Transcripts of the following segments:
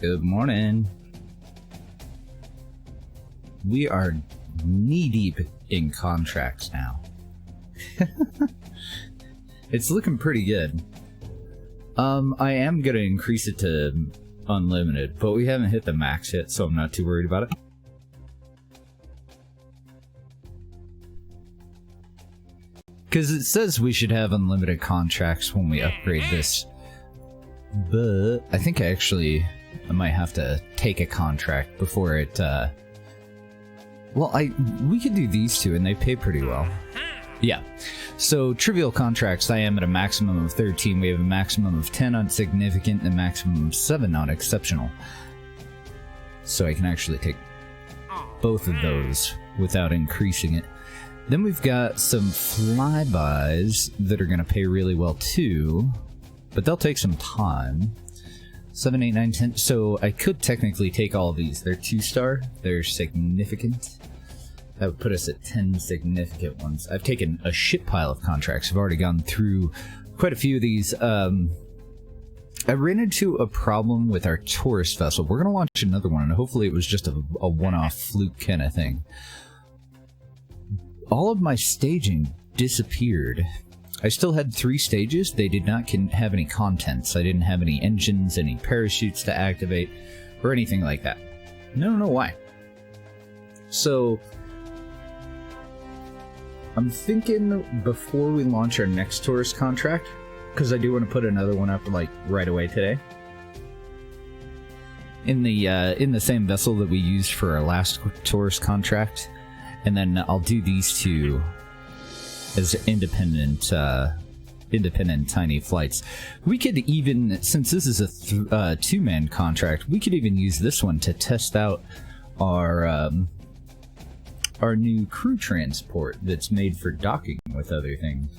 Good morning. We are knee-deep in contracts now. It's looking pretty good. I am gonna increase it to unlimited, but we haven't hit the max yet, so I'm not too worried about it. Because it says we should have unlimited contracts when we upgrade this. But I think I might have to take a contract before it, well, we could do these two and they pay pretty well. Yeah. So trivial contracts, I am at a maximum of 13. We have a maximum of 10 on significant and a maximum of 7 on exceptional. So I can actually take both of those without increasing it. Then we've got some flybys that are going to pay really well too, but they'll take some time. 7, 8, 9, 10. So I could technically take all of these. They're 2-star. They're significant. That would put us at 10 significant ones. I've taken a shit pile of contracts. I've already gone through quite a few of these. I ran into a problem with our tourist vessel. We're going to launch another one, and hopefully it was just a one-off fluke kind of thing. All of my staging disappeared. I still had 3 stages. They did not have any contents. I didn't have any engines, any parachutes to activate, or anything like that. I don't know why. So I'm thinking before we launch our next tourist contract, because I do want to put another one up like right away today. In the same vessel that we used for our last tourist contract. And then I'll do these two as independent tiny flights. We could even, since this is a 2-man contract, we could even use this one to test out our new crew transport that's made for docking with other things.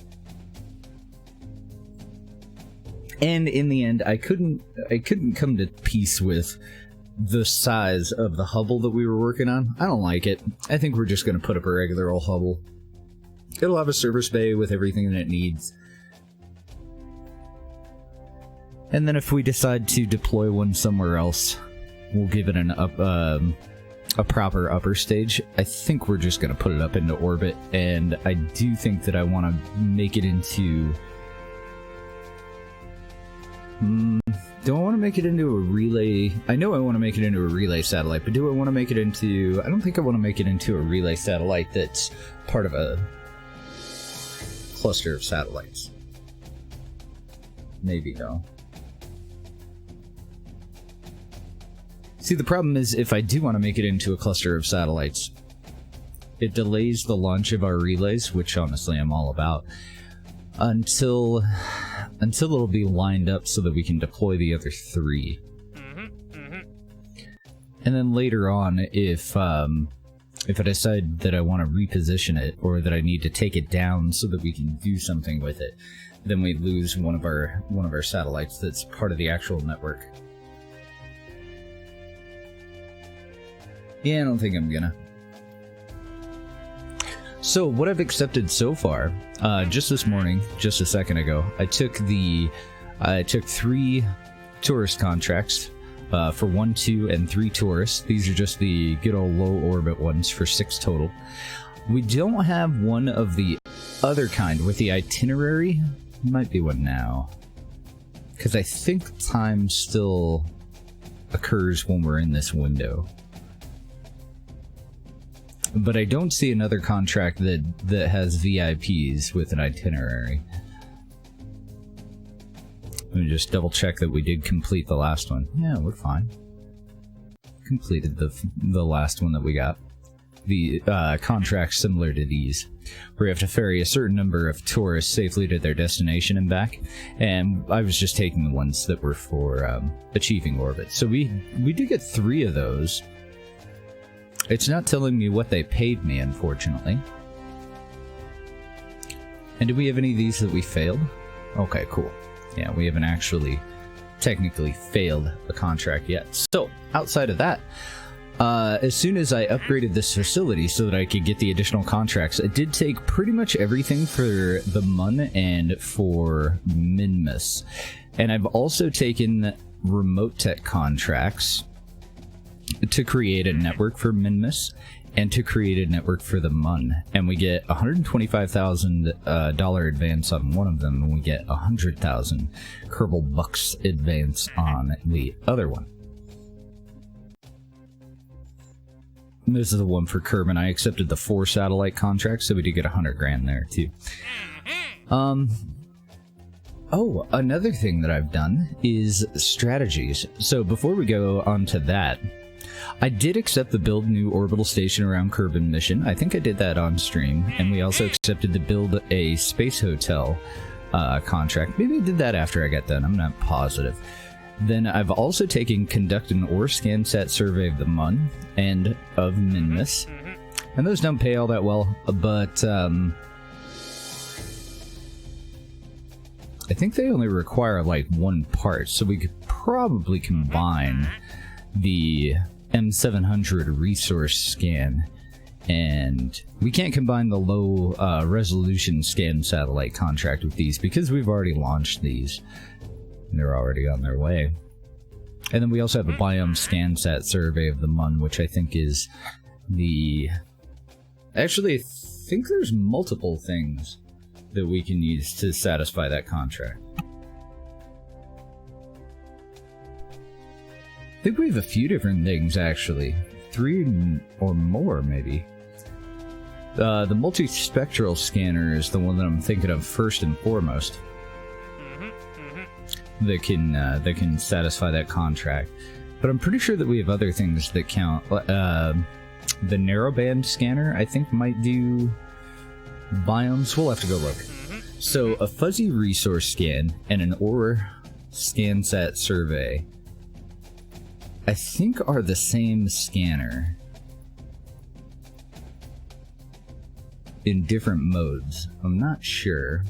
And in the end, I couldn't come to peace with the size of the Hubble that we were working on. I don't like it. I think we're just going to put up a regular old Hubble. It'll have a service bay with everything that it needs. And then if we decide to deploy one somewhere else, we'll give it a proper upper stage. I think we're just going to put it up into orbit, and I do think that I want to make it into... do I want to make it into a relay? I know I want to make it into a relay satellite, but do I want to make it into... I don't think I want to make it into a relay satellite that's part of a cluster of satellites. Maybe, though. See, the problem is, if I do want to make it into a cluster of satellites, it delays the launch of our relays, which honestly I'm all about, until it'll be lined up so that we can deploy the other 3. And then later on, if I decide that I want to reposition it, or that I need to take it down so that we can do something with it, then we lose one of our satellites that's part of the actual network. Yeah, I don't think I'm gonna. So, what I've accepted so far, just this morning, just a second ago, I took 3 tourist contracts for 1, 2, and 3 tourists. These are just the good old low orbit ones for 6 total. We don't have one of the other kind with the itinerary. Might be one now, because I think time still occurs when we're in this window. But I don't see another contract that has VIPs with an itinerary. Let me just double check that we did complete the last one. Yeah, we're fine. Completed the last one that we got. The contracts similar to these, where you have to ferry a certain number of tourists safely to their destination and back. And I was just taking the ones that were for achieving orbit. So we did get 3 of those. It's not telling me what they paid me, unfortunately. And do we have any of these that we failed? Okay, cool. Yeah, we haven't actually technically failed a contract yet. So, outside of that, as soon as I upgraded this facility so that I could get the additional contracts, it did take pretty much everything for the MUN and for Minmus. And I've also taken remote tech contracts to create a network for Minmus and to create a network for the MUN. And we get $125,000 advance on one of them, and we get 100,000 Kerbal Bucks advance on the other one. And this is the one for Kerbin. I accepted the 4 satellite contracts, so we did get 100 grand there too. Oh, another thing that I've done is strategies. So before we go on to that, I did accept the build new orbital station around Kerbin mission. I think I did that on stream, and we also accepted to build a space hotel contract. Maybe I did that after I got done, I'm not positive. Then I've also taken conduct an ore scan-sat survey of the MUN and of Minmus, and those don't pay all that well, but I think they only require like 1 part, so we could probably combine the M700 resource scan, and we can't combine the low resolution scan satellite contract with these because we've already launched these and they're already on their way. And then we also have a biome scan sat survey of the MUN, which I think is the... Actually, I think there's multiple things that we can use to satisfy that contract. I think we have a few different things, actually. 3 or more, maybe. The multispectral scanner is the one that I'm thinking of first and foremost. That can satisfy that contract. But I'm pretty sure that we have other things that count. The narrowband scanner, I think, might do biomes. We'll have to go look. So a fuzzy resource scan and an ore scan-sat survey, I think, are the same scanner in different modes. I'm not sure.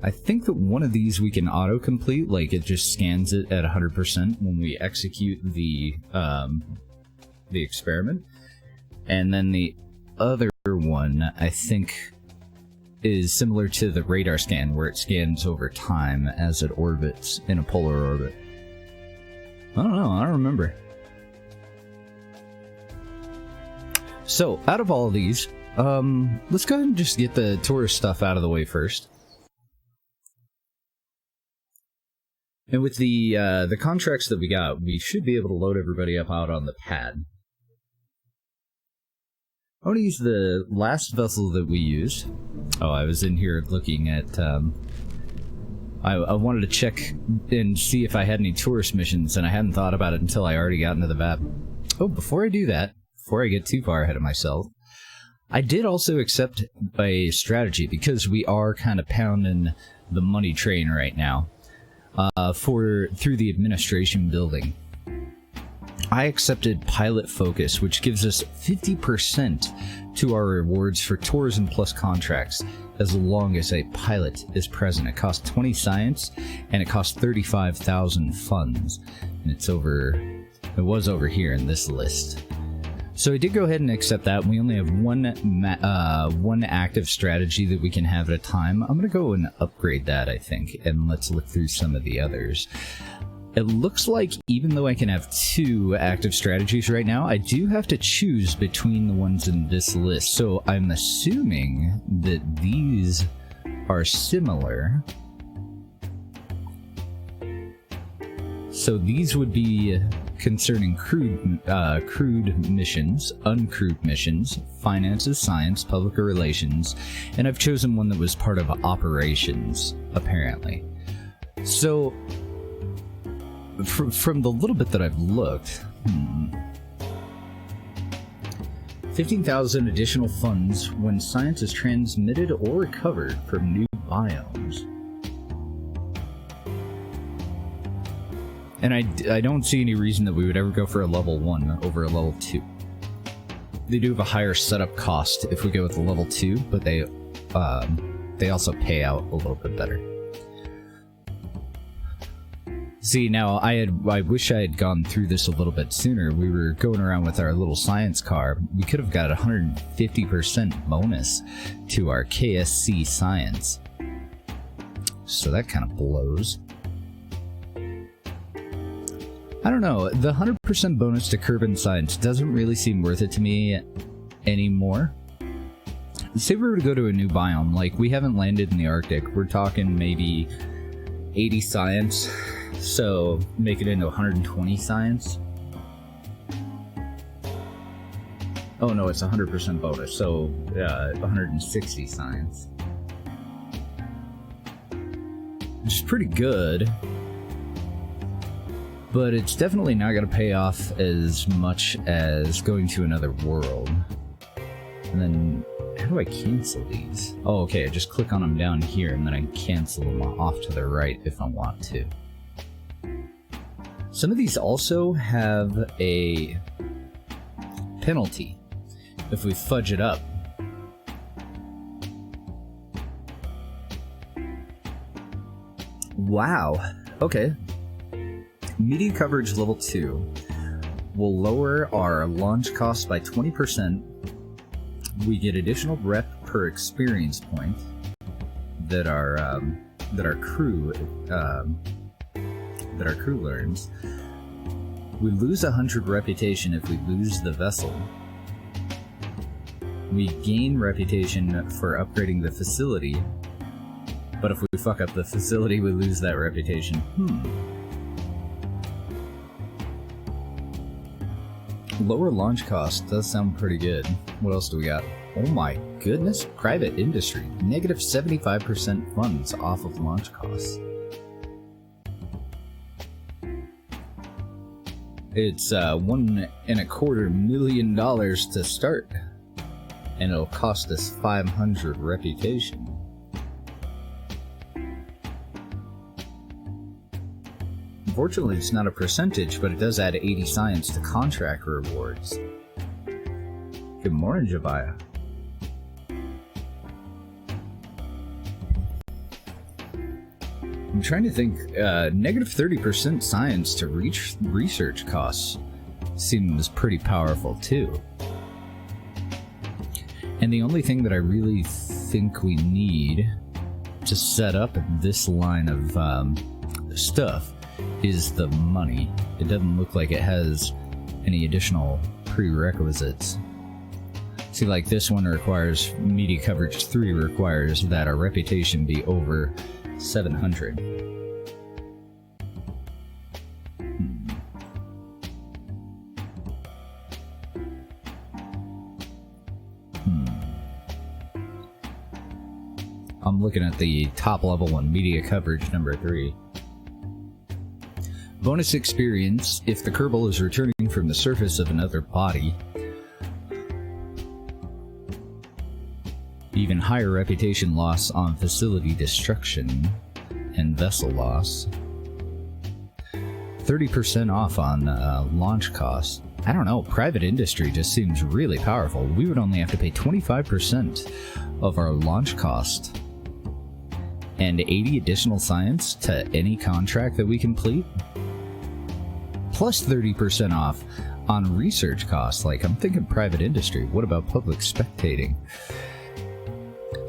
I think that one of these we can auto-complete, like it just scans it at 100% when we execute the experiment. And then the other one, I think, is similar to the radar scan, where it scans over time as it orbits in a polar orbit. I don't know, I don't remember. So, out of all of these, let's go ahead and just get the tourist stuff out of the way first. And with the contracts that we got, we should be able to load everybody up out on the pad. I want to use the last vessel that we used. Oh, I was in here looking at... I wanted to check and see if I had any tourist missions, and I hadn't thought about it until I already got into the map. Oh, before I do that, before I get too far ahead of myself, I did also accept a strategy, because we are kind of pounding the money train right now, through the administration building. I accepted Pilot Focus, which gives us 50% to our rewards for tourism plus contracts, as long as a pilot is present. It costs 20 science, and it costs 35,000 funds. And it was over here in this list. So I did go ahead and accept that. We only have one active strategy that we can have at a time. I'm going to go and upgrade that, I think, and let's look through some of the others. It looks like even though I can have 2 active strategies right now, I do have to choose between the ones in this list. So I'm assuming that these are similar. So these would be concerning crewed missions, uncrewed missions, finances, science, public relations, and I've chosen one that was part of operations, apparently. So, from the little bit that I've looked, 15,000 additional funds when science is transmitted or recovered from new biomes. And I don't see any reason that we would ever go for a level 1 over a level 2. They do have a higher setup cost if we go with the level 2, but they also pay out a little bit better. See, now, I wish I had gone through this a little bit sooner. We were going around with our little science car. We could have got a 150% bonus to our KSC science. So that kind of blows. I don't know, the 100% bonus to Kerbin Science doesn't really seem worth it to me anymore. Say we were to go to a new biome, like we haven't landed in the Arctic, we're talking maybe 80 science, so make it into 120 science. Oh no, it's 100% bonus, so 160 science. Which is pretty good. But it's definitely not going to pay off as much as going to another world. And then, how do I cancel these? Oh, okay, I just click on them down here, and then I can cancel them off to the right if I want to. Some of these also have a penalty if we fudge it up. Wow, okay. Media coverage level 2 will lower our launch cost by 20%. We get additional rep per experience point that our crew learns. We lose 100 reputation if we lose the vessel. We gain reputation for upgrading the facility, but if we fuck up the facility, we lose that reputation. Lower launch cost does sound pretty good. What else do we got? Oh my goodness, private industry. Negative 75% funds off of launch costs. It's $1.25 million to start, and it'll cost us 500 reputation. Unfortunately, it's not a percentage, but it does add 80 science to contract rewards. Good morning, Jabaya. I'm trying to think, negative 30% science to research costs seems pretty powerful too. And the only thing that I really think we need to set up this line of stuff is the money. It doesn't look like it has any additional prerequisites. See, like this one requires media coverage 3 requires that our reputation be over 700. I'm looking at the top level one, media coverage number 3. Bonus experience if the Kerbal is returning from the surface of another body. Even higher reputation loss on facility destruction and vessel loss. 30% off on launch costs. I don't know, private industry just seems really powerful. We would only have to pay 25% of our launch cost and 80 additional science to any contract that we complete. Plus 30% off on research costs. Like, I'm thinking private industry. What about public spectating?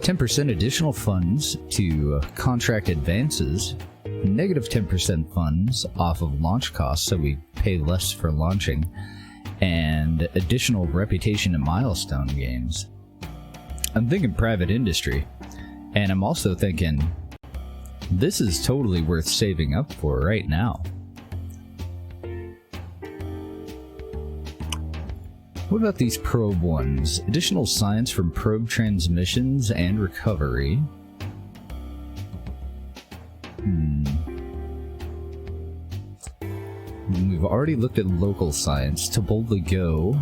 10% additional funds to contract advances. Negative 10% funds off of launch costs, so we pay less for launching. And additional reputation and milestone gains. I'm thinking private industry. And I'm also thinking this is totally worth saving up for right now. What about these probe ones? Additional science from probe transmissions and recovery. We've already looked at local science. To boldly go.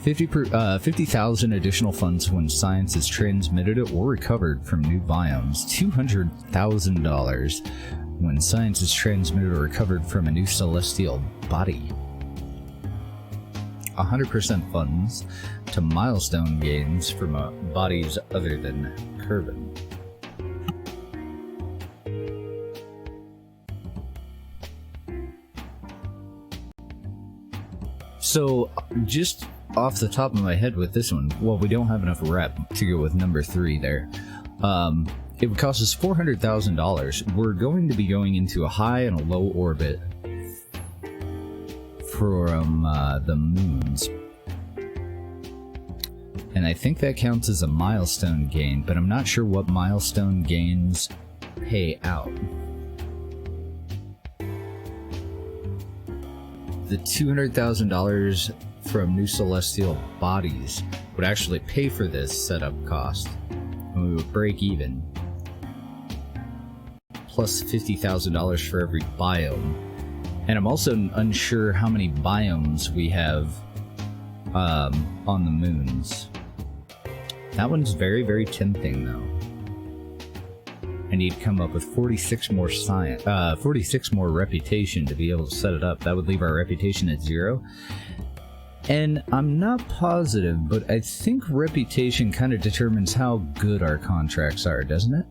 50,000 additional funds when science is transmitted or recovered from new biomes. $200,000 when science is transmitted or recovered from a new celestial body. 100% funds to milestone gains from bodies other than Kerbin. So, just off the top of my head with this one, well, we don't have enough rep to go with number 3 there. it would cost us $400,000. We're going to be going into a high and a low orbit from the moons. And I think that counts as a milestone gain, but I'm not sure what milestone gains pay out. The $200,000 from new celestial bodies would actually pay for this setup cost, and we would break even. Plus $50,000 for every biome. And I'm also unsure how many biomes we have on the moons. That one's very, very tempting, though. I need to come up with 46 more science, 46 more reputation to be able to set it up. That would leave our reputation at 0. And I'm not positive, but I think reputation kind of determines how good our contracts are, doesn't it?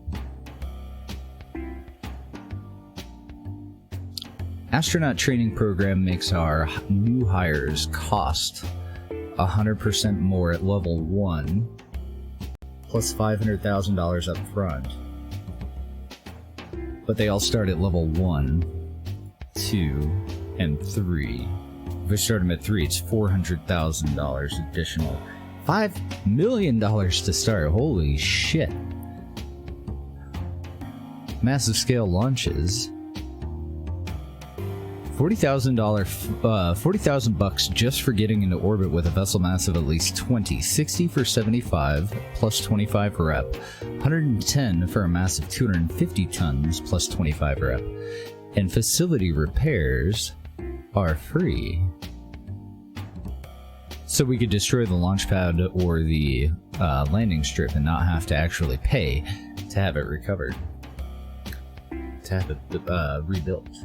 Astronaut training program makes our new hires cost 100% more at level 1, plus $500,000 up front. But they all start at level 1, 2, and 3. If we start them at 3, it's $400,000 additional. $5 million to start, holy shit. Massive scale launches. $40,000 just for getting into orbit with a vessel mass of at least 20. 60 for 75, plus 25 for rep. 110 for a mass of 250 tons, plus 25 rep. And facility repairs are free. So we could destroy the launch pad or the landing strip and not have to actually pay to have it recovered. To have it rebuilt.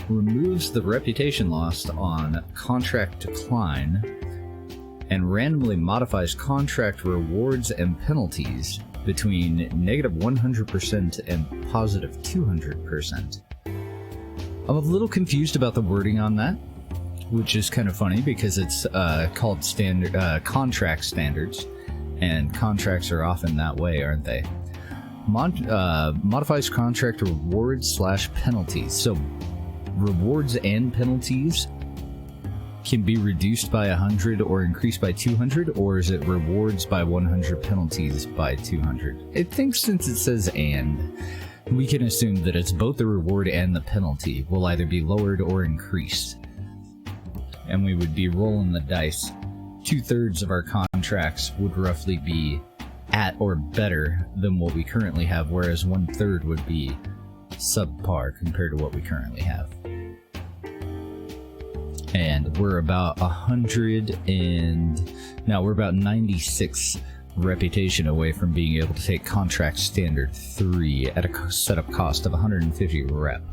Removes the reputation lost on contract decline and randomly modifies contract rewards and penalties between negative 100% and positive 200%. I'm a little confused about the wording on that, which is kind of funny because it's called contract standards, and contracts are often that way, aren't they? Modifies contract rewards / penalties. So rewards and penalties can be reduced by 100 or increased by 200, or is it rewards by 100, penalties by 200? I think since it says and, we can assume that it's both the reward and the penalty will either be lowered or increased. And we would be rolling the dice. 2/3 of our contracts would roughly be at or better than what we currently have, whereas 1/3 would be subpar compared to what we currently have. And we're about 96 reputation away from being able to take contract standard 3 at a setup cost of 150 rep.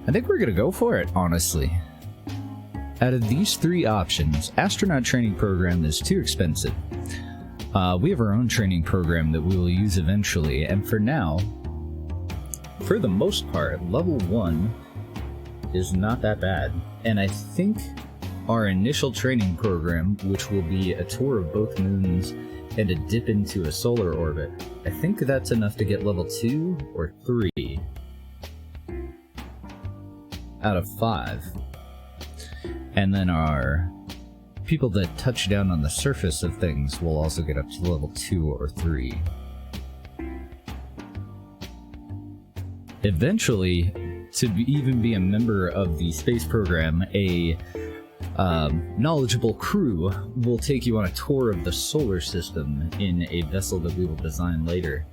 I think we're gonna go for it, honestly. Out of these 3 options, astronaut training program is too expensive. We have our own training program that we will use eventually, and for now, for the most part, level 1 is not that bad. And I think our initial training program, which will be a tour of both moons and a dip into a solar orbit, I think that's enough to get level 2 or 3 out of 5. And then our people that touch down on the surface of things will also get up to level 2 or 3. Eventually, to even be a member of the space program, a knowledgeable crew will take you on a tour of the solar system in a vessel that we will design later,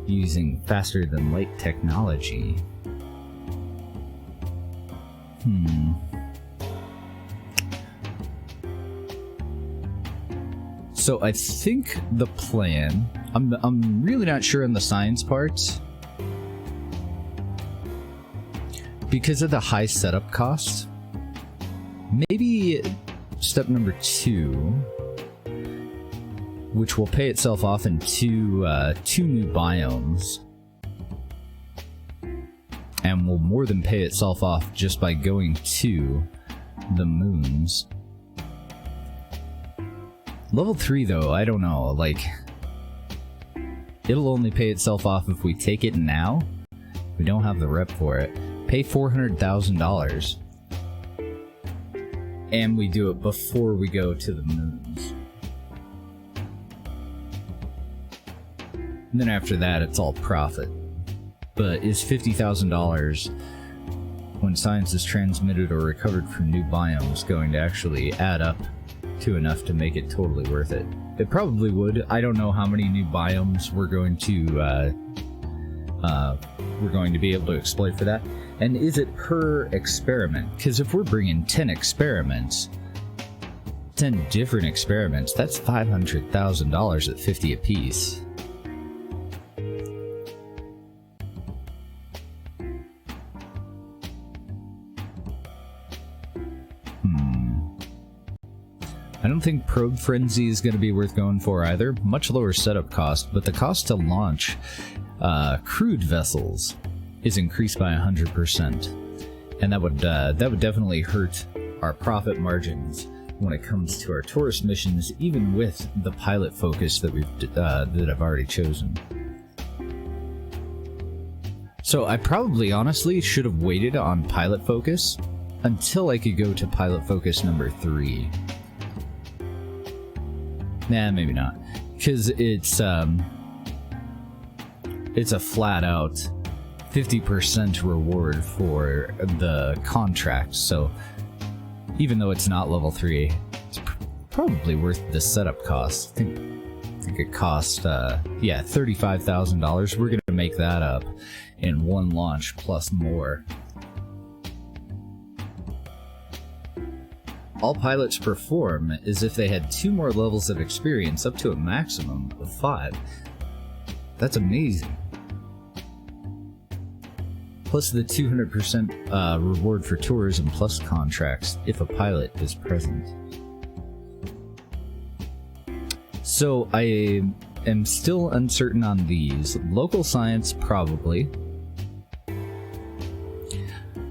using faster than light technology. So I think the plan, I'm really not sure on the science parts, because of the high setup costs. Maybe step number 2, which will pay itself off in two new biomes, and will more than pay itself off just by going to the moons. Level 3 though, I don't know, like, it'll only pay itself off if we take it now. We don't have the rep for it. Pay $400,000. And we do it before we go to the moons. And then after that, it's all profit. But is $50,000 when science is transmitted or recovered from new biomes going to actually add up to enough to make it totally worth it? It probably would. I don't know how many new biomes we're going to be able to exploit for that. And is it per experiment? Because if we're bringing 10 experiments, 10 different experiments, that's $500,000 at 50 apiece. I don't think Probe Frenzy is going to be worth going for either. Much lower setup cost, but the cost to launch crewed vessels is increased by 100%, and that would definitely hurt our profit margins when it comes to our tourist missions, even with the pilot focus that I've already chosen. So I probably honestly should have waited on pilot focus until I could go to pilot focus number 3. Nah, maybe not, because it's a flat out 50% reward for the contract. So even though it's not level 3, it's probably worth the setup cost. I think it cost $35,000. We're gonna make that up in one launch plus more. All pilots perform as if they had 2 more levels of experience, up to a maximum of 5. That's amazing. Plus the 200% reward for tourism plus contracts if a pilot is present. So I am still uncertain on these. Local science, probably.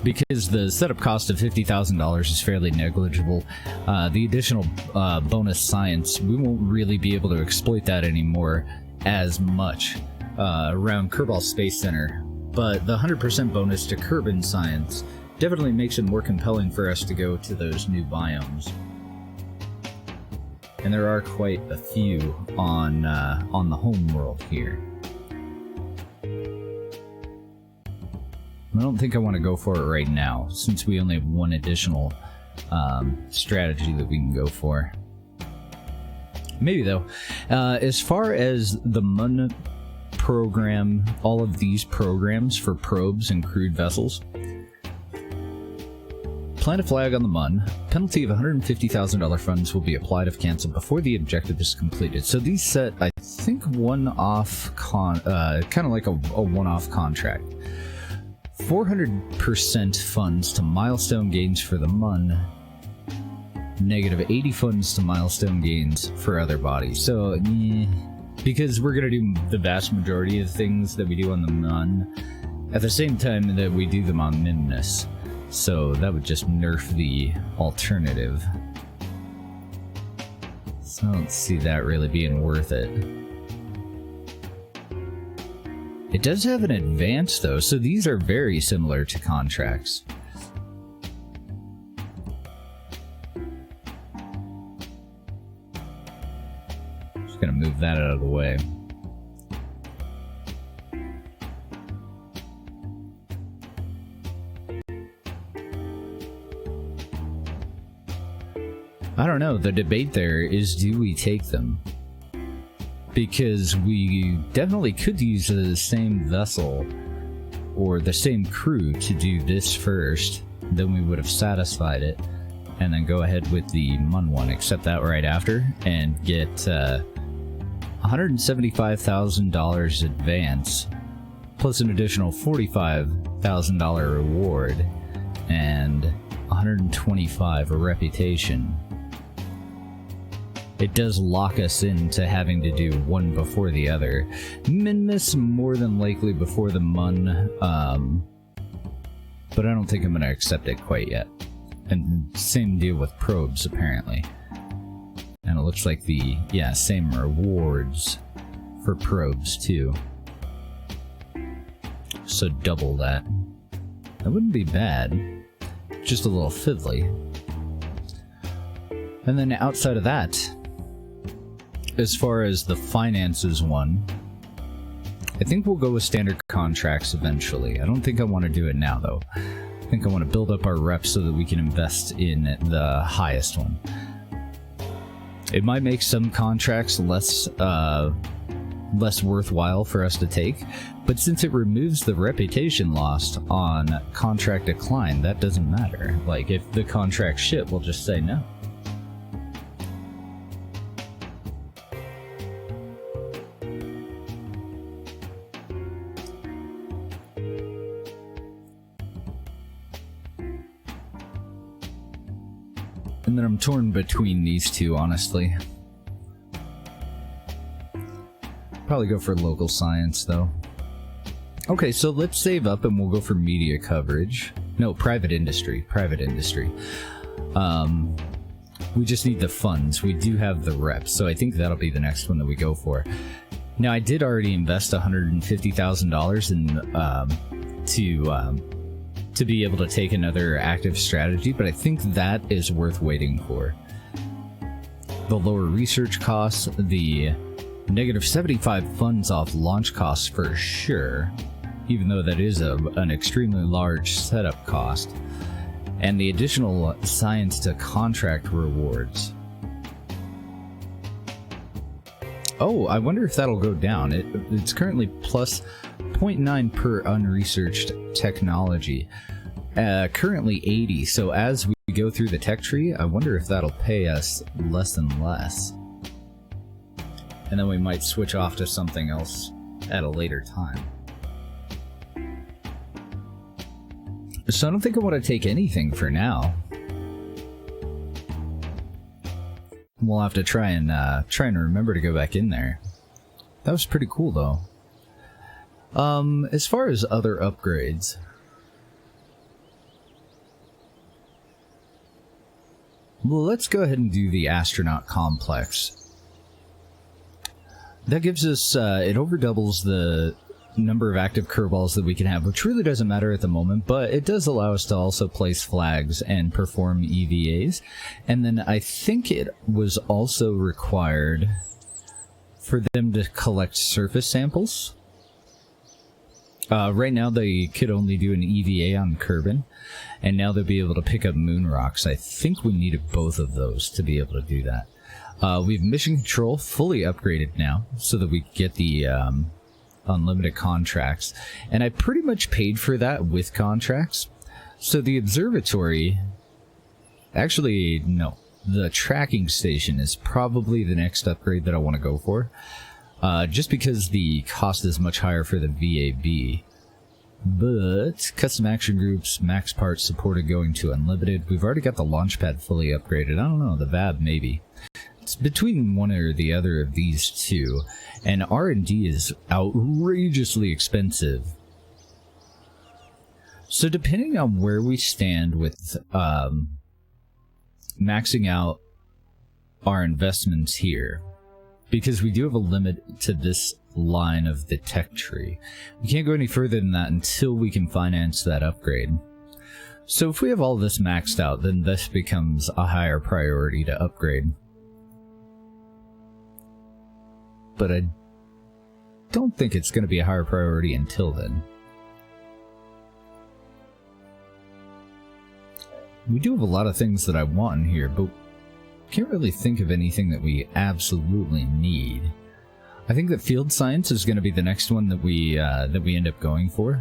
Because the setup cost of $50,000 is fairly negligible. The additional bonus science, we won't really be able to exploit that anymore as much around Kerbal Space Center. But the 100% bonus to Kerbin science definitely makes it more compelling for us to go to those new biomes. And there are quite a few on the home world here. I don't think I want to go for it right now, since we only have one additional strategy that we can go for. Maybe though. As far as the MUN program, all of these programs for probes and crewed vessels, plant a flag on the MUN. Penalty of $150,000 funds will be applied if canceled before the objective is completed. So these set, I think, one-off kind of like a one-off contract. 400% funds to milestone gains for the MUN, negative 80 funds to milestone gains for other bodies. So, because we're going to do the vast majority of things that we do on the MUN at the same time that we do them on Mimnus. So that would just nerf the alternative. So I don't see that really being worth it. It does have an advance though, so these are very similar to contracts. Just gonna move that out of the way. I don't know, the debate there is, do we take them? Because we definitely could use the same vessel or the same crew to do this first, then we would have satisfied it, and then go ahead with the MUN one, accept that right after, and get $175,000 advance, plus an additional $45,000 reward, and $125 a reputation. It does lock us into having to do one before the other. Minmus more than likely before the MUN, but I don't think I'm going to accept it quite yet. And same deal with probes, apparently. And it looks like the, yeah, same rewards for probes too. So double that. That wouldn't be bad. Just a little fiddly. And then outside of that, as far as the finances one, I think we'll go with standard contracts eventually. I don't think I want to do it now though. I think I want to build up our reps so that we can invest in the highest one. It might make some contracts less worthwhile for us to take, but since it removes the reputation lost on contract decline, that doesn't matter. Like, if the contract shit, we'll just say no. And then I'm torn between these two, honestly. Probably go for local science, though. Okay, so let's save up and we'll go for media coverage. No, private industry. Private industry. We just need the funds. We do have the reps, so I think that'll be the next one that we go for. Now, I did already invest $150,000 in to be able to take another active strategy, but I think that is worth waiting for. The lower research costs, the negative 75 funds off launch costs for sure, even though that is an extremely large setup cost, and the additional science to contract rewards. Oh, I wonder if that'll go down. It's currently plus 0.9 per unresearched technology. Currently 80, so as we go through the tech tree, I wonder if that'll pay us less and less. And then we might switch off to something else at a later time. So I don't think I want to take anything for now. We'll have to try and remember to go back in there. That was pretty cool though. As far as other upgrades, well, let's go ahead and do the astronaut complex. That gives us, it overdoubles the number of active curveballs that we can have, which really doesn't matter at the moment, but it does allow us to also place flags and perform EVAs. And then I think it was also required for them to collect surface samples. Right now they could only do an EVA on Kerbin, and now they'll be able to pick up moon rocks. I think we needed both of those to be able to do that. We have mission control fully upgraded now, so that we get the unlimited contracts. And I pretty much paid for that with contracts. So the observatory... Actually, no. The tracking station is probably the next upgrade that I want to go for. Just because the cost is much higher for the VAB. But custom action groups, max parts supported going to unlimited. We've already got the launch pad fully upgraded. I don't know, the VAB maybe. It's between one or the other of these two, and R&D is outrageously expensive. So depending on where we stand with maxing out our investments here, because we do have a limit to this line of the tech tree. We can't go any further than that until we can finance that upgrade. So if we have all this maxed out, then this becomes a higher priority to upgrade. But I don't think it's going to be a higher priority until then. We do have a lot of things that I want in here, but can't really think of anything that we absolutely need. I think that field science is going to be the next one that we end up going for.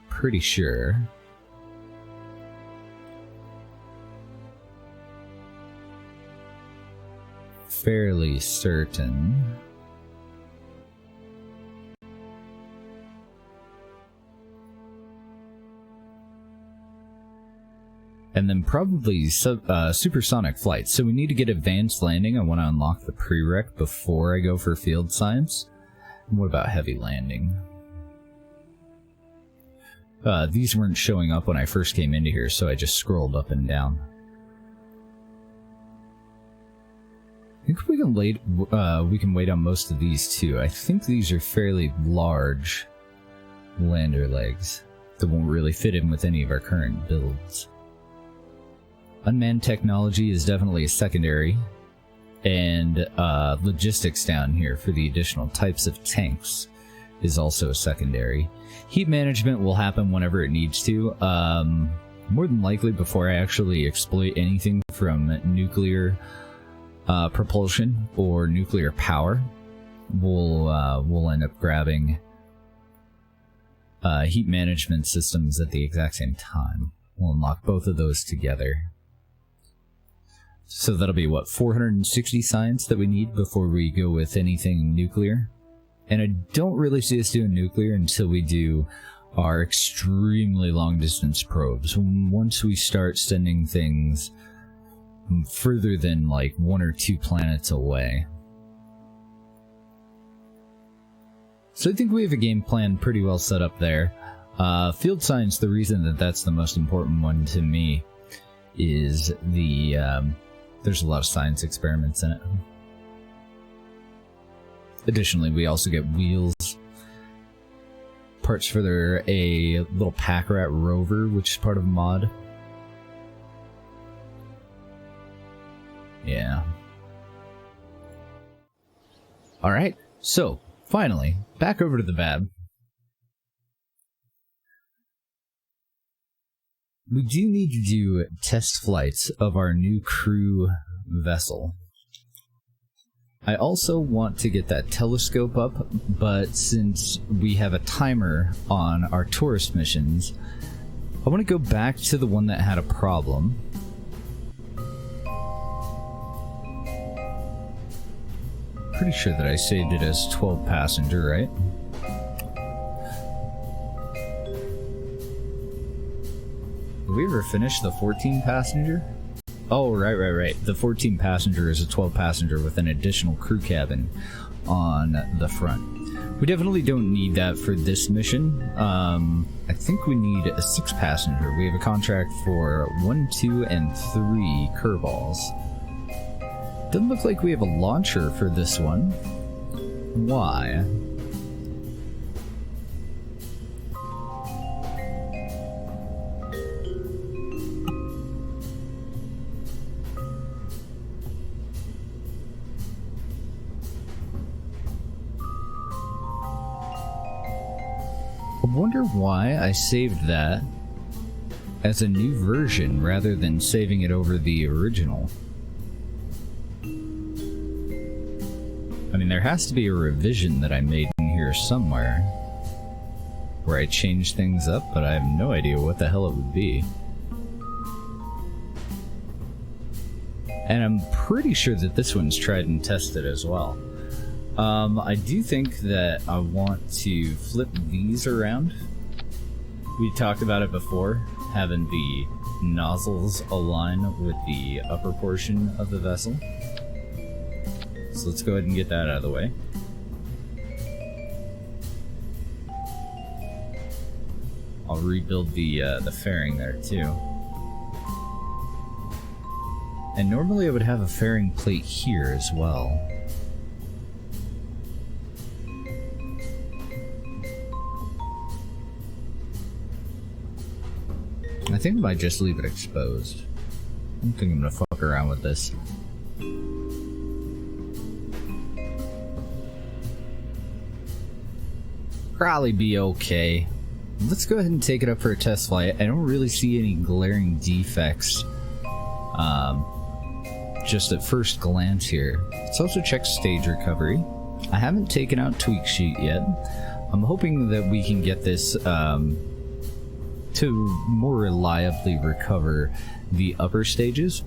Pretty sure. Fairly certain. And then probably supersonic flight. So we need to get advanced landing. I want to unlock the prereq before I go for field science. And what about heavy landing? These weren't showing up when I first came into here, so I just scrolled up and down. think we can wait on most of these too. I think these are fairly large lander legs that won't really fit in with any of our current builds. Unmanned technology is definitely a secondary, and logistics down here for the additional types of tanks is also a secondary. Heat management will happen whenever it needs to, more than likely before I actually exploit anything from nuclear propulsion or nuclear power. We'll end up grabbing heat management systems at the exact same time. We'll unlock both of those together. So that'll be, what, 460 science that we need before we go with anything nuclear? And I don't really see us doing nuclear until we do our extremely long-distance probes. Once we start sending things further than, like, 1 or 2 planets away. So I think we have a game plan pretty well set up there. Field science, the reason that that's the most important one to me is there's a lot of science experiments in it. Additionally, we also get wheels, parts for a little pack rat rover, which is part of a mod. Yeah. Alright, so, finally, back over to the VAB. We do need to do test flights of our new crew vessel. I also want to get that telescope up, but since we have a timer on our tourist missions, I want to go back to the one that had a problem. Pretty sure that I saved it as 12 passenger, right? Did we ever finish the 14 passenger? Oh, right. The 14 passenger is a 12 passenger with an additional crew cabin on the front. We definitely don't need that for this mission. I think we need a 6 passenger. We have a contract for 1, 2, and 3 curveballs. Doesn't look like we have a launcher for this one. Why? I wonder why I saved that as a new version rather than saving it over the original. I mean, there has to be a revision that I made in here somewhere where I changed things up, but I have no idea what the hell it would be. And I'm pretty sure that this one's tried and tested as well. I do think that I want to flip these around. We talked about it before, having the nozzles align with the upper portion of the vessel. So let's go ahead and get that out of the way. I'll rebuild the fairing there too. And normally I would have a fairing plate here as well. I think I might just leave it exposed. I don't think I'm gonna fuck around with this. Probably be okay. Let's go ahead and take it up for a test flight. I don't really see any glaring defects just at first glance here. Let's also check stage recovery. I haven't taken out tweak sheet yet. I'm hoping that we can get this to more reliably recover the upper stages.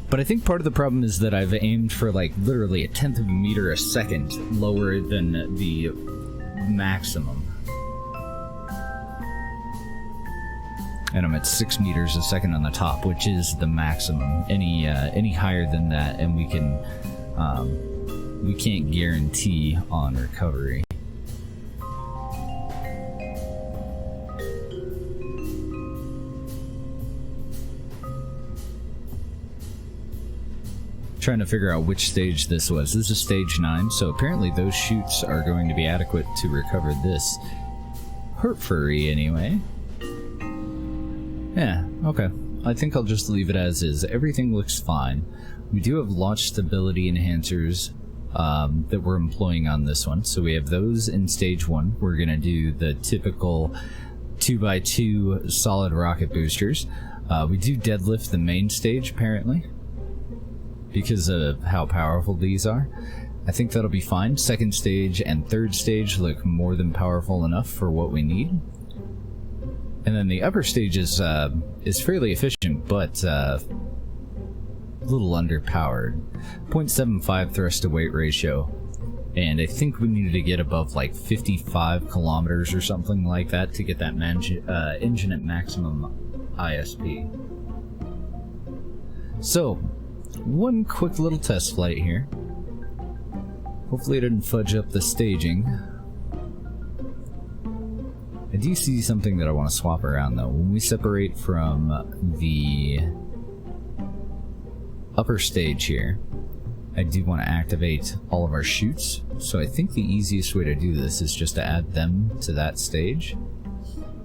But I think part of the problem is that I've aimed for like literally 1/10 of a meter a second lower than the maximum. And I'm at 6 meters a second on the top, which is the maximum. Any higher than that, and we can't guarantee on recovery. trying to figure out which stage this was. This is stage 9, so apparently those chutes are going to be adequate to recover this. Hopefully, anyway. Yeah, okay. I think I'll just leave it as is. Everything looks fine. We do have launch stability enhancers that we're employing on this one. So we have those in stage 1. We're going to do the typical 2x2 solid rocket boosters. We do deadlift the main stage, apparently, because of how powerful these are. I think that'll be fine. Second stage and third stage look more than powerful enough for what we need. And then the upper stage is fairly efficient, but a little underpowered. 0.75 thrust to weight ratio. And I think we needed to get above like 55 kilometers or something like that to get that engine at maximum ISP. So, one quick little test flight here. Hopefully it didn't fudge up the staging. I do see something that I want to swap around though. When we separate from the upper stage here, I do want to activate all of our chutes. So I think the easiest way to do this is just to add them to that stage.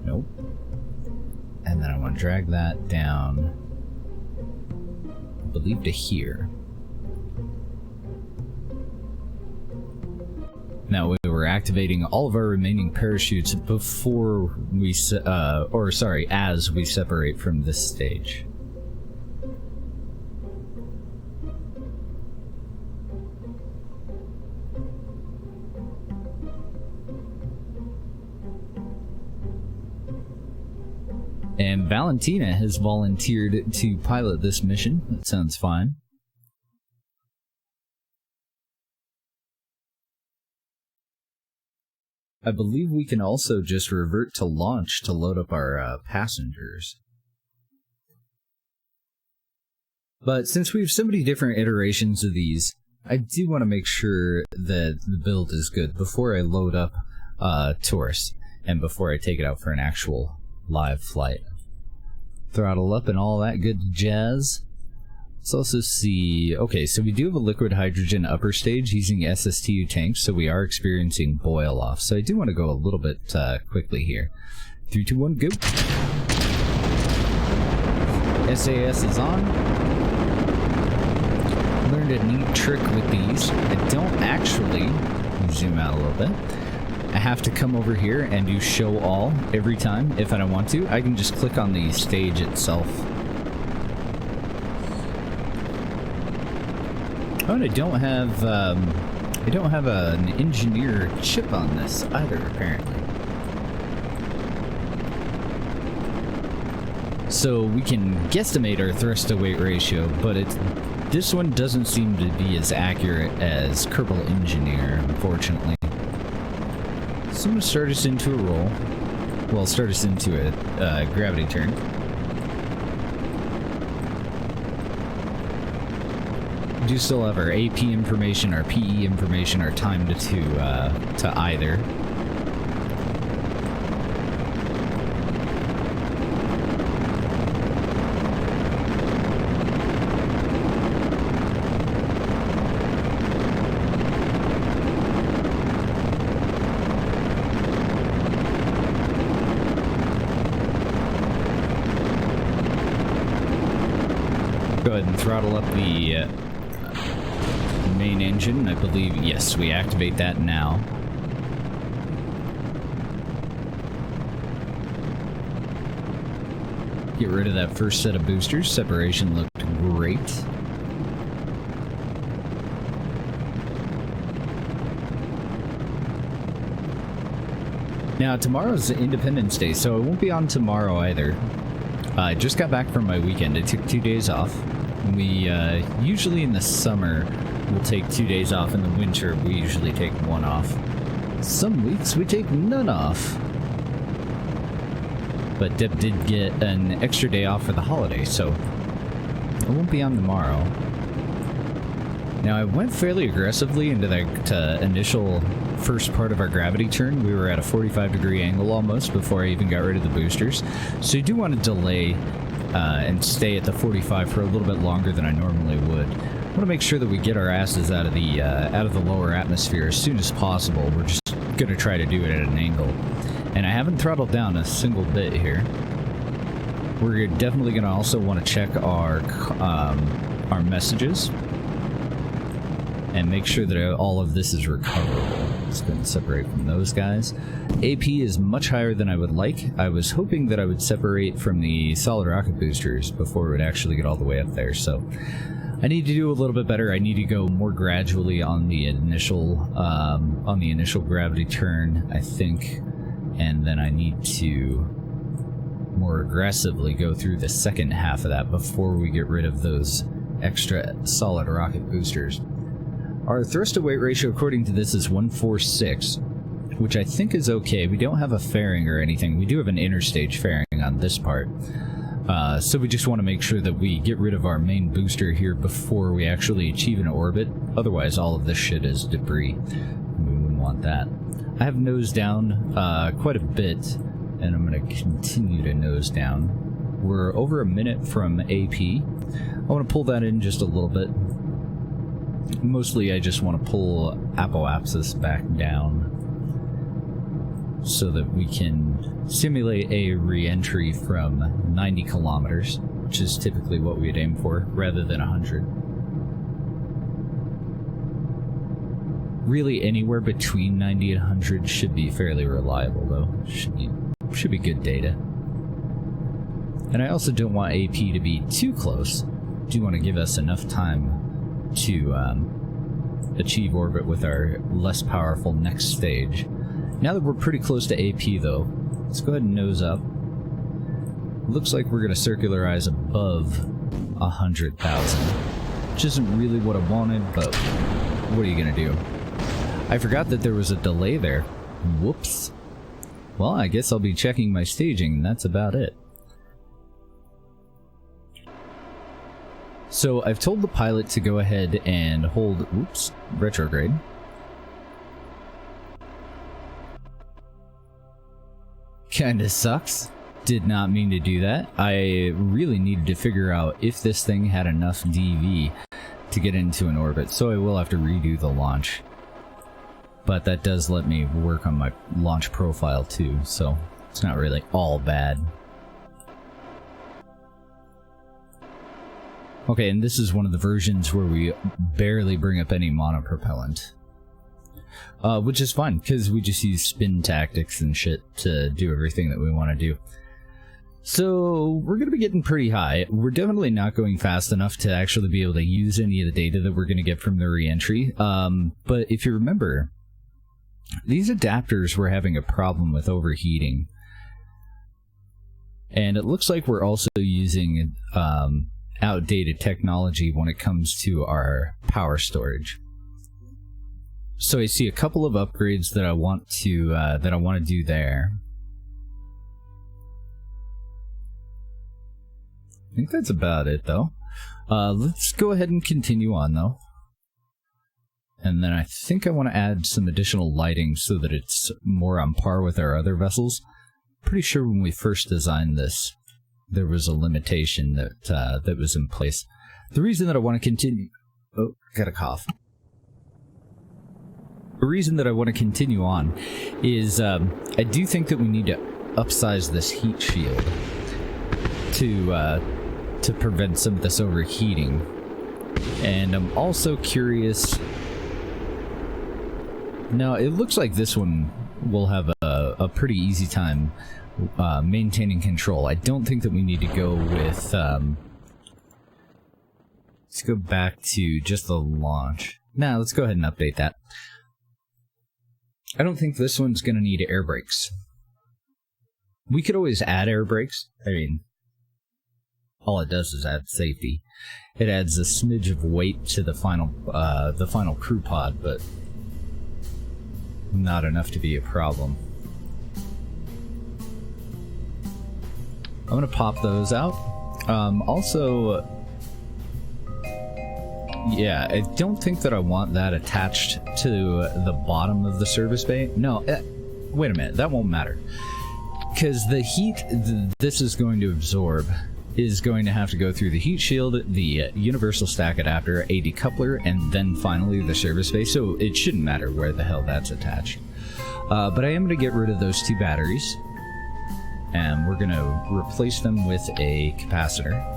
Nope. And then I want to drag that down, I believe, to here. Now we were activating all of our remaining parachutes before we, as we separate from this stage. And Valentina has volunteered to pilot this mission. That sounds fine. I believe we can also just revert to launch to load up our passengers. But since we have so many different iterations of these, I do want to make sure that the build is good before I load up tourists and before I take it out for an actual live flight. Throttle up and all that good jazz. Let's also see... Okay, so we do have a liquid hydrogen upper stage using SSTU tanks, so we are experiencing boil off. So I do want to go a little bit quickly here. 3, 2, 1, go! SAS is on. Learned a neat trick with these. I don't actually... Zoom out a little bit. I have to come over here and do show all every time if I don't want to. I can just click on the stage itself. Oh, and I don't have an engineer chip on this either, apparently. So we can guesstimate our thrust to weight ratio, but this one doesn't seem to be as accurate as Kerbal Engineer, unfortunately. So I'm going to start us into a roll. Well, start us into a gravity turn. We do still have our AP information, our PE information, our time to either. Go ahead and throttle up the main engine. I believe, yes, we activate that now. Get rid of that first set of boosters. Separation looked great. Now, tomorrow's Independence Day, so it won't be on tomorrow either. I just got back from my weekend. I took 2 days off. We usually in the summer we'll take 2 days off. In the winter we usually take 1 off. Some weeks we take none off. But Deb did get an extra day off for the holiday, so it won't be on tomorrow. Now I went fairly aggressively into the initial first part of our gravity turn. We were at a 45-degree angle almost before I even got rid of the boosters. So you do want to delay and stay at the 45 for a little bit longer than I normally would. want to make sure that we get our asses out of the lower atmosphere as soon as possible. We're just going to try to do it at an angle. And I haven't throttled down a single bit here. We're definitely going to also want to check our messages and make sure that all of this is recoverable. Let's go and separate from those guys. AP is much higher than I would like. I was hoping that I would separate from the solid rocket boosters before it would actually get all the way up there, so I need to do a little bit better. I need to go more gradually on the initial gravity turn, I think, and then I need to more aggressively go through the second half of that before we get rid of those extra solid rocket boosters. Our thrust to weight ratio according to this is 146, which I think is okay. We don't have a fairing or anything. We do have an interstage fairing on this part. So we just want to make sure that we get rid of our main booster here before we actually achieve an orbit. Otherwise, all of this shit is debris. We wouldn't want that. I have nose down quite a bit, and I'm going to continue to nose down. We're over a minute from AP. I want to pull that in just a little bit. Mostly, I just want to pull apoapsis back down so that we can simulate a re-entry from 90 kilometers, which is typically what we'd aim for, rather than 100. Really, anywhere between 90 and 100 should be fairly reliable, though. Should be good data. And I also don't want AP to be too close. I do want to give us enough time to achieve orbit with our less powerful next stage. Now that we're pretty close to AP, though, let's go ahead and nose up. Looks like we're going to circularize above 100,000, which isn't really what I wanted, but what are you going to do? I forgot that there was a delay there. Whoops. Well, I guess I'll be checking my staging, and that's about it. So I've told the pilot to go ahead and hold, oops, retrograde. Kinda sucks. Did not mean to do that. I really needed to figure out if this thing had enough DV to get into an orbit, so I will have to redo the launch. But that does let me work on my launch profile too, so it's not really all bad. Okay, and this is one of the versions where we barely bring up any monopropellant. Which is fine, because we just use spin tactics and shit to do everything that we want to do. So, we're going to be getting pretty high. We're definitely not going fast enough to actually be able to use any of the data that we're going to get from the re-entry. But if you remember, these adapters were having a problem with overheating. And it looks like we're also using outdated technology when it comes to our power storage. So I see a couple of upgrades that I want to do there. I think that's about it, though. Let's go ahead and continue on, though. And then I think I want to add some additional lighting so that it's more on par with our other vessels. Pretty sure when we first designed this, there was a limitation that was in place. The reason that I want to continue... Oh, got a cough. The reason that I want to continue on is I do think that we need to upsize this heat shield to prevent some of this overheating. And I'm also curious... Now, it looks like this one will have a pretty easy time maintaining control. I don't think that we need to go with... let's go back to just the launch. Nah, let's go ahead and update that. I don't think this one's going to need air brakes. We could always add air brakes. I mean, all it does is add safety. It adds a smidge of weight to the final crew pod, but not enough to be a problem. I'm going to pop those out. Also... Yeah, I don't think that I want that attached to the bottom of the service bay. No, wait a minute, that won't matter. Because the heat this is going to absorb is going to have to go through the heat shield, the universal stack adapter, a decoupler, and then finally the service bay, so it shouldn't matter where the hell that's attached. But I am going to get rid of those 2 batteries, and we're going to replace them with a capacitor.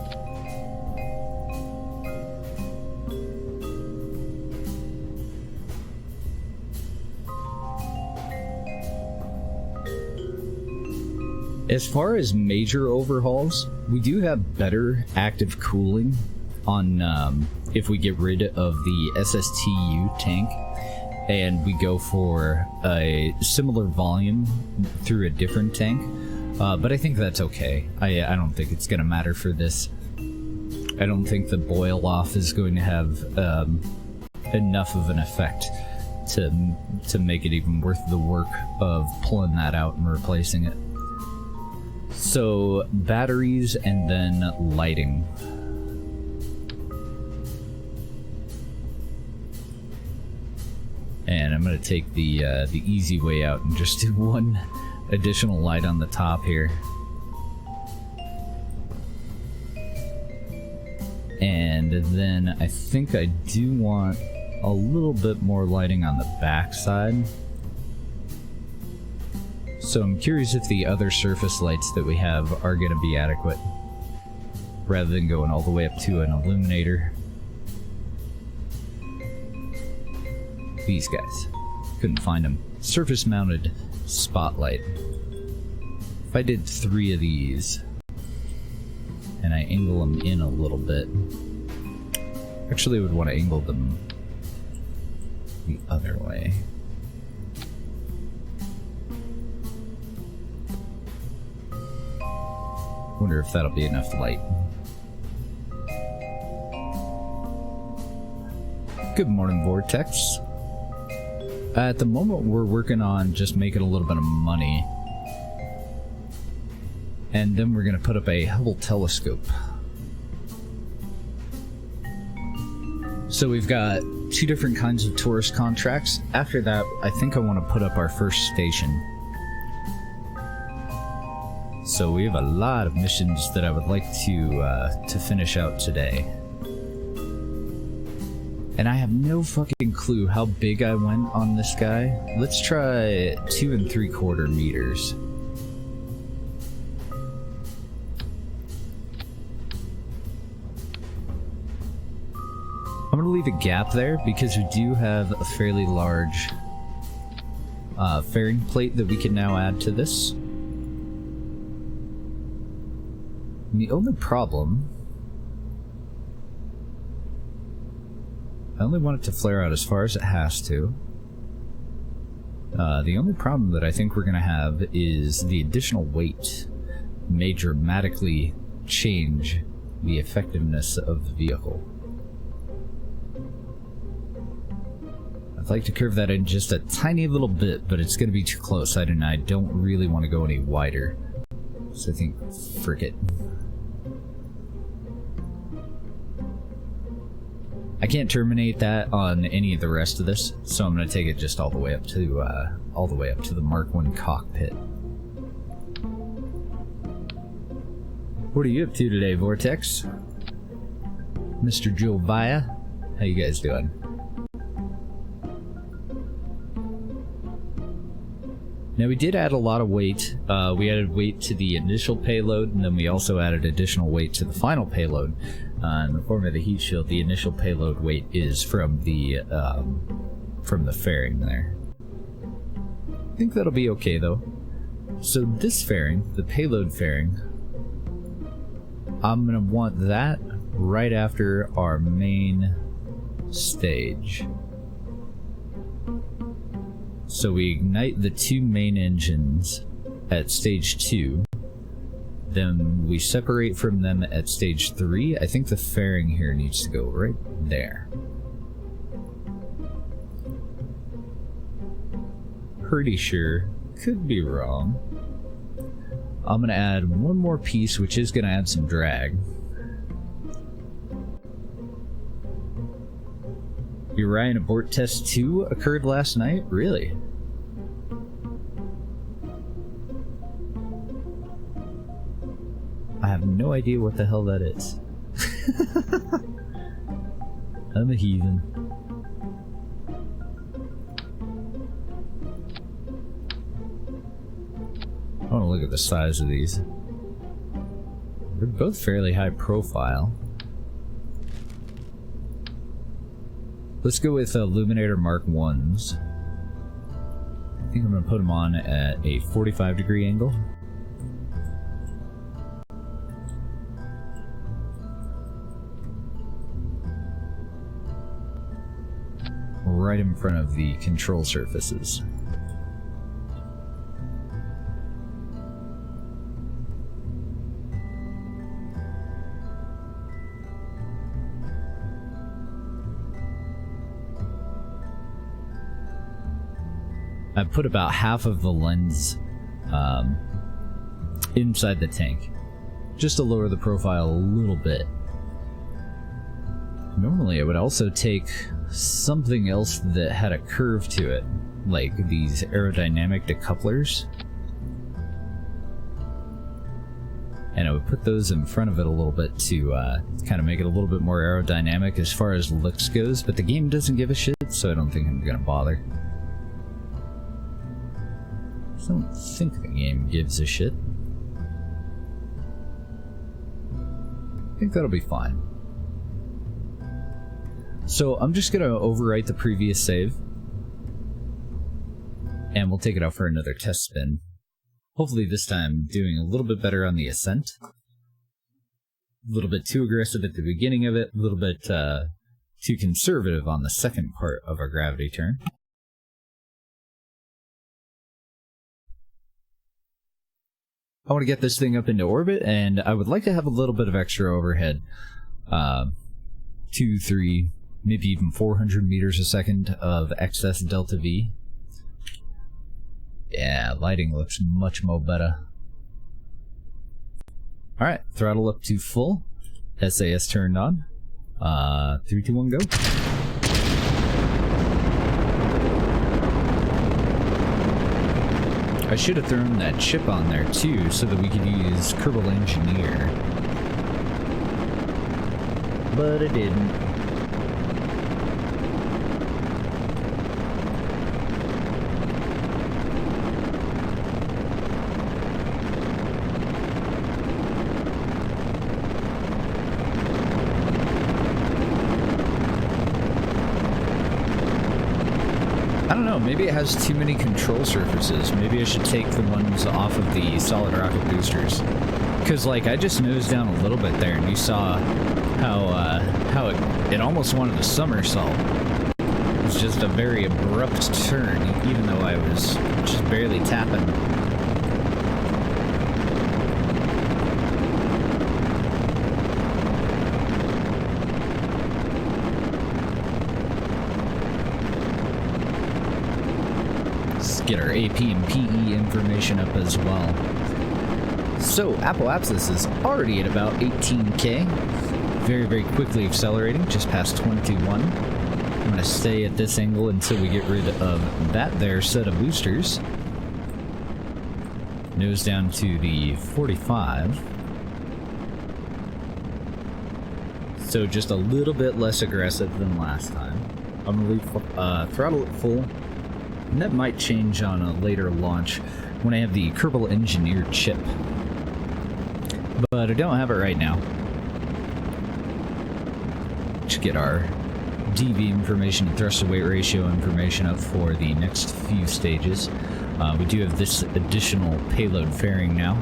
As far as major overhauls, we do have better active cooling on if we get rid of the SSTU tank and we go for a similar volume through a different tank. But I think that's okay. I don't think it's going to matter for this. I don't think the boil off is going to have enough of an effect to make it even worth the work of pulling that out and replacing it. So, batteries and then lighting. And I'm going to take the easy way out and just do 1 additional light on the top here. And then I think I do want a little bit more lighting on the back side. So I'm curious if the other surface lights that we have are going to be adequate, rather than going all the way up to an illuminator. These guys. Couldn't find them. Surface mounted spotlight. If I did 3 of these, and I angle them in a little bit, actually I would want to angle them the other way. Wonder if that'll be enough light. Good morning, Vortex. At the moment, we're working on just making a little bit of money. And then we're going to put up a Hubble telescope. So we've got 2 different kinds of tourist contracts. After that, I think I want to put up our first station. So we have a lot of missions that I would like to finish out today. And I have no fucking clue how big I went on this guy. Let's try 2 3/4 meters. I'm gonna leave a gap there because we do have a fairly large fairing plate that we can now add to this. The only problem, I only want it to flare out as far as it has to. The only problem that I think we're going to have is the additional weight may dramatically change the effectiveness of the vehicle. I'd like to curve that in just a tiny little bit, but it's going to be too close. I don't really want to go any wider. So I think, frick it. I can't terminate that on any of the rest of this, so I'm going to take it just all the way up to the Mark 1 cockpit. What are you up to today, Vortex? Mr. Jovia? How you guys doing? Now we did add a lot of weight. We added weight to the initial payload, and then we also added additional weight to the final payload. In the form of the heat shield, the initial payload weight is from the fairing there. I think that'll be okay though. So this fairing, the payload fairing, I'm gonna want that right after our main stage. So we ignite the 2 main engines at stage 2. Then we separate from them at stage 3. I think the fairing here needs to go right there. Pretty sure. Could be wrong. I'm going to add 1 more piece, which is going to add some drag. Your Ryan abort test 2 occurred last night? Really? I have no idea what the hell that is. I'm a heathen. I want to look at the size of these. They're both fairly high profile. Let's go with Illuminator Mark 1s. I think I'm going to put them on at a 45-degree angle. Right in front of the control surfaces. I put about half of the lens inside the tank, just to lower the profile a little bit. Normally I would also take something else that had a curve to it, like these aerodynamic decouplers, and I would put those in front of it a little bit to kind of make it a little bit more aerodynamic as far as looks goes, but the game doesn't give a shit, so I don't think I'm gonna bother. I don't think the game gives a shit. I think that'll be fine. So I'm just gonna overwrite the previous save, and we'll take it out for another test spin. Hopefully this time doing a little bit better on the ascent. A little bit too aggressive at the beginning of it, a little bit too conservative on the second part of our gravity turn. I want to get this thing up into orbit, and I would like to have a little bit of extra overhead. 2, 3, maybe even 400 meters a second of excess delta V. Yeah, lighting looks much more better. Alright, throttle up to full. SAS turned on. 3, 2, 1, go. I should have thrown that chip on there too, so that we could use Kerbal Engineer. But I didn't. Maybe it has too many control surfaces. Maybe I should take the ones off of the solid rocket boosters. Because, like, I just nosed down a little bit there, and you saw how it almost wanted a somersault. It was just a very abrupt turn, even though I was just barely tapping. Get our AP and PE information up as well. So, Apoapsis is already at about 18K. Very, very quickly accelerating, just past 21. I'm going to stay at this angle until we get rid of that there set of boosters. Nose down to the 45. So just a little bit less aggressive than last time. I'm going to leave throttle at full. And that might change on a later launch when I have the Kerbal Engineer chip. But I don't have it right now. Let's get our DV information and thrust to weight ratio information up for the next few stages. We do have this additional payload fairing now.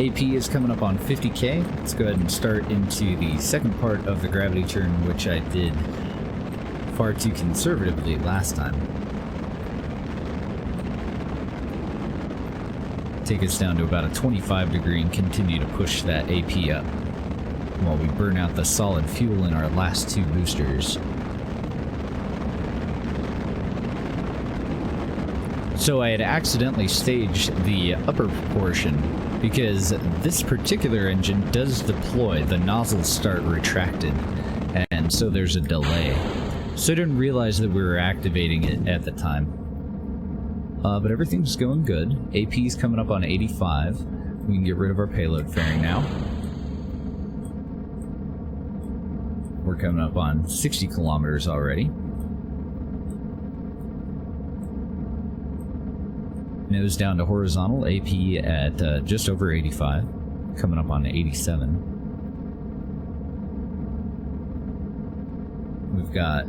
AP is coming up on 50K. Let's go ahead and start into the second part of the gravity turn, which I did far too conservatively last time. Take us down to about a 25 degree and continue to push that AP up while we burn out the solid fuel in our last two boosters. So I had accidentally staged the upper portion because this particular engine does deploy, the nozzles start retracted, and so there's a delay. So I didn't realize that we were activating it at the time. But everything's going good. AP's coming up on 85. We can get rid of our payload fairing now. We're coming up on 60 kilometers already. Nose down to horizontal, AP at just over 85, coming up on 87. We've got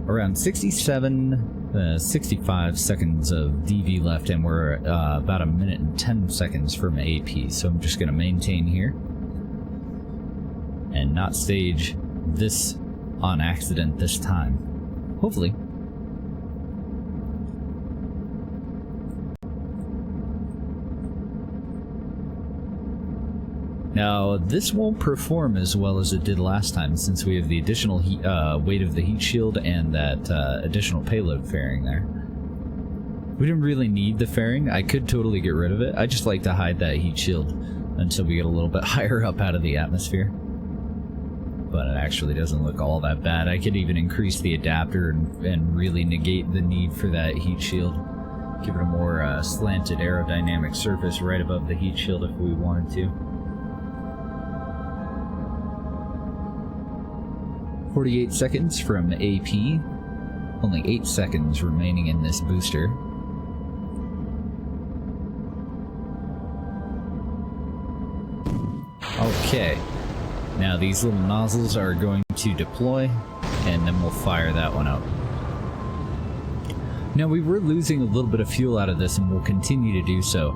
around 65 seconds of DV left, and we're about a minute and 10 seconds from AP, so I'm just going to maintain here and not stage this on accident this time. Hopefully. Now, this won't perform as well as it did last time, since we have the additional heat, weight of the heat shield and that additional payload fairing there. We didn't really need the fairing. I could totally get rid of it. I just like to hide that heat shield until we get a little bit higher up out of the atmosphere. But it actually doesn't look all that bad. I could even increase the adapter and really negate the need for that heat shield. Give it a more slanted aerodynamic surface right above the heat shield if we wanted to. 48 seconds from AP. Only 8 seconds remaining in this booster. Okay. Now these little nozzles are going to deploy, and then we'll fire that one up. Now we were losing a little bit of fuel out of this, and we'll continue to do so.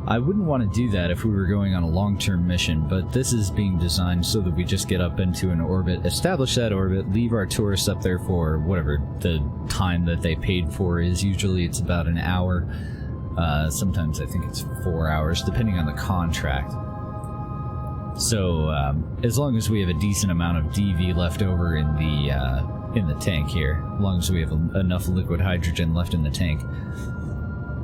I wouldn't want to do that if we were going on a long-term mission, but this is being designed so that we just get up into an orbit, establish that orbit, leave our tourists up there for whatever the time that they paid for is. Usually it's about an hour. Sometimes I think it's 4 hours, depending on the contract. So as long as we have a decent amount of DV left over in the tank here, as long as we have enough liquid hydrogen left in the tank,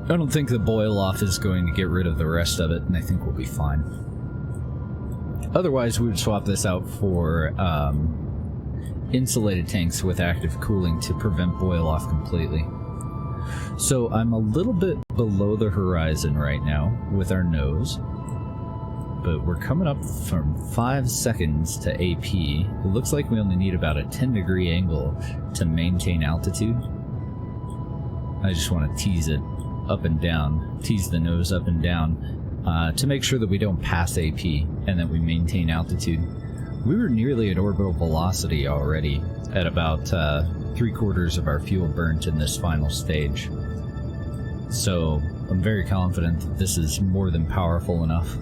I don't think the boil-off is going to get rid of the rest of it, and I think we'll be fine. Otherwise, we would swap this out for insulated tanks with active cooling to prevent boil-off completely. So I'm a little bit below the horizon right now with our nose, but we're coming up from 5 seconds to AP. It looks like we only need about a 10-degree angle to maintain altitude. I just want to tease it up and down, tease the nose up and down, to make sure that we don't pass AP and that we maintain altitude. We were nearly at orbital velocity already, at about 3/4 of our fuel burnt in this final stage. So I'm very confident that this is more than powerful enough.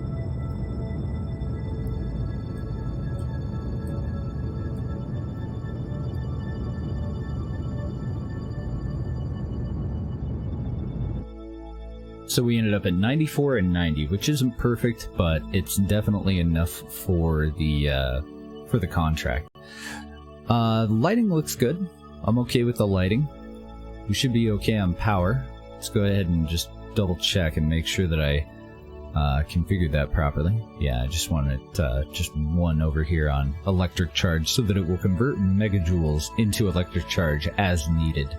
So we ended up at 94 and 90, which isn't perfect, but it's definitely enough for the contract. Lighting looks good. I'm okay with the lighting. We should be okay on power. Let's go ahead and just double check and make sure that I configured that properly. Yeah, I just wanted just one over here on electric charge so that it will convert megajoules into electric charge as needed.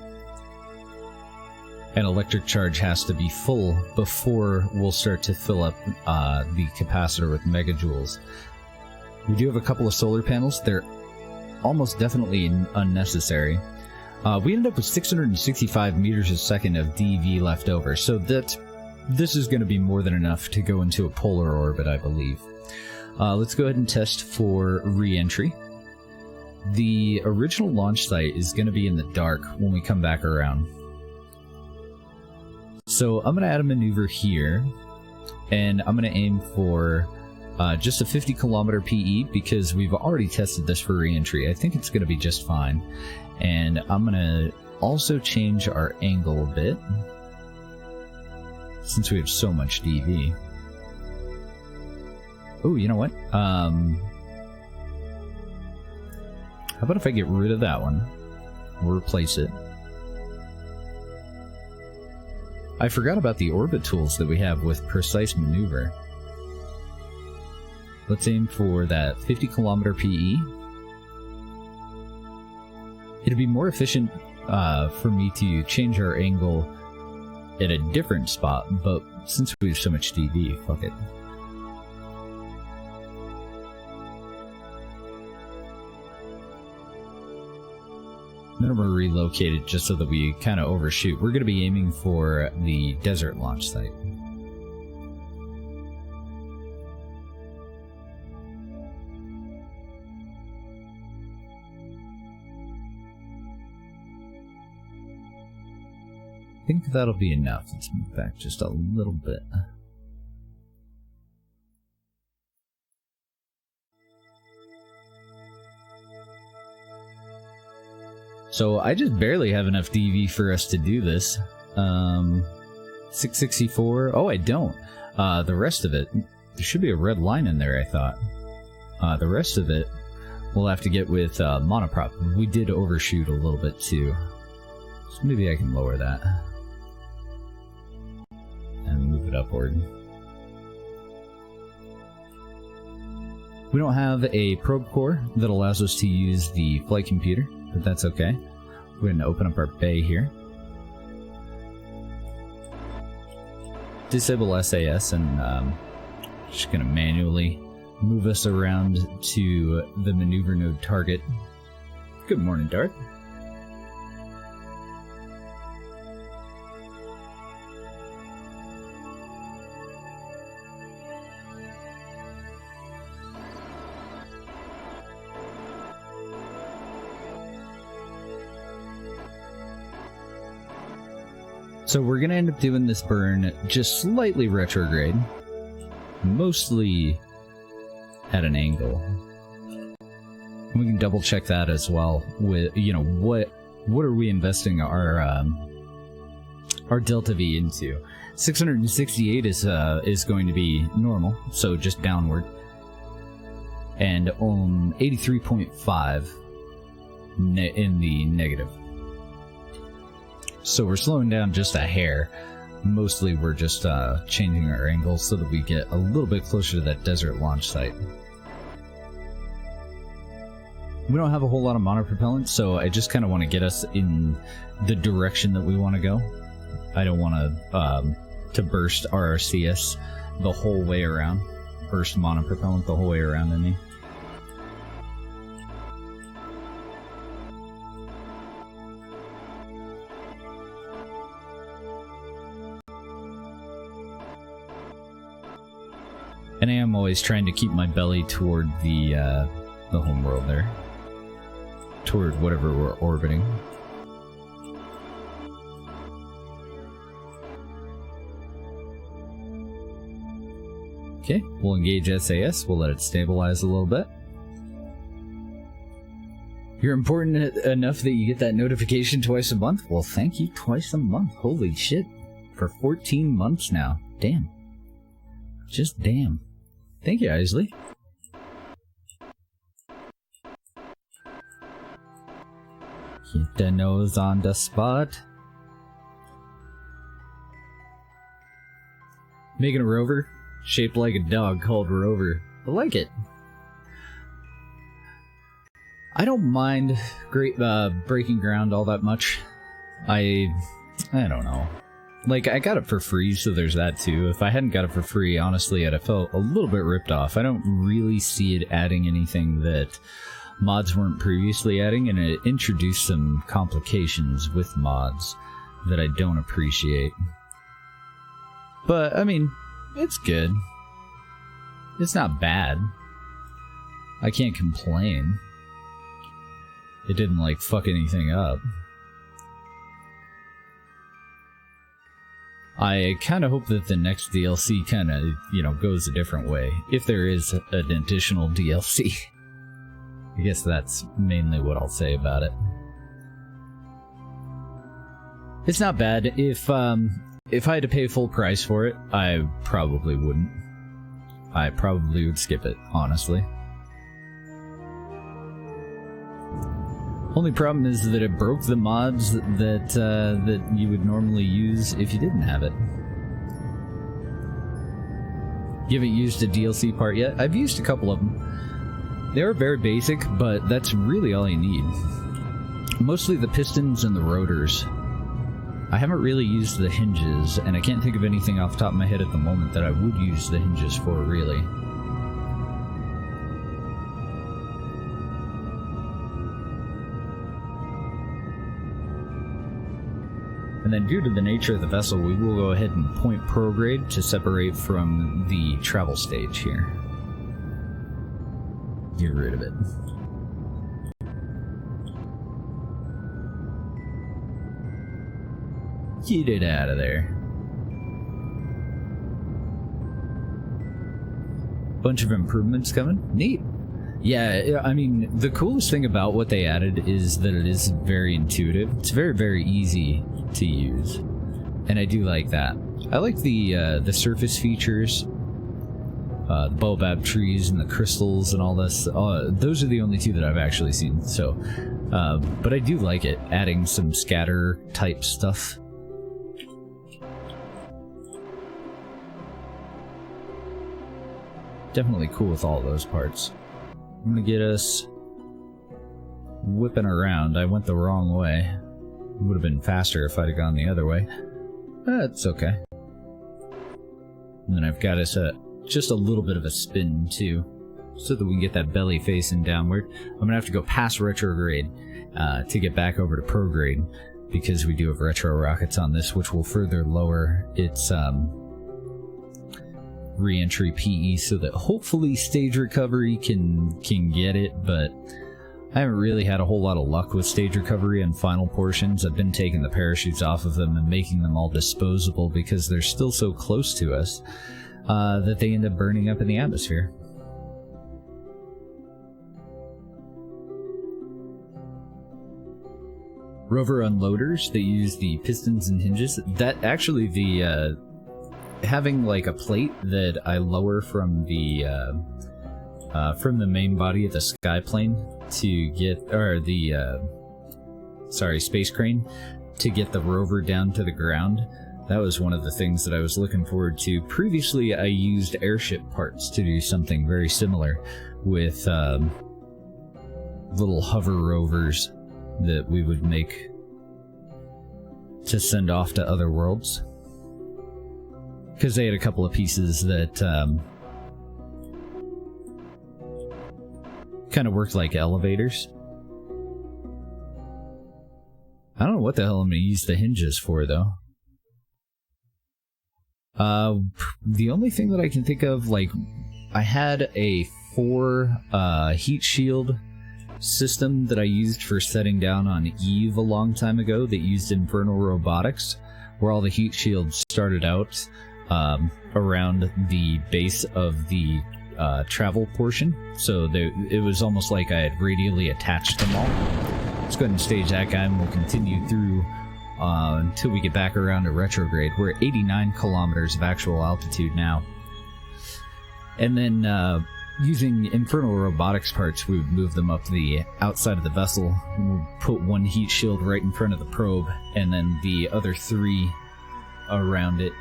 And electric charge has to be full before we'll start to fill up the capacitor with megajoules. We do have a couple of solar panels. They're almost definitely unnecessary. We ended up with 665 meters a second of DV left over, so that this is going to be more than enough to go into a polar orbit, I believe. Let's go ahead and test for re-entry. The original launch site is going to be in the dark when we come back around. So I'm going to add a maneuver here, and I'm going to aim for just a 50 kilometer PE because we've already tested this for re-entry. I think it's going to be just fine. And I'm going to also change our angle a bit since we have so much DV. Oh, you know what? How about if I get rid of that one? We'll replace it. I forgot about the orbit tools that we have with precise maneuver. Let's aim for that 50 kilometer PE. It'd be more efficient for me to change our angle at a different spot, but since we have so much DV, fuck it. Then we're relocated just so that we kind of overshoot. We're going to be aiming for the desert launch site. I think that'll be enough. Let's move back just a little bit. So I just barely have enough DV for us to do this. 664. Oh, I don't. The rest of it, there should be a red line in there, I thought. The rest of it, we'll have to get with monoprop. We did overshoot a little bit too. So maybe I can lower that. And move it upward. We don't have a probe core that allows us to use the flight computer, but that's okay. We're going to open up our bay here. Disable SAS, and just going to manually move us around to the maneuver node target. Good morning, Dart. So we're going to end up doing this burn just slightly retrograde, mostly at an angle. We can double check that as well with, you know, what are we investing our delta V into? 668 is going to be normal, so just downward, and 83.5 in the negative. So we're slowing down just a hair. Mostly we're just changing our angles so that we get a little bit closer to that desert launch site. We don't have a whole lot of monopropellant, so I just kind of want to get us in the direction that we want to go. I don't want to burst RRCS the whole way around. Burst monopropellant the whole way around in me. And I am always trying to keep my belly toward the home world there. Toward whatever we're orbiting. Okay, we'll engage SAS. We'll let it stabilize a little bit. You're important enough that you get that notification twice a month? Well, thank you, twice a month. Holy shit. For 14 months now. Damn. Just damn. Thank you, Isley. Keep the nose on the spot. Making a rover shaped like a dog called Rover. I like it. I don't mind breaking ground all that much. I don't know. Like, I got it for free, so there's that too. If I hadn't got it for free, honestly, I'd have felt a little bit ripped off. I don't really see it adding anything that mods weren't previously adding, and it introduced some complications with mods that I don't appreciate. But, I mean, it's good. It's not bad. I can't complain. It didn't, like, fuck anything up. I kind of hope that the next DLC kind of, you know, goes a different way. If there is an additional DLC. I guess that's mainly what I'll say about it. It's not bad. If I had to pay full price for it, I probably wouldn't. I probably would skip it, honestly. Only problem is that it broke the mods that you would normally use if you didn't have it. You haven't used a DLC part yet? I've used a couple of them. They are very basic, but that's really all you need. Mostly the pistons and the rotors. I haven't really used the hinges, and I can't think of anything off the top of my head at the moment that I would use the hinges for, really. And then due to the nature of the vessel, we will go ahead and point prograde to separate from the travel stage here. Get rid of it. Get it out of there. Bunch of improvements coming. Neat. Yeah, I mean, the coolest thing about what they added is that it is very intuitive. It's very, very easy to use, and I do like that. I like the surface features, the baobab trees and the crystals and all this. Those are the only two that I've actually seen. So, but I do like it, adding some scatter type stuff. Definitely cool with all those parts. I'm gonna get us whipping around. I went the wrong way. It would have been faster if I'd have gone the other way. That's okay. And then I've got us just a little bit of a spin too, so that we can get that belly facing downward. I'm gonna have to go past retrograde to get back over to prograde, because we do have retro rockets on this, which will further lower its re-entry PE, so that hopefully stage recovery can get it, but I haven't really had a whole lot of luck with stage recovery and final portions. I've been taking the parachutes off of them and making them all disposable because they're still so close to us that they end up burning up in the atmosphere. Rover unloaders, they use the pistons and hinges. That actually, the having like a plate that I lower from the main body of the sky plane to get, or the space crane to get the rover down to the ground. That was one of the things that I was looking forward to. Previously, I used airship parts to do something very similar with little hover rovers that we would make to send off to other worlds. Because they had a couple of pieces that kind of worked like elevators. I don't know what the hell I'm going to use the hinges for, though. The only thing that I can think of, like, I had a 4 heat shield system that I used for setting down on Eve a long time ago that used Infernal Robotics, where all the heat shields started out around the base of the travel portion, so it was almost like I had radially attached them all. Let's go ahead and stage that guy, and we'll continue through until we get back around to retrograde. We're at 89 kilometers of actual altitude now. And then using Infernal Robotics parts, we would move them up the outside of the vessel, and we'll put one heat shield right in front of the probe, and then the other 3 around it,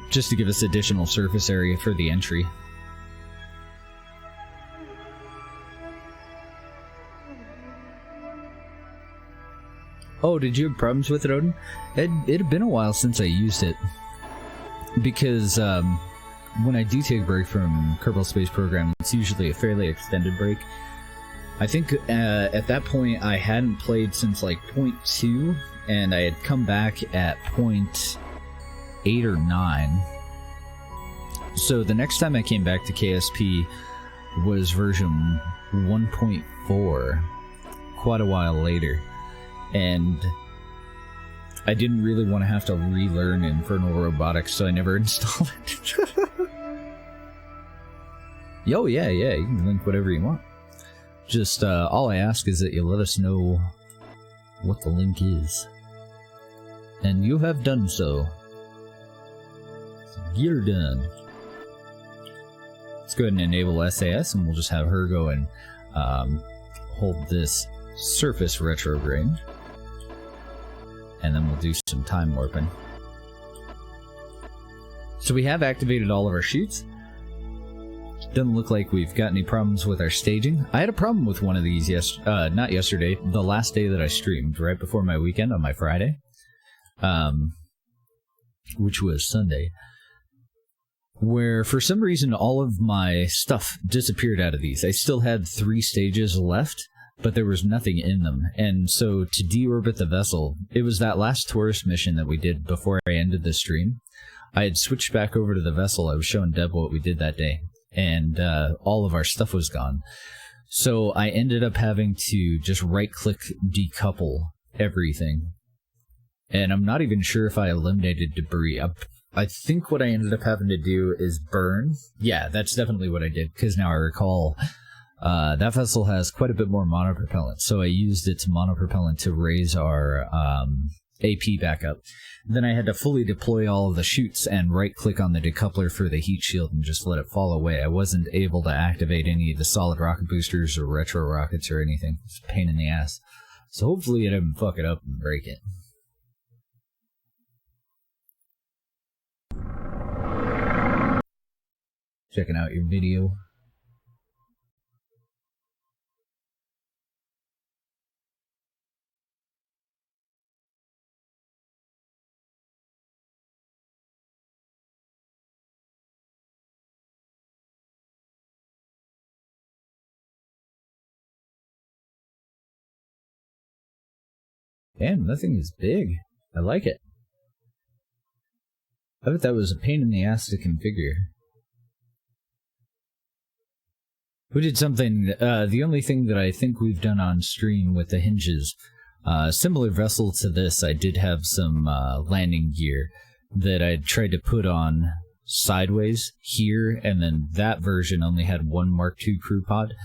just to give us additional surface area for the entry. Oh, did you have problems with it, Odin? It had been a while since I used it, because when I do take a break from Kerbal Space Program, it's usually a fairly extended break. I think at that point I hadn't played since like 0.2, and I had come back at 0.8 or 9. So the next time I came back to KSP was version 1.4, quite a while later. And I didn't really want to have to relearn Infernal Robotics, so I never installed it. Yo, yeah, you can link whatever you want. Just, all I ask is that you let us know what the link is. And you have done so. You're done. Let's go ahead and enable SAS, and we'll just have her go and hold this surface retrograde. And then we'll do some time warping. So we have activated all of our chutes. Doesn't look like we've got any problems with our staging. I had a problem with one of these not yesterday, the last day that I streamed, right before my weekend on my Friday, which was Sunday, where for some reason all of my stuff disappeared out of these. I still had 3 stages left, but there was nothing in them. And so to deorbit the vessel, it was that last tourist mission that we did before I ended the stream. I had switched back over to the vessel. I was showing Deb what we did that day, and all of our stuff was gone. So I ended up having to just right-click decouple everything. And I'm not even sure if I eliminated debris. I think what I ended up having to do is burn. Yeah, that's definitely what I did, because now I recall that vessel has quite a bit more monopropellant. So I used its monopropellant to raise our AP back up. Then I had to fully deploy all of the chutes and right-click on the decoupler for the heat shield and just let it fall away. I wasn't able to activate any of the solid rocket boosters or retro rockets or anything. It's a pain in the ass. So hopefully it didn't fuck it up and break it. Checking out your video. Damn, nothing is big. I like it. I bet that was a pain in the ass to configure. We did something, the only thing that I think we've done on stream with the hinges, similar vessel to this, I did have some landing gear that I tried to put on sideways here, and then that version only had 1 Mark II crew pod,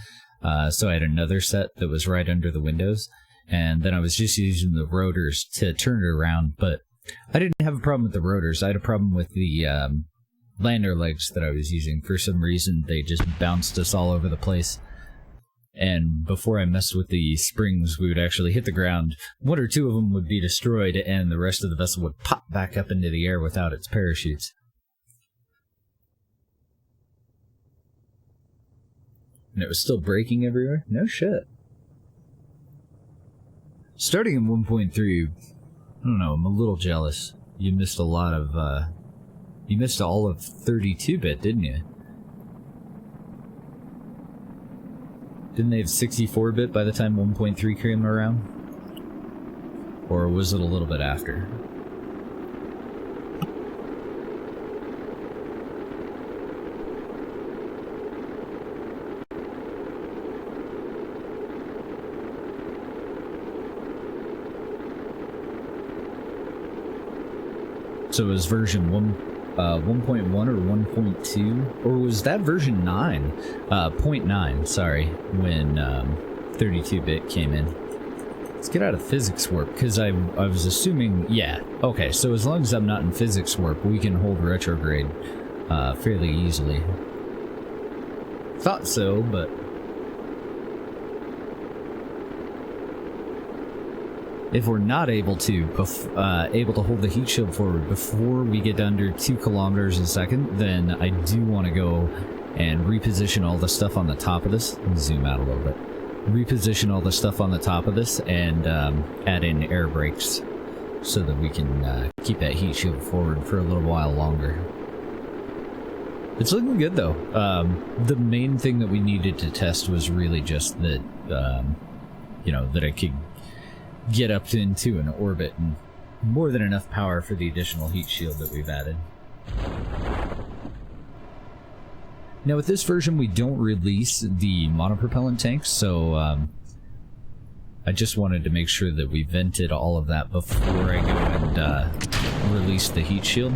so I had another set that was right under the windows, and then I was just using the rotors to turn it around, but I didn't have a problem with the rotors. I had a problem with the lander legs that I was using. For some reason, they just bounced us all over the place. And before I messed with the springs, we would actually hit the ground. 1 or 2 of them would be destroyed, and the rest of the vessel would pop back up into the air without its parachutes. And it was still breaking everywhere? No shit. Starting in 1.3, I don't know, I'm a little jealous. You missed a lot of, you missed all of 32-bit, didn't you? Didn't they have 64-bit by the time 1.3 came around? Or was it a little bit after? So it was version 1.1 or 1.2, or was that version 9? 0.9, sorry, when 32-bit came in. Let's get out of physics warp, because I was assuming, yeah, okay, so as long as I'm not in physics warp, we can hold retrograde fairly easily. Thought so, but... if we're not able to hold the heat shield forward before we get under 2 kilometers a second, then I do want to go and reposition all the stuff on the top of this. Let me zoom out a little bit. Reposition all the stuff on the top of this and add in air brakes so that we can keep that heat shield forward for a little while longer. It's looking good though. The main thing that we needed to test was really just that, you know, that I could get up into an orbit, and more than enough power for the additional heat shield that we've added. Now with this version we don't release the monopropellant tanks, so I just wanted to make sure that we vented all of that before I go and release the heat shield,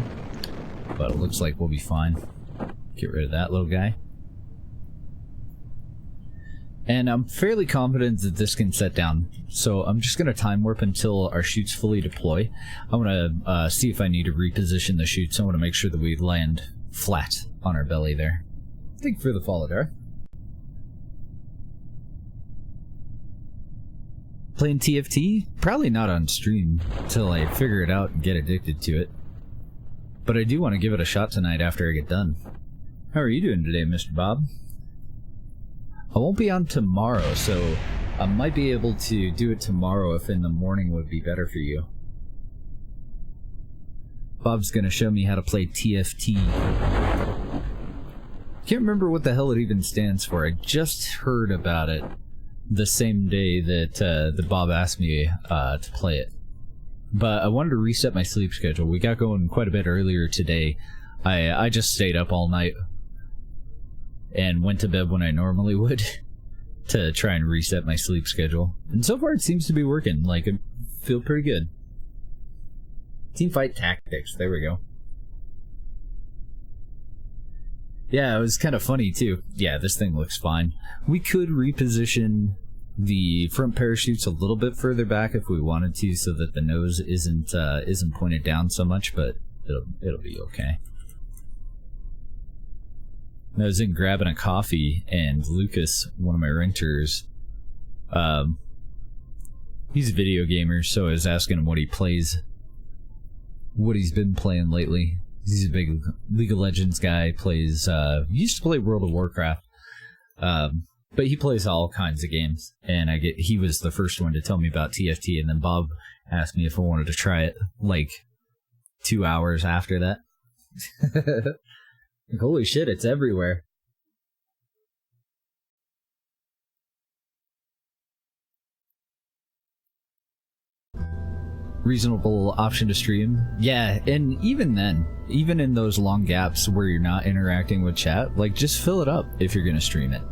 but it looks like we'll be fine. Get rid of that little guy. And I'm fairly confident that this can set down, so I'm just going to time warp until our chutes fully deploy. I want to see if I need to reposition the chutes. I want to make sure that we land flat on our belly there. Thank you for the follow, Darth. Playing TFT? Probably not on stream until I figure it out and get addicted to it. But I do want to give it a shot tonight after I get done. How are you doing today, Mr. Bob? I won't be on tomorrow, so I might be able to do it tomorrow if in the morning would be better for you. Bob's gonna show me how to play TFT. Can't remember what the hell it even stands for. I just heard about it the same day that Bob asked me to play it. But I wanted to reset my sleep schedule. We got going quite a bit earlier today. I just stayed up all night and went to bed when I normally would to try and reset my sleep schedule. And so far it seems to be working. Like, I feel pretty good. Teamfight tactics, there we go. Yeah, it was kind of funny too. Yeah, this thing looks fine. We could reposition the front parachutes a little bit further back if we wanted to, so that the nose isn't pointed down so much, but it'll be okay. I was in grabbing a coffee, and Lucas, one of my renters, he's a video gamer, so I was asking him what he plays, what he's been playing lately. He's a big League of Legends guy, plays, he used to play World of Warcraft, but he plays all kinds of games, and he was the first one to tell me about TFT, and then Bob asked me if I wanted to try it, like, 2 hours after that. Like, holy shit, it's everywhere. Reasonable option to stream. Yeah, and even then, even in those long gaps where you're not interacting with chat, like, just fill it up if you're gonna stream it.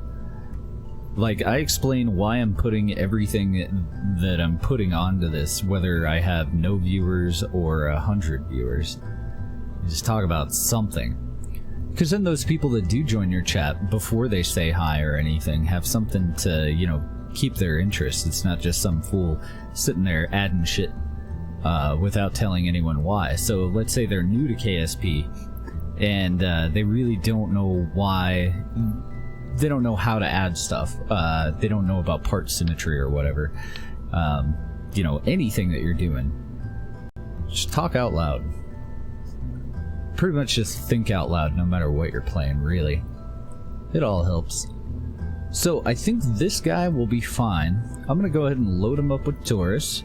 Like, I explain why I'm putting everything that I'm putting onto this, whether I have no viewers or 100 viewers. Just talk about something. Because then those people that do join your chat before they say hi or anything have something to, you know, keep their interest. It's not just some fool sitting there adding shit without telling anyone why. So let's say they're new to KSP and they really don't know why. They don't know how to add stuff. They don't know about part symmetry or whatever. You know, anything that you're doing, just talk out loud. Pretty much just think out loud no matter what you're playing, really. It all helps. So I think this guy will be fine. I'm gonna go ahead and load him up with Taurus.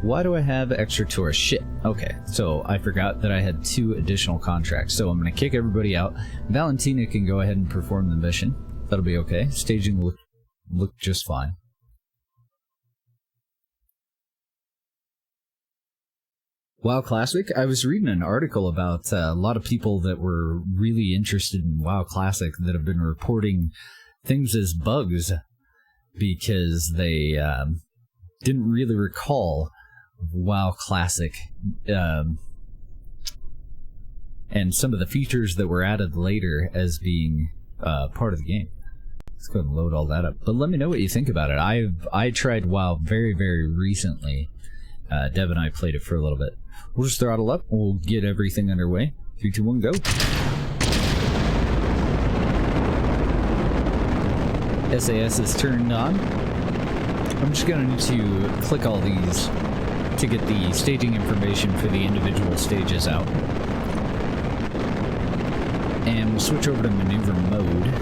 Why do I have extra Taurus? Shit. Okay, so I forgot that I had 2 additional contracts. So I'm gonna kick everybody out. Valentina can go ahead and perform the mission. That'll be okay. Staging looked just fine. WoW Classic? I was reading an article about a lot of people that were really interested in WoW Classic that have been reporting things as bugs because they didn't really recall WoW Classic and some of the features that were added later as being part of the game. Let's go ahead and load all that up. But let me know what you think about it. I tried WoW very, very recently. Dev and I played it for a little bit. We'll just throttle up. We'll get everything underway. 3, 2, 1, go. SAS is turned on. I'm just going to need to click all these to get the staging information for the individual stages out. And we'll switch over to maneuver mode.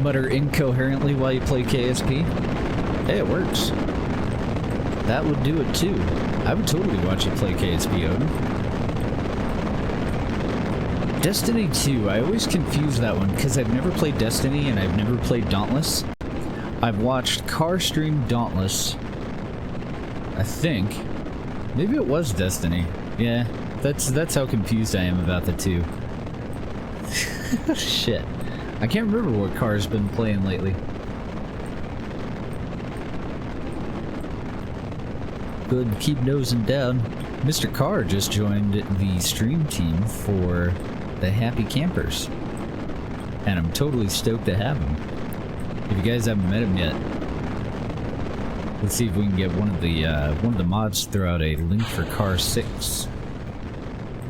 Mutter incoherently while you play KSP. Hey, it works. That would do it too. I would totally watch you play KSP, Odin. Destiny 2, I always confuse that one because I've never played Destiny and I've never played Dauntless. I've watched Car stream Dauntless, I think. Maybe it was Destiny. Yeah, that's how confused I am about the two. Shit. I can't remember what Car's been playing lately. Good, keep nosing down. Mr. Carr just joined the stream team for the Happy Campers. And I'm totally stoked to have him. If you guys haven't met him yet, let's see if we can get one of the mods to throw out a link for Car 6.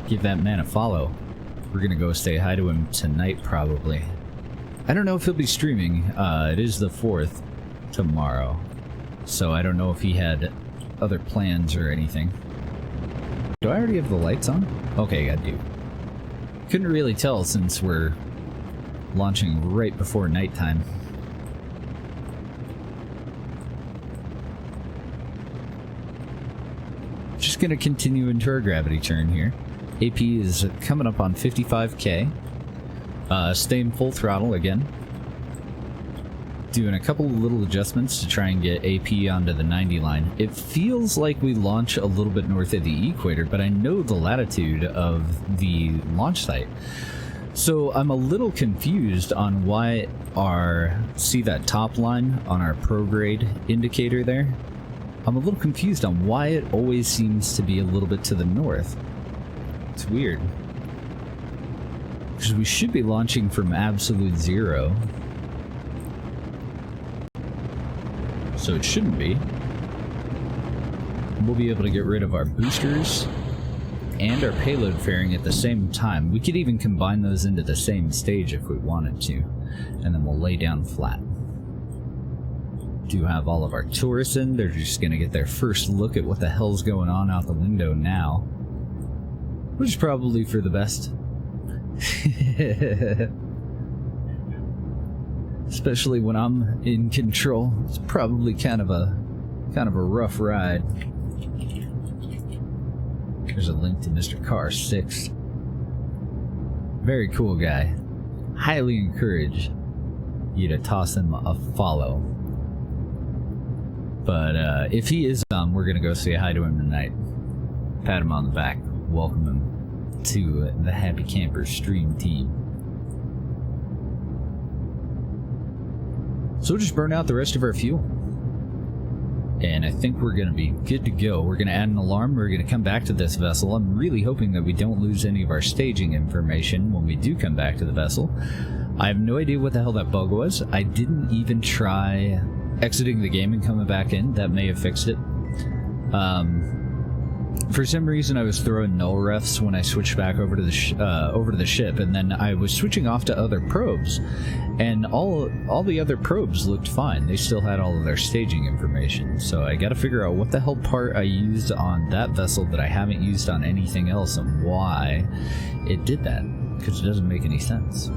Give that man a follow. We're gonna go say hi to him tonight, probably. I don't know if he'll be streaming. It is the 4th tomorrow, so I don't know if he had other plans or anything. Do I already have the lights on? Okay, I do. Couldn't really tell since we're launching right before nighttime. Just gonna continue into our gravity turn here. AP is coming up on 55k. Staying full throttle again. Doing a couple of little adjustments to try and get AP onto the 90 line. It feels like we launch a little bit north of the equator, but I know the latitude of the launch site. So I'm a little confused on why see that top line on our prograde indicator there? I'm a little confused on why it always seems to be a little bit to the north. It's weird. Because we should be launching from absolute zero. So it shouldn't be. We'll be able to get rid of our boosters and our payload fairing at the same time. We could even combine those into the same stage if we wanted to, and then we'll lay down flat. Do have all of our tourists in. They're just gonna get their first look at what the hell's going on out the window now, which is probably for the best. Especially when I'm in control. It's probably kind of a rough ride. There's a link to Mr. Car 6. Very cool guy. Highly encourage you to toss him a follow. But if he is we're gonna go say hi to him tonight. Pat him on the back. Welcome him to the Happy Camper stream team. So we'll just burn out the rest of our fuel. And I think we're going to be good to go. We're going to add an alarm. We're going to come back to this vessel. I'm really hoping that we don't lose any of our staging information when we do come back to the vessel. I have no idea what the hell that bug was. I didn't even try exiting the game and coming back in. That may have fixed it. For some reason, I was throwing null refs when I switched back over to the ship, and then I was switching off to other probes, and all the other probes looked fine. They still had all of their staging information, so I got to figure out what the hell part I used on that vessel that I haven't used on anything else, and why it did that, because it doesn't make any sense.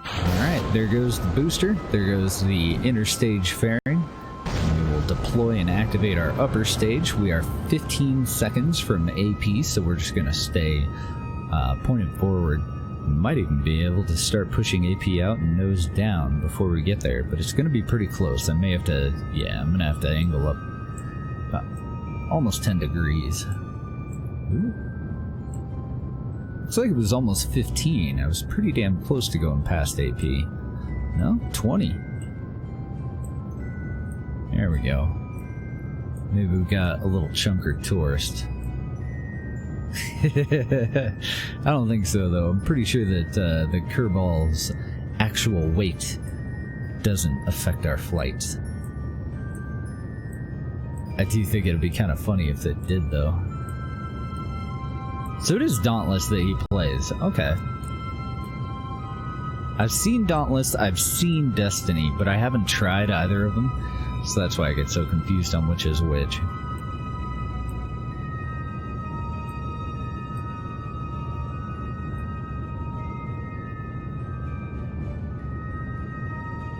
All right, there goes the booster. There goes the interstage fairing. Deploy and activate our upper stage. We are 15 seconds from AP, so we're just going to stay pointed forward. We might even be able to start pushing AP out and nose down before we get there, but it's going to be pretty close. I may have to, yeah, I'm going to have to angle up about almost 10 degrees. Ooh. Looks like it was almost 15. I was pretty damn close to going past AP. No? 20. There we go. Maybe we got a little chunker tourist. I don't think so, though. I'm pretty sure that the Kerball's actual weight doesn't affect our flight. I do think it'd be kind of funny if it did, though. So it is Dauntless that he plays. Okay. I've seen Dauntless, I've seen Destiny, but I haven't tried either of them. So that's why I get so confused on which is which.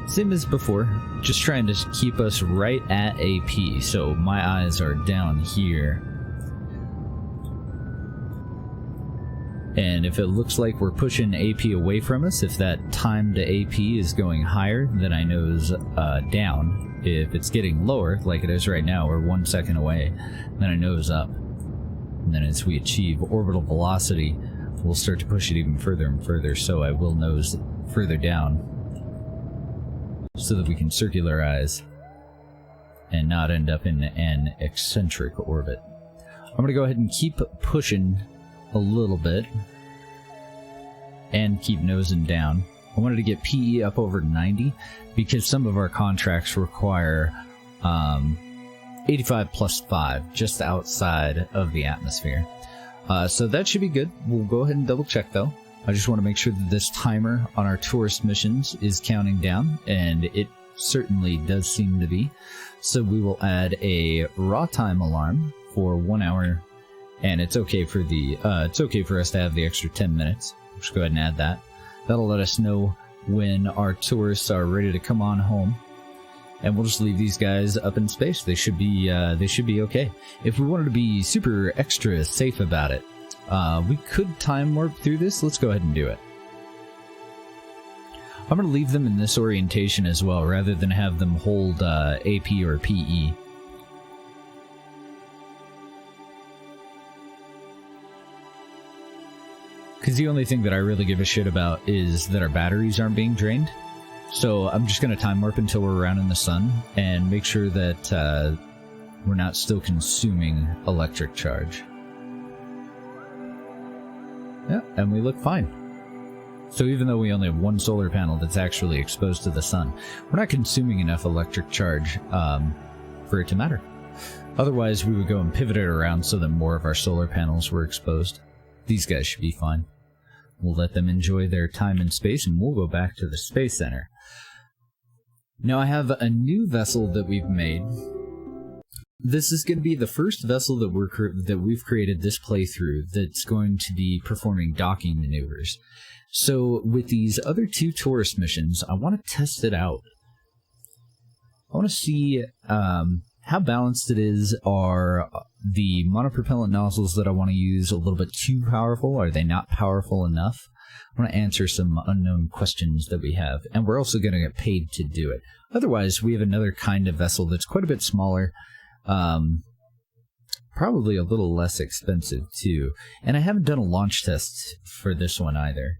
Same as before, just trying to keep us right at AP, so my eyes are down here. And if it looks like we're pushing AP away from us, if that time to AP is going higher, then I nose down. If it's getting lower, like it is right now, we're 1 second away, then I nose up. And then as we achieve orbital velocity, we'll start to push it even further and further, so I will nose further down so that we can circularize and not end up in an eccentric orbit. I'm going to go ahead and keep pushing a little bit and keep nosing down. I wanted to get PE up over 90 because some of our contracts require 85 plus 5 just outside of the atmosphere. So that should be good. We'll go ahead and double check though. I just want to make sure that this timer on our tourist missions is counting down, and it certainly does seem to be. So we will add a raw time alarm for 1 hour, and it's okay for us to have the extra 10 minutes. We'll just go ahead and add that. That'll let us know when our tourists are ready to come on home. And we'll just leave these guys up in space. They should be okay. If we wanted to be super extra safe about it, we could time warp through this. Let's go ahead and do it. I'm going to leave them in this orientation as well, rather than have them hold AP or PE. Because the only thing that I really give a shit about is that our batteries aren't being drained. So I'm just going to time warp until we're around in the sun and make sure that we're not still consuming electric charge. Yeah, and we look fine. So even though we only have one solar panel that's actually exposed to the sun, we're not consuming enough electric charge for it to matter. Otherwise, we would go and pivot it around so that more of our solar panels were exposed. These guys should be fine. We'll let them enjoy their time in space, and we'll go back to the Space Center. Now I have a new vessel that we've made. This is going to be the first vessel that we've created this playthrough that's going to be performing docking maneuvers. So with these other 2 tourist missions, I want to test it out. I want to see how balanced it is. Are the monopropellant nozzles that I want to use a little bit too powerful? Are they not powerful enough? I want to answer some unknown questions that we have, and we're also going to get paid to do it. Otherwise, we have another kind of vessel that's quite a bit smaller, probably a little less expensive too. And I haven't done a launch test for this one either.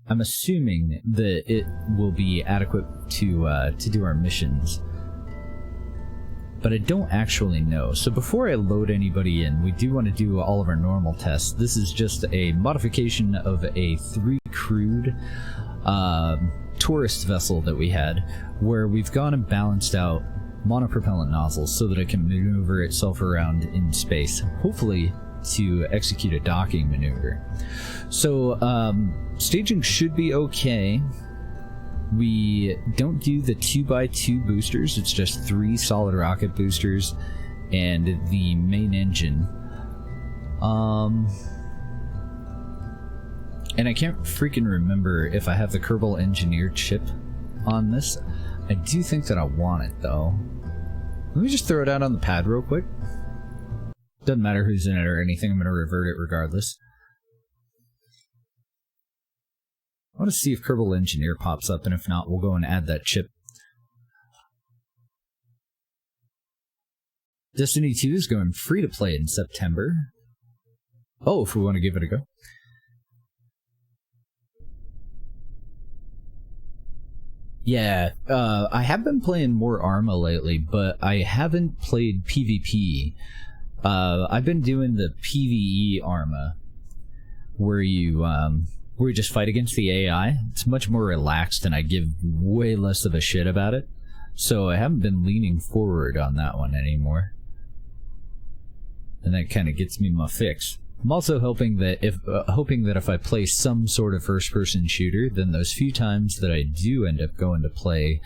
I'm assuming that it will be adequate to do our missions, but I don't actually know. So before I load anybody in, we do want to do all of our normal tests. This is just a modification of a 3-crewed tourist vessel that we had, where we've gone and balanced out monopropellant nozzles so that it can maneuver itself around in space, hopefully to execute a docking maneuver. So staging should be okay. We don't do the 2x2 boosters, it's just 3 solid rocket boosters and the main engine. And I can't freaking remember if I have the Kerbal Engineer chip on this. I do think that I want it though. Let me just throw it out on the pad real quick. Doesn't matter who's in it or anything, I'm going to revert it regardless. I want to see if Kerbal Engineer pops up, and if not, we'll go and add that chip. Destiny 2 is going free to play in September. Oh, if we want to give it a go. Yeah, I have been playing more Arma lately, but I haven't played PvP. I've been doing the PvE Arma, where you just fight against the AI. It's much more relaxed, and I give way less of a shit about it. So I haven't been leaning forward on that one anymore. And that kind of gets me my fix. I'm also hoping that if I play some sort of first-person shooter, then those few times that I do end up going to play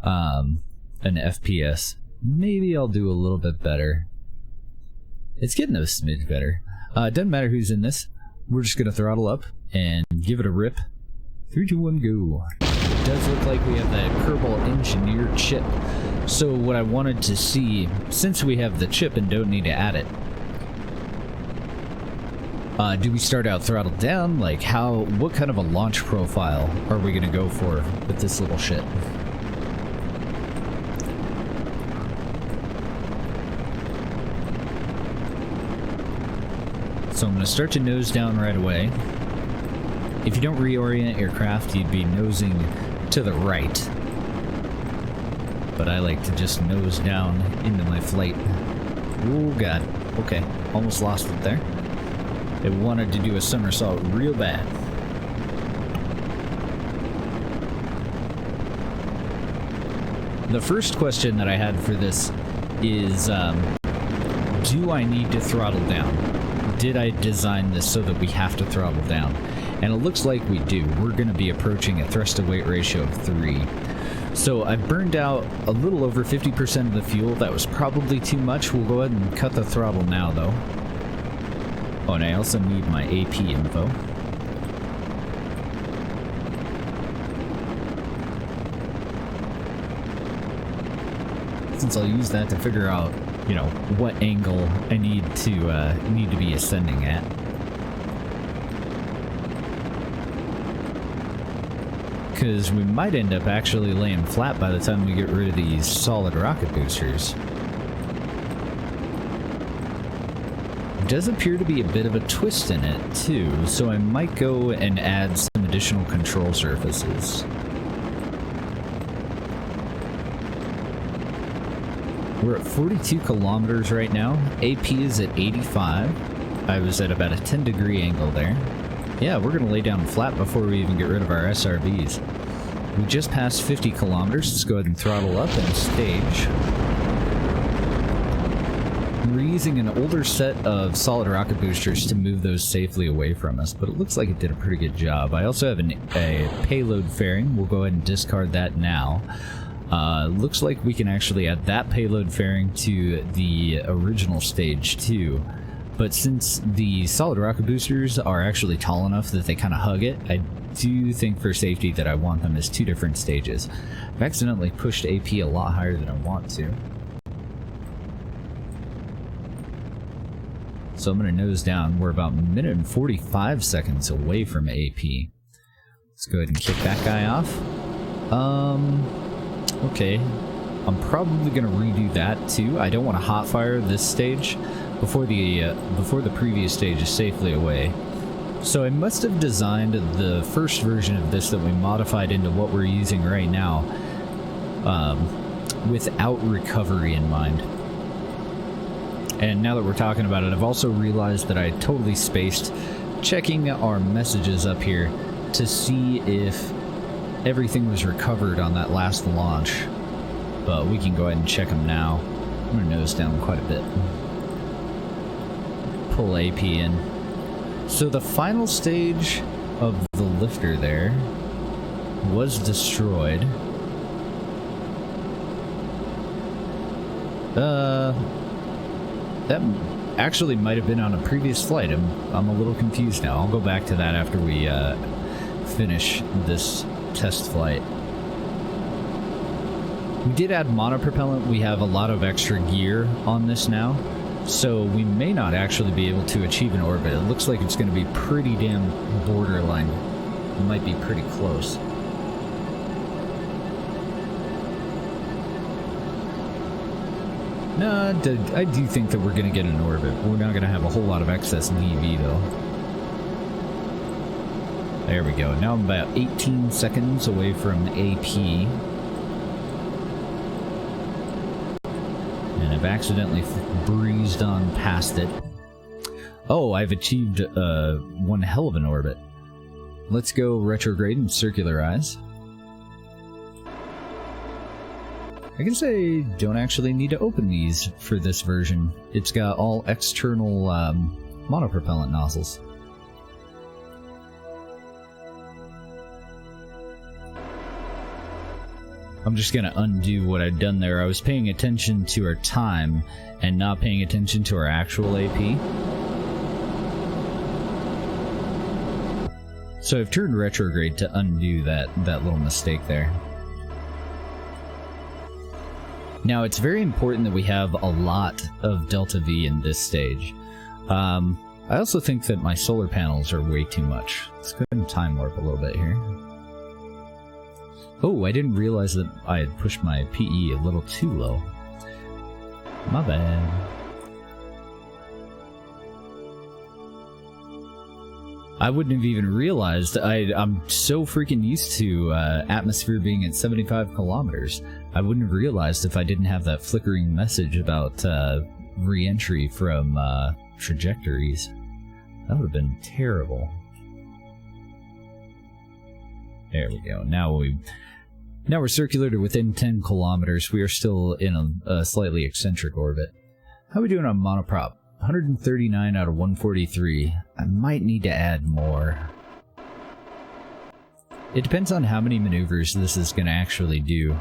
an FPS, maybe I'll do a little bit better. It's getting a smidge better. Doesn't matter who's in this. We're just going to throttle up and give it a rip. 3, 2, 1, go. It does look like we have that Kerbal Engineer chip. So what I wanted to see, since we have the chip and don't need to add it, do we start out throttled down? Like what kind of a launch profile are we going to go for with this little shit? So I'm going to start to nose down right away. If you don't reorient your craft, you'd be nosing to the right. But I like to just nose down into my flight. Oh god. Okay, almost lost it there. It wanted to do a somersault real bad. The first question that I had for this is, do I need to throttle down? Did I design this so that we have to throttle down? And it looks like we do. We're going to be approaching a thrust-to-weight ratio of 3. So I burned out a little over 50% of the fuel. That was probably too much. We'll go ahead and cut the throttle now, though. Oh, and I also need my AP info. Since I'll use that to figure out, you know, what angle I need to be ascending at. Because we might end up actually laying flat by the time we get rid of these solid rocket boosters. Does appear to be a bit of a twist in it, too, so I might go and add some additional control surfaces. We're at 42 kilometers right now. AP is at 85. I was at about a 10-degree angle there. Yeah, we're going to lay down flat before we even get rid of our SRBs. We just passed 50 kilometers. Let's go ahead and throttle up and stage. We're using an older set of solid rocket boosters to move those safely away from us, but it looks like it did a pretty good job. I also have a payload fairing. We'll go ahead and discard that now. Looks like we can actually add that payload fairing to the original stage too. But since the solid rocket boosters are actually tall enough that they kind of hug it, I do think for safety that I want them as two different stages. I've accidentally pushed AP a lot higher than I want to. So I'm going to nose down. We're about a minute and 45 seconds away from AP. Let's go ahead and kick that guy off. Okay. I'm probably going to redo that too. I don't want to hot fire this stage before the previous stage is safely away. So I must have designed the first version of this that we modified into what we're using right now without recovery in mind. And now that we're talking about it, I've also realized that I totally spaced checking our messages up here to see if everything was recovered on that last launch. But we can go ahead and check them now. I'm going to nose down quite a bit. Pull AP in. So the final stage of the lifter there was destroyed. That actually might have been on a previous flight. I'm a little confused now. I'll go back to that after we finish this test flight. We did add monopropellant. We have a lot of extra gear on this now, so we may not actually be able to achieve an orbit. It looks like it's going to be pretty damn borderline. It might be pretty close. No, I do think that we're going to get an orbit. We're not going to have a whole lot of excess VV, though. There we go. Now I'm about 18 seconds away from AP. And I've accidentally breezed on past it. Oh, I've achieved one hell of an orbit. Let's go retrograde and circularize. I guess I don't actually need to open these for this version. It's got all external monopropellant nozzles. I'm just gonna undo what I'd done there. I was paying attention to our time and not paying attention to our actual AP. So I've turned retrograde to undo that little mistake there. Now, it's very important that we have a lot of Delta V in this stage. I also think that my solar panels are way too much. Let's go ahead and time warp a little bit here. Oh, I didn't realize that I had pushed my PE a little too low. My bad. I wouldn't have even realized. I'm so freaking used to atmosphere being at 75 kilometers. I wouldn't have realized if I didn't have that flickering message about re-entry from trajectories. That would have been terrible. There we go. Now we're circular to within 10 kilometers. We are still in a slightly eccentric orbit. How are we doing on monoprop? 139 out of 143. I might need to add more. It depends on how many maneuvers this is going to actually do.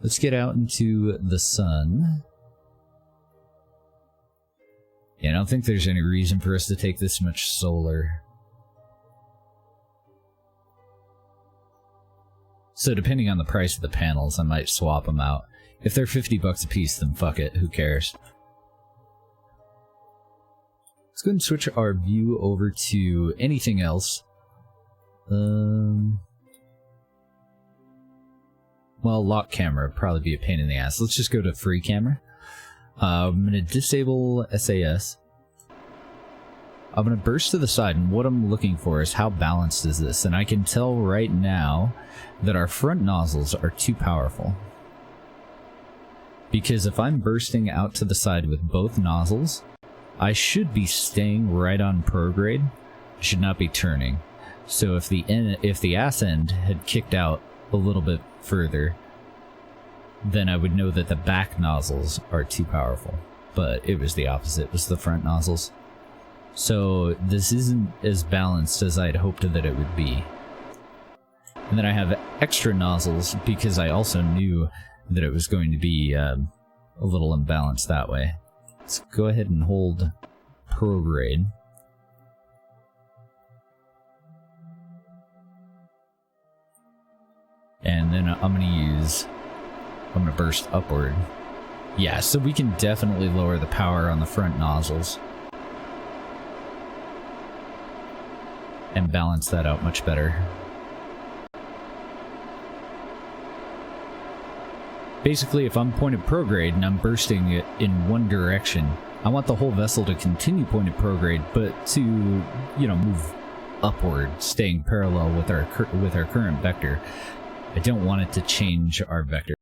Let's get out into the sun. Yeah, I don't think there's any reason for us to take this much solar. So depending on the price of the panels, I might swap them out. If they're 50 bucks a piece, then fuck it, who cares? Let's go ahead and switch our view over to anything else. Well, lock camera would probably be a pain in the ass. Let's just go to free camera. I'm going to disable SAS. I'm going to burst to the side, and what I'm looking for is how balanced is this. And I can tell right now that our front nozzles are too powerful. Because if I'm bursting out to the side with both nozzles, I should be staying right on prograde. I should not be turning. So if the ass end had kicked out a little bit further, then I would know that the back nozzles are too powerful. But it was the opposite, it was the front nozzles. So this isn't as balanced as I'd hoped that it would be. And then I have extra nozzles because I also knew that it was going to be a little imbalanced that way. Let's go ahead and hold prograde. And then I'm gonna burst upward. Yeah, so we can definitely lower the power on the front nozzles. And balance that out much better. Basically, if I'm pointed prograde and I'm bursting it in one direction, I want the whole vessel to continue pointed prograde, but to, you know, move upward, staying parallel with our current vector. I don't want it to change our vector.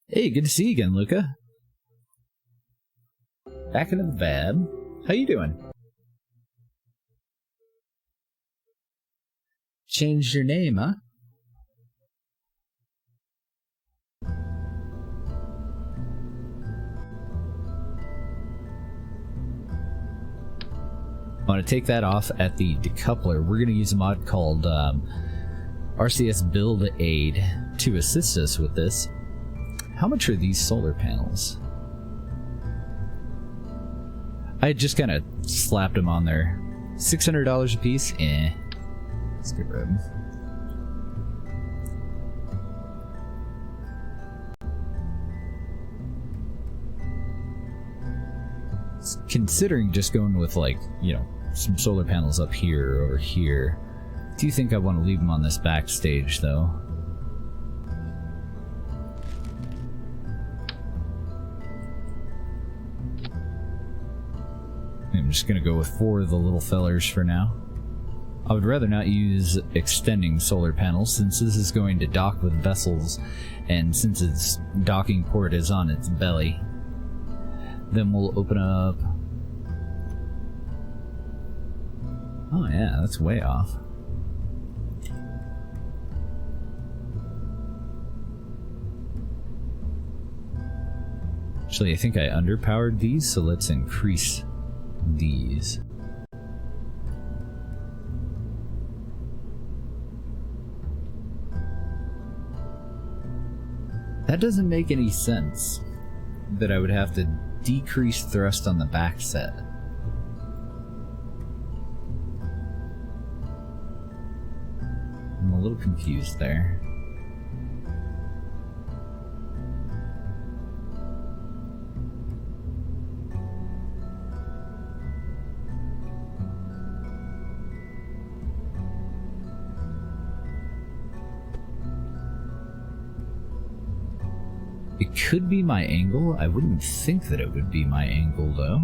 Hey, good to see you again, Luca. Back into the Vab. How you doing? Changed your name, huh? I want to take that off at the decoupler. We're going to use a mod called RCS Build Aid to assist us with this. How much are these solar panels? I just kind of slapped them on there. $600 a piece? Eh. Let's get rid of them. Considering just going with, like, you know, some solar panels up here or over here, do you think I want to leave them on this backstage, though? I'm just gonna go with 4 of the little fellers for now. I would rather not use extending solar panels since this is going to dock with vessels, and since its docking port is on its belly. Then we'll open up... Oh yeah, that's way off. Actually, I think I underpowered these, so let's increase these. That doesn't make any sense, that I would have to decrease thrust on the back set. I'm a little confused there. It could be my angle. I wouldn't think that it would be my angle, though.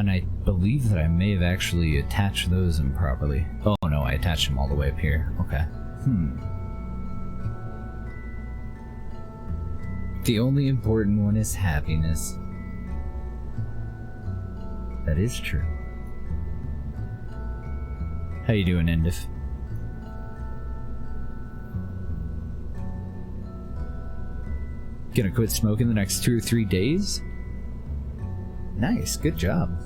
And I believe that I may have actually attached those improperly. Oh no, I attached them all the way up here. Okay. The only important one is happiness. That is true. How you doing, Endif? Gonna quit smoking the next 2 or 3 days? Nice, good job.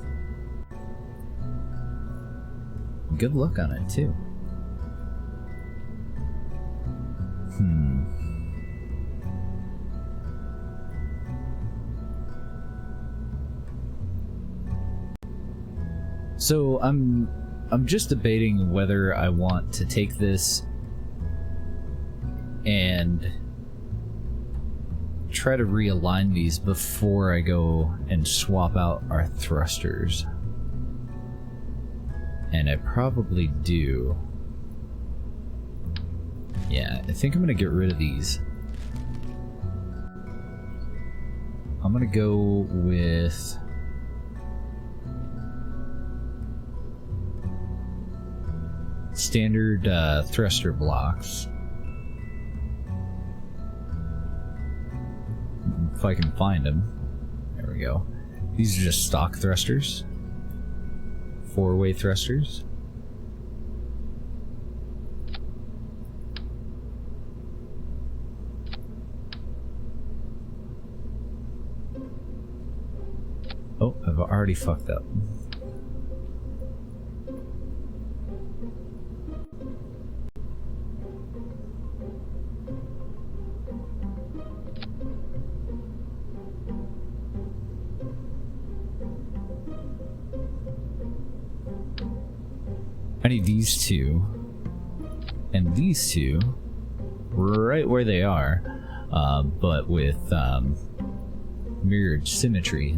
Good luck on it, too. So I'm just debating whether I want to take this and try to realign these before I go and swap out our thrusters. And I probably do. Yeah, I think I'm gonna get rid of these. I'm gonna go with standard thruster blocks. If I can find them. There we go. These are just stock thrusters. 4-way thrusters. Oh, I've already fucked up. I need these two and these two right where they are, but with mirrored symmetry,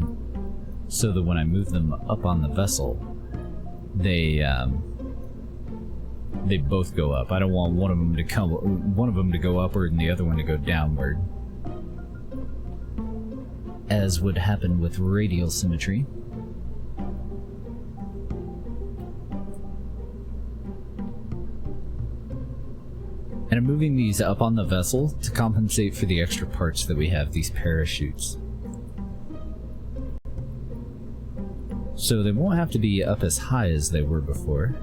so that when I move them up on the vessel, they both go up. I don't want one of them to go upward and the other one to go downward, as would happen with radial symmetry. And I'm moving these up on the vessel to compensate for the extra parts that we have, these parachutes. So they won't have to be up as high as they were before.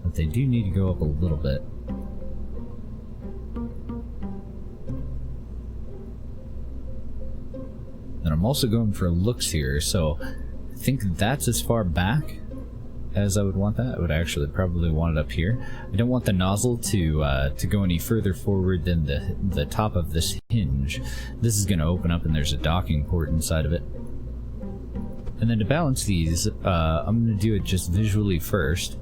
But they do need to go up a little bit. And I'm also going for looks here, so I think that's as far back as I would want that. I would actually probably want it up here. I don't want the nozzle to go any further forward than the top of this hinge. This is going to open up and there's a docking port inside of it. And then to balance these, I'm going to do it just visually first.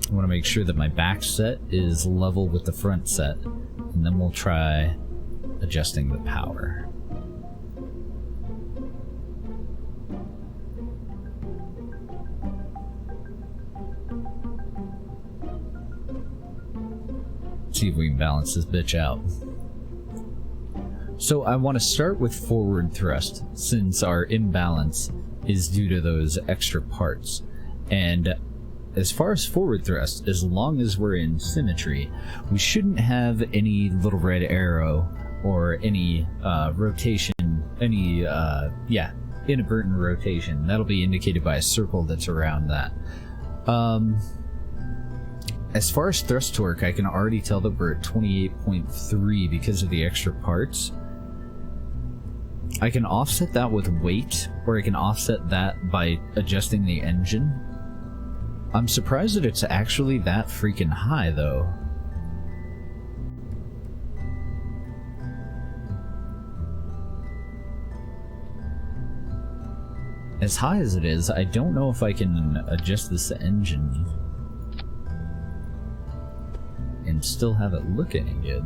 I want to make sure that my back set is level with the front set, and then we'll try adjusting the power. See if we can balance this bitch out. So I want to start with forward thrust, since our imbalance is due to those extra parts. And as far as forward thrust, as long as we're in symmetry, we shouldn't have any little red arrow or any rotation, any inadvertent rotation. That'll be indicated by a circle that's around that. As far as thrust torque, I can already tell that we're at 28.3 because of the extra parts. I can offset that with weight, or I can offset that by adjusting the engine. I'm surprised that it's actually that freaking high, though. As high as it is, I don't know if I can adjust this engine and still have it look any good.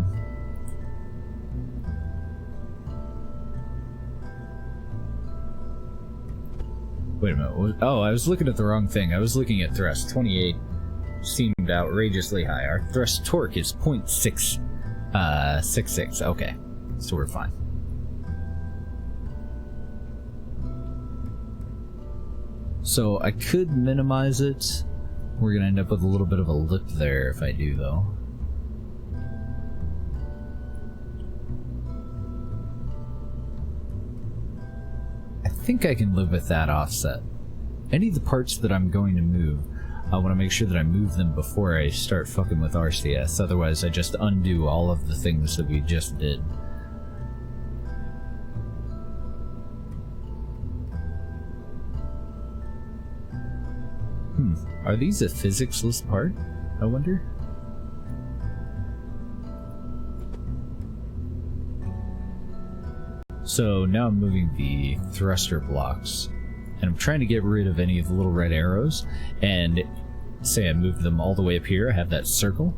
Wait a minute. Oh, I was looking at the wrong thing. I was looking at thrust. 28 seemed outrageously high. Our thrust torque is 0.666. Okay, so we're fine. So I could minimize it. We're gonna end up with a little bit of a lip there if I do, though. I think I can live with that offset. Any of the parts that I'm going to move, I want to make sure that I move them before I start fucking with RCS, otherwise I just undo all of the things that we just did. Are these a physics-less part, I wonder? So now I'm moving the thruster blocks, and I'm trying to get rid of any of the little red arrows, and say I move them all the way up here, I have that circle.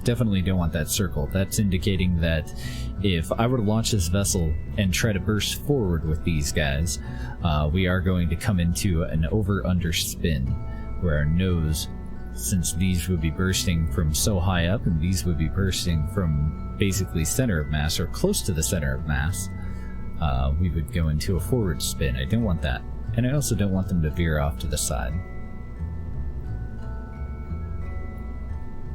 Definitely don't want that circle. That's indicating that if I were to launch this vessel and try to burst forward with these guys, we are going to come into an over-under spin, where our nose, since these would be bursting from so high up and these would be bursting from basically center of mass or close to the center of mass, we would go into a forward spin. I don't want that. And I also don't want them to veer off to the side.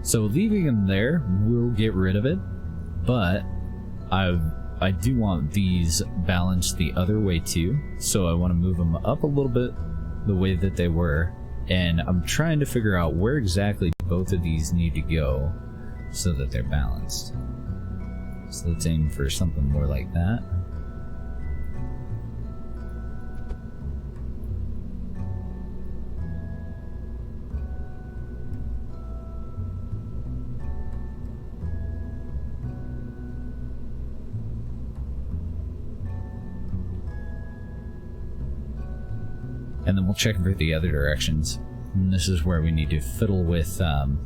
So leaving them there will get rid of it, but I do want these balanced the other way too, so I want to move them up a little bit the way that they were, and I'm trying to figure out where exactly both of these need to go so that they're balanced. So let's aim for something more like that. And then we'll check for the other directions. And this is where we need to fiddle with the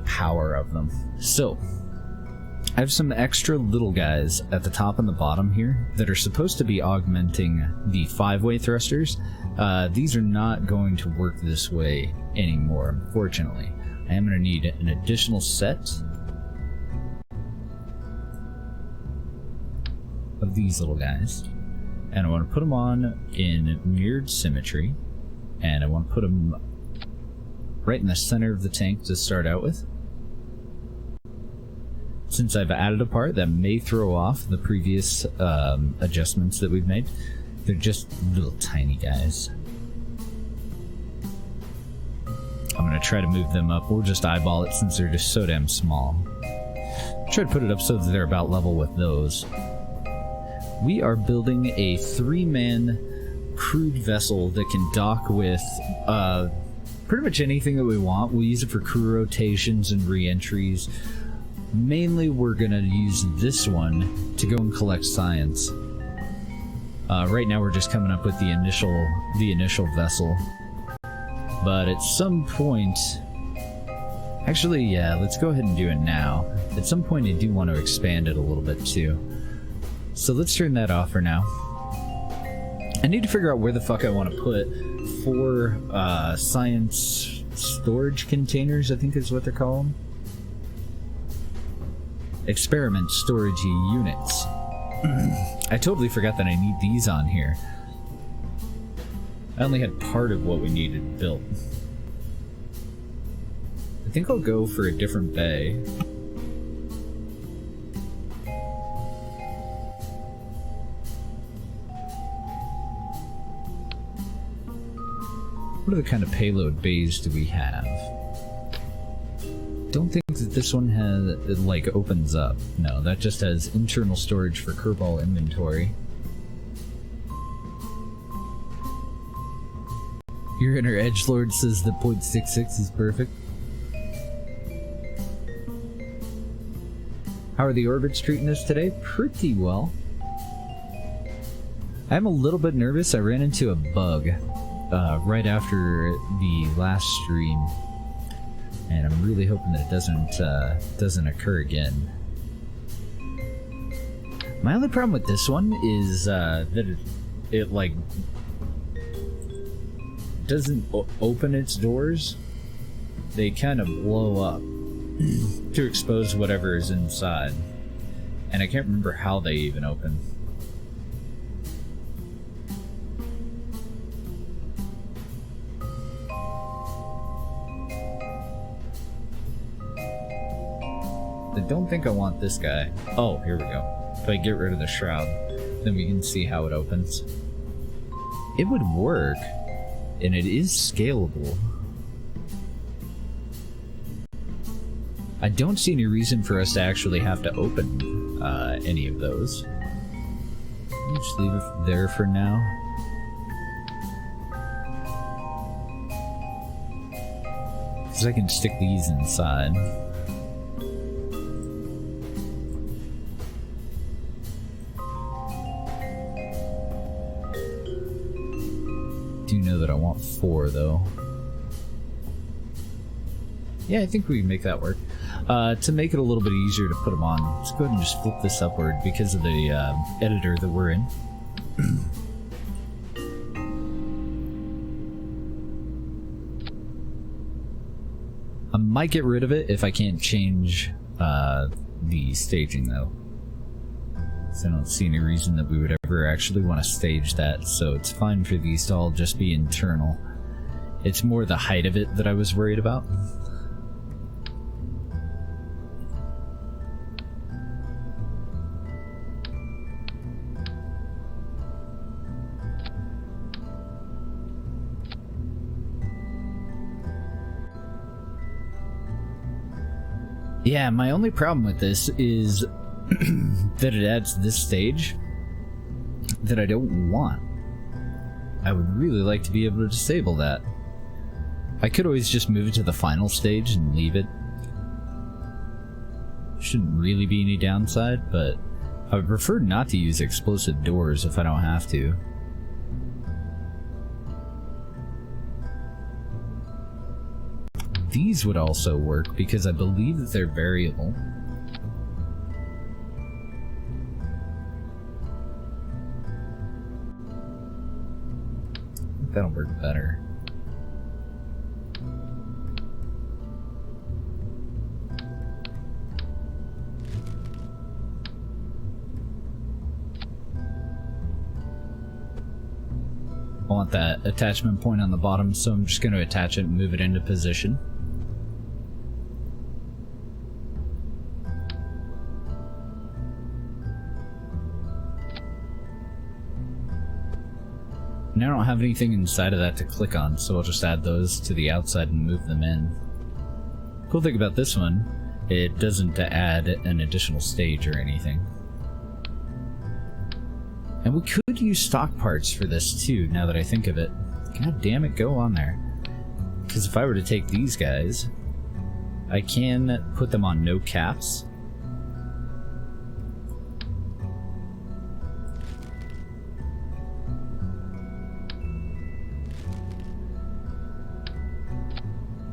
power of them. So I have some extra little guys at the top and the bottom here that are supposed to be augmenting the 5-way thrusters. These are not going to work this way anymore, unfortunately. I am going to need an additional set of these little guys, and I want to put them on in mirrored symmetry, and I want to put them right in the center of the tank to start out with. Since I've added a part that may throw off the previous adjustments that we've made, they're just little tiny guys. I'm going to try to move them up. We'll just eyeball it since they're just so damn small. Try to put it up so that they're about level with those. We are building a 3-man crewed vessel that can dock with pretty much anything that we want. We'll use it for crew rotations and re-entries. Mainly we're going to use this one to go and collect science. Right now we're just coming up with the initial vessel. But at some point... Actually, yeah, let's go ahead and do it now. At some point I do want to expand it a little bit too. So let's turn that off for now. I need to figure out where the fuck I want to put 4 science storage containers, I think is what they're called. Experiment storage units. I totally forgot that I need these on here. I only had part of what we needed built. I think I'll go for a different bay. What other kind of payload bays do we have? Don't think that this one has, like, opens up. No, that just has internal storage for Kerbal inventory. Your inner edgelord says that 0.66 is perfect. How are the orbits treating us today? Pretty well. I'm a little bit nervous. I ran into a bug right after the last stream, and I'm really hoping that it doesn't occur again. My only problem with this one is that it like doesn't open its doors. They kind of blow up to expose whatever is inside, and I can't remember how they even open. I don't think I want this guy. Oh, here we go. If I get rid of the shroud, then we can see how it opens. it would work, and it is scalable. I don't see any reason for us to actually have to open any of those. Just leave it there for now. Because I can stick these inside. Do know that I want 4 though. Yeah, I think we can make that work. To make it a little bit easier to put them on, let's go ahead and just flip this upward because of the editor that we're in. I might get rid of it if I can't change the staging though. So I don't see any reason that we would ever actually want to stage that, so it's fine for these to all just be internal. It's more the height of it that I was worried about. Yeah, my only problem with this is that it adds this stage that I don't want. I would really like to be able to disable that. I could always just move it to the final stage and leave it. Shouldn't really be any downside, but I would prefer not to use explosive doors if I don't have to. These would also work because I believe that they're variable. That'll work better. I want that attachment point on the bottom, so I'm just going to attach it and move it into position. And I don't have anything inside of that to click on, so I'll just add those to the outside and move them in. Cool thing about this one, it doesn't add an additional stage or anything. And we could use stock parts for this too, now that I think of it. God damn it, go on there. Because if I were to take these guys, I can put them on no caps.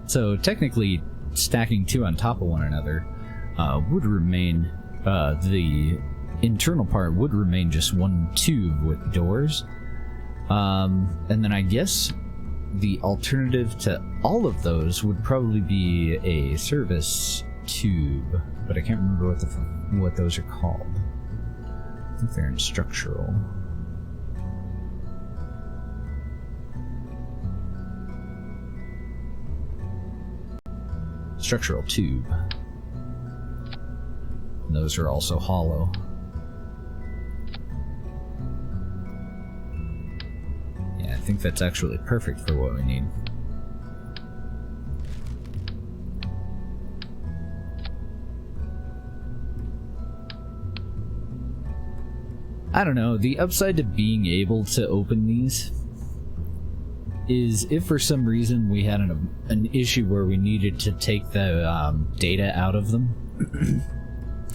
So technically, stacking 2 on top of one another would remain, the internal part would remain just one tube with doors. And then I guess the alternative to all of those would probably be a service tube, but I can't remember what those are called. I think they're in structural. Structural tube. And those are also hollow. Yeah, I think that's actually perfect for what we need. I don't know, the upside to being able to open these is if for some reason we had an issue where we needed to take the data out of them,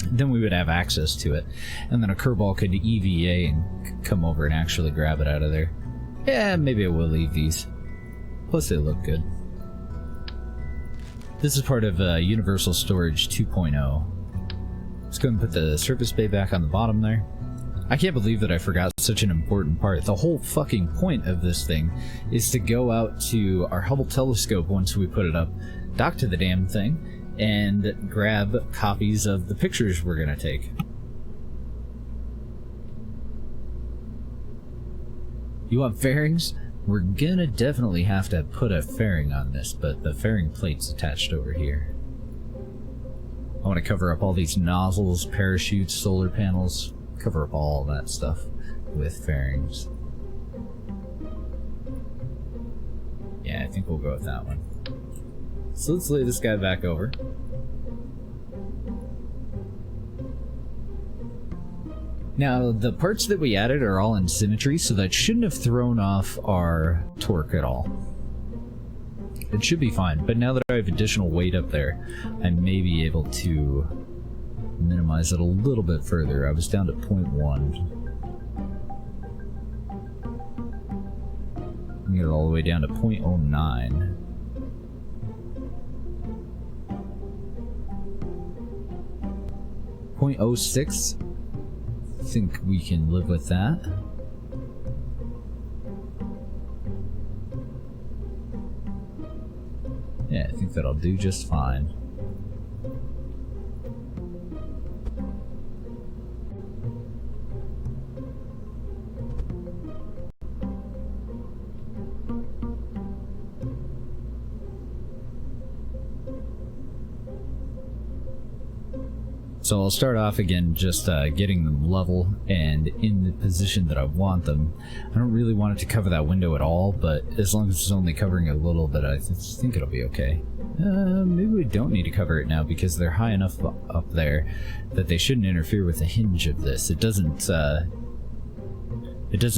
then we would have access to it. And then a Kerbal could EVA and come over and actually grab it out of there. Yeah, maybe I will leave these. Plus they look good. This is part of Universal Storage 2.0. Let's go and put the surface bay back on the bottom there. I can't believe that I forgot such an important part. The whole fucking point of this thing is to go out to our Hubble telescope once we put it up, dock to the damn thing, and grab copies of the pictures we're gonna take. You want fairings? We're gonna definitely have to put a fairing on this, but the fairing plate's attached over here. I want to cover up all these nozzles, parachutes, solar panels, cover up all that stuff with fairings. think we'll go with that one. So let's lay this guy back over. Now, the parts that we added are all in symmetry, so that shouldn't have thrown off our torque at all. It should be fine, but now that I have additional weight up there, I may be able to minimize it a little bit further. I was down to 0.1. Get it all the way down to 0.09. .06. I think we can live with that. Yeah, I think that'll do just fine. So I'll start off again just getting them level and in the position that I want them. I don't really want it to cover that window at all, but as long as it's only covering a little bit, I think it'll be okay. Maybe we don't need to cover it now because they're high enough up there that they shouldn't interfere with the hinge of this. It doesn't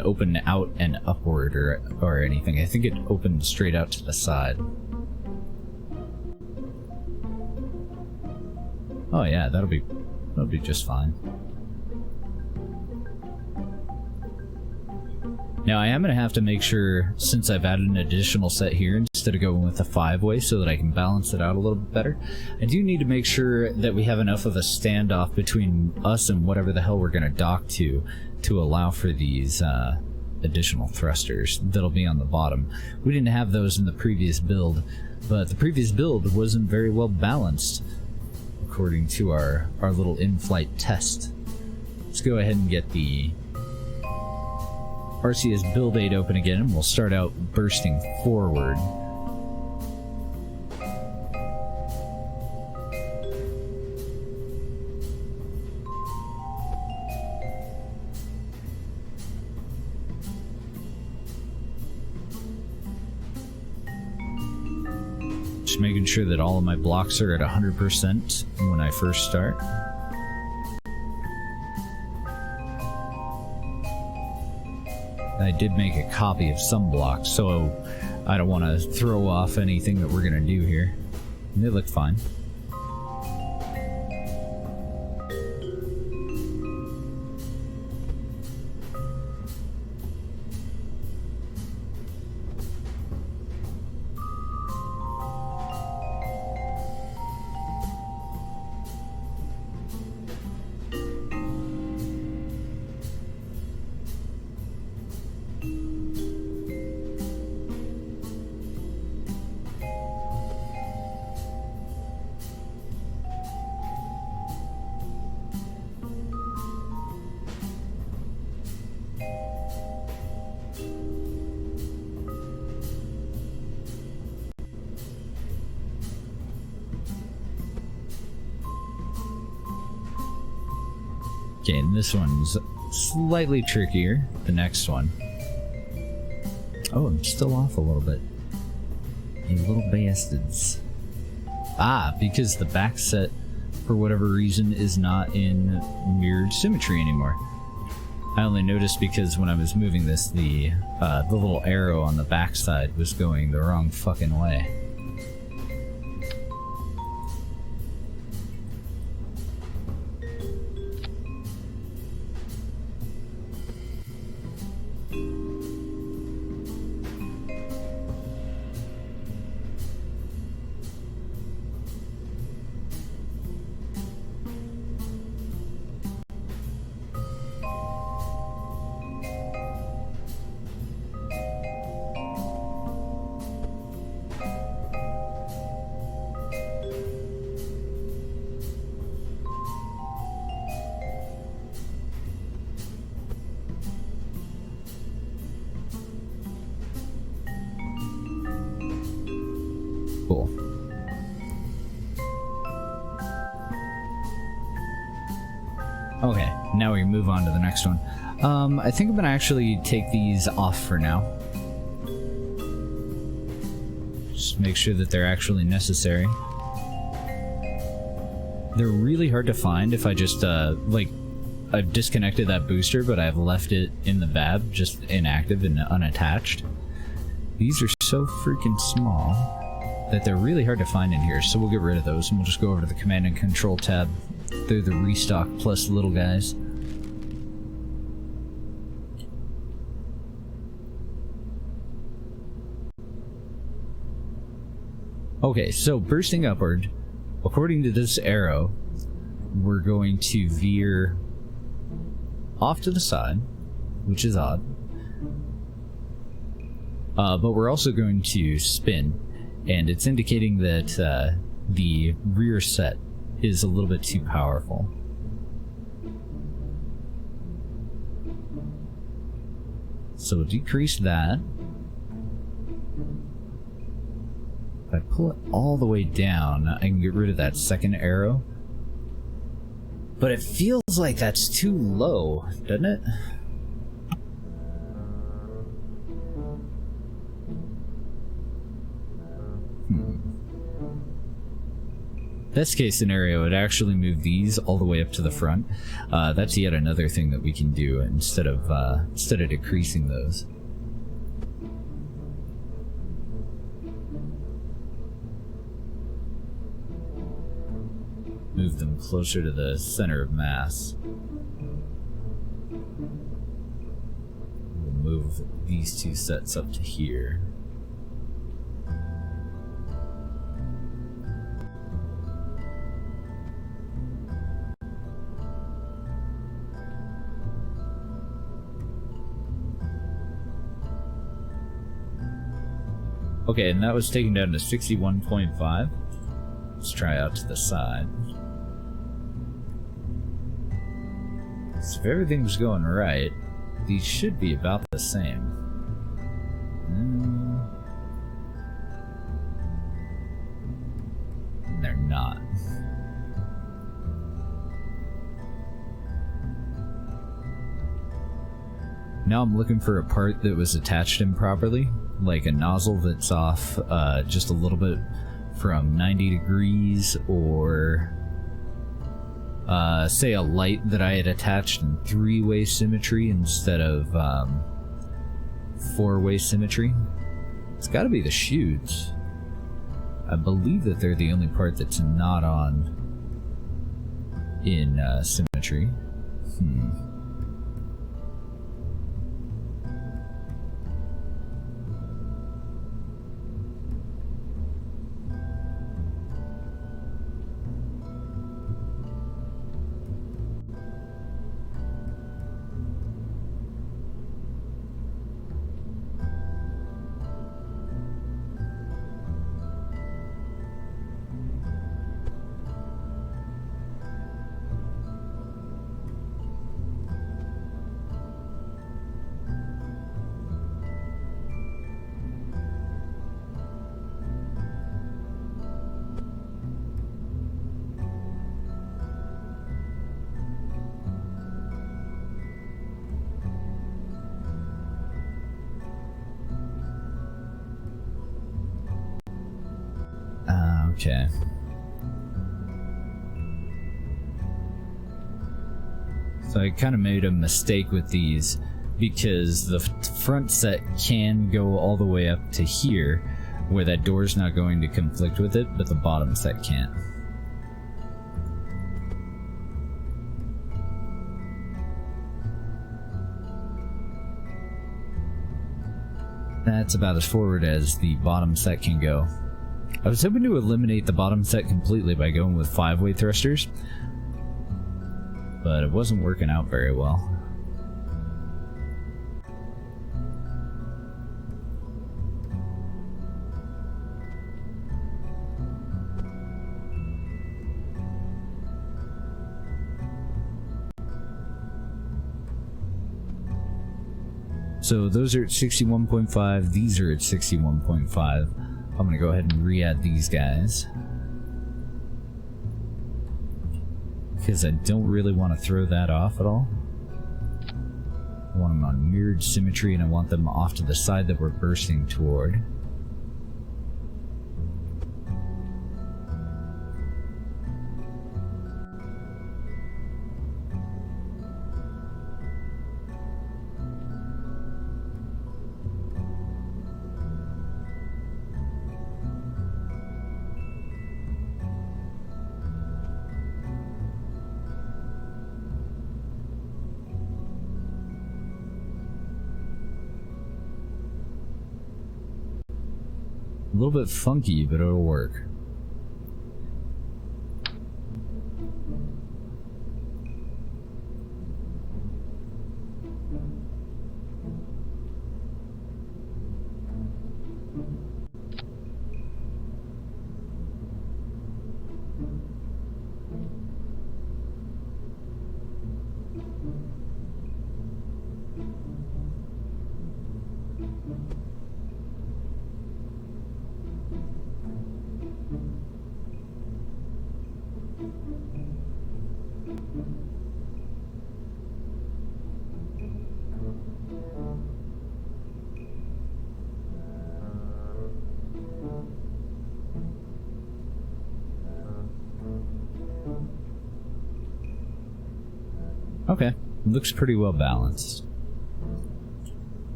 open out and upward or anything. I think it opens straight out to the side. Oh yeah, that'll be just fine. Now I am going to have to make sure, since I've added an additional set here, instead of going with the 5-way so that I can balance it out a little bit better, I do need to make sure that we have enough of a standoff between us and whatever the hell we're going to dock to allow for these additional thrusters that'll be on the bottom. We didn't have those in the previous build, but the previous build wasn't very well balanced according to our little in-flight test. Let's go ahead and get the RCS build aid open again, and we'll start out bursting forward. Just making sure that all of my blocks are at 100% when I first start. I did make a copy of some blocks, so I don't want to throw off anything that we're going to do here. And they look fine. Okay, and this one's slightly trickier, the next one. Oh, I'm still off a little bit. You little bastards. Ah, because the back set, for whatever reason, is not in mirrored symmetry anymore. I only noticed because when I was moving this, the little arrow on the back side was going the wrong fucking way. Cool. Okay, now we move on to the next one. I think I'm gonna actually take these off for now. just make sure that they're actually necessary. They're really hard to find if I just, like, I've disconnected that booster, but I've left it in the VAB, just inactive and unattached. These are so freaking small that they're really hard to find in here, so we'll get rid of those, and we'll just go over to the Command and Control tab. They're the restock plus little guys. Okay, so bursting upward, according to this arrow, we're going to veer off to the side, which is odd. But we're also going to spin, and it's indicating that the rear set is a little bit too powerful. So we'll decrease that. If I pull it all the way down, I can get rid of that second arrow. But it feels like that's too low, doesn't it? Best case scenario, it actually move these all the way up to the front. That's yet another thing that we can do instead of decreasing those. Move them closer to the center of mass. We'll move these two sets up to here. Okay, and that was taken down to 61.5. Let's try out to the side. So if everything's going right, these should be about the same. They're not. Now I'm looking for a part that was attached improperly, like a nozzle that's off just a little bit from 90 degrees, or say a light that I had attached in 3-way symmetry instead of 4-way symmetry. It's got to be the chutes. I believe that they're the only part that's not on in symmetry. Okay. So I kind of made a mistake with these because the front set can go all the way up to here where that door's not going to conflict with it, but the bottom set can't. That's about as forward as the bottom set can go. I was hoping to eliminate the bottom set completely by going with 5-way thrusters, but it wasn't working out very well. So those are at 61.5, these are at 61.5. I'm gonna go ahead and re-add these guys, because I don't really want to throw that off at all. I want them on mirrored symmetry, and I want them off to the side that we're bursting toward. little bit funky, but it'll work. Okay, looks pretty well balanced.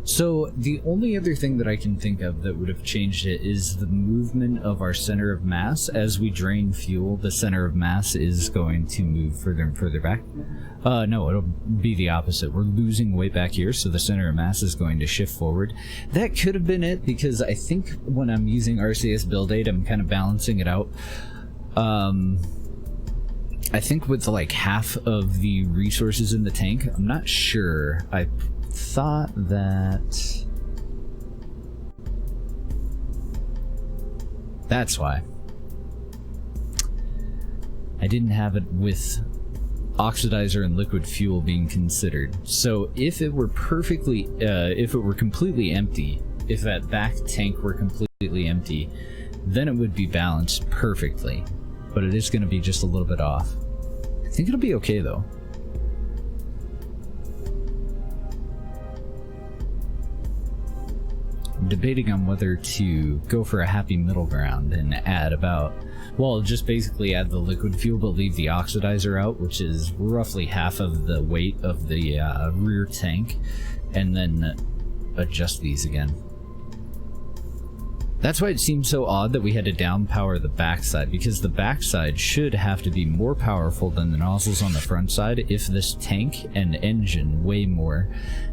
So the only other thing that I can think of that would have changed it is the movement of our center of mass. As we drain fuel, the center of mass is going to move further and further back. No, it'll be the opposite. We're losing weight back here, so the center of mass is going to shift forward. That could have been it, because I think when I'm using RCS build aid, I'm kind of balancing it out. I think with like half of the resources in the tank, I'm not sure. I thought that that's why I didn't have it with oxidizer and liquid fuel being considered. So if it were perfectly if it were completely empty, if that back tank were completely empty, then it would be balanced perfectly, but it is going to be just a little bit off. I think it'll be okay though. I'm debating on whether to go for a happy middle ground and add about, well, just basically add the liquid fuel but leave the oxidizer out, which is roughly half of the weight of the rear tank, and then adjust these again. That's why it seems so odd that we had to downpower the backside, because the backside should have to be more powerful than the nozzles on the front side if this tank and engine weigh more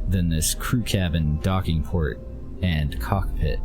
than this crew cabin, docking port, and cockpit.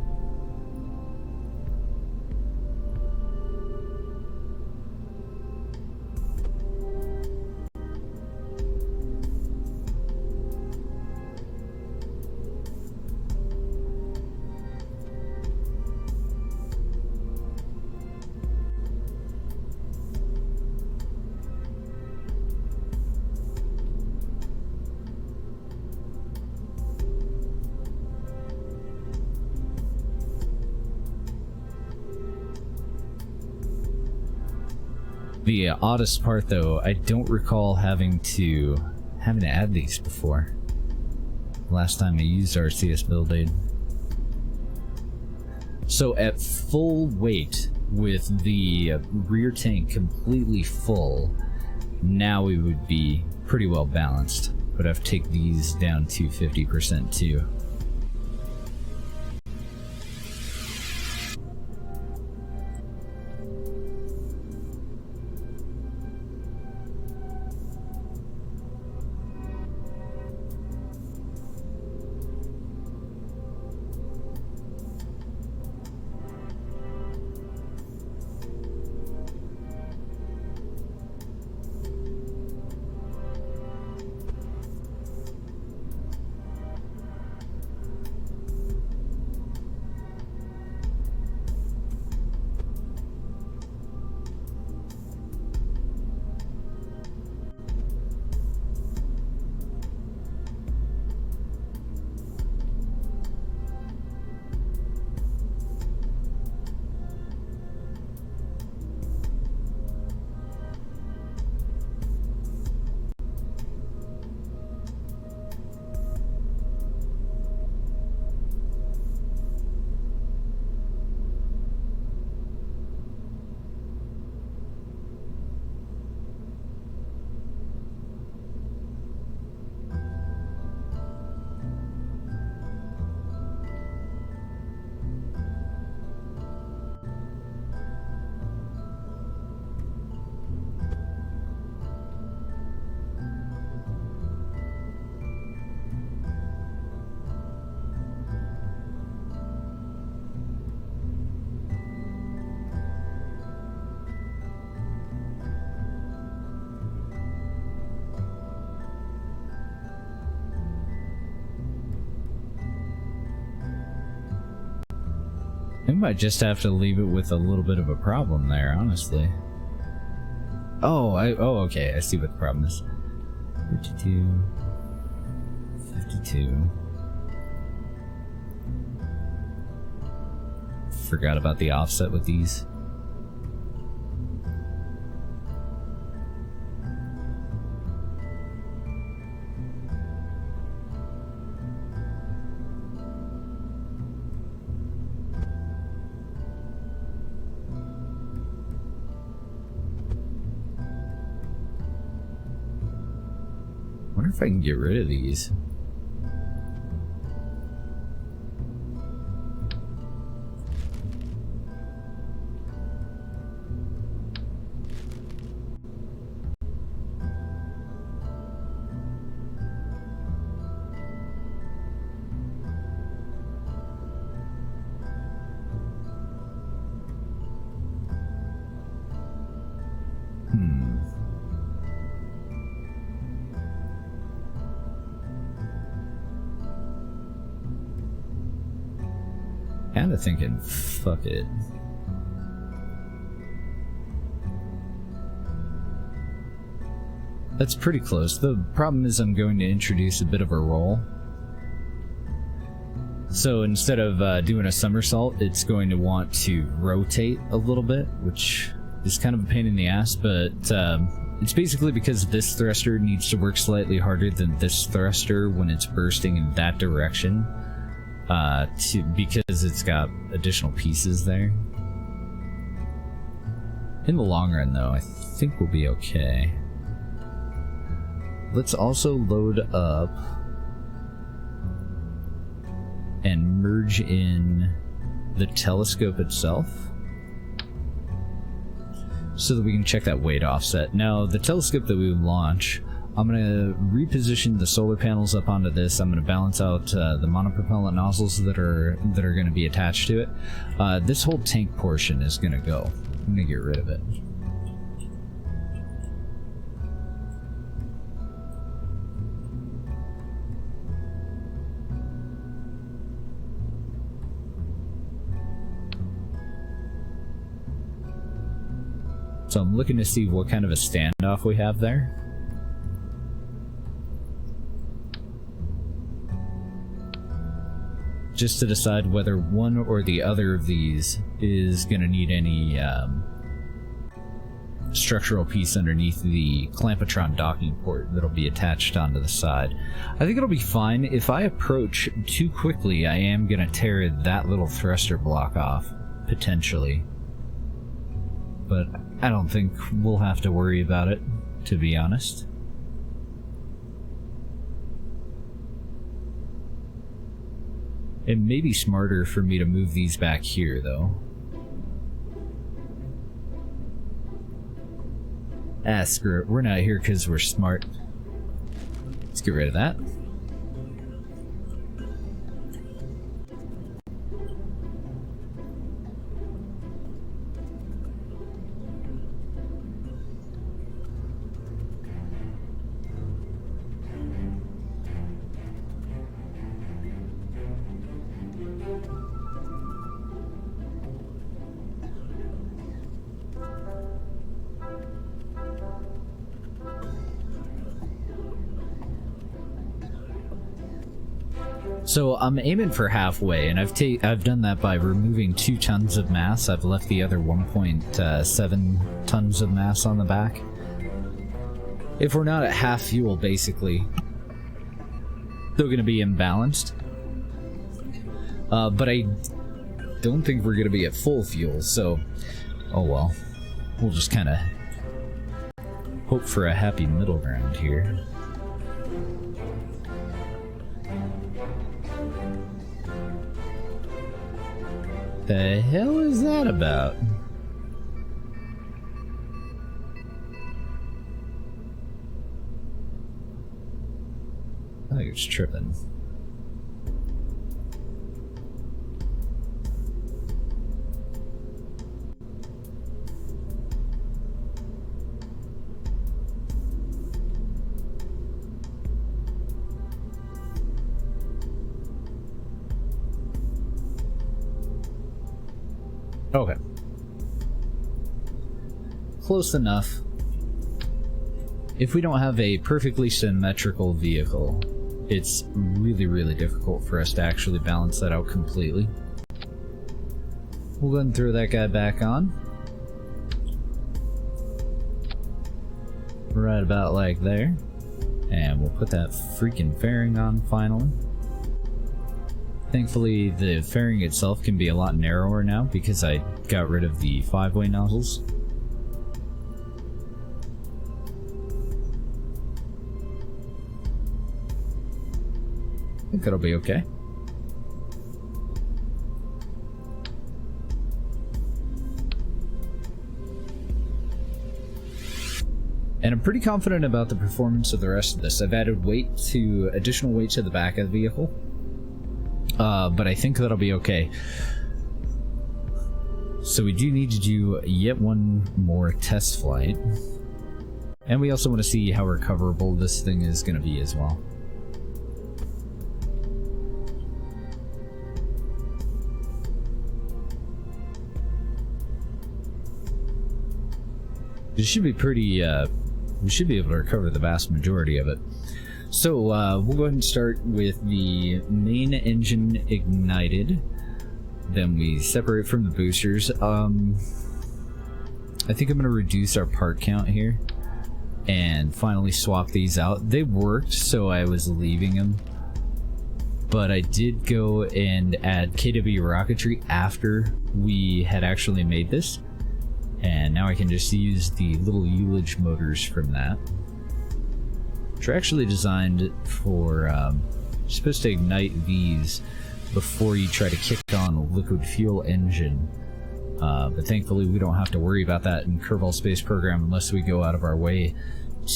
The oddest part though, I don't recall having to add these before. Last time I used RCS build aid. So at full weight with the rear tank completely full, now we would be pretty well balanced. But I have to take these down to 50% too. We might just have to leave it with a little bit of a problem there, honestly. Oh, okay, I see what the problem is. 52. 52. Forgot about the offset with these. Wonder if I can get rid of these. Kinda thinking, fuck it. That's pretty close. The problem is I'm going to introduce a bit of a roll. So instead of doing a somersault, it's going to want to rotate a little bit, which is kind of a pain in the ass, but it's basically because this thruster needs to work slightly harder than this thruster when it's bursting in that direction. Because it's got additional pieces there. In the long run, though, I think we'll be okay. Let's also load up and merge in the telescope itself so that we can check that weight offset. Now, the telescope that we launch, I'm going to reposition the solar panels up onto this. I'm going to balance out the monopropellant nozzles that are going to be attached to it. This whole tank portion is going to go. I'm going to get rid of it. So I'm looking to see what kind of a standoff we have there. Just to decide whether one or the other of these is going to need any structural piece underneath the clampetron docking port that'll be attached onto the side. I think it'll be fine. If I approach too quickly, I am going to tear that little thruster block off, potentially. But I don't think we'll have to worry about it, to be honest. It may be smarter for me to move these back here, though. Ah, screw it. We're not here because we're smart. Let's get rid of that. So I'm aiming for halfway, and I've done that by removing 2 tons of mass. I've left the other 1.7 tons of mass on the back. If we're not at half fuel, basically, still going to be imbalanced. But I don't think we're going to be at full fuel, so oh well. We'll just kind of hope for a happy middle ground here. The hell is that about? I think it's tripping. Okay. Close enough. If we don't have a perfectly symmetrical vehicle, it's really, really difficult for us to actually balance that out completely. We'll go ahead and throw that guy back on. Right about like there. And we'll put that freaking fairing on finally. Thankfully, the fairing itself can be a lot narrower now because I got rid of the 5-way nozzles. I think that'll be okay. And I'm pretty confident about the performance of the rest of this. I've added additional weight to the back of the vehicle. But I think that'll be okay. So we do need to do yet one more test flight. And we also want to see how recoverable this thing is going to be as well. It should be pretty, we should be able to recover the vast majority of it. So we'll go ahead and start with the main engine ignited. Then we separate from the boosters. I think I'm going to reduce our part count here and finally swap these out. They worked, so I was leaving them. But I did go and add KW rocketry after we had actually made this. And now I can just use the little ullage motors from that, which are actually designed for, supposed to ignite these before you try to kick on a liquid fuel engine. But thankfully we don't have to worry about that in Kerbal Space Program unless we go out of our way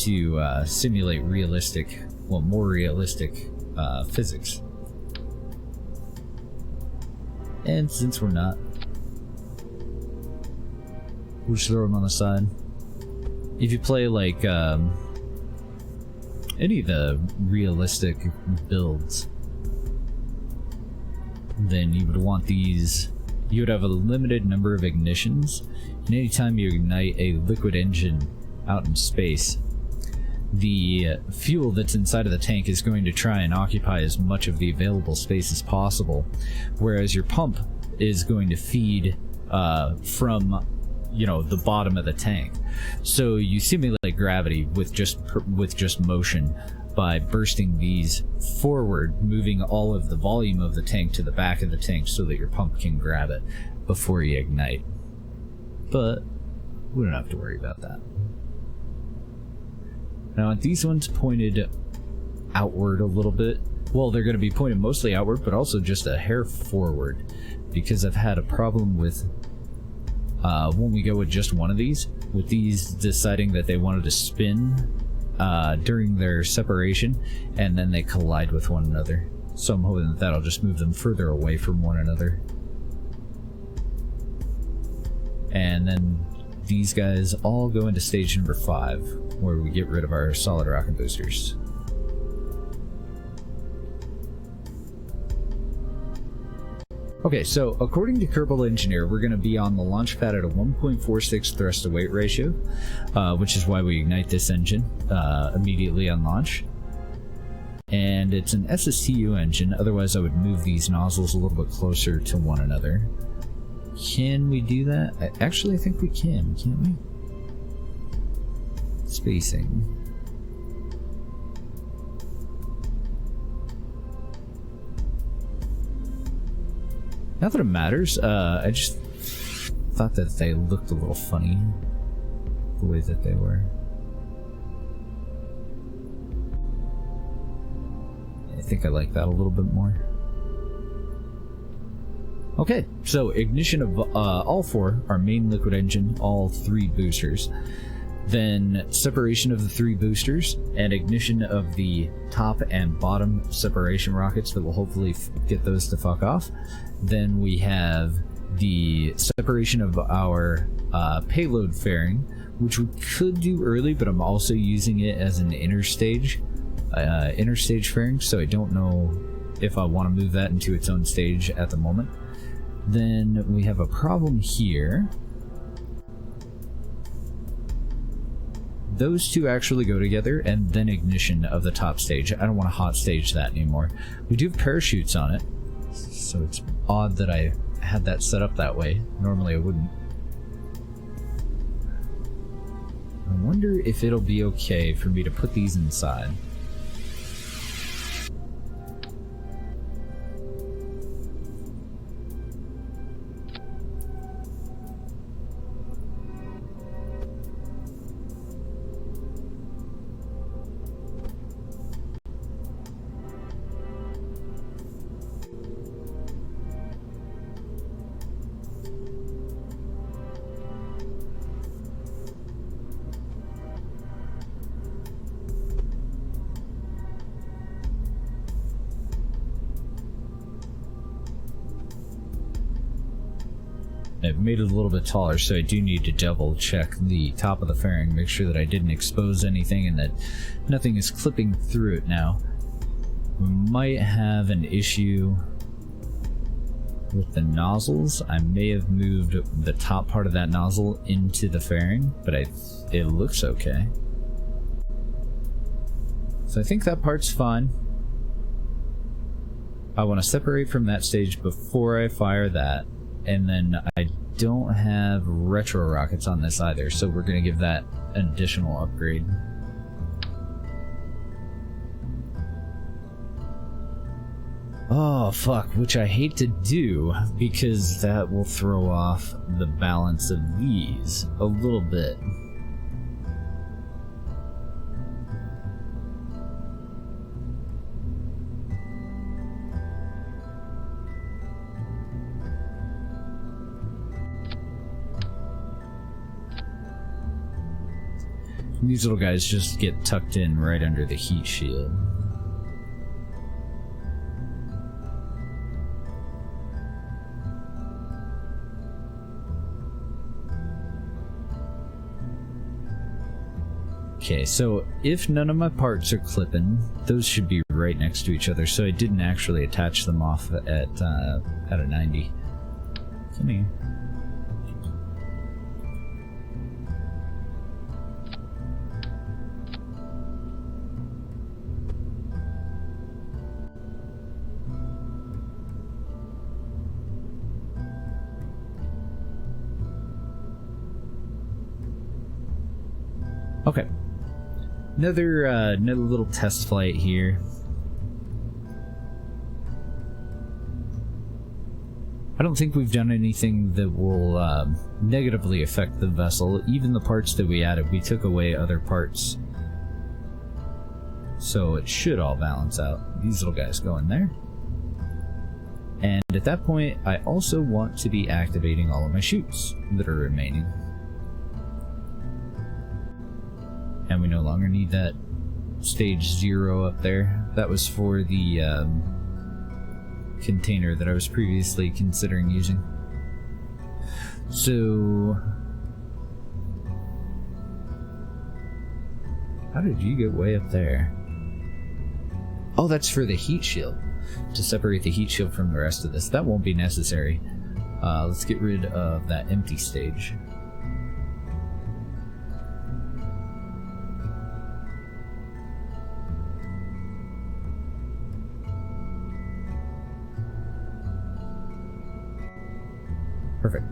to simulate realistic, well, more realistic physics. And since we're not, we'll just throw them on the side. If you play like any of the realistic builds, then you would want these. You would have a limited number of ignitions, and anytime you ignite a liquid engine out in space, the fuel that's inside of the tank is going to try and occupy as much of the available space as possible, whereas your pump is going to feed from, you know, the bottom of the tank. So you simulate gravity with just motion by bursting these forward, moving all of the volume of the tank to the back of the tank so that your pump can grab it before you ignite. But we don't have to worry about that. Now these ones pointed outward a little bit. Well, they're going to be pointed mostly outward, but also just a hair forward, because I've had a problem with when we go with just one of these, with these deciding that they wanted to spin during their separation, and then they collide with one another. So I'm hoping that that'll just move them further away from one another. And then these guys all go into stage number 5, where we get rid of our solid rocket boosters. Okay, so according to Kerbal Engineer, we're going to be on the launch pad at a 1.46 thrust to weight ratio, which is why we ignite this engine immediately on launch. And it's an SSTU engine, otherwise I would move these nozzles a little bit closer to one another. Can we do that? Actually, I think we can, can't we? Spacing. Not that it matters, I just thought that they looked a little funny, the way that they were. I think I like that a little bit more. Okay, so ignition of all 4, our main liquid engine, all 3 boosters. Then separation of the 3 boosters and ignition of the top and bottom separation rockets that will hopefully get those to fuck off. Then we have the separation of our payload fairing, which we could do early, but I'm also using it as an interstage fairing, so I don't know if I want to move that into its own stage at the moment. Then we have a problem here. Those two actually go together, and then ignition of the top stage. I don't want to hot stage that anymore. We do have parachutes on it, so it's odd that I had that set up that way. Normally I wouldn't. I wonder if it'll be okay for me to put these inside. I've made it a little bit taller, so I do need to double check the top of the fairing, make sure that I didn't expose anything and that nothing is clipping through it now. We might have an issue with the nozzles. I may have moved the top part of that nozzle into the fairing, but it looks okay. So I think that part's fine. I want to separate from that stage before I fire that. And then I don't have retro rockets on this either, so we're going to give that an additional upgrade. Oh, fuck, which I hate to do, because that will throw off the balance of these a little bit. These little guys just get tucked in right under the heat shield. Okay, so if none of my parts are clipping, those should be right next to each other, so I didn't actually attach them off at a 90. Come here. Okay, another little test flight here. I don't think we've done anything that will negatively affect the vessel. Even the parts that we added, we took away other parts. So it should all balance out. These little guys go in there. And at that point, I also want to be activating all of my chutes that are remaining. And we no longer need that stage 0 up there. That was for the container that I was previously considering using. So, how did you get way up there? Oh, that's for the heat shield, to separate the heat shield from the rest of this. That won't be necessary. Let's get rid of that empty stage. Perfect.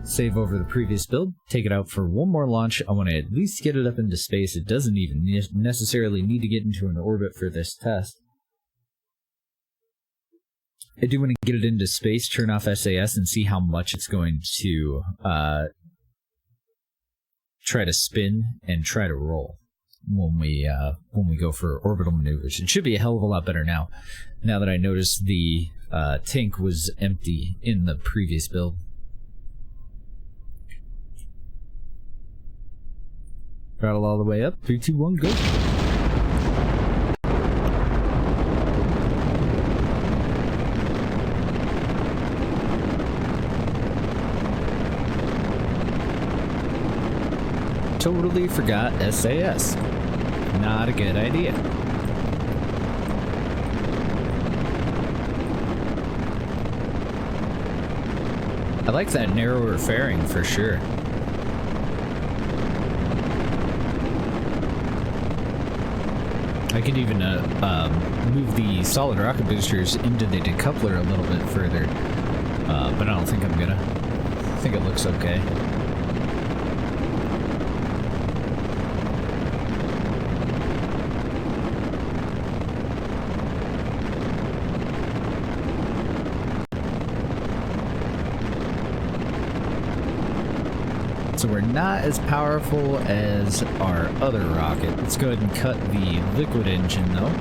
Save over the previous build, take it out for one more launch. I want to at least get it up into space. It doesn't even necessarily need to get into an orbit for this test. I do want to get it into space, turn off SAS, and see how much it's going to try to spin and try to roll when we go for orbital maneuvers. It should be a hell of a lot better now that I noticed the tank was empty in the previous build. Throttle all the way up. 3, 2, 1, go. Totally forgot SAS. Not a good idea. I like that narrower fairing for sure. I could even move the solid rocket boosters into the decoupler a little bit further, but I don't think I'm gonna. I think it looks okay. So we're not as powerful as our other rocket. Let's go ahead and cut the liquid engine though.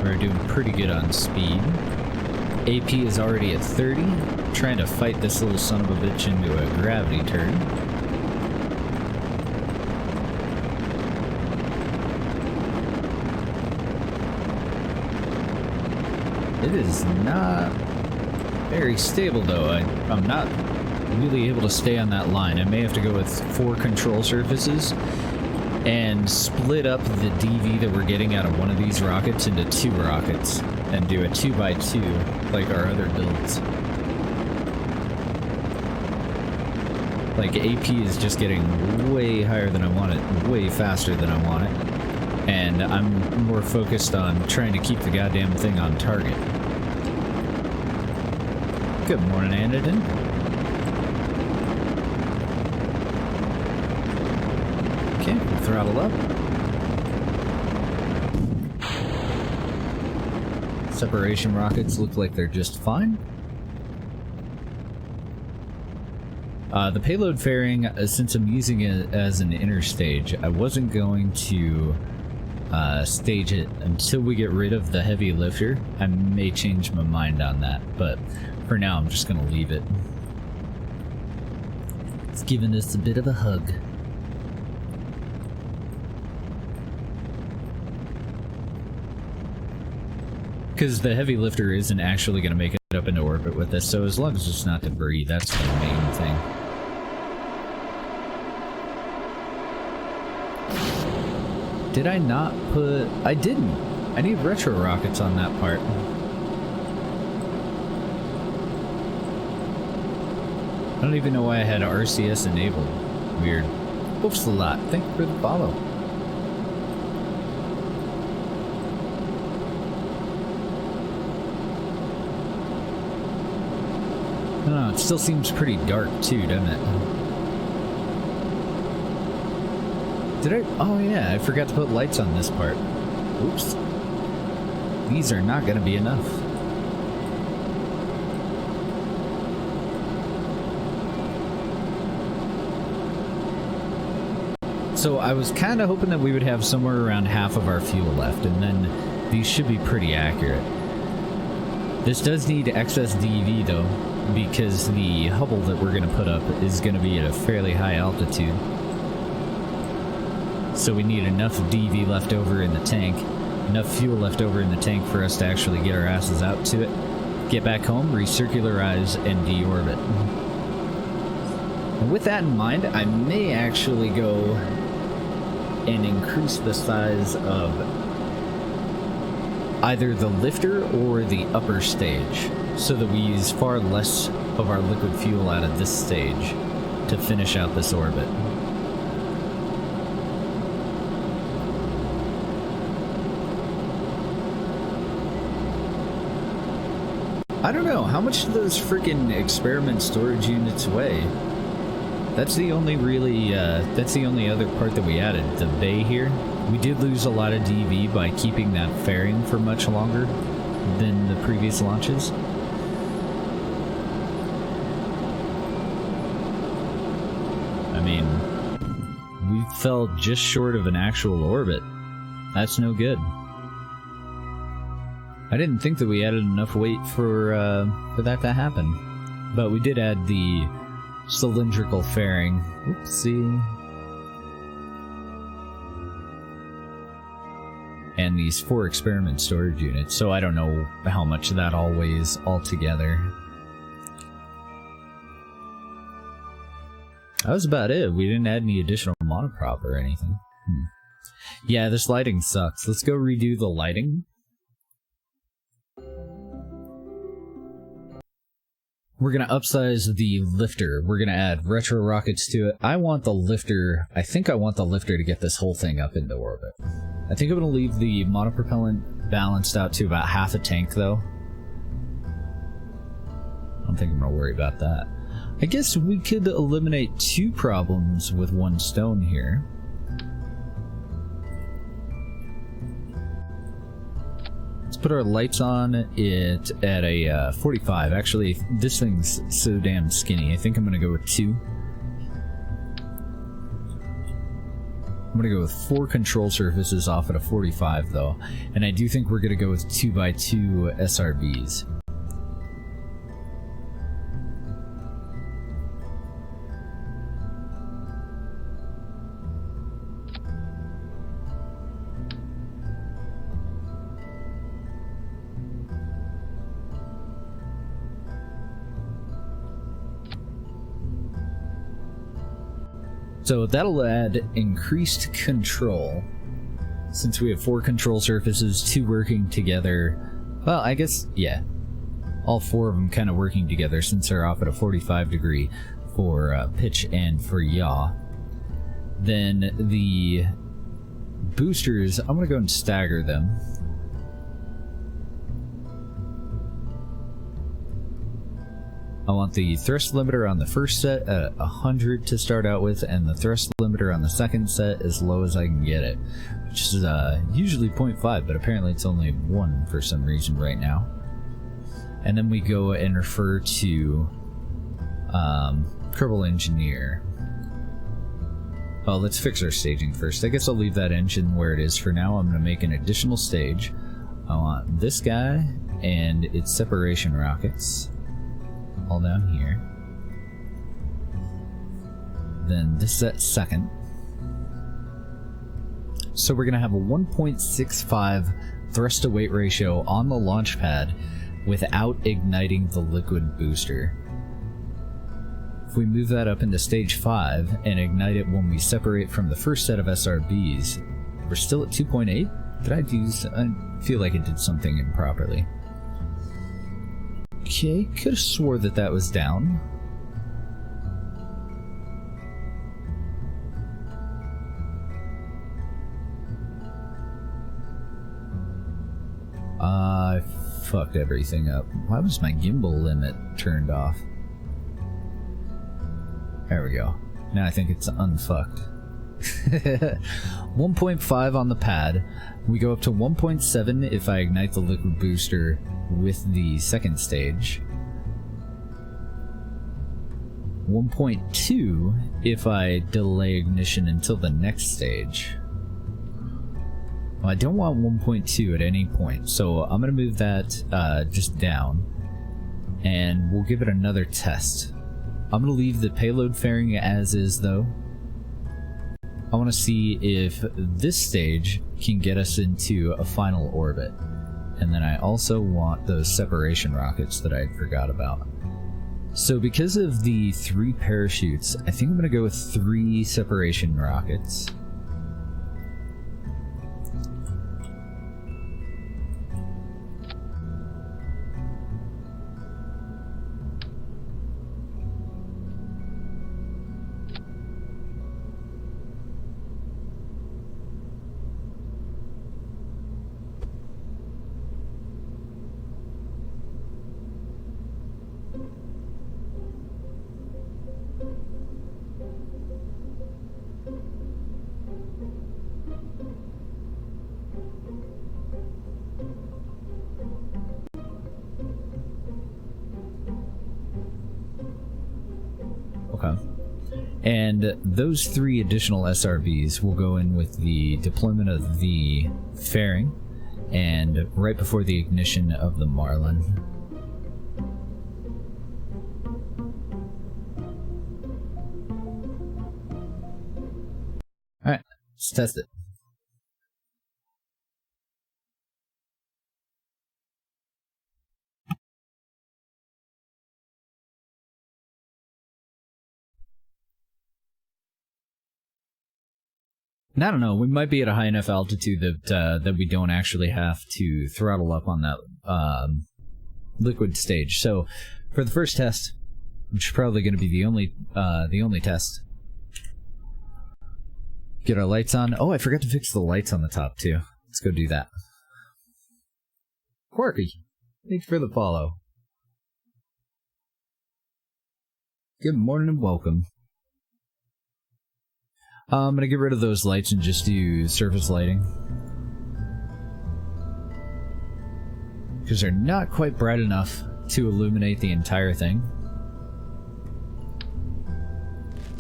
We're doing pretty good on speed. AP is already at 30. Trying to fight this little son of a bitch into a gravity turn. It is not very stable though. I'm not really able to stay on that line. I may have to go with 4 control surfaces and split up the DV that we're getting out of one of these rockets into 2 rockets and do a 2x2 like our other builds. Like AP is just getting way higher than I want it, way faster than I want it, and I'm more focused on trying to keep the goddamn thing on target. Good morning, Anadin. Okay, we'll throttle up. Separation rockets look like they're just fine. The payload fairing, since I'm using it as an inner stage, I wasn't going to stage it until we get rid of the heavy lifter. I may change my mind on that, but for now I'm just going to leave it. It's giving us a bit of a hug. Because the heavy lifter isn't actually going to make it up into orbit with us, so as long as it's not debris, that's the main thing. Did I not put... I didn't. I need retro rockets on that part. I don't even know why I had RCS enabled. Weird. Oops a lot. Thank you for the follow. I don't know, it still seems pretty dark too, doesn't it? Did I? Oh yeah, I forgot to put lights on this part. Oops. These are not gonna be enough. So I was kind of hoping that we would have somewhere around half of our fuel left, and then these should be pretty accurate. This does need excess DV though, because the Hubble that we're going to put up is going to be at a fairly high altitude. So we need enough DV left over in the tank, enough fuel left over in the tank for us to actually get our asses out to it, get back home, recircularize, and deorbit. And with that in mind, I may actually go and increase the size of either the lifter or the upper stage, so that we use far less of our liquid fuel out of this stage to finish out this orbit. I don't know, how much do those freaking experiment storage units weigh? That's the only really, that's the only other part that we added, the bay here. We did lose a lot of DV by keeping that fairing for much longer than the previous launches. I mean, we fell just short of an actual orbit. That's no good. I didn't think that we added enough weight for that to happen. But we did add the cylindrical fairing. Oopsie. And these 4 experiment storage units, so I don't know how much that all weighs altogether. That was about it. We didn't add any additional monoprop or anything. Yeah, this lighting sucks. Let's go redo the lighting. We're going to upsize the lifter. We're going to add retro rockets to it. I want the lifter, I think I want the lifter to get this whole thing up into orbit. I think I'm going to leave the monopropellant balanced out to about half a tank, though. I don't think I'm going to worry about that. I guess we could eliminate 2 problems with 1 stone here. Let's put our lights on it at a 45. Actually, this thing's so damn skinny. I think I'm going to go with 2. I'm going to go with 4 control surfaces off at a 45, though. And I do think we're going to go with 2x2 SRBs. So that'll add increased control, since we have 4 control surfaces, 2 working together. Well, I guess, yeah, all 4 of them kind of working together since they're off at a 45 degree for pitch and for yaw. Then the boosters, I'm going to go and stagger them. I want the thrust limiter on the first set at 100 to start out with, and the thrust limiter on the second set as low as I can get it, which is usually 0.5, but apparently it's only 1 for some reason right now. And then we go and refer to Kerbal Engineer. Oh, let's fix our staging first. I guess I'll leave that engine where it is for now. I'm going to make an additional stage. I want this guy and its separation rockets all down here. Then this set second. So we're going to have a 1.65 thrust to weight ratio on the launch pad without igniting the liquid booster. If we move that up into stage 5 and ignite it when we separate from the first set of SRBs, we're still at 2.8? Did I do... I feel like it did something improperly. Okay, could have swore that that was down. I fucked everything up. Why was my gimbal limit turned off? There we go. Now I think it's unfucked. 1.5 on the pad. We go up to 1.7 if I ignite the liquid booster with the second stage. 1.2 if I delay ignition until the next stage. Well, I don't want 1.2 at any point, so I'm going to move that just down, and we'll give it another test. I'm going to leave the payload fairing as is, though. I want to see if this stage can get us into a final orbit. And then I also want those separation rockets that I forgot about. So because of the 3 parachutes, I think I'm going to go with 3 separation rockets. Okay. And those 3 additional SRBs will go in with the deployment of the fairing and right before the ignition of the Marlin. Alright, let's test it. And I don't know, we might be at a high enough altitude that we don't actually have to throttle up on that liquid stage. So For the first test, which is probably going to be the only test. Get our lights on. Oh, I forgot to fix the lights on the top too. Let's go do that. Quirky, thanks for the follow. Good morning and welcome. I'm gonna get rid of those lights and just do surface lighting. Because they're not quite bright enough to illuminate the entire thing.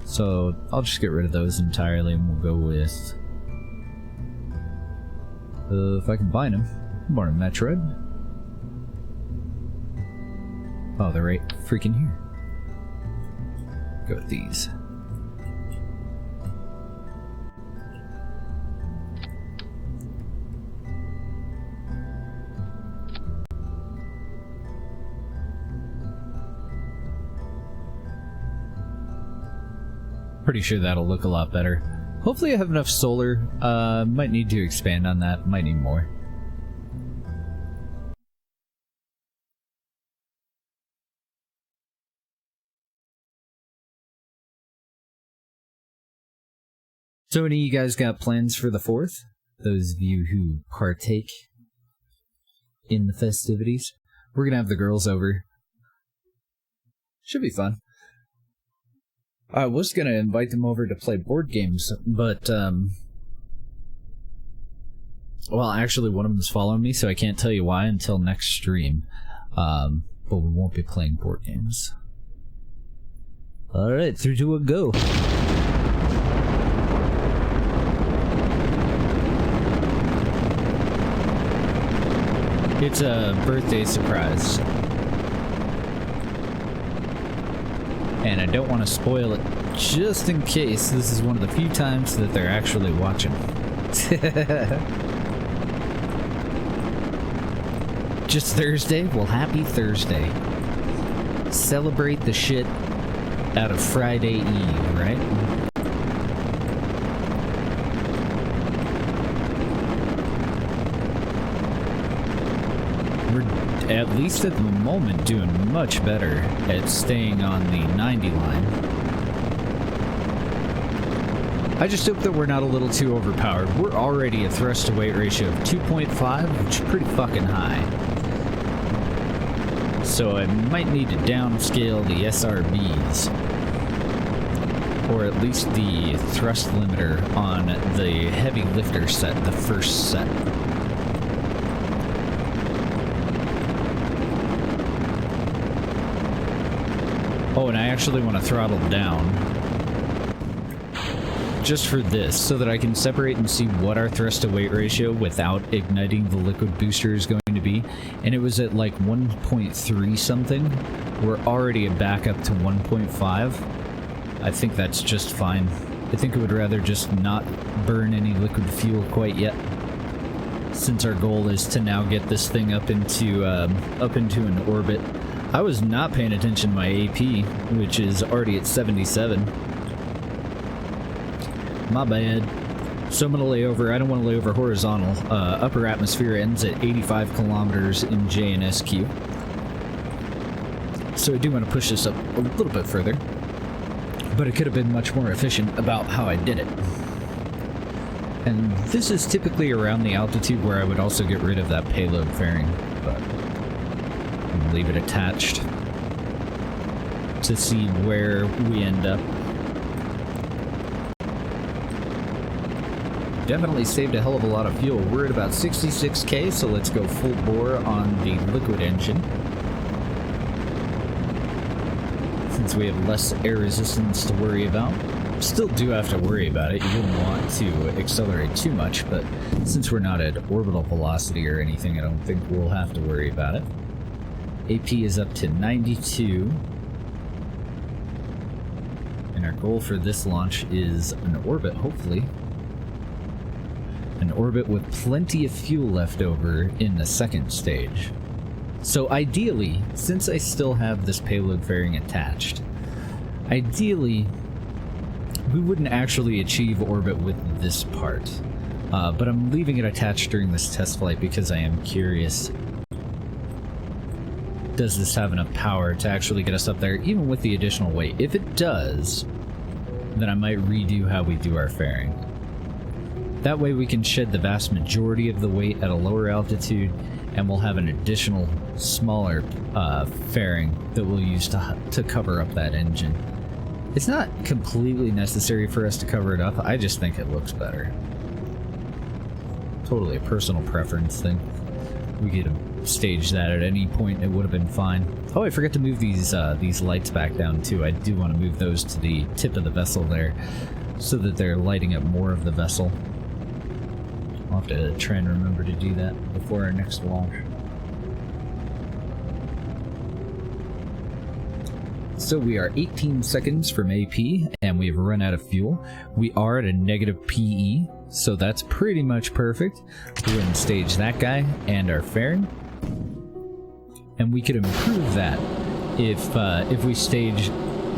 So I'll just get rid of those entirely and we'll go with... if I can find them. Good morning, Metroid. Oh, they're right freaking here. Go with these. Pretty sure that'll look a lot better. Hopefully I have enough solar. Might need to expand on that. Might need more. So any of you guys got plans for the 4th? Those of you who partake in the festivities? We're gonna have the girls over. Should be fun. I was gonna invite them over to play board games, but, well, actually one of them's following me, so I can't tell you why until next stream. But we won't be playing board games. Alright, 3, 2, 1, go! It's a birthday surprise. And I don't want to spoil it just in case this is one of the few times that they're actually watching. Just Thursday? Well, happy Thursday. Celebrate the shit out of Friday Eve, right? At least at the moment, doing much better at staying on the 90 line. I just hope that we're not a little too overpowered. We're already a thrust-to-weight ratio of 2.5, which is pretty fucking high. So I might need to downscale the SRBs. Or at least the thrust limiter on the heavy lifter set, the first set. Oh, and I actually want to throttle down just for this, so that I can separate and see what our thrust-to-weight ratio without igniting the liquid booster is going to be. And it was at like 1.3 something. We're already back up to 1.5. I think that's just fine. I think I would rather just not burn any liquid fuel quite yet, since our goal is to now get this thing up into an orbit. I was not paying attention to my AP, which is already at 77. My bad. So I'm going to lay over. I don't want to lay over horizontal. Upper atmosphere ends at 85 kilometers in JNSQ. So I do want to push this up a little bit further. But it could have been much more efficient about how I did it. And this is typically around the altitude where I would also get rid of that payload fairing. But leave it attached to see where we end up. Definitely saved a hell of a lot of fuel. We're at about 66k, so let's go full bore on the liquid engine. Since we have less air resistance to worry about. Still do have to worry about it. You wouldn't want to accelerate too much, but since we're not at orbital velocity or anything, I don't think we'll have to worry about it. AP is up to 92. And our goal for this launch is an orbit, hopefully. An orbit with plenty of fuel left over in the second stage. So ideally, since I still have this payload fairing attached, ideally, we wouldn't actually achieve orbit with this part. But I'm leaving it attached during this test flight because I am curious. does this have enough power to actually get us up there, even with the additional weight. If it does, then I might redo how we do our fairing. That way we can shed the vast majority of the weight at a lower altitude, and we'll have an additional smaller fairing that we'll use to cover up that engine. It's not completely necessary for us to cover it up, I just think it looks better. Totally a personal preference thing. We could have staged that at any point, it would have been fine. Oh, I forgot to move these lights back down too. I do want to move those to the tip of the vessel there, so that they're lighting up more of the vessel. I'll have to try and remember to do that before our next launch. So we are 18 seconds from AP, and we've run out of fuel. We are at a negative PE, so that's pretty much perfect. Go ahead and stage that guy and our fairing. And we could improve that if we stage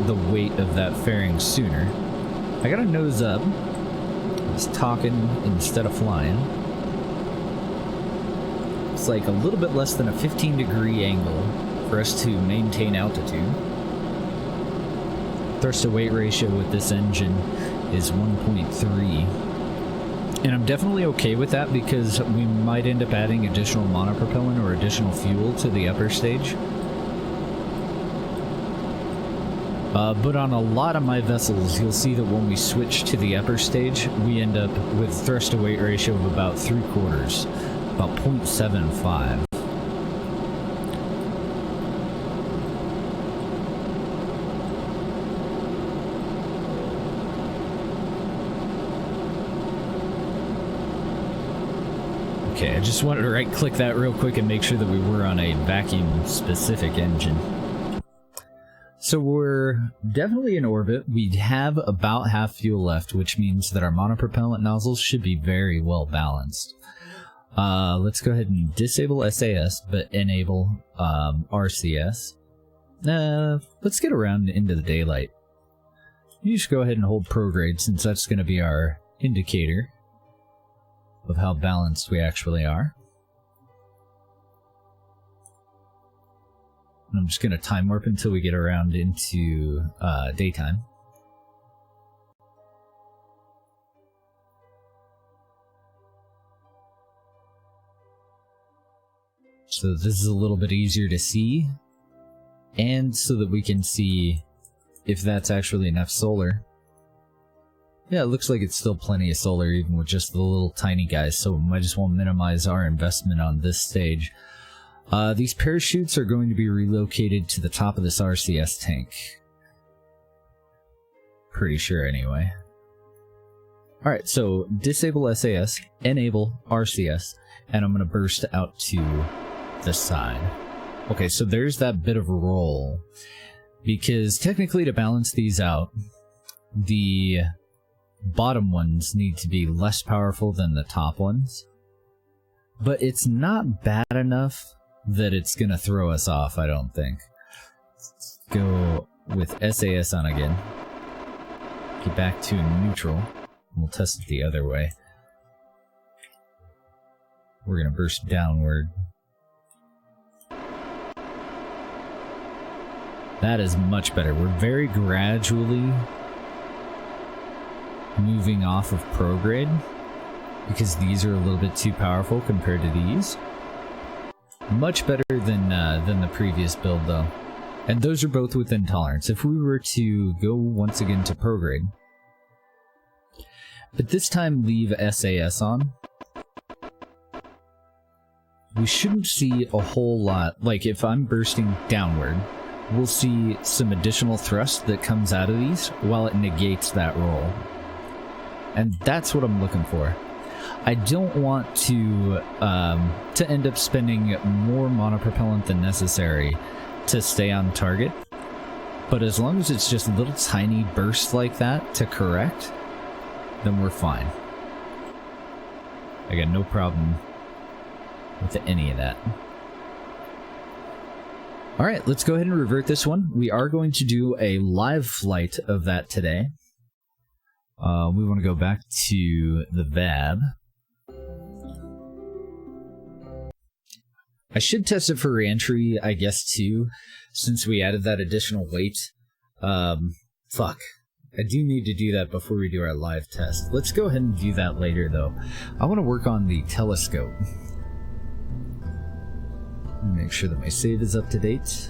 the weight of that fairing sooner. I got a nose up. It's talking instead of flying. It's like a little bit less than a 15-degree angle for us to maintain altitude. Thrust to weight ratio with this engine is 1.3. And I'm definitely okay with that because we might end up adding additional monopropellant or additional fuel to the upper stage. But on a lot of my vessels, you'll see that when we switch to the upper stage, we end up with thrust to weight ratio of about 3/4, about 0.75. Okay, I just wanted to right-click that real quick and make sure that we were on a vacuum-specific engine. So we're definitely in orbit. We have about half fuel left, which means that our monopropellant nozzles should be very well balanced. Let's go ahead and disable SAS, but enable RCS. Let's get around into the daylight. You just go ahead and hold prograde, since that's going to be our indicator of how balanced we actually are. And I'm just going to time warp until we get around into daytime. So this is a little bit easier to see, and so that we can see if that's actually enough solar. Yeah, it looks like it's still plenty of solar even with just the little tiny guys, so we might as well minimize our investment on this stage. These parachutes are going to be relocated to the top of this RCS tank. Pretty sure anyway. Alright, so disable SAS, enable RCS, and I'm going to burst out to the side. Okay, so there's that bit of a roll. Because technically to balance these out, the bottom ones need to be less powerful than the top ones. But it's not bad enough that it's gonna throw us off, I don't think. Let's go with SAS on again. Get back to neutral. We'll test it the other way. We're gonna burst downward. That is much better. We're very gradually moving off of prograde because these are a little bit too powerful compared to these. Much better than the previous build though. And those are both within tolerance. If we were to go once again to prograde, but this time leave SAS on, we shouldn't see a whole lot. Like if I'm bursting downward, we'll see some additional thrust that comes out of these while it negates that roll. And that's what I'm looking for. I don't want to end up spending more monopropellant than necessary to stay on target. But as long as it's just little tiny bursts like that to correct, then we're fine. I got no problem with any of that. Alright, let's go ahead and revert this one. We are going to do a live flight of that today. We want to go back to the VAB. I should test it for reentry, I guess, too, since we added that additional weight. Fuck. I do need to do that before we do our live test. Let's go ahead and do that later, though. I want to work on the telescope. Make sure that my save is up to date.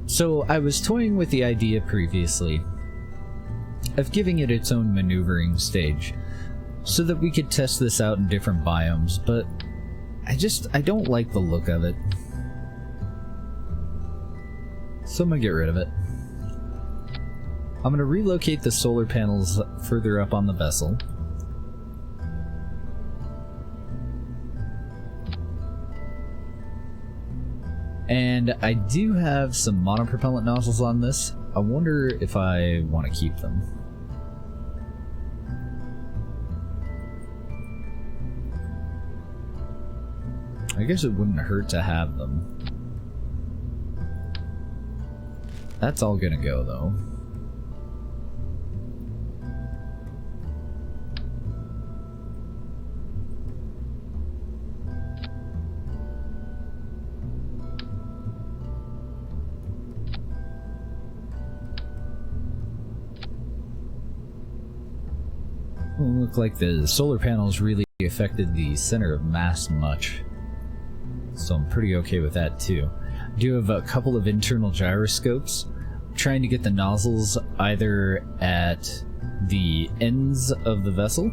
So I was toying with the idea previously of giving it its own maneuvering stage so that we could test this out in different biomes, but I don't like the look of it. So I'm gonna get rid of it. I'm gonna relocate the solar panels further up on the vessel. And I do have some monopropellant nozzles on this. I wonder if I want to keep them. I guess it wouldn't hurt to have them. That's all gonna go, though. Doesn't look like the solar panels really affected the center of mass much. So I'm pretty okay with that too. I do have a couple of internal gyroscopes. I'm trying to get the nozzles either at the ends of the vessel,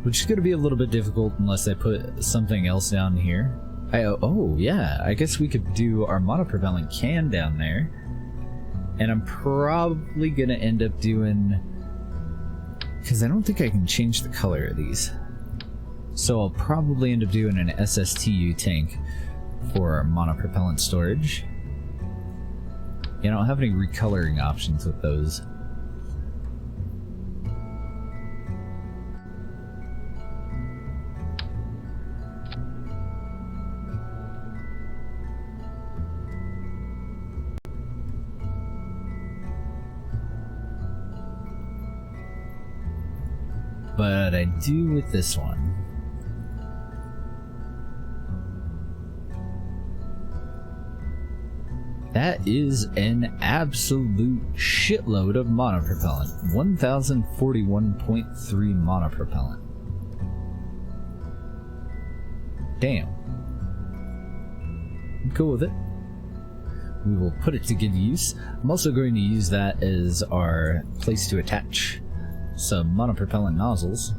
which is going to be a little bit difficult unless I put something else down here. Oh yeah, I guess we could do our monopropellant can down there. And I'm probably going to end up doing... because I don't think I can change the color of these. So I'll probably end up doing an SSTU tank for monopropellant storage. Yeah, I don't have any recoloring options with those. But I do with this one. That is an absolute shitload of monopropellant. 1041.3 monopropellant. Damn. I'm cool with it. We will put it to good use. I'm also going to use that as our place to attach some monopropellant nozzles,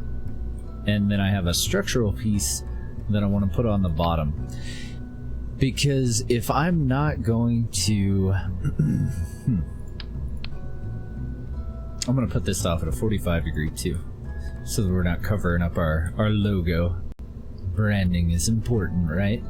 and then I have a structural piece that I want to put on the bottom, because if I'm not going to I'm going to put this off at a 45 degree too, so that we're not covering up our logo. Branding is important, right?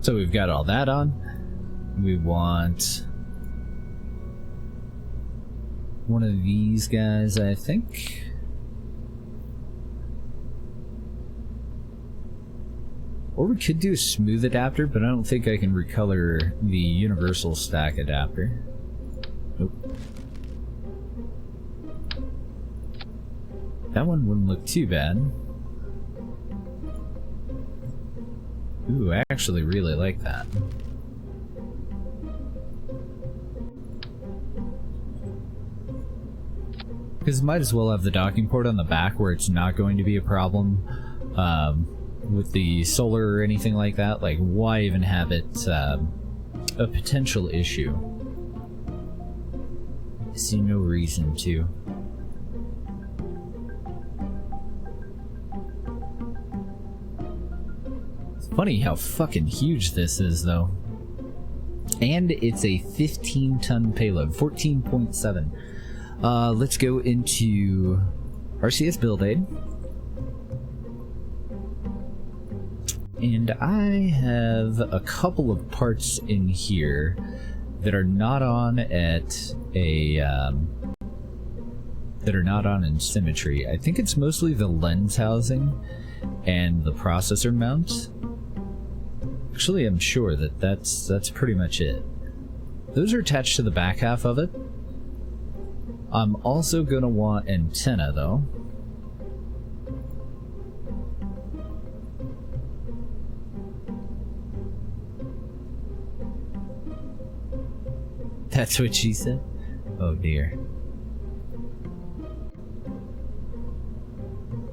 So we've got all that on. We want one of these guys, I think. Or we could do a smooth adapter, but I don't think I can recolor the universal stack adapter. Nope. That one wouldn't look too bad. Ooh, I actually really like that. Because might as well have the docking port on the back where it's not going to be a problem with the solar or anything like that. Like, why even have it a potential issue? I see no reason to. Funny how fucking huge this is, though. And it's a 15-ton payload, 14.7. Let's go into RCS build aid. And I have a couple of parts in here that are not on at a that are not on in symmetry. I think it's mostly the lens housing and the processor mount. Actually, I'm sure that that's pretty much it. Those are attached to the back half of it. I'm also gonna want antenna though. That's what she said? Oh dear.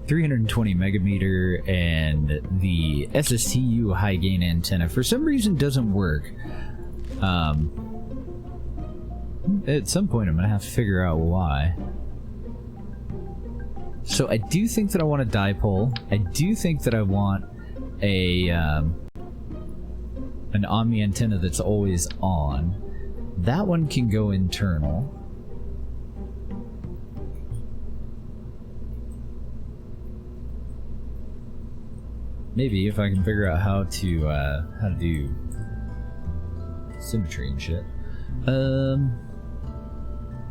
320 megameter, and the SSTU high gain antenna for some reason doesn't work. At some point I'm gonna have to figure out why. So I do think that I want a dipole. I do think that I want a an Omni antenna that's always on. That one can go internal. Maybe if I can figure out how to do symmetry and shit.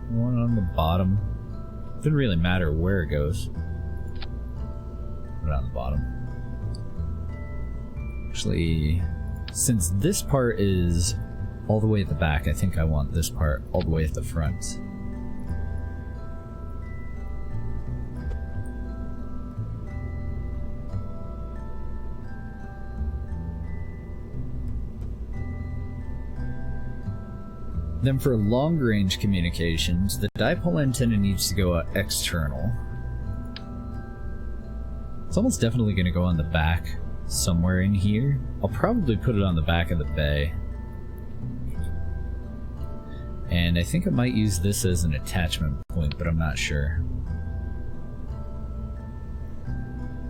One on the bottom. Doesn't really matter where it goes. Put it on the bottom. Actually, since this part is all the way at the back, I think I want this part all the way at the front. Then for long-range communications, the dipole antenna needs to go external. It's almost definitely going to go on the back somewhere in here. I'll probably put it on the back of the bay. And I think I might use this as an attachment point, but I'm not sure.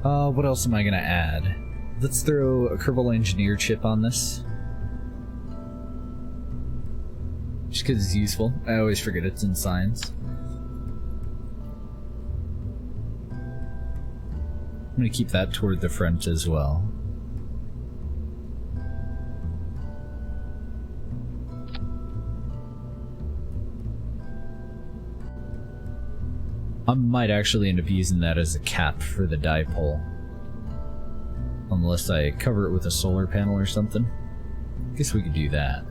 What else am I going to add? Let's throw a Kerbal Engineer chip on this. Just because it's useful. I always forget it's in science. I'm going to keep that toward the front as well. I might actually end up using that as a cap for the dipole. Unless I cover it with a solar panel or something. Guess we could do that.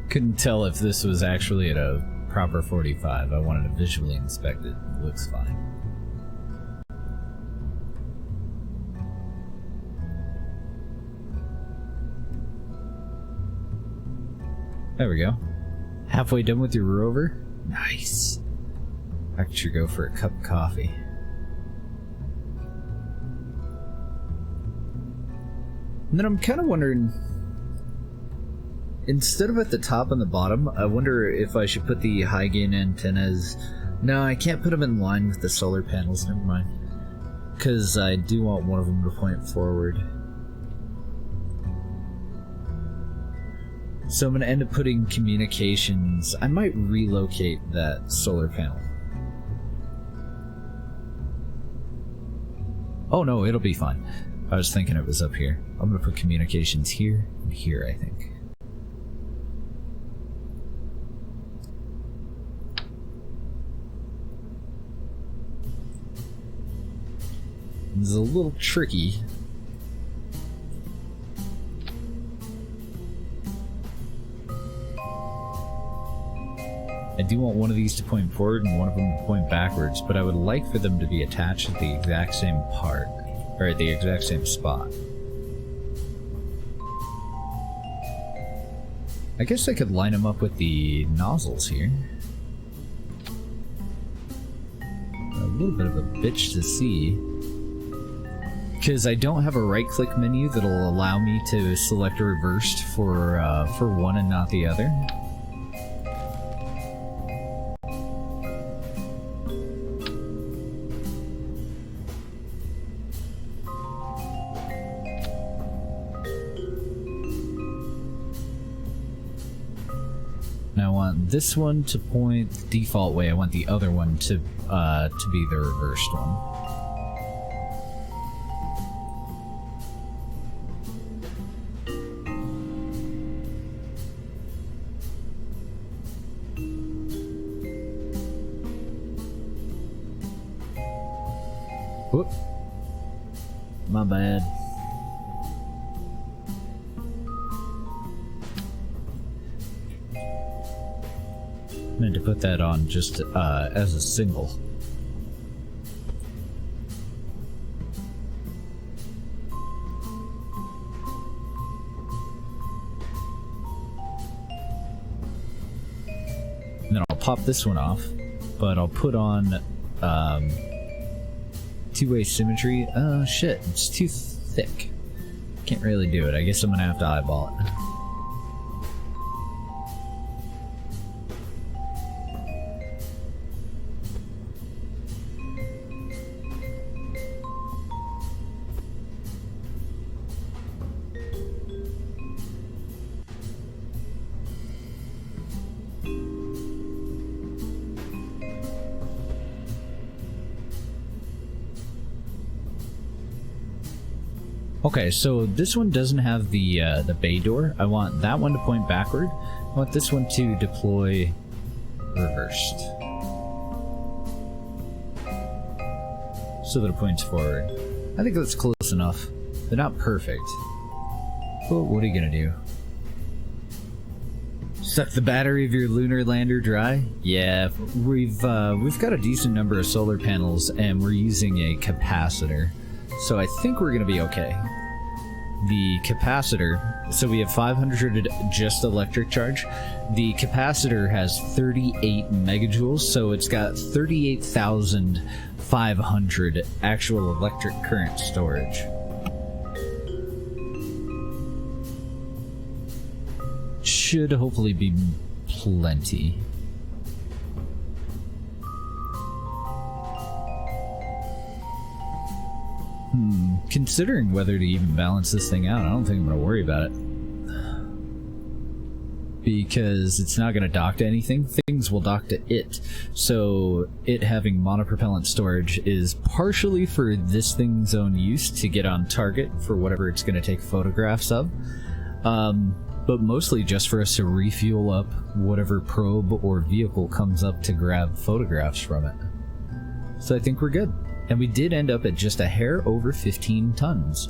Couldn't tell if this was actually at a proper 45. I wanted to visually inspect it. It looks fine. There we go. Halfway done with your rover? Nice. I should go for a cup of coffee. And then I'm kind of wondering, instead of at the top and the bottom, I wonder if I should put the high gain antennas. No, I can't put them in line with the solar panels, never mind. Because I do want one of them to point forward. So I'm going to end up putting communications. I might relocate that solar panel. Oh no, it'll be fine. I was thinking it was up here. I'm going to put communications here and here, I think. This is a little tricky. I do want one of these to point forward and one of them to point backwards, but I would like for them to be attached at the exact same part, or at the exact same spot. I guess I could line them up with the nozzles here. A little bit of a bitch to see, because I don't have a right-click menu that'll allow me to select reversed for one and not the other. And I want this one to point the default way. I want the other one to be the reversed one. Whoop. My bad. I meant to put that on just as a single. And then I'll pop this one off, but I'll put on two-way symmetry. Oh shit, it's too thick. Can't really do it. I guess I'm gonna have to eyeball it. Okay, so this one doesn't have the bay door. I want that one to point backward. I want this one to deploy reversed, so that it points forward. I think that's close enough. They're not perfect, but what are you gonna do? Suck the battery of your lunar lander dry? Yeah, we've got a decent number of solar panels, and we're using a capacitor. So I think we're going to be okay. The capacitor, so we have 500 just electric charge. The capacitor has 38 megajoules, so it's got 38,500 actual electric current storage. Should hopefully be plenty. Considering whether to even balance this thing out, I don't think I'm going to worry about it. Because it's not going to dock to anything. Things will dock to it. So it having monopropellant storage is partially for this thing's own use to get on target for whatever it's going to take photographs of. But mostly just for us to refuel up whatever probe or vehicle comes up to grab photographs from it. So I think we're good. And we did end up at just a hair over 15 tons.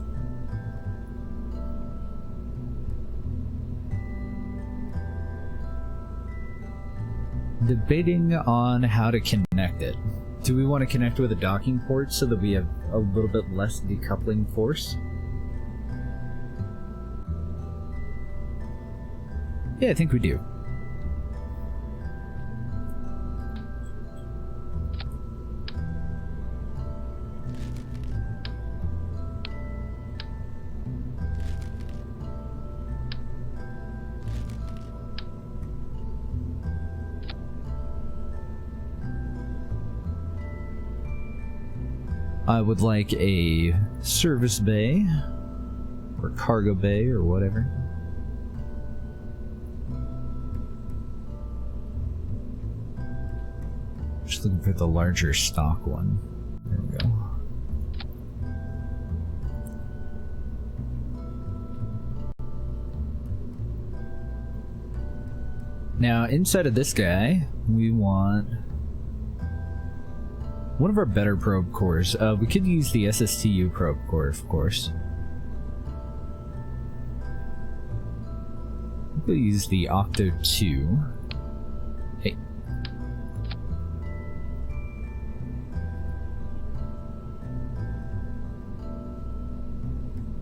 Debating on how to connect it. Do we want to connect with a docking port so that we have a little bit less decoupling force? Yeah, I think we do. I would like a service bay, or cargo bay, or whatever. Just looking for the larger stock one. There we go. Now, inside of this guy, we want One of our better probe cores. We could use the SSTU probe core, of course. We'll use the Octo 2. Hey.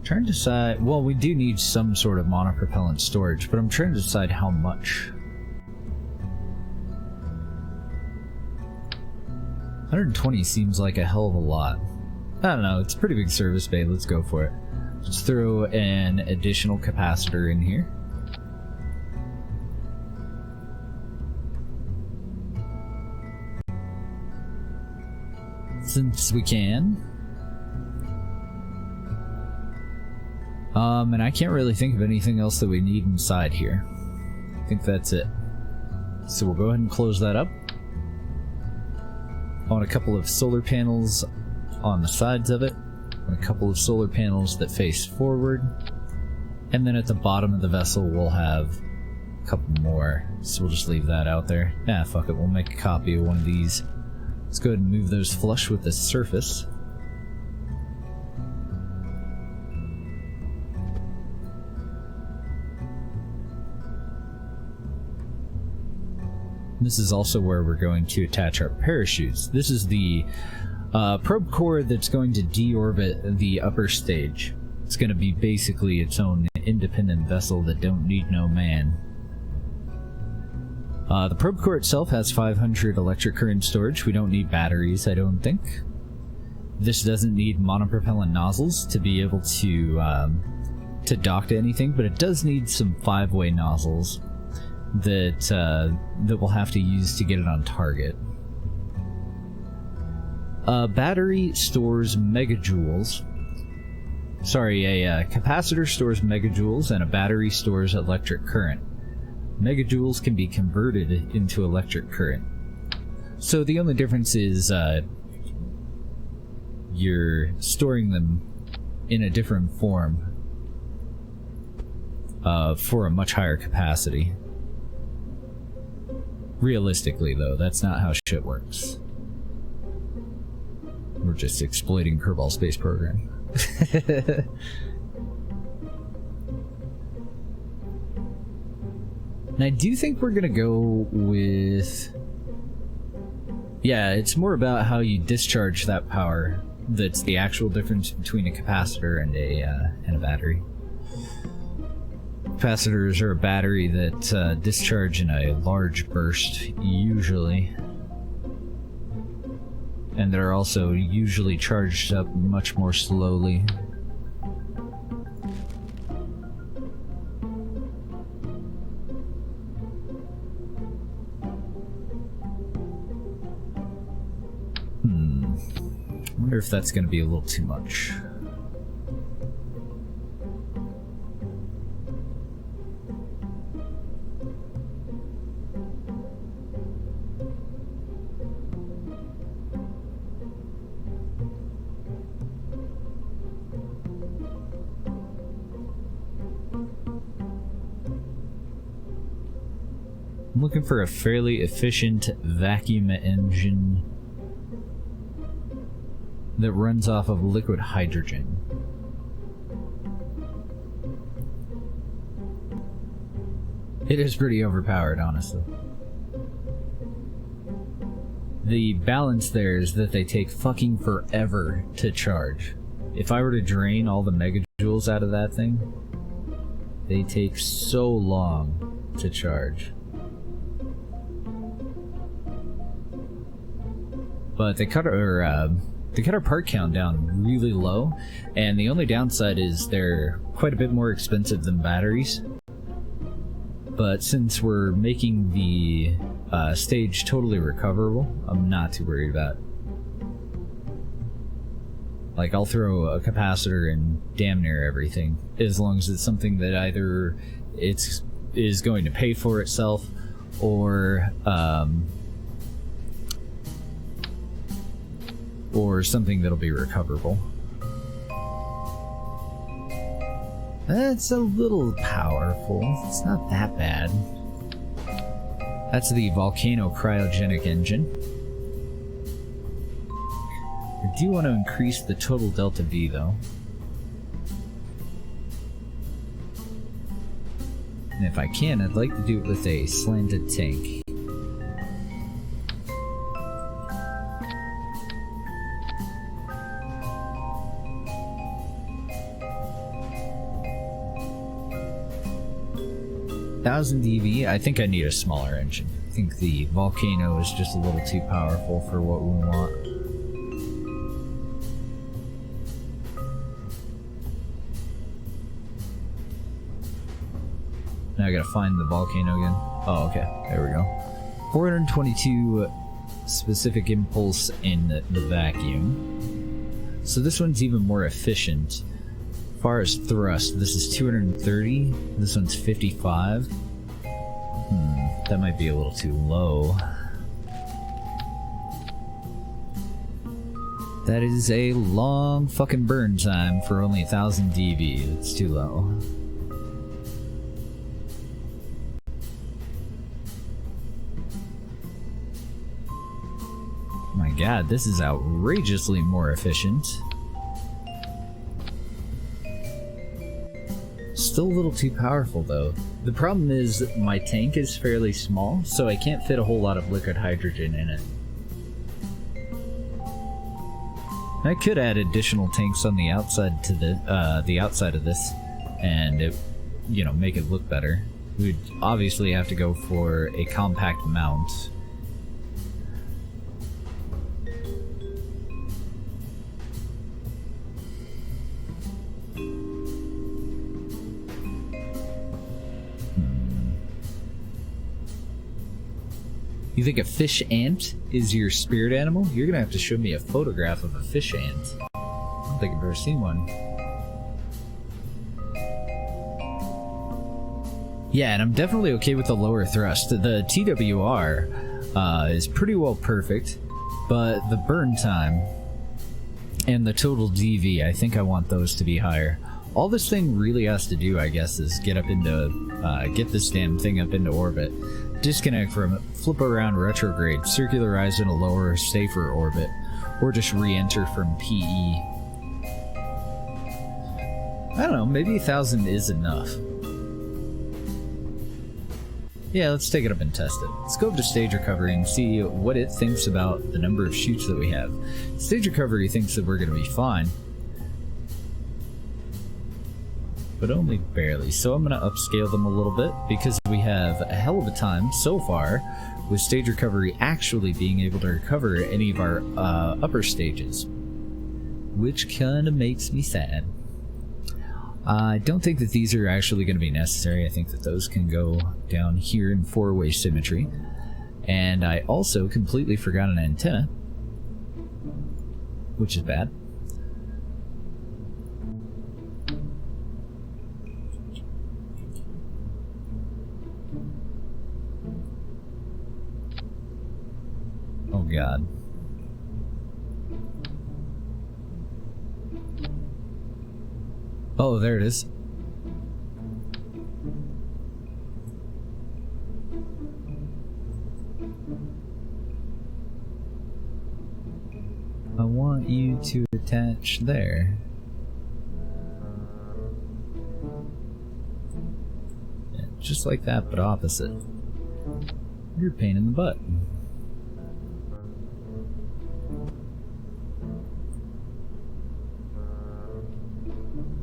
Trying to decide... Well, we do need some sort of monopropellant storage, but I'm trying to decide how much. 120 seems like a hell of a lot. I don't know, it's a pretty big service bay, let's go for it. Let's throw an additional capacitor in here. Since we can. And I can't really think of anything else that we need inside here. I think that's it. So we'll go ahead and close that up. I want a couple of solar panels on the sides of it, and a couple of solar panels that face forward, and then at the bottom of the vessel we'll have a couple more, so we'll just leave that out there. Nah, fuck it, we'll make a copy of one of these. Let's go ahead and move those flush with the surface. This is also where we're going to attach our parachutes. This is the probe core that's going to deorbit the upper stage. It's going to be basically its own independent vessel that don't need no man. The probe core itself has 500 electric current storage. We don't need batteries, I don't think. This doesn't need monopropellant nozzles to be able to dock to anything, but it does need some 5-way nozzles that we'll have to use to get it on target. Battery stores megajoules. Sorry, a capacitor stores megajoules and a battery stores electric current. Megajoules can be converted into electric current. So the only difference is you're storing them in a different form for a much higher capacity. Realistically, though, that's not how shit works. We're just exploiting Kerbal Space Program. And I do think we're gonna go with... Yeah, it's more about how you discharge that power that's the actual difference between a capacitor and a battery. Capacitors are a battery that discharge in a large burst, usually. And they're also usually charged up much more slowly. I wonder if that's going to be a little too much. I'm looking for a fairly efficient vacuum engine that runs off of liquid hydrogen. It is pretty overpowered, honestly. The balance there is that they take fucking forever to charge. If I were to drain all the megajoules out of that thing, they take so long to charge. But they cut our part count down really low, and the only downside is they're quite a bit more expensive than batteries. But since we're making the stage totally recoverable, I'm not too worried about it. Like, I'll throw a capacitor in damn near everything, as long as it's something that either is going to pay for itself, or something that'll be recoverable. That's a little powerful. It's not that bad. That's the Volcano cryogenic engine. I do want to increase the total delta V though. And if I can, I'd like to do it with a slanted tank. $1,000 DV, I think I need a smaller engine. I think the Volcano is just a little too powerful for what we want. Now I gotta find the Volcano again. Oh, okay. There we go. 422 specific impulse in the vacuum. So this one's even more efficient. As far as thrust, this is 230. This one's 55. That might be a little too low. That is a long fucking burn time for only 1,000 DV. That's too low. My god, this is outrageously more efficient. Still a little too powerful though. The problem is that my tank is fairly small, so I can't fit a whole lot of liquid hydrogen in it. I could add additional tanks on the outside to the outside of this, and it, you know, make it look better. We'd obviously have to go for a compact mount. You think a fish ant is your spirit animal? You're gonna have to show me a photograph of a fish ant. I don't think I've ever seen one. Yeah, and I'm definitely okay with the lower thrust. The TWR is pretty well perfect, but the burn time and the total DV, I think I want those to be higher. All this thing really has to do, I guess, is get this damn thing up into orbit. Disconnect from it, flip around retrograde, circularize in a lower, safer orbit, or just re-enter from PE. I don't know, maybe 1,000 is enough. Yeah, let's take it up and test it. Let's go over to stage recovery and see what it thinks about the number of chutes that we have. Stage recovery thinks that we're going to be fine, but only barely, so I'm going to upscale them a little bit because we have a hell of a time so far with stage recovery actually being able to recover any of our upper stages, which kind of makes me sad. I don't think that these are actually going to be necessary. I think that those can go down here in four-way symmetry, and I also completely forgot an antenna, which is bad. Oh god. Oh, there it is. I want you to attach there. Yeah, just like that, but opposite. You're a pain in the butt.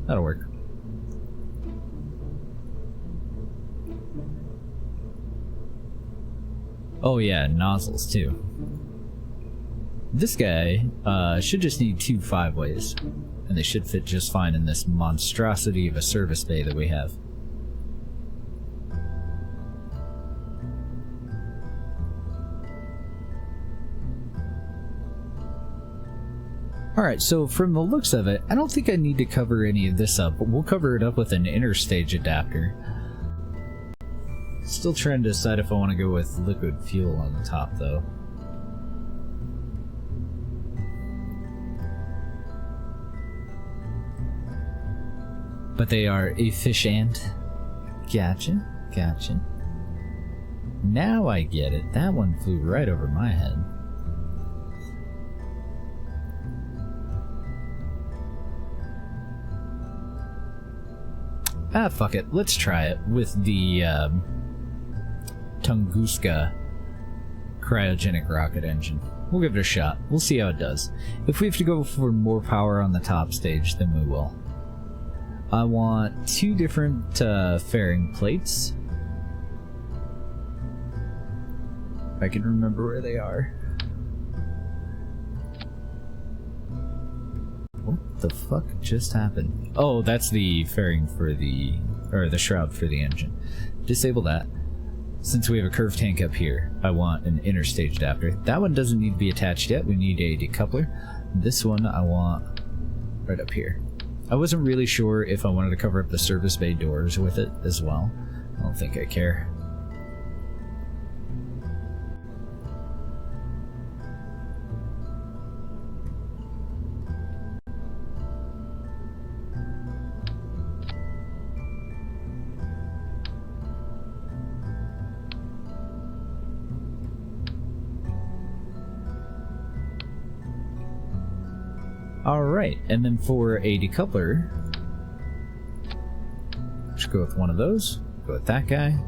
That'll work. Oh yeah, nozzles too. This guy should just need 2 5-ways, and they should fit just fine in this monstrosity of a service bay that we have. Alright, so from the looks of it, I don't think I need to cover any of this up, but we'll cover it up with an interstage adapter. Still trying to decide if I want to go with liquid fuel on the top, though. But they are efficient. Gotcha, gotcha. Now I get it. That one flew right over my head. Ah, fuck it. Let's try it with the Tunguska cryogenic rocket engine. We'll give it a shot. We'll see how it does. If we have to go for more power on the top stage, then we will. I want 2 different fairing plates. If I can remember where they are. What the fuck just happened? Oh, that's the fairing for the... or the shroud for the engine. Disable that. Since we have a curved tank up here, I want an interstage adapter. That one doesn't need to be attached yet. We need a decoupler. This one I want right up here. I wasn't really sure if I wanted to cover up the service bay doors with it as well. I don't think I care. Alright, and then for a decoupler, just go with one of those. Go with that guy.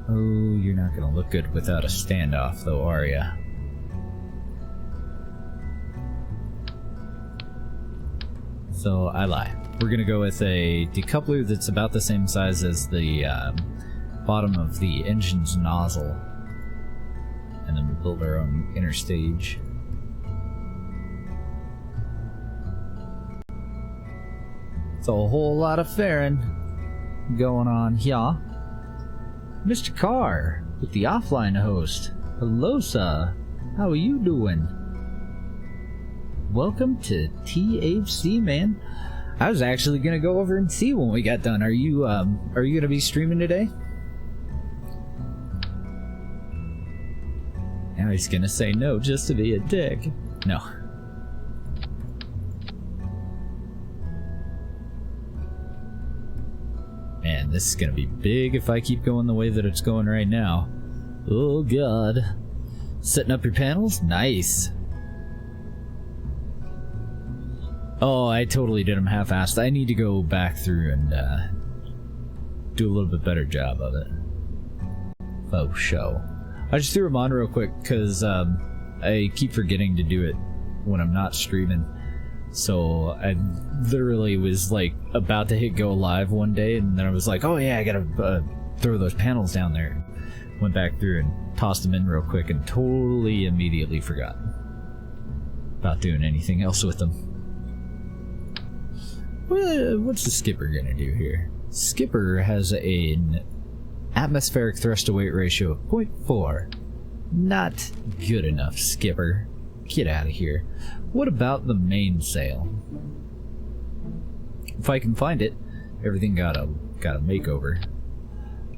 Oh, you're not gonna look good without a standoff though, are ya? So, I lie. We're gonna go with a decoupler that's about the same size as the bottom of the engine's nozzle. And then we'll build our own interstage. It's a whole lot of fairing going on here. Mr. Carr, with the offline host. Hello, sir. How are you doing? Welcome to THC, man. I was actually gonna go over and see when we got done. Are you gonna be streaming today? Now he's gonna say no just to be a dick. No. Man, this is gonna be big if I keep going the way that it's going right now. Oh god. Setting up your panels? Nice. Oh, I totally did them half-assed. I need to go back through and do a little bit better job of it. Oh, show. I just threw them on real quick because I keep forgetting to do it when I'm not streaming. So I literally was like about to hit go live one day, and then I was like, oh yeah, I gotta throw those panels down there. Went back through and tossed them in real quick and totally immediately forgot about doing anything else with them. Well, what's the skipper gonna do here? Skipper has an atmospheric thrust to weight ratio of 0.4. Not good enough, Skipper. Get out of here. What about the mainsail? If I can find it, everything got a makeover.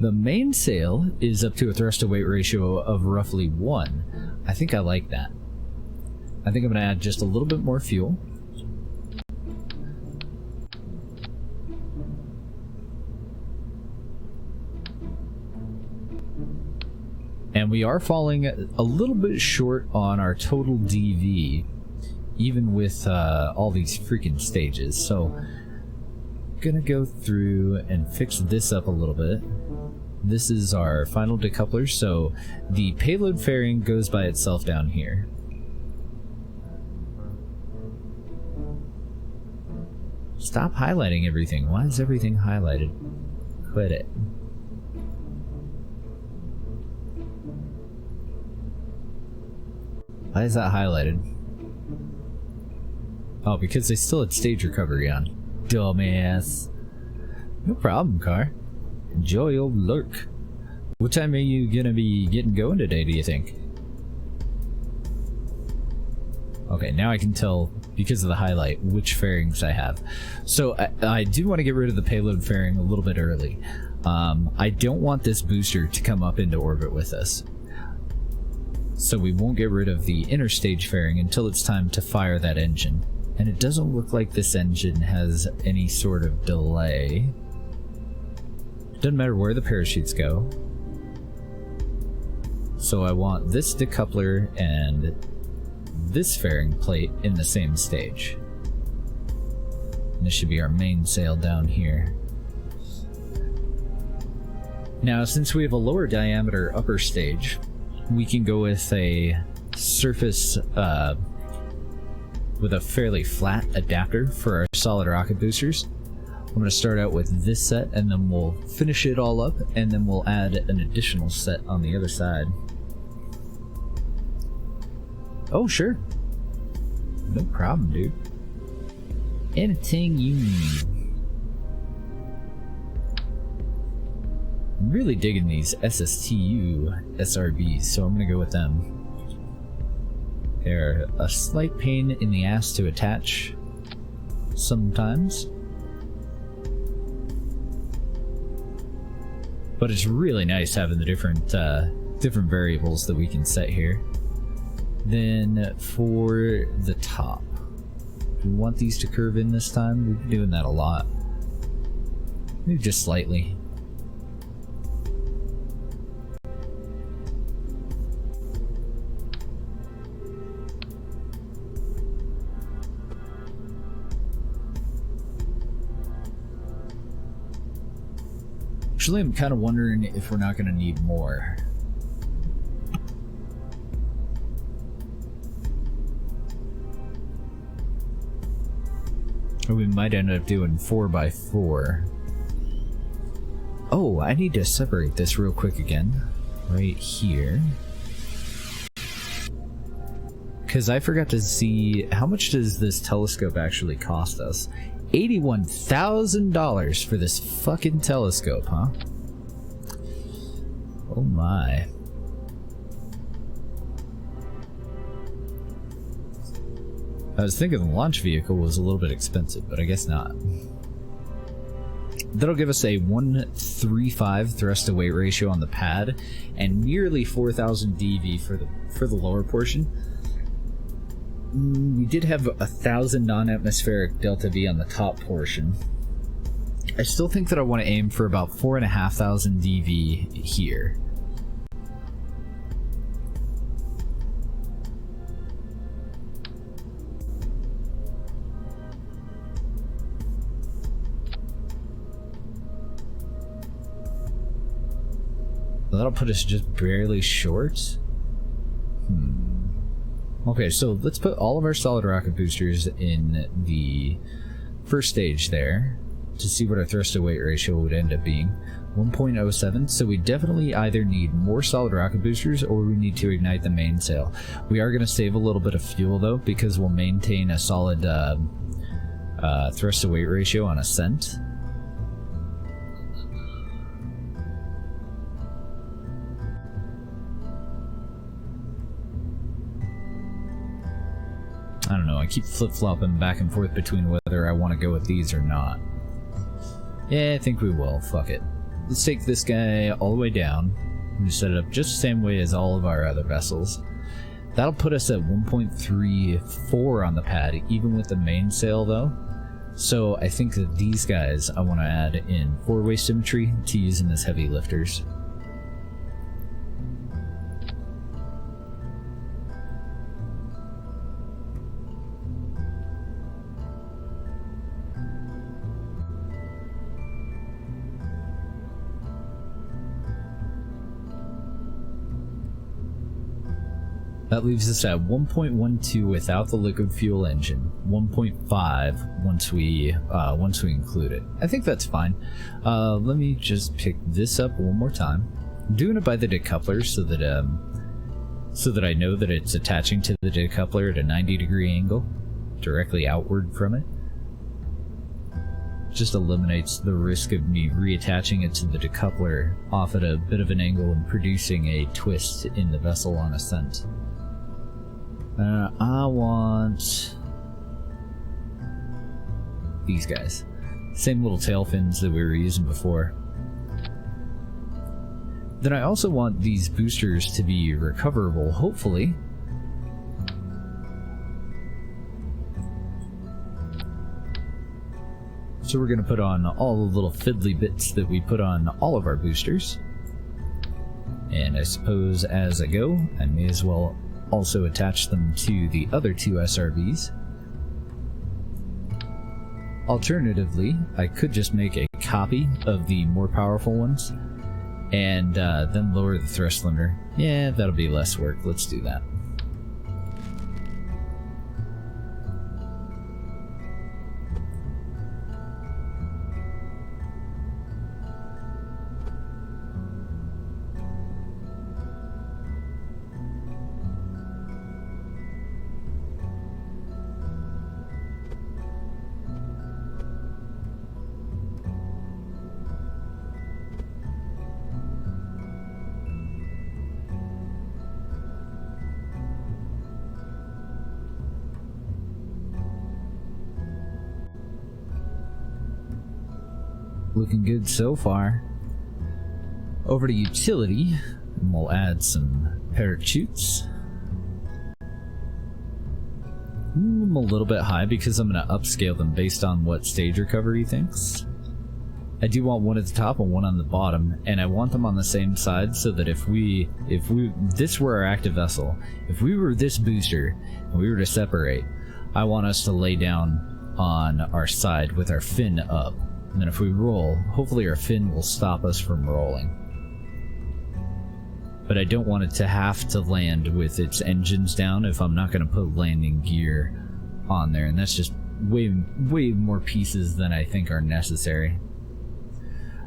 The mainsail is up to a thrust to weight ratio of roughly 1. I think I like that. I think I'm gonna add just a little bit more fuel. And we are falling a little bit short on our total DV, even with all these freaking stages. So, gonna go through and fix this up a little bit. This is our final decoupler, so the payload fairing goes by itself down here. Stop highlighting everything. Why is everything highlighted? Quit it. Why is that highlighted? Oh, because they still had stage recovery on. Dumbass. No problem, Car. Enjoy your lurk. What time are you gonna be getting going today, do you think? Okay, now I can tell, because of the highlight, which fairings I have. So, I do want to get rid of the payload fairing a little bit early. I don't want this booster to come up into orbit with us. So we won't get rid of the interstage fairing until it's time to fire that engine. And it doesn't look like this engine has any sort of delay. Doesn't matter where the parachutes go. So I want this decoupler and this fairing plate in the same stage. And this should be our mainsail down here. Now, since we have a lower diameter upper stage, we can go with a surface with a fairly flat adapter for our solid rocket boosters. I'm going to start out with this set, and then we'll finish it all up, and then we'll add an additional set on the other side. Oh, sure. No problem, dude. Anything you need. I'm really digging these SSTU SRBs, so I'm going to go with them. They're a slight pain in the ass to attach sometimes, but it's really nice having the different variables that we can set here. Then for the top, do we want these to curve in this time? We've been doing that a lot. Maybe just slightly. Actually, I'm kind of wondering if we're not going to need more. Or we might end up doing 4x4. Oh, I need to separate this real quick again. Right here. Because I forgot to see, how much does this telescope actually cost us? $81,000 for this fucking telescope, huh? Oh my. I was thinking the launch vehicle was a little bit expensive, but I guess not. That'll give us a 1:3.5 thrust to weight ratio on the pad and nearly 4,000 DV for the lower portion. We did have 1,000 non-atmospheric delta V on the top portion. I still think that I want to aim for about 4,500 DV here. That'll put us just barely short. Okay, so let's put all of our solid rocket boosters in the first stage there to see what our thrust to weight ratio would end up being. 1.07, so we definitely either need more solid rocket boosters or we need to ignite the mainsail. We are going to save a little bit of fuel though, because we'll maintain a solid thrust to weight ratio on ascent. I don't know, I keep flip-flopping back and forth between whether I want to go with these or not. Yeah, I think we will. Fuck it. Let's take this guy all the way down. and set it up just the same way as all of our other vessels. That'll put us at 1.34 on the pad, even with the mainsail though. So I think that these guys I want to add in 4-way symmetry to use them as heavy lifters. That leaves us at 1.12 without the liquid fuel engine, 1.5 once we include it. I think that's fine. Let me just pick this up one more time. I'm doing it by the decoupler so that I know that it's attaching to the decoupler at a 90-degree angle, directly outward from it. Just eliminates the risk of me reattaching it to the decoupler off at a bit of an angle and producing a twist in the vessel on ascent. I want these guys. Same little tail fins that we were using before. Then I also want these boosters to be recoverable, hopefully. So we're going to put on all the little fiddly bits that we put on all of our boosters. And I suppose as I go, I may as well also attach them to the other two SRBs. Alternatively, I could just make a copy of the more powerful ones and then lower the thrust limiter. Yeah, that'll be less work. Let's do that. Looking good so far. Over to utility, and we'll add some parachutes. I'm a little bit high because I'm going to upscale them based on what stage recovery thinks. I do want one at the top and one on the bottom, and I want them on the same side so that if this were our active vessel, if we were this booster and we were to separate, I want us to lay down on our side with our fin up. And then if we roll, hopefully our fin will stop us from rolling. But I don't want it to have to land with its engines down if I'm not going to put landing gear on there. And that's just way more pieces than I think are necessary.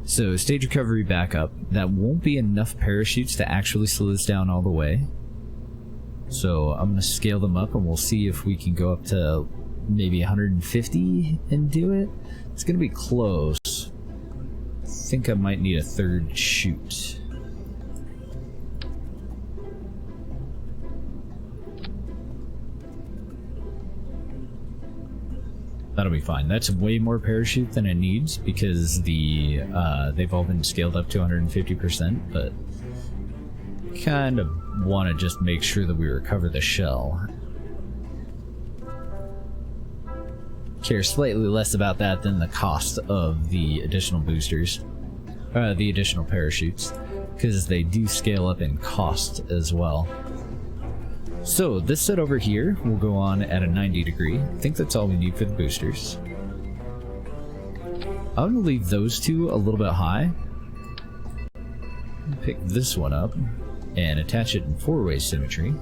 So stage recovery back up. That won't be enough parachutes to actually slow this down all the way. So I'm going to scale them up and we'll see if we can go up to maybe 150 and do it. It's gonna be close. I think I might need a third chute. That'll be fine. That's way more parachute than it needs because they've all been scaled up to 150%, but kind of want to just make sure that we recover the shell. Care slightly less about that than the cost of the additional boosters, the additional parachutes, because they do scale up in cost as well. So this set over here will go on at a 90 degree. I think that's all we need for the boosters. I'm going to leave those two a little bit high. Pick this one up and attach it in four-way symmetry.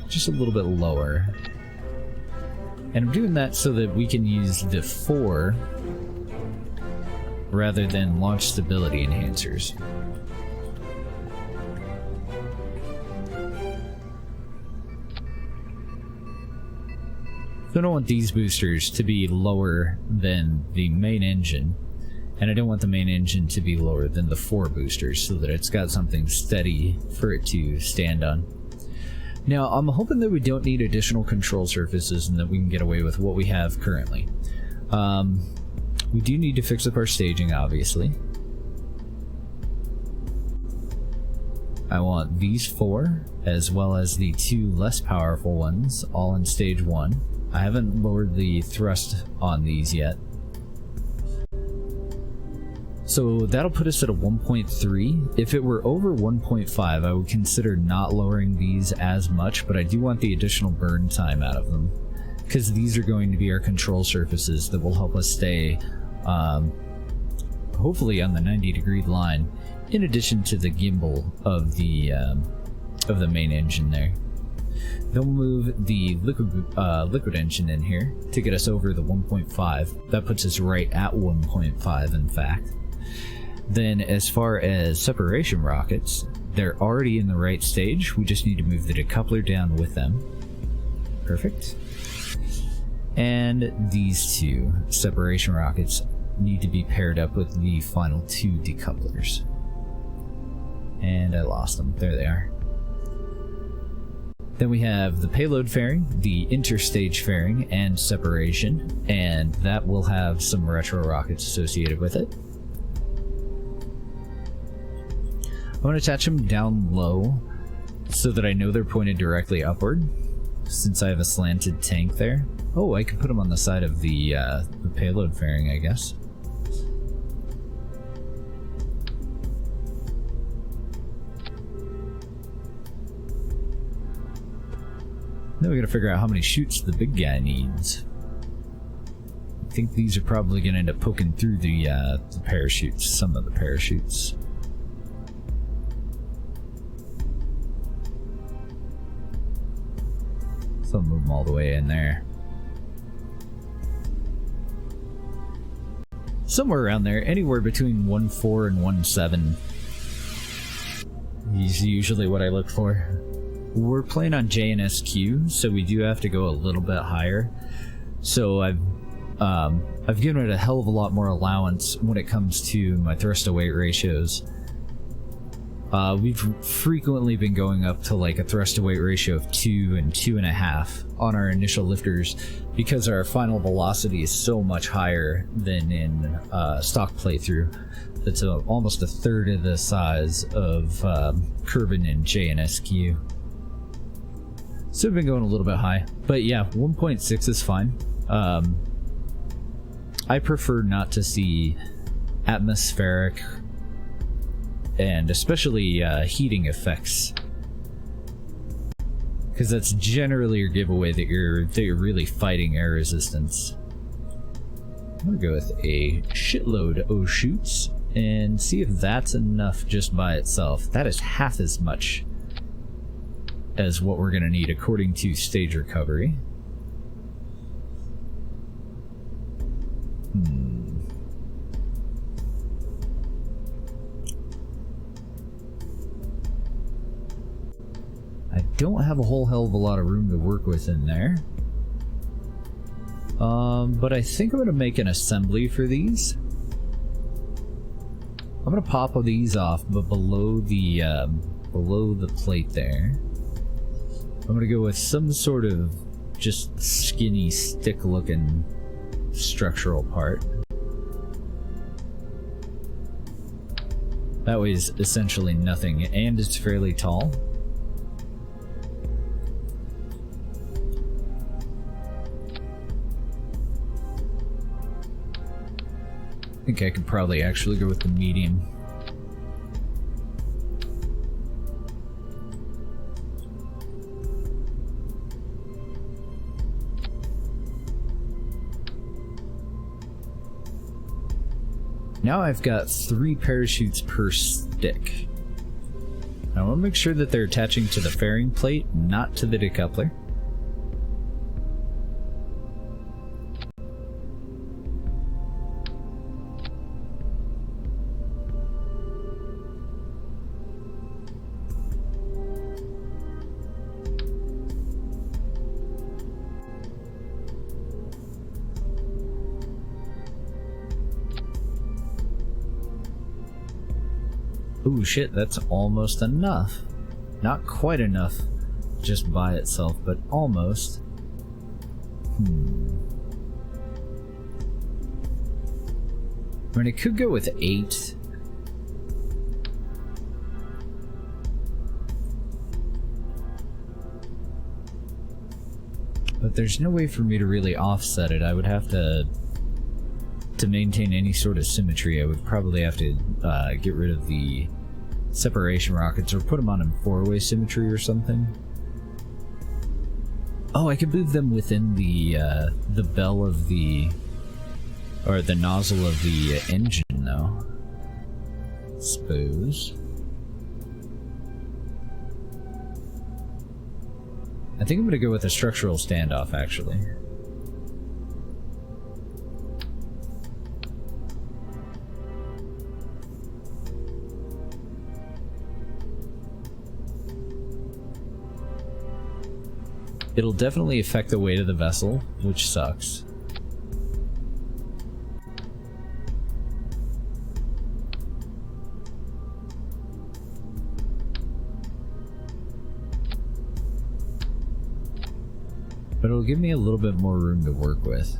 Just a little bit lower. And I'm doing that so that we can use the 4 rather than launch stability enhancers. So I don't want these boosters to be lower than the main engine, and I don't want the main engine to be lower than the 4 boosters so that it's got something steady for it to stand on. Now, I'm hoping that we don't need additional control surfaces and that we can get away with what we have currently. We do need to fix up our staging, obviously. I want these 4, as well as the 2 less powerful ones, all in stage 1. I haven't lowered the thrust on these yet. So that'll put us at a 1.3. If it were over 1.5, I would consider not lowering these as much, but I do want the additional burn time out of them, because these are going to be our control surfaces that will help us stay, hopefully on the 90-degree line, in addition to the gimbal of the main engine there. Then we'll move the liquid engine in here to get us over the 1.5. That puts us right at 1.5, in fact. Then as far as separation rockets, they're already in the right stage. We just need to move the decoupler down with them. Perfect. And these 2 separation rockets need to be paired up with the final 2 decouplers. And I lost them. There they are. Then we have the payload fairing, the interstage fairing, and separation, and that will have some retro rockets associated with it. I'm going to attach them down low so that I know they're pointed directly upward, since I have a slanted tank there. Oh, I could put them on the side of the payload fairing, I guess. Then we gotta figure out how many chutes the big guy needs. I think these are probably going to end up poking through the parachutes, some of the parachutes. So I'll move them all the way in there. Somewhere around there, anywhere between 1.4 and 1.7 is usually what I look for. We're playing on JNSQ, so we do have to go a little bit higher. So I've given it a hell of a lot more allowance when it comes to my thrust to weight ratios. We've frequently been going up to like a thrust to weight ratio of 2 and 2.5 on our initial lifters because our final velocity is so much higher than in stock playthrough. That's almost a third of the size of Kerbin and JNSQ. So we've been going a little bit high, but yeah, 1.6 is fine. I prefer not to see atmospheric and especially heating effects, because that's generally your giveaway that you're really fighting air resistance. I'm gonna go with a shitload of shoots and see if that's enough just by itself. That is half as much as what we're gonna need according to stage recovery. I don't have a whole hell of a lot of room to work with in there. But I think I'm gonna make an assembly for these. I'm gonna pop these off, but below the plate there, I'm gonna go with some sort of just skinny stick looking structural part. That weighs essentially nothing and it's fairly tall. I think I could probably actually go with the medium. Now I've got 3 parachutes per stick. I want to make sure that they're attaching to the fairing plate, not to the decoupler. Ooh, shit, that's almost enough. Not quite enough just by itself, but almost. I mean, it could go with 8. But there's no way for me to really offset it. I would have to maintain any sort of symmetry. I would probably have to get rid of the separation rockets or put them on in 4-way symmetry or something. Oh, I could move them within the bell of the, or the nozzle of the engine though. Suppose. I think I'm gonna go with a structural standoff actually. It'll definitely affect the weight of the vessel, which sucks. But it'll give me a little bit more room to work with.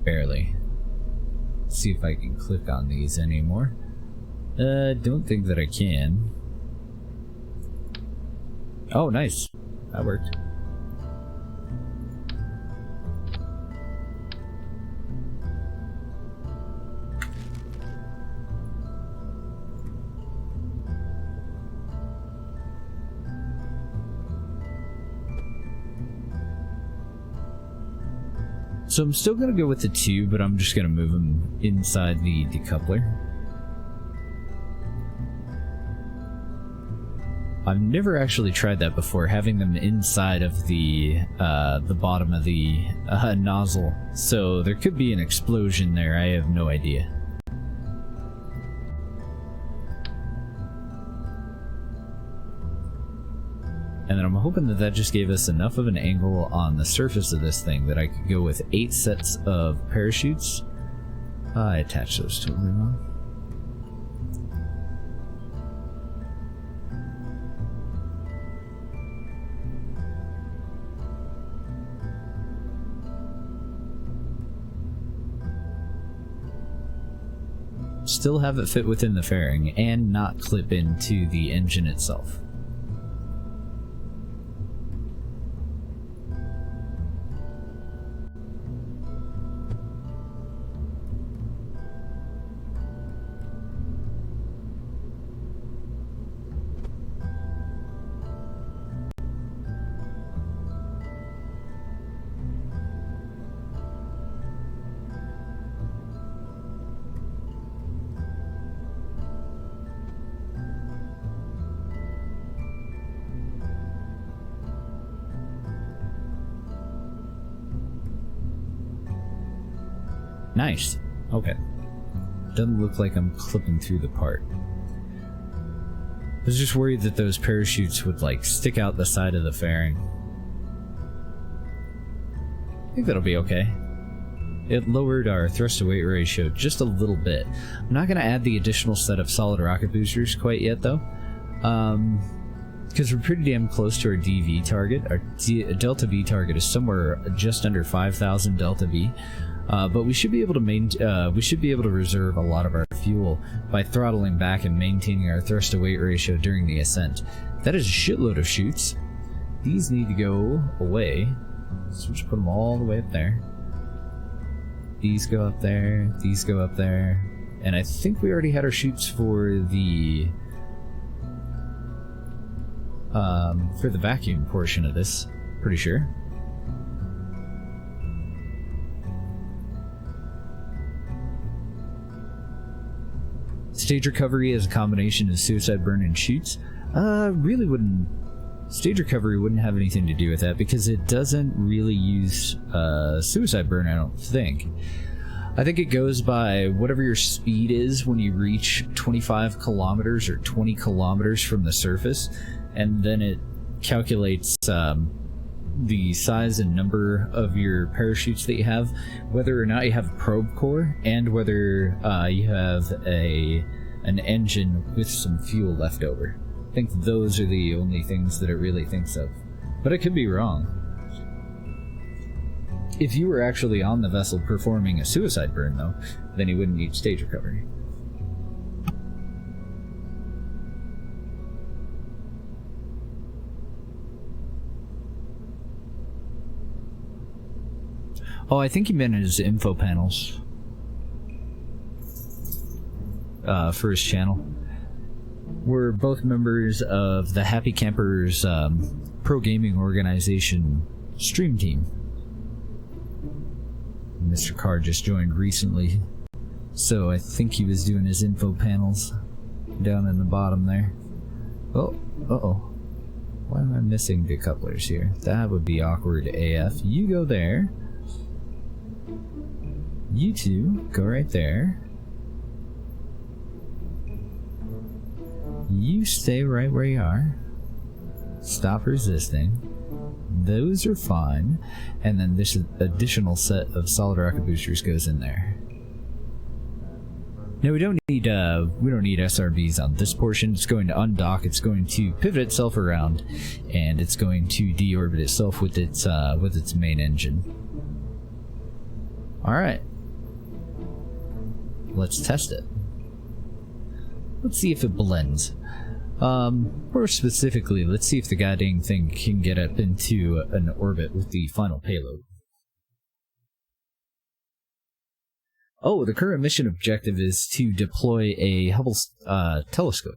Barely. Let's see if I can click on these anymore. Don't think that I can. Oh, nice. That worked. So I'm still going to go with the 2, but I'm just going to move them inside the decoupler. I've never actually tried that before, having them inside of the bottom of the nozzle. So there could be an explosion there, I have no idea. And then I'm hoping that that just gave us enough of an angle on the surface of this thing that I could go with 8 sets of parachutes. I attached those totally wrong. Still have it fit within the fairing and not clip into the engine itself. Nice. Okay. Doesn't look like I'm clipping through the part. I was just worried that those parachutes would, like, stick out the side of the fairing. I think that'll be okay. It lowered our thrust-to-weight ratio just a little bit. I'm not going to add the additional set of solid rocket boosters quite yet, though. Because we're pretty damn close to our DV target. Our Delta V target is somewhere just under 5,000 Delta V. But we should be able to reserve a lot of our fuel by throttling back and maintaining our thrust-to-weight ratio during the ascent. That is a shitload of chutes. These need to go away, so we'll just put them all the way up there. These go up there, these go up there, and I think we already had our chutes for the vacuum portion of this, pretty sure. Stage recovery is a combination of suicide burn and chutes. Really wouldn't... Stage recovery wouldn't have anything to do with that because it doesn't really use suicide burn, I don't think. I think it goes by whatever your speed is when you reach 25 kilometers or 20 kilometers from the surface, and then it calculates the size and number of your parachutes that you have, whether or not you have a probe core, and whether you have an engine with some fuel left over. I think those are the only things that it really thinks of. But I could be wrong. If you were actually on the vessel performing a suicide burn, though, then you wouldn't need stage recovery. Oh, I think he meant his info panels for his channel. We're both members of the Happy Campers pro gaming organization stream team. Mr. Carr just joined recently, so I think he was doing his info panels down in the bottom there. Oh, uh-oh. Why am I missing decouplers here? That would be awkward AF. You go there. You two go right there. You stay right where you are. Stop resisting. Those are fine. And then this additional set of solid rocket boosters goes in there. Now we don't need SRBs on this portion. It's going to undock. It's going to pivot itself around, and it's going to deorbit itself with its main engine. All right. Let's test it. Let's see if it blends. More specifically, let's see if the goddamn thing can get up into an orbit with the final payload. Oh, the current mission objective is to deploy a Hubble telescope.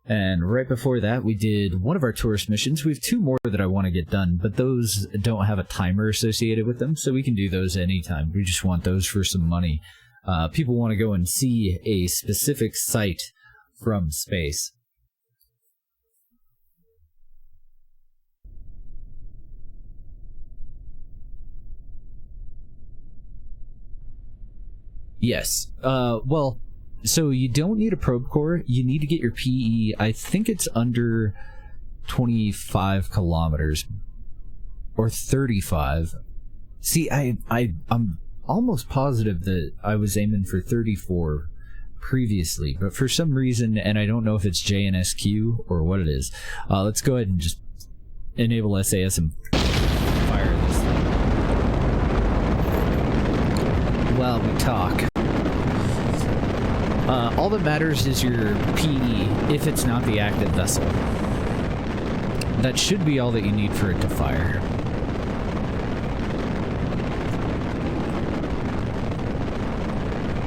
And right before that, we did one of our tourist missions. We have 2 more that I want to get done, but those don't have a timer associated with them, so we can do those anytime. We just want those for some money. People want to go and see a specific site from space. Yes. Well, so you don't need a probe core. You need to get your PE. I think it's under 25 kilometers or 35. See, I'm almost positive that I was aiming for 34 previously, but for some reason, and I don't know if it's JNSQ or what it is, let's go ahead and just enable SAS and fire this thing while we talk. All that matters is your PE if it's not the active vessel. That should be all that you need for it to fire.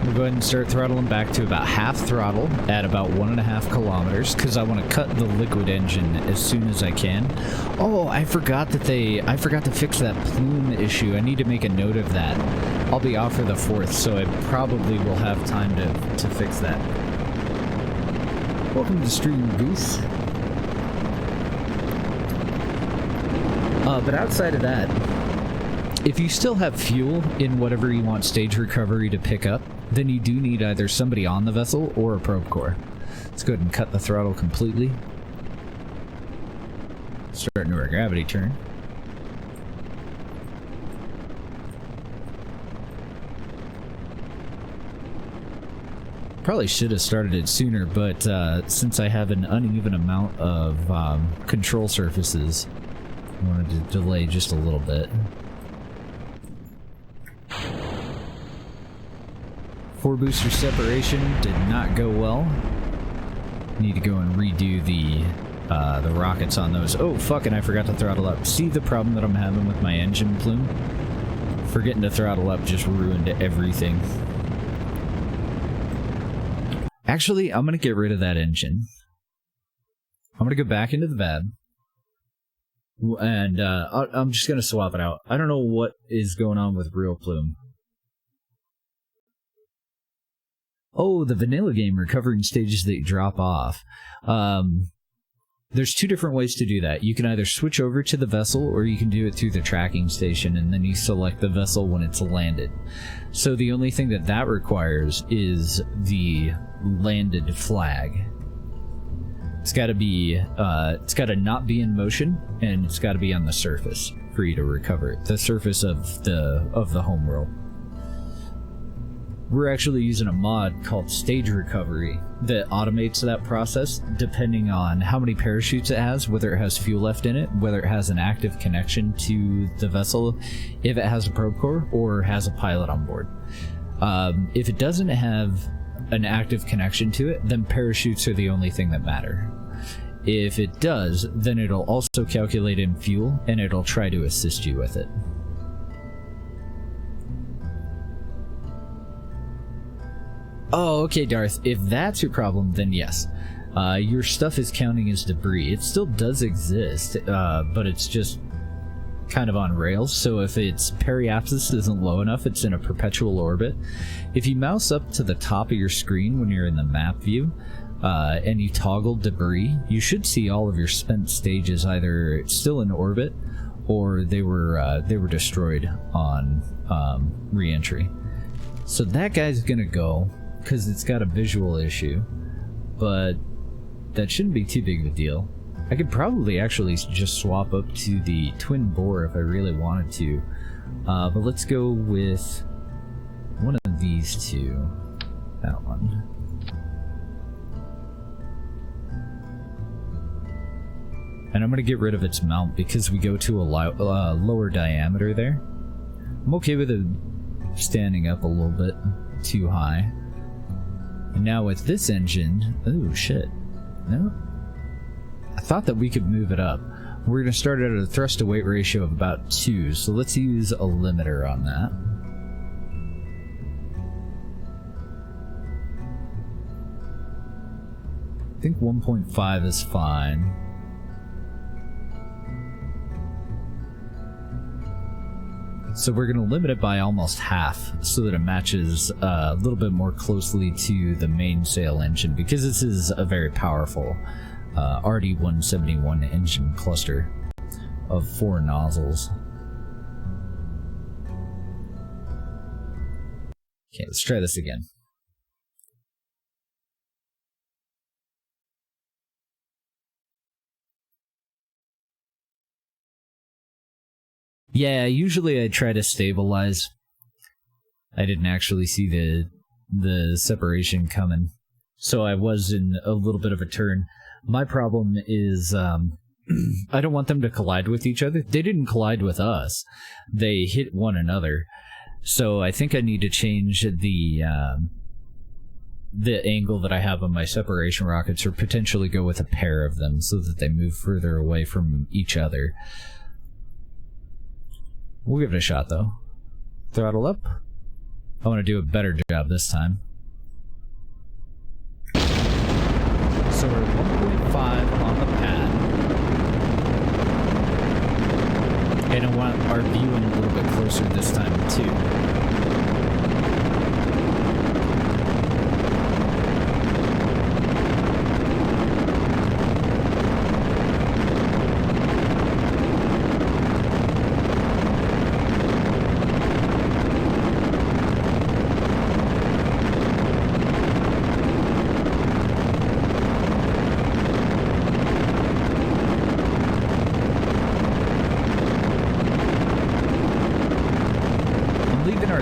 We'll go ahead and start throttling back to about half throttle at about 1.5 kilometers because I want to cut the liquid engine as soon as I can. Oh, I forgot to fix that plume issue. I need to make a note of that. I'll be off for the 4th, so I probably will have time to fix that. Welcome to the stream, Goose. But outside of that, if you still have fuel in whatever you want stage recovery to pick up, then you do need either somebody on the vessel or a probe core. Let's go ahead and cut the throttle completely. Start into our gravity turn. Probably should have started it sooner, but since I have an uneven amount of control surfaces, I wanted to delay just a little bit. 4 booster separation did not go well. Need to go and redo the rockets on those. Oh, fuck, and I forgot to throttle up. See the problem that I'm having with my engine plume? Forgetting to throttle up just ruined everything. Actually, I'm going to get rid of that engine. I'm going to go back into the VAB. And I'm just going to swap it out. I don't know what is going on with real plume. Oh, the vanilla game recovering stages that you drop off. There's 2 different ways to do that. You can either switch over to the vessel, or you can do it through the tracking station, and then you select the vessel when it's landed. So the only thing that requires is the landed flag. It's got to be, it's got to not be in motion, and it's got to be on the surface for you to recover it. The surface of the homeworld. We're actually using a mod called Stage Recovery that automates that process depending on how many parachutes it has, whether it has fuel left in it, whether it has an active connection to the vessel, if it has a probe core, or has a pilot on board. If it doesn't have an active connection to it, then parachutes are the only thing that matter. If it does, then it'll also calculate in fuel, and it'll try to assist you with it. Oh, okay, Darth. If that's your problem, then yes. Your stuff is counting as debris. It still does exist, but it's just kind of on rails. So if its periapsis isn't low enough, it's in a perpetual orbit. If you mouse up to the top of your screen when you're in the map view, and you toggle debris, you should see all of your spent stages either still in orbit, or they were destroyed on re-entry. So that guy's gonna go, because it's got a visual issue, but that shouldn't be too big of a deal. I could probably actually just swap up to the twin bore if I really wanted to, but let's go with one of these 2. That one. And I'm going to get rid of its mount because we go to a lower diameter there. I'm okay with it standing up a little bit too high. And now with this engine, oh shit, no. I thought that we could move it up. We're going to start at a thrust to weight ratio of about 2, so let's use a limiter on that. think 1.5 is fine. So we're going to limit it by almost half so that it matches a little bit more closely to the mainsail engine, because this is a very powerful RD-171 engine cluster of 4 nozzles. Okay, let's try this again. Yeah, usually I try to stabilize. I didn't actually see the separation coming, so I was in a little bit of a turn. My problem is I don't want them to collide with each other. They didn't collide with us. They hit one another. So I think I need to change the angle that I have on my separation rockets, or potentially go with a pair of them so that they move further away from each other. We'll give it a shot, though. Throttle up. I want to do a better job this time. So we're 1.5 on the pad. And I want our viewing a little bit closer this time, too.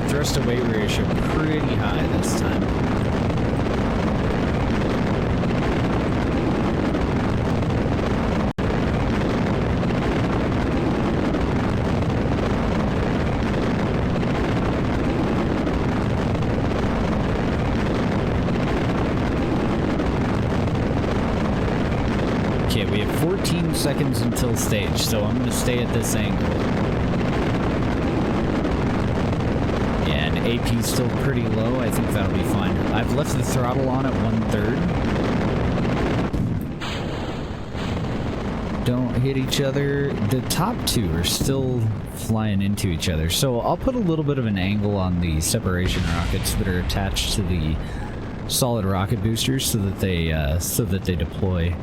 Thrust to weight ratio pretty high this time. Okay, we have 14 seconds until stage, so I'm going to stay at this angle. AP's still pretty low. I think that'll be fine. I've left the throttle on at 1/3. Don't hit each other. The top two are still flying into each other. So I'll put a little bit of an angle on the separation rockets that are attached to the solid rocket boosters so that they deploy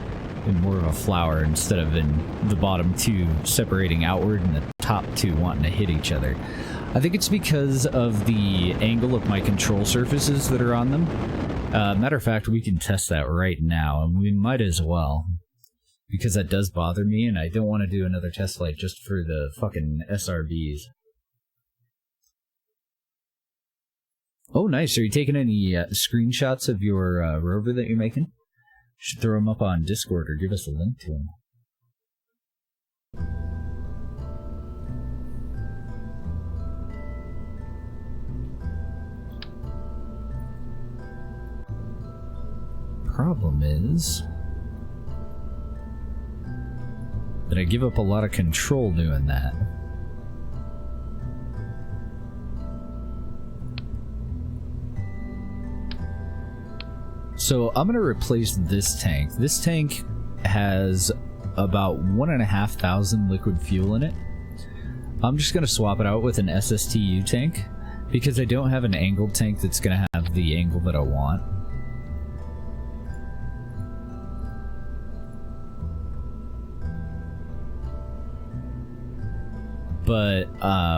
in more of a flower instead of in the bottom two separating outward and the top two wanting to hit each other. I think it's because of the angle of my control surfaces that are on them. Matter of fact, we can test that right now, and we might as well, because that does bother me, and I don't want to do another test flight just for the fucking SRBs. Oh, nice. Are you taking any screenshots of your rover that you're making? You should throw them up on Discord or give us a link to them. Problem is that I give up a lot of control doing that. So I'm gonna replace this tank. This tank has about 1,500 liquid fuel in it. I'm just gonna swap it out with an SSTU tank because I don't have an angled tank that's gonna have the angle that I want. But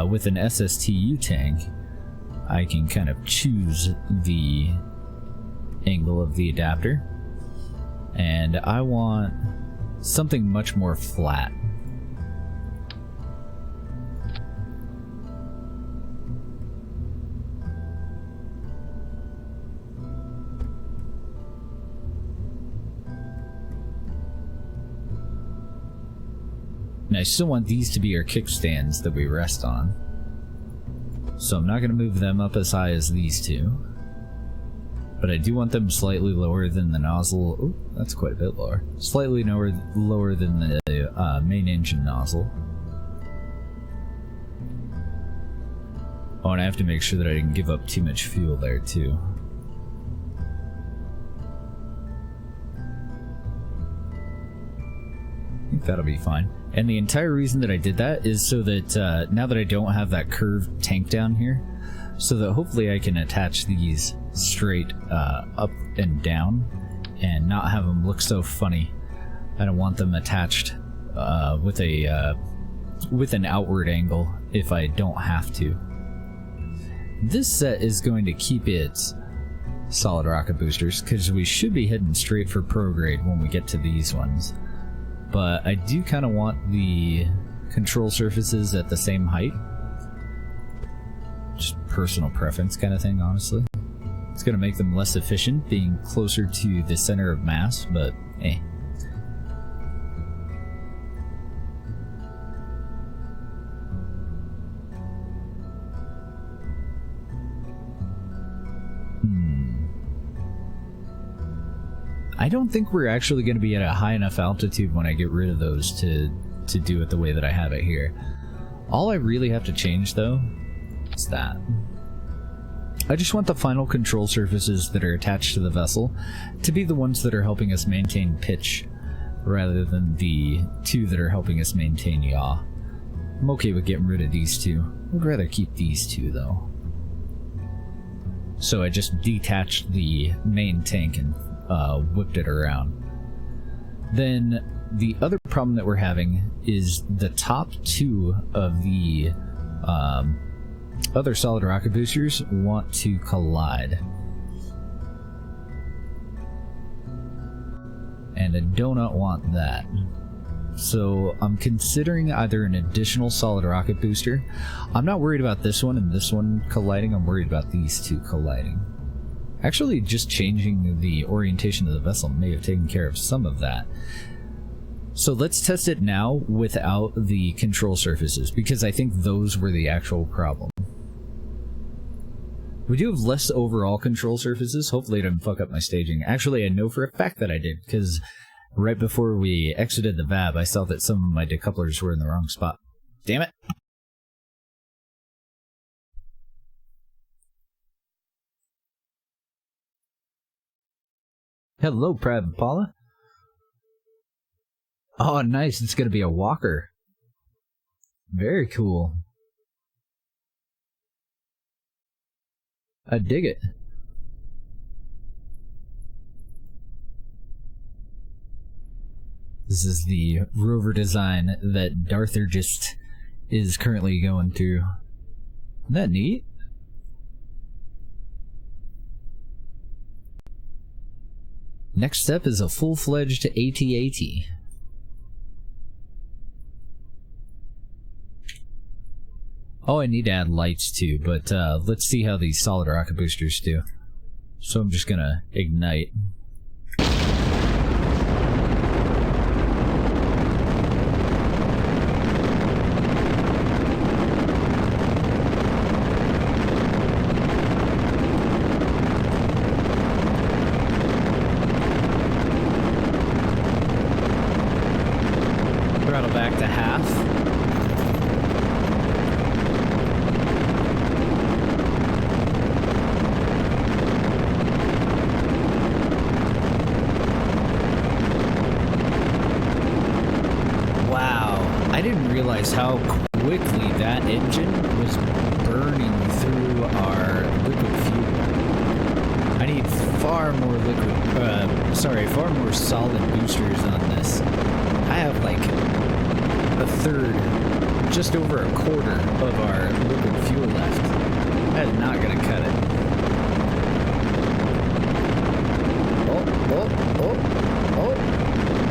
with an SSTU tank, I can kind of choose the angle of the adapter, and I want something much more flat. And I still want these to be our kickstands that we rest on. So I'm not going to move them up as high as these two. But I do want them slightly lower than the nozzle. Oh, that's quite a bit lower. Slightly lower than the main engine nozzle. Oh, and I have to make sure that I didn't give up too much fuel there, too. I think that'll be fine. And the entire reason that I did that is so that now that I don't have that curved tank down here, so that hopefully I can attach these straight up and down and not have them look so funny. I don't want them attached with an outward angle if I don't have to. This set is going to keep its solid rocket boosters because we should be heading straight for prograde when we get to these ones. But I do kind of want the control surfaces at the same height. Just personal preference kind of thing, honestly. It's going to make them less efficient being closer to the center of mass, but eh. I don't think we're actually going to be at a high enough altitude when I get rid of those to do it the way that I have it here. All I really have to change, though, is that. I just want the final control surfaces that are attached to the vessel to be the ones that are helping us maintain pitch, rather than the two that are helping us maintain yaw. I'm okay with getting rid of these two. I'd rather keep these two, though. So I just detached the main tank and whipped it around. Then the other problem that we're having is the top two of the other solid rocket boosters want to collide. And I do not want that. So I'm considering either an additional solid rocket booster. I'm not worried about this one and this one colliding, I'm worried about these two colliding. Actually, just changing the orientation of the vessel may have taken care of some of that. So let's test it now without the control surfaces, because I think those were the actual problem. We do have less overall control surfaces. Hopefully it didn't fuck up my staging. Actually, I know for a fact that I did, because right before we exited the VAB, I saw that some of my decouplers were in the wrong spot. Damn it! Hello, Private Paula. Oh, nice. It's going to be a walker. Very cool. I dig it. This is the rover design that Darther just is currently going through. Isn't that neat? Next step is a full-fledged AT-AT. Oh, I need to add lights too, but let's see how these solid rocket boosters do. So I'm just gonna ignite. Throttle back to half. I didn't realize how quickly that engine was burning through our liquid fuel. I need far more far more solid boosters on this. I have like a third, just over a quarter of our liquid fuel left. That is not gonna cut it.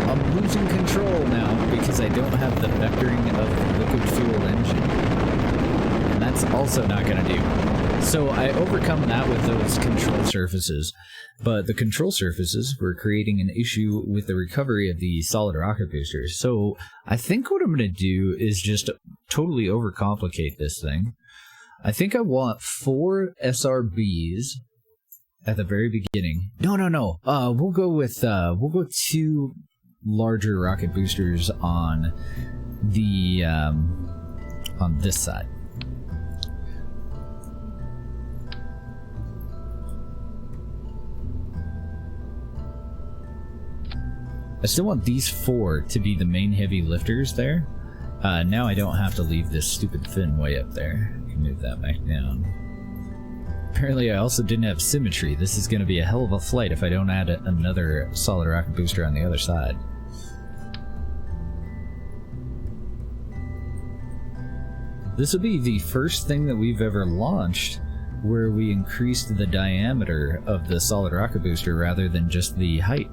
I'm losing control now because I don't have the vectoring of the liquid fuel engine. And that's also not going to do. So I overcome that with those control surfaces. But the control surfaces were creating an issue with the recovery of the solid rocket boosters. So I think what I'm going to do is just totally overcomplicate this thing. I think I want 4 SRBs at the very beginning. No. We'll go 2 larger rocket boosters on the on this side. I still want these 4 to be the main heavy lifters there. Now I don't have to leave this stupid fin way up there. I can move that back down. Apparently I also didn't have symmetry. This is going to be a hell of a flight if I don't add another solid rocket booster on the other side. This will be the first thing that we've ever launched where we increased the diameter of the solid rocket booster rather than just the height.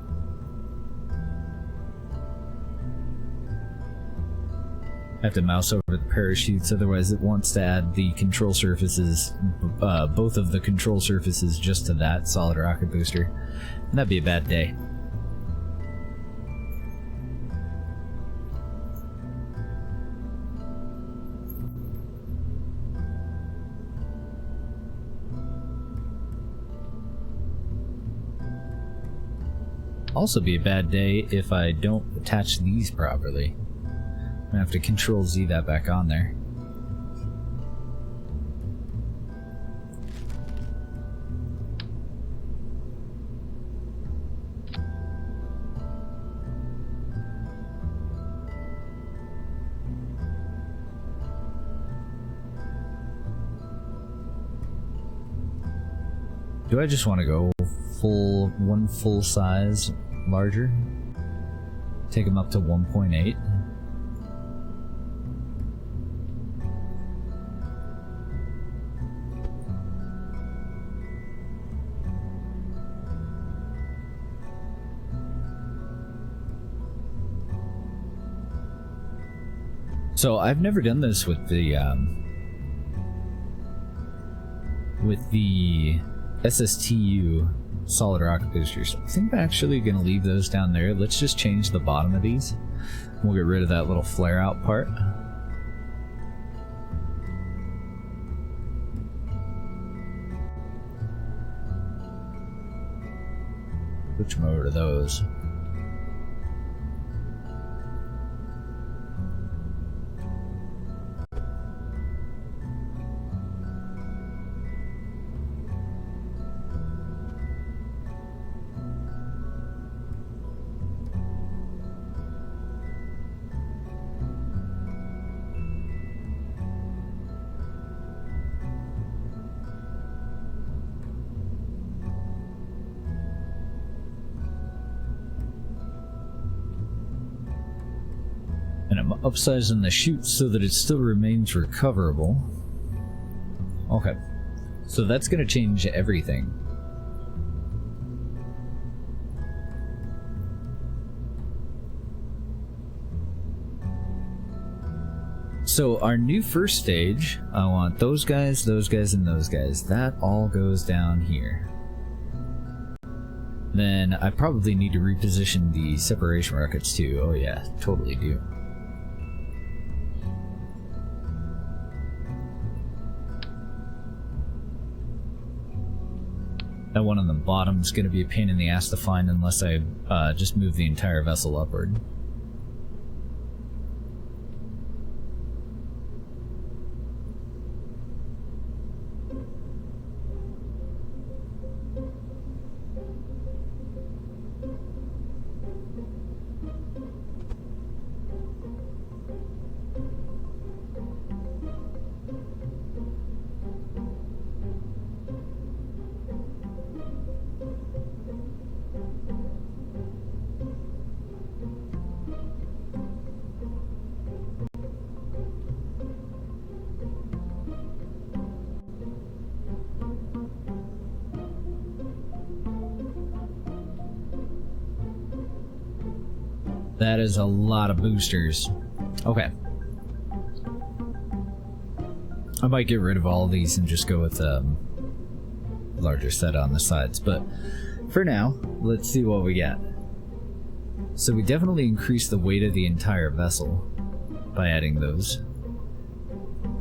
I have to mouse over the parachutes, otherwise it wants to add the control surfaces, both of the control surfaces just to that solid rocket booster. And that'd be a bad day. Also be a bad day if I don't attach these properly. I'm gonna have to Control Z that back on there. Do I just want to go one full size larger? Take them up to 1.8? So I've never done this with the SSTU solid rocket boosters. I think I'm actually going to leave those down there. Let's just change the bottom of these. We'll get rid of that little flare out part. Switch them over to those. And I'm upsizing the chute so that it still remains recoverable. Okay, so that's going to change everything. So our new first stage, I want those guys, and those guys. That all goes down here. Then I probably need to reposition the separation rockets too. Oh yeah, totally do. That one on the bottom is going to be a pain in the ass to find unless I just move the entire vessel upward. That is a lot of boosters. Okay. I might get rid of all of these and just go with a larger set on the sides, but for now, let's see what we got. So we definitely increased the weight of the entire vessel by adding those.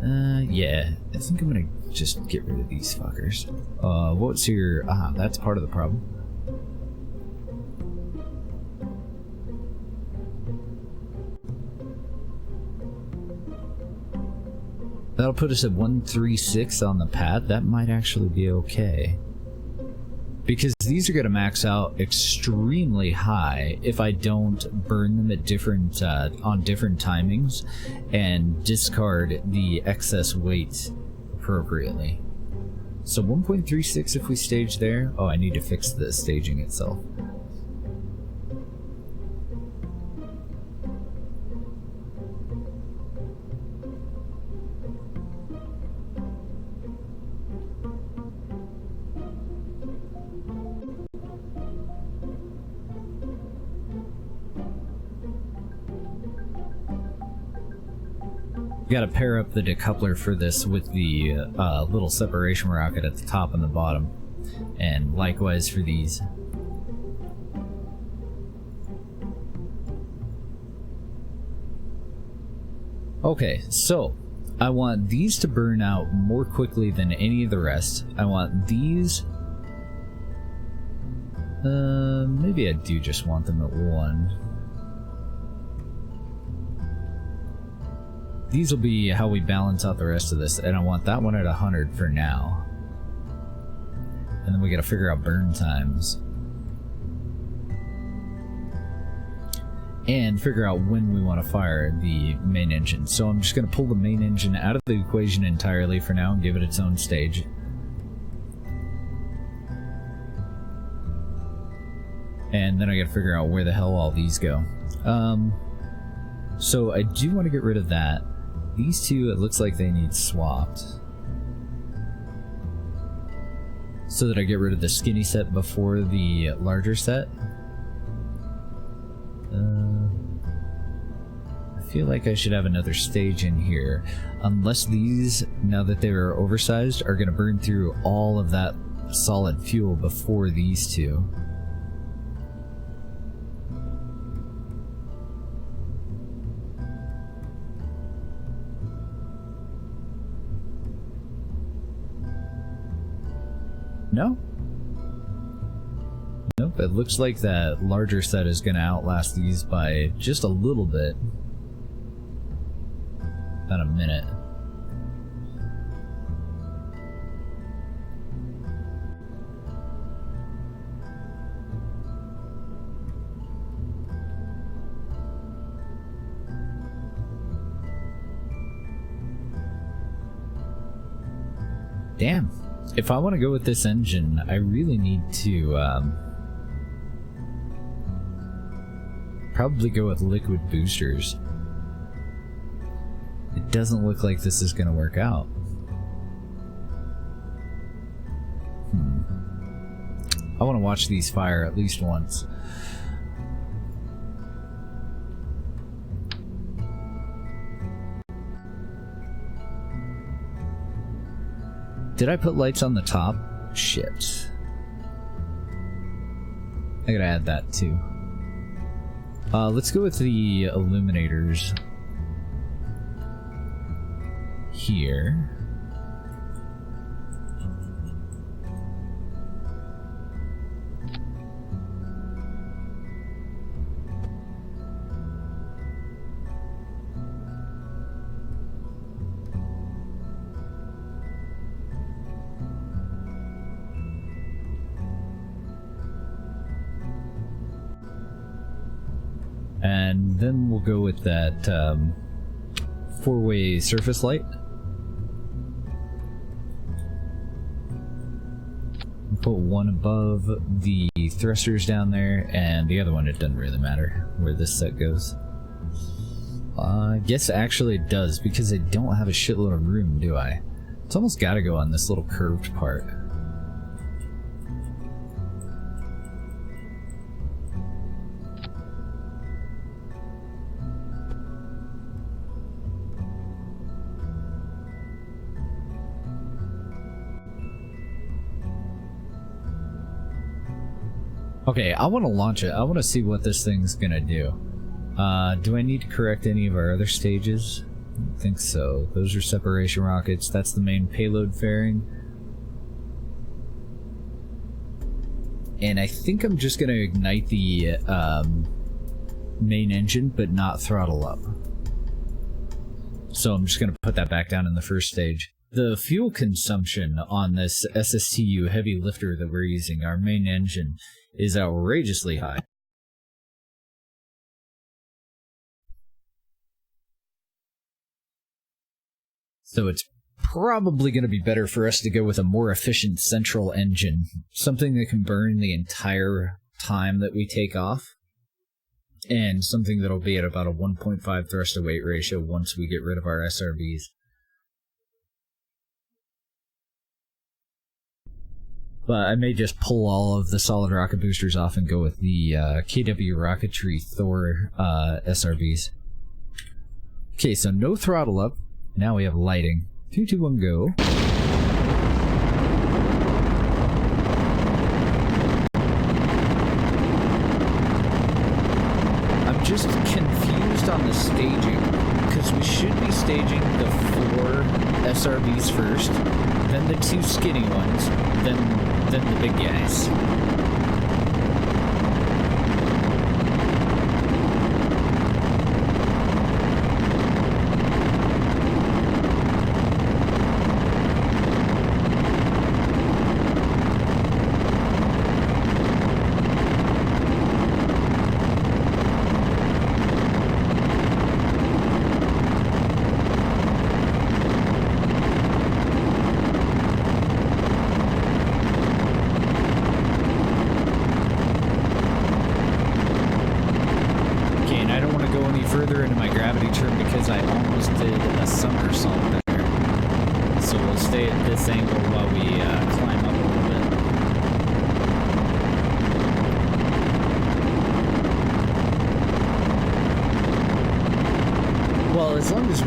Yeah, I think I'm gonna just get rid of these fuckers. What's your... that's part of the problem. That'll put us at 136 on the pad. That might actually be okay. because these are going to max out extremely high if I don't burn them at different on different timings and discard the excess weight appropriately. So 1.36 if we stage there. Oh, I need to fix the staging itself. Got to pair up the decoupler for this with the little separation rocket at the top and the bottom, and likewise for these. Okay, so I want these to burn out more quickly than any of the rest. I want these... maybe I do just want them at 1. These will be how we balance out the rest of this, and I want that one at 100 for now. And then we gotta figure out burn times. And figure out when we want to fire the main engine. So I'm just gonna pull the main engine out of the equation entirely for now and give it its own stage. And then I gotta figure out where the hell all these go. So I do want to get rid of that. These two, it looks like they need swapped. So that I get rid of the skinny set before the larger set. I feel like I should have another stage in here. Unless these, now that they are oversized, are going to burn through all of that solid fuel before these two. No? Nope, it looks like that larger set is going to outlast these by just a little bit. About a minute. Damn. If I want to go with this engine, I really need to probably go with liquid boosters. It doesn't look like this is going to work out. I want to watch these fire at least once. Did I put lights on the top? Shit. I gotta add that too. Let's go with the illuminators here. And then we'll go with that four-way surface light. Put one above the thrusters down there, and the other one, it doesn't really matter where this set goes. I guess actually it does, because I don't have a shitload of room, do I? It's almost gotta go on this little curved part. Okay, I want to launch it. I want to see what this thing's gonna do. Do I need to correct any of our other stages? I don't think so. Those are separation rockets. That's the main payload fairing. And I think I'm just gonna ignite the main engine, but not throttle up. So I'm just gonna put that back down in the first stage. the fuel consumption on this SSTU heavy lifter that we're using, our main engine, is outrageously high. So it's probably going to be better for us to go with a more efficient central engine, something that can burn the entire time that we take off, and something that'll be at about a 1.5 thrust to weight ratio once we get rid of our SRBs. But I may just pull all of the solid rocket boosters off and go with the KW Rocketry Thor SRBs. Okay, so no throttle up. Now we have lighting. 3, 2, 1, go. I'm just confused on the staging, because we should be staging the 4 SRBs first, then the 2 skinny ones, then the big guys.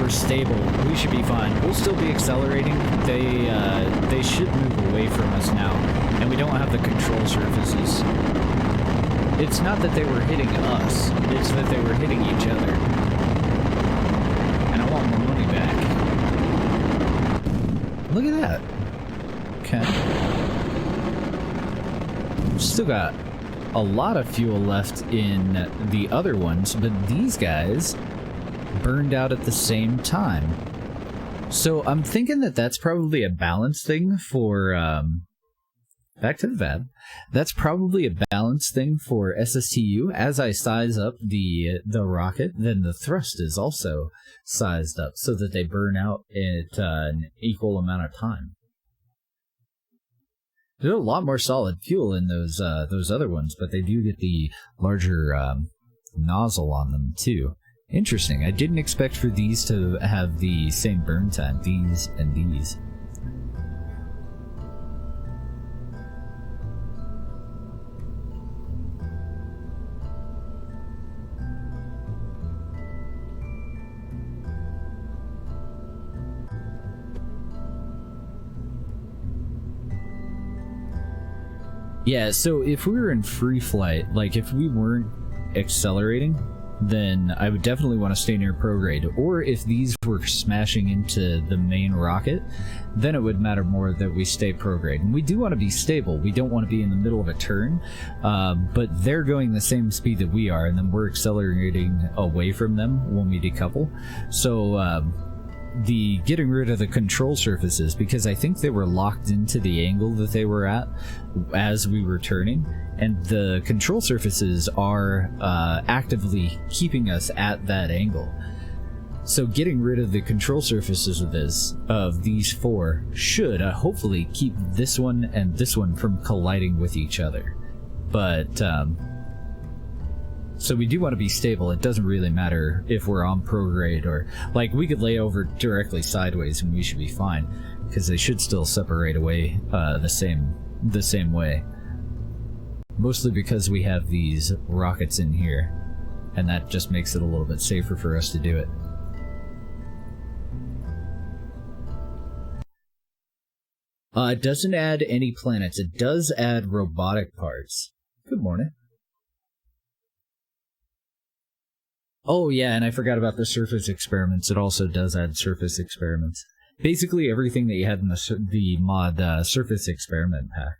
Stable, we should be fine. We'll still be accelerating. They should move away from us now, and we don't have the control surfaces. It's not that they were hitting us, it's that they were hitting each other. And I want my money back. Look at that. Okay. Still got a lot of fuel left in the other ones, but these guys burned out at the same time. So I'm thinking that that's probably a balance thing for back to the VAB. That's probably a balance thing for SSTU. As I size up the rocket, then the thrust is also sized up so that they burn out at an equal amount of time. There's a lot more solid fuel in those other ones, but they do get the larger nozzle on them too. Interesting. I didn't expect for these to have the same burn time, these and these. Yeah, so if we were in free flight, like if we weren't accelerating, then I would definitely want to stay near prograde. Or if these were smashing into the main rocket, then it would matter more that we stay prograde. And we do want to be stable. We don't want to be in the middle of a turn, but they're going the same speed that we are, and then we're accelerating away from them when we decouple. So the getting rid of the control surfaces, because I think they were locked into the angle that they were at as we were turning, and the control surfaces are actively keeping us at that angle. So getting rid of the control surfaces of these 4 should hopefully keep this one and this one from colliding with each other. But so we do want to be stable. It doesn't really matter if we're on prograde, or like we could lay over directly sideways and we should be fine, because they should still separate away the same way. Mostly because we have these rockets in here, and that just makes it a little bit safer for us to do it. It doesn't add any planets. It does add robotic parts. Good morning. Oh yeah, and I forgot about the surface experiments. It also does add surface experiments. Basically everything that you had in the mod surface experiment pack.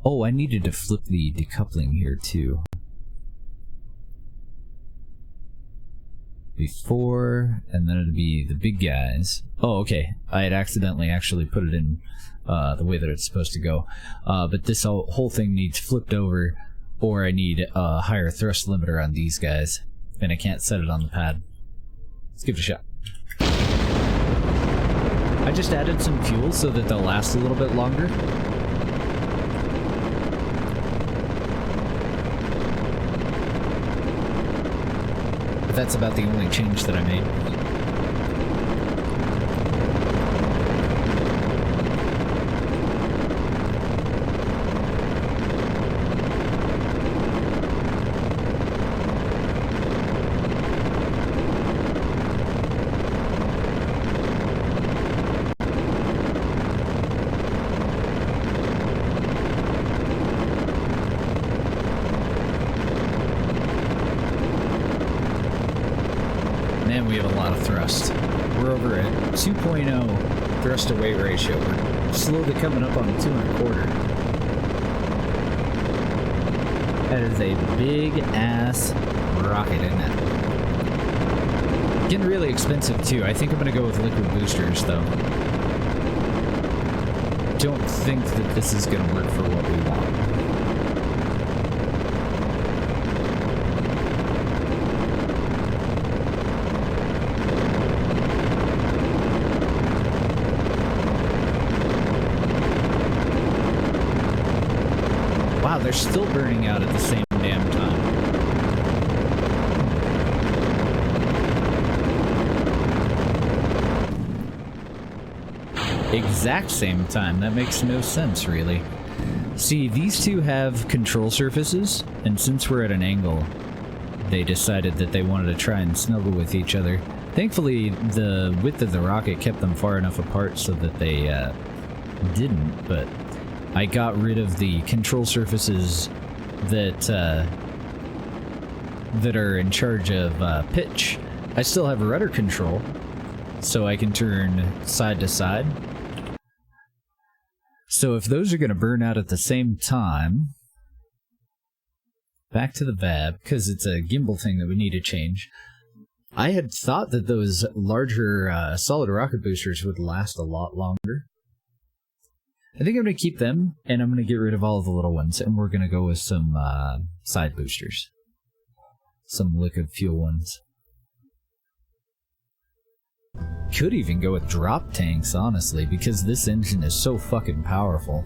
Oh, I needed to flip the decoupling here too. V.4, and then it'd be the big guys. Oh, okay. I had accidentally actually put it in the way that it's supposed to go. But this whole thing needs flipped over, or I need a higher thrust limiter on these guys, and I can't set it on the pad. Let's give it a shot. I just added some fuel so that they'll last a little bit longer. But that's about the only change that I made. Man, we have a lot of thrust. We're over at 2.0 thrust to weight ratio. We're slowly coming up on 2.25. That is a big ass rocket, isn't it? Getting really expensive too. I think I'm gonna go with liquid boosters though. Don't think that this is gonna work for what we want. Wow, they're still burning out at the same damn time. Exact same time. That makes no sense, really. See, these two have control surfaces, and since we're at an angle, they decided that they wanted to try and snuggle with each other. Thankfully, the width of the rocket kept them far enough apart so that they didn't, but I got rid of the control surfaces that that are in charge of pitch. I still have rudder control, so I can turn side to side. So if those are going to burn out at the same time, back to the VAB, because it's a gimbal thing that we need to change. I had thought that those larger solid rocket boosters would last a lot longer. I think I'm going to keep them, and I'm going to get rid of all of the little ones, and we're going to go with some side boosters. Some liquid fuel ones. Could even go with drop tanks, honestly, because this engine is so fucking powerful.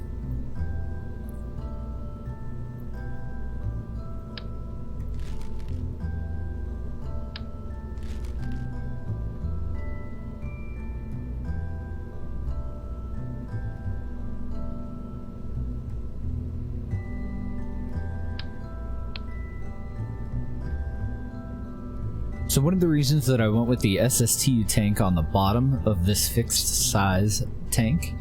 So one of the reasons that I went with the SSTU tank on the bottom of this fixed size tank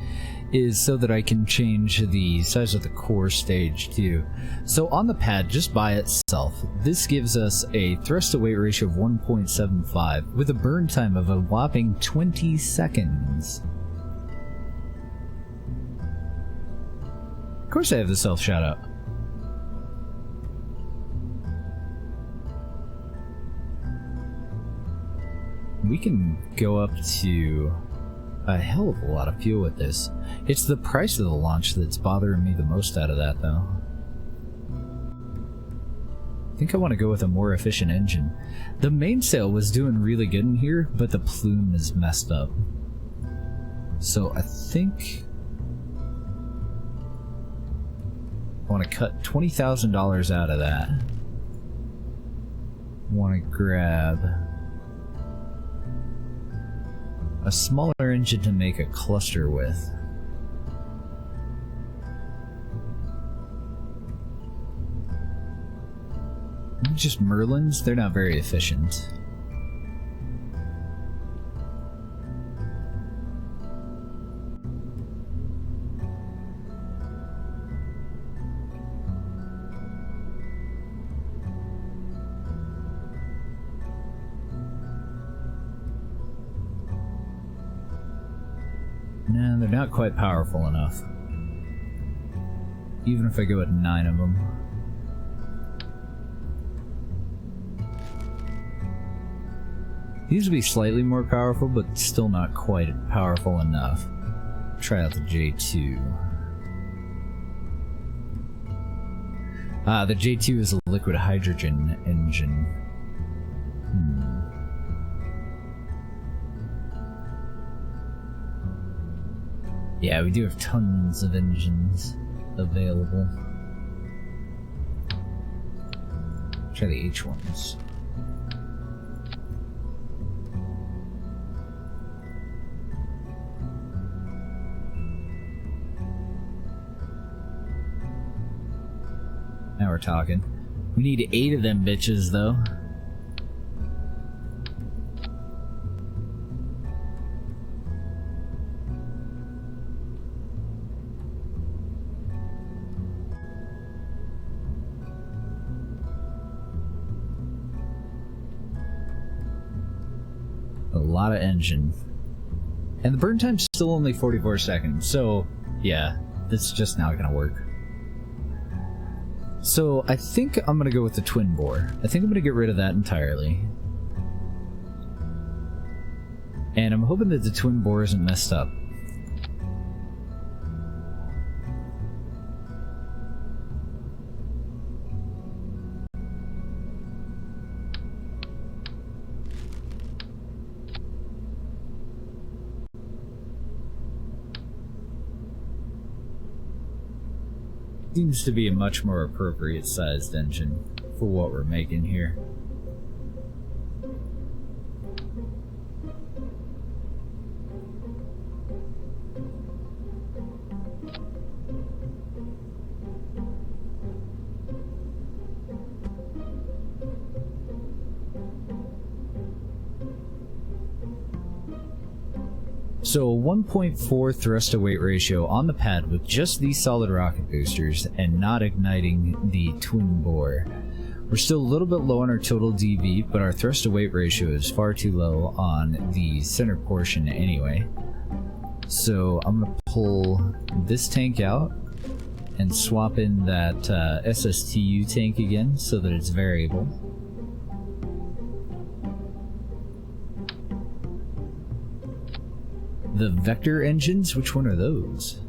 is so that I can change the size of the core stage too. So on the pad, just by itself, this gives us a thrust to weight ratio of 1.75 with a burn time of a whopping 20 seconds. Of course I have the self shout out. We can go up to a hell of a lot of fuel with this. It's the price of the launch that's bothering me the most out of that, though. I think I want to go with a more efficient engine. The mainsail was doing really good in here, but the plume is messed up. So I think I want to cut $20,000 out of that. I want to grab a smaller engine to make a cluster with. Just Merlins, they're not very efficient. No, they're not quite powerful enough. even if I go with 9 of them. These would be slightly more powerful, but still not quite powerful enough. Try out the J2. The J2 is a liquid hydrogen engine. Yeah, we do have tons of engines available. Try the H1s. Now we're talking. We need 8 of them bitches, though. A lot of engine. And the burn time's still only 44 seconds, so yeah, this is just not gonna work. So I think I'm gonna go with the twin bore. I think I'm gonna get rid of that entirely. And I'm hoping that the twin bore isn't messed up. Seems to be a much more appropriate sized engine for what we're making here. So a 1.4 thrust to weight ratio on the pad with just these solid rocket boosters and not igniting the twin bore. We're still a little bit low on our total DV, but our thrust to weight ratio is far too low on the center portion anyway. So I'm gonna pull this tank out and swap in that SSTU tank again so that it's variable. The vector engines, which one are those?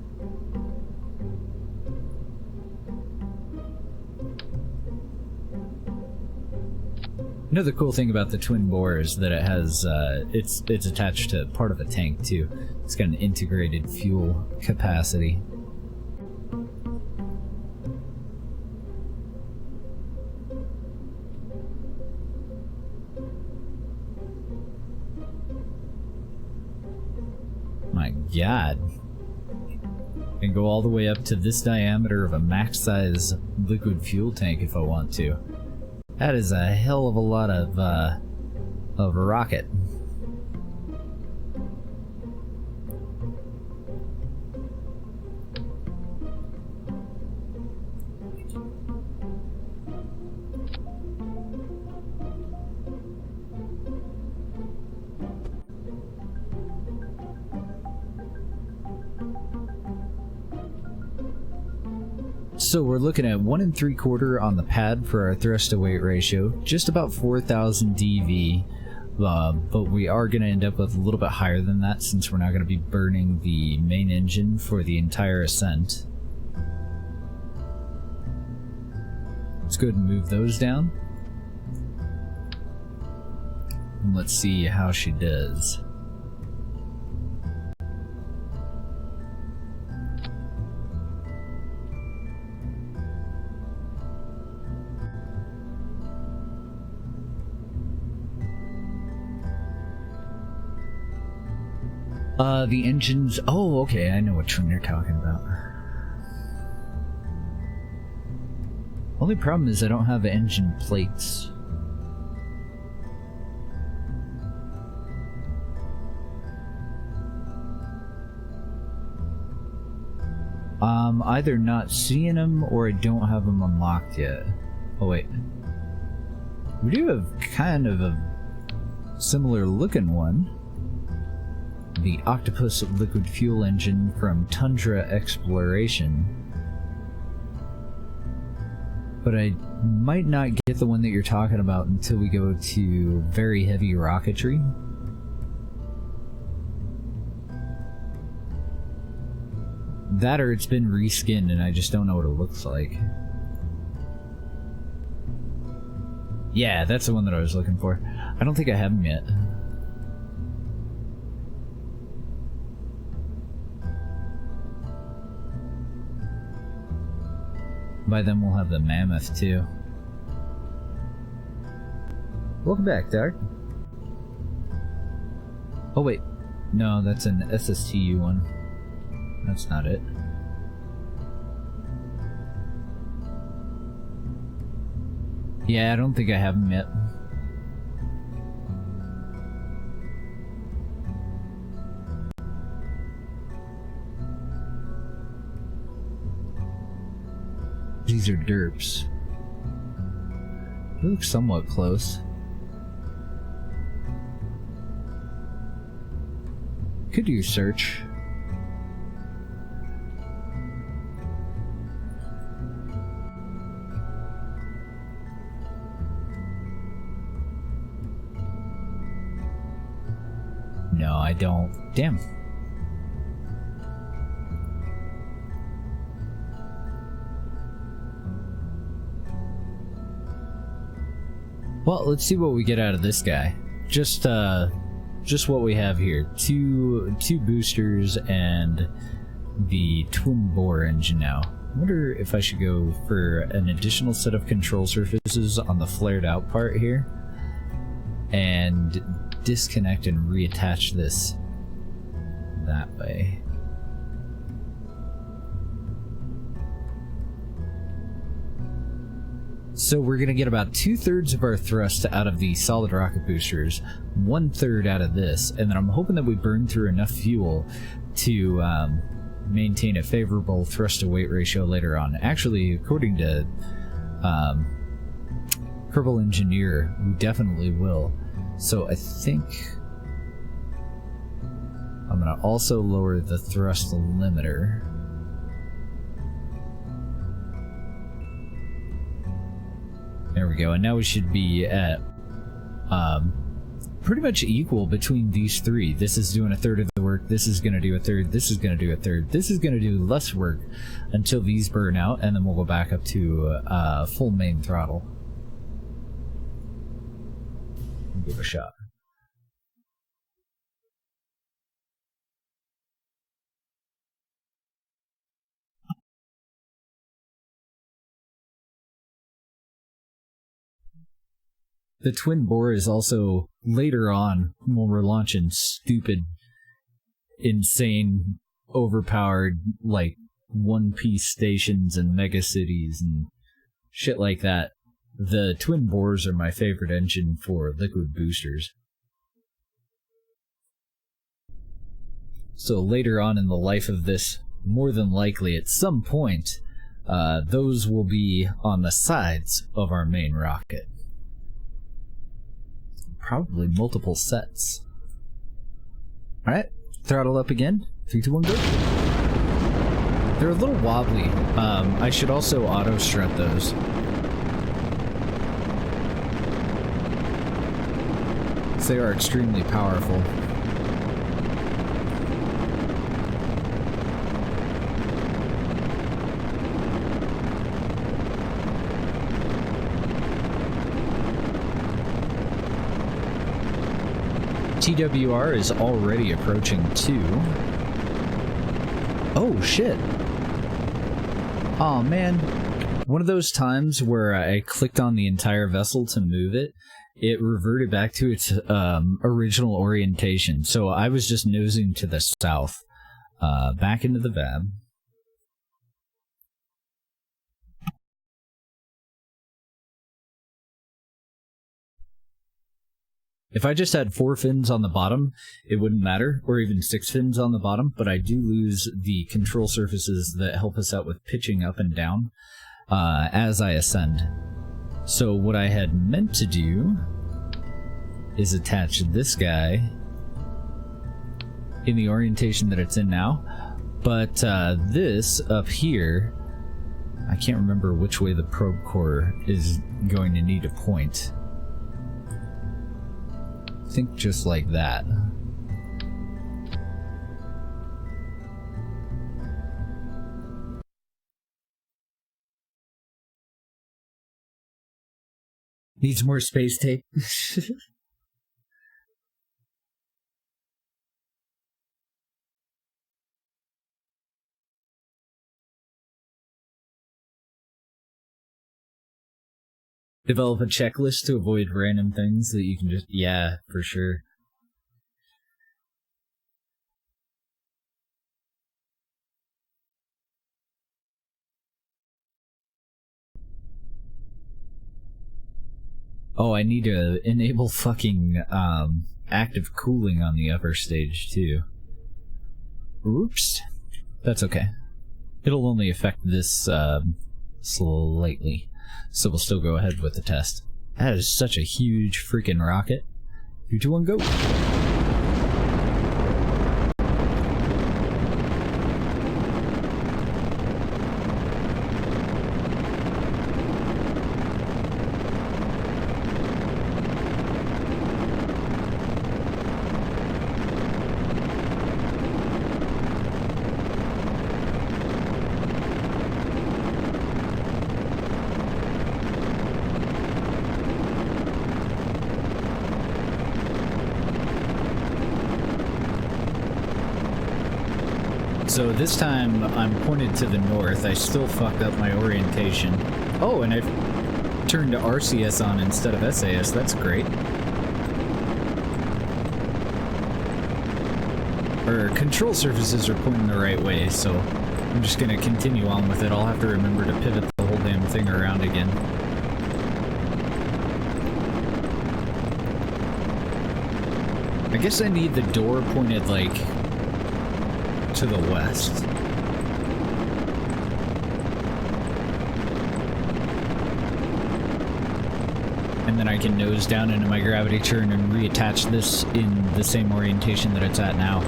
Another cool thing about the twin bore is that it has, it's attached to part of a tank too. It's got an integrated fuel capacity. My god. I can go all the way up to this diameter of a max size liquid fuel tank if I want to. That is a hell of a lot of rocket. So we're looking at 1 3/4 on the pad for our thrust to weight ratio, just about 4,000 DV, but we are going to end up with a little bit higher than that since we're not going to be burning the main engine for the entire ascent. Let's go ahead and move those down. And let's see how she does. The engines... Oh, okay, I know which one you're talking about. Only problem is I don't have engine plates. I'm either not seeing them or I don't have them unlocked yet. Oh, wait. We do have kind of a similar looking one. The Octopus liquid fuel engine from Tundra Exploration. But I might not get the one that you're talking about until we go to very heavy rocketry. That or it's been reskinned and I just don't know what it looks like. Yeah, that's the one that I was looking for. I don't think I have them yet. By then we'll have the mammoth too. Welcome back, Doc. Oh wait, no, that's an SSTU one. That's not it. Yeah, I don't think I have them yet. These are derps. They look somewhat close. Could do search. No, I don't. Damn. Well, let's see what we get out of this guy. Just what we have here. Two boosters and the twin bore engine now. I wonder if I should go for an additional set of control surfaces on the flared out part here and disconnect and reattach this that way. So we're going to get about 2/3 of our thrust out of the solid rocket boosters, 1/3 out of this, and then I'm hoping that we burn through enough fuel to maintain a favorable thrust to weight ratio later on. Actually, according to Kerbal Engineer, we definitely will. So I think I'm going to also lower the thrust limiter. There we go, and now we should be at pretty much equal between these three. This is doing 1/3 of the work, this is going to do 1/3, this is going to do 1/3, this is going to do less work until these burn out, and then we'll go back up to full main throttle. Give it a shot. The twin bore is also later on when we're launching stupid, insane, overpowered, like, one-piece stations and mega cities and shit like that. The twin bores are my favorite engine for liquid boosters. So later on in the life of this, more than likely at some point, those will be on the sides of our main rocket. Probably multiple sets. Alright, throttle up again. 3, 2, 1, go. They're a little wobbly. I should also auto strut those. They are extremely powerful. TWR is already approaching 2. Oh shit. Oh man. One of those times where I clicked on the entire vessel to move it, it reverted back to its original orientation. So I was just nosing to the south, back into the VAB. If I just had 4 fins on the bottom, it wouldn't matter, or even 6 fins on the bottom, but I do lose the control surfaces that help us out with pitching up and down as I ascend. So what I had meant to do is attach this guy in the orientation that it's in now, but this up here I can't remember which way the probe core is going to need to point. I think just like that. Needs more space tape. Develop a checklist to avoid random things that you can just... Yeah, for sure. Oh, I need to enable fucking active cooling on the upper stage too. Oops. That's okay. It'll only affect this slightly. So we'll still go ahead with the test. That is such a huge freaking rocket. 3, 2, 1, go! So this time I'm pointed to the north. I still fucked up my orientation. Oh, and I've turned to RCS on instead of SAS. That's great. Our control surfaces are pointing the right way, so I'm just gonna continue on with it. I'll have to remember to pivot the whole damn thing around again. I guess I need the door pointed, like, to the west. And then I can nose down into my gravity turn and reattach this in the same orientation that it's at now.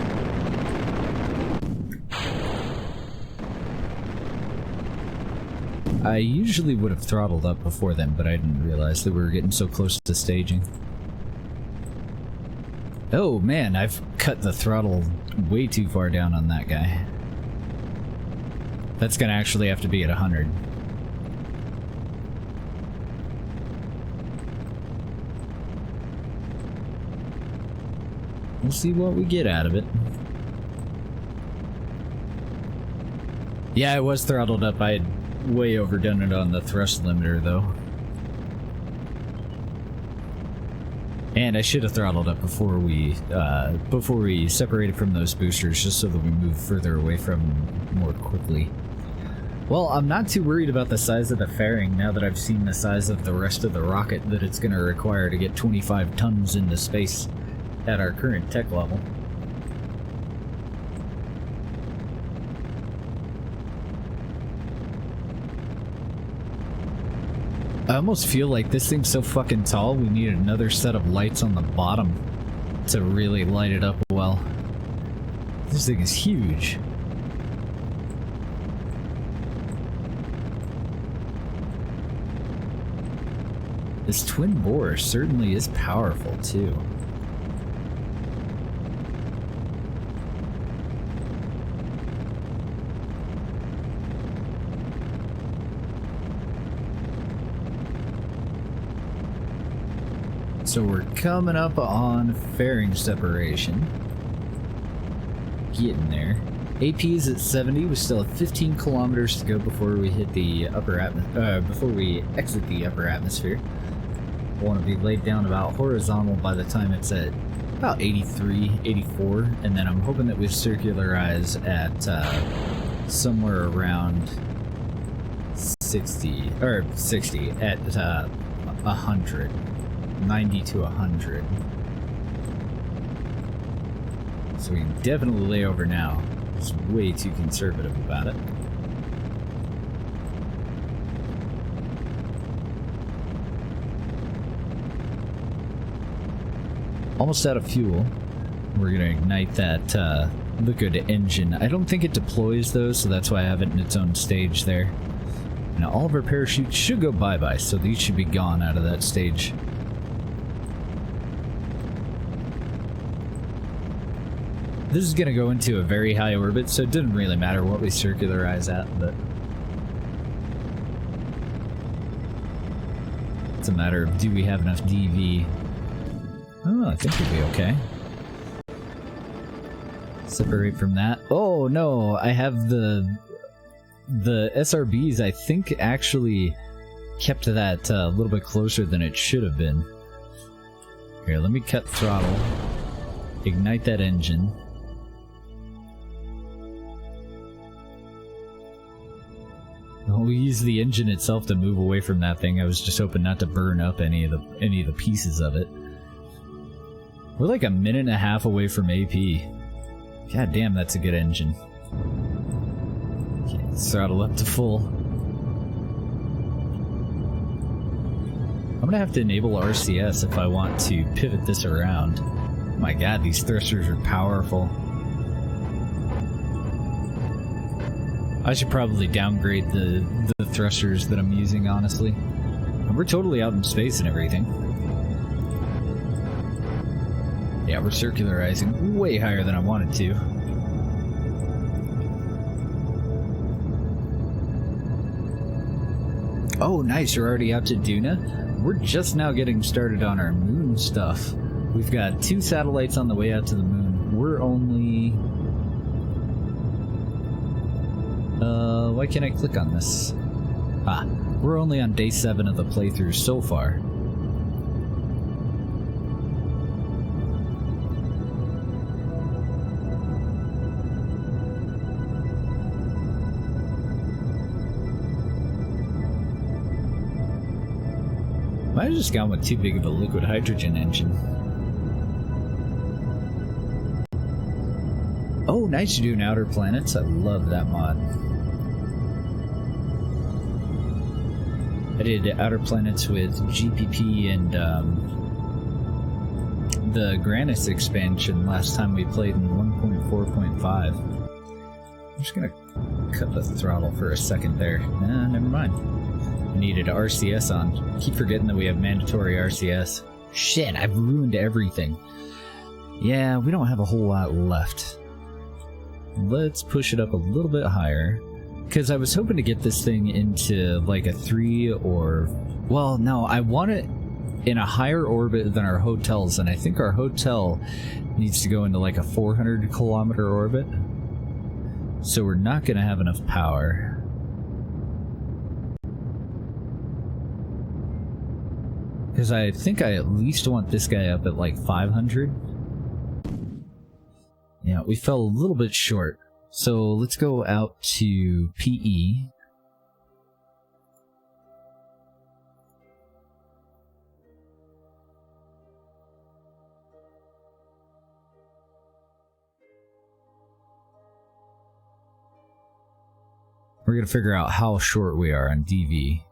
I usually would have throttled up before then, but I didn't realize that we were getting so close to staging. Oh man, I've cut the throttle way too far down on that guy. That's gonna actually have to be at 100. We'll see what we get out of it. Yeah, I was throttled up. I had way overdone it on the thrust limiter though. And I should have throttled up before we separated from those boosters, just so that we move further away from more quickly. Well, I'm not too worried about the size of the fairing now that I've seen the size of the rest of the rocket that it's going to require to get 25 tons into space at our current tech level. I almost feel like this thing's so fucking tall, we need another set of lights on the bottom to really light it up well. This thing is huge. This twin bore certainly is powerful, too. So we're coming up on fairing separation. Getting there. AP is at 70. We still have 15 kilometers to go before we hit the upper before we exit the upper atmosphere. I want to be laid down about horizontal by the time it's at about 83, 84, and then I'm hoping that we circularize at somewhere around 60 at 100. 90 to 100. So we can definitely lay over now. It's way too conservative about it. Almost out of fuel. We're gonna ignite that liquid engine. I don't think it deploys though, so that's why I have it in its own stage there. Now all of our parachutes should go bye-bye, so these should be gone out of that stage. This is going to go into a very high orbit, so it didn't really matter what we circularize at, but it's a matter of do we have enough DV. Oh, I think we'll be okay. Separate from that. Oh no, I have the SRBs, I think, actually kept that a little bit closer than it should have been. Here, let me cut throttle. Ignite that engine. We use the engine itself to move away from that thing. I was just hoping not to burn up any of the pieces of it. We're like a minute and a half away from AP. God damn, that's a good engine. Okay, throttle up to full. I'm gonna have to enable RCS if I want to pivot this around. Oh my god, these thrusters are powerful. I should probably downgrade the thrusters that I'm using, honestly. And we're totally out in space and everything. Yeah, we're circularizing way higher than I wanted to. Oh, nice, you're already out to Duna? We're just now getting started on our moon stuff. We've got 2 satellites on the way out to the moon. We're only... why can't I click on this? Ah, we're only on day 7 of the playthrough so far. Might have just gone with too big of a liquid hydrogen engine. Oh, nice, you're doing Outer Planets. I love that mod. I did Outer Planets with GPP and the Granis expansion last time we played in 1.4.5. I'm just gonna cut the throttle for a second there. Nah, never mind. I needed RCS on. Keep forgetting that we have mandatory RCS. Shit, I've ruined everything. Yeah, we don't have a whole lot left. Let's push it up a little bit higher. Because I was hoping to get this thing into like a 3 or... Well, no, I want it in a higher orbit than our hotels, and I think our hotel needs to go into like a 400 kilometer orbit. So we're not going to have enough power. Because I think I at least want this guy up at like 500. Yeah, we fell a little bit short. So let's go out to PE. We're going to figure out how short we are on DV.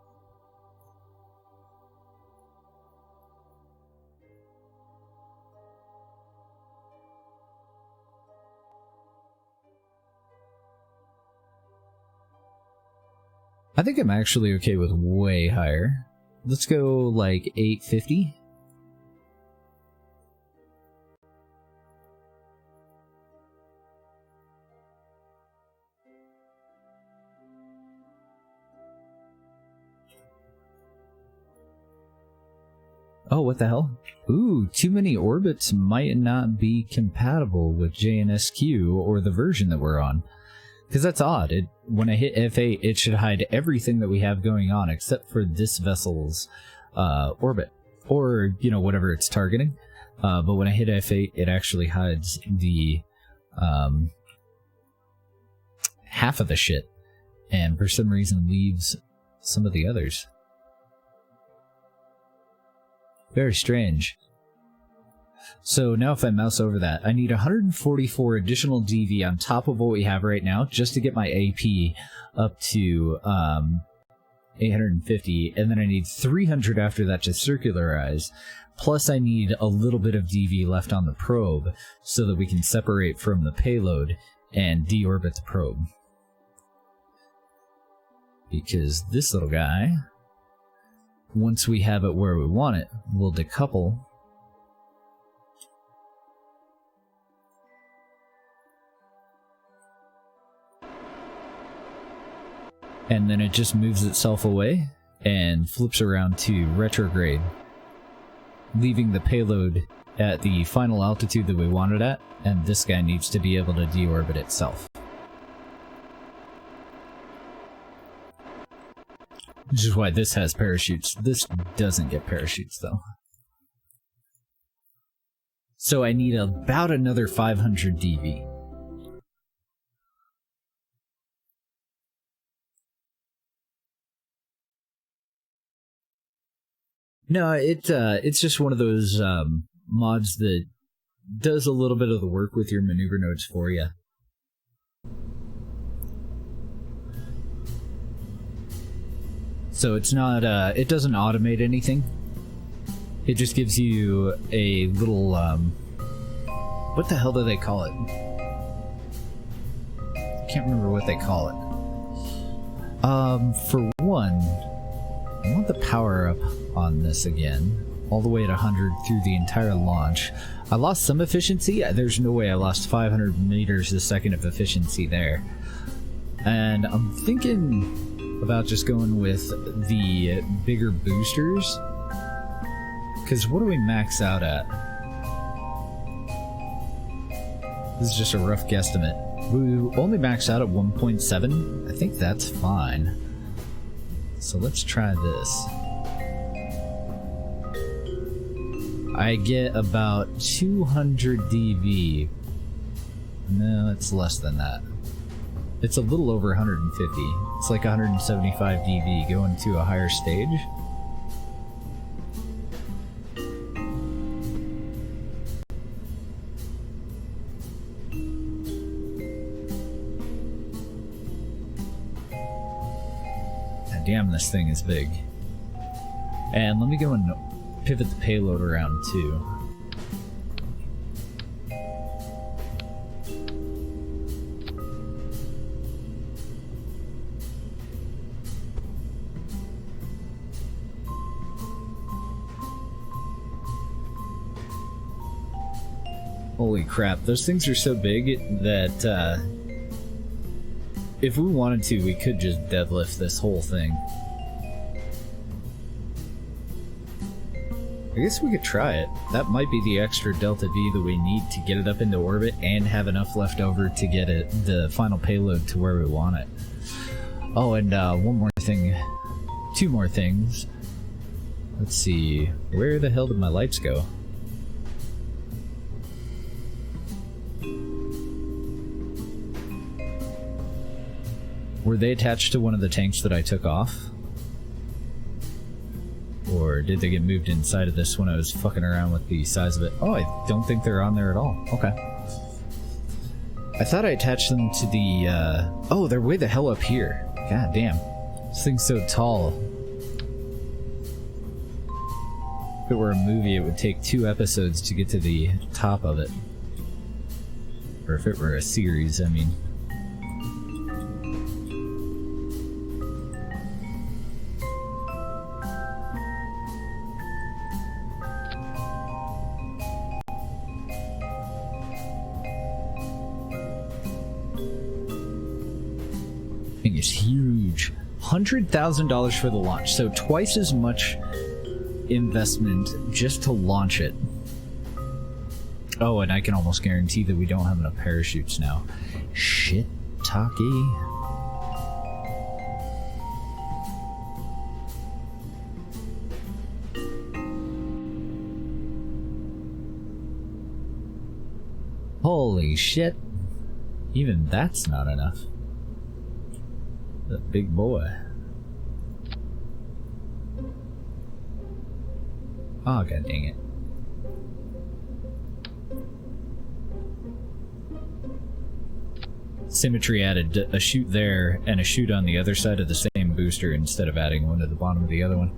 I think I'm actually okay with way higher. Let's go like 850. Oh, what the hell? Ooh, too many orbits might not be compatible with JNSQ or the version that we're on. Because that's odd. When I hit F8, it should hide everything that we have going on except for this vessel's orbit. Or, you know, whatever it's targeting. But when I hit F8, it actually hides the half of the shit. And for some reason leaves some of the others. Very strange. So now if I mouse over that, I need 144 additional DV on top of what we have right now just to get my AP up to 850, and then I need 300 after that to circularize, plus I need a little bit of DV left on the probe so that we can separate from the payload and deorbit the probe. Because this little guy, once we have it where we want it, we'll decouple. And then it just moves itself away and flips around to retrograde, leaving the payload at the final altitude that we want it at, and this guy needs to be able to deorbit itself. Which is why this has parachutes. This doesn't get parachutes, though. So I need about another 500 DV. No, it's just one of those mods that does a little bit of the work with your maneuver nodes for you. So it's not, it doesn't automate anything. It just gives you a little, what the hell do they call it? I can't remember what they call it. For one, I want the power up on this again, all the way at 100 through the entire launch. I lost some efficiency. There's no way I lost 500 meters a second of efficiency there. And I'm thinking about just going with the bigger boosters. Because what do we max out at? This is just a rough guesstimate. We only max out at 1.7. I think that's fine. So let's try this. I get about 200 dV. No, it's less than that. It's a little over 150. It's like 175 dV going to a higher stage. God damn, this thing is big. And let me go and pivot the payload around too. Holy crap, those things are so big that if we wanted to, we could just deadlift this whole thing. I guess we could try it. That might be the extra delta V that we need to get it up into orbit and have enough left over to get it, the final payload, to where we want it. Oh, and one more thing. Two more things. Let's see. Where the hell did my lights go? Were they attached to one of the tanks that I took off? Or did they get moved inside of this when I was fucking around with the size of it? Oh, I don't think they're on there at all. Okay. I thought I attached them to the, oh, they're way the hell up here. God damn. This thing's so tall. If it were a movie, it would take 2 episodes to get to the top of it. Or if it were a series, I mean. Thing is huge. $100,000 for the launch, so twice as much investment just to launch it. Oh, and I can almost guarantee that we don't have enough parachutes now. Shit, Taki. Holy shit. Even that's not enough. The big boy. Oh, god dang it. Symmetry added a chute there and a chute on the other side of the same booster instead of adding one to the bottom of the other one.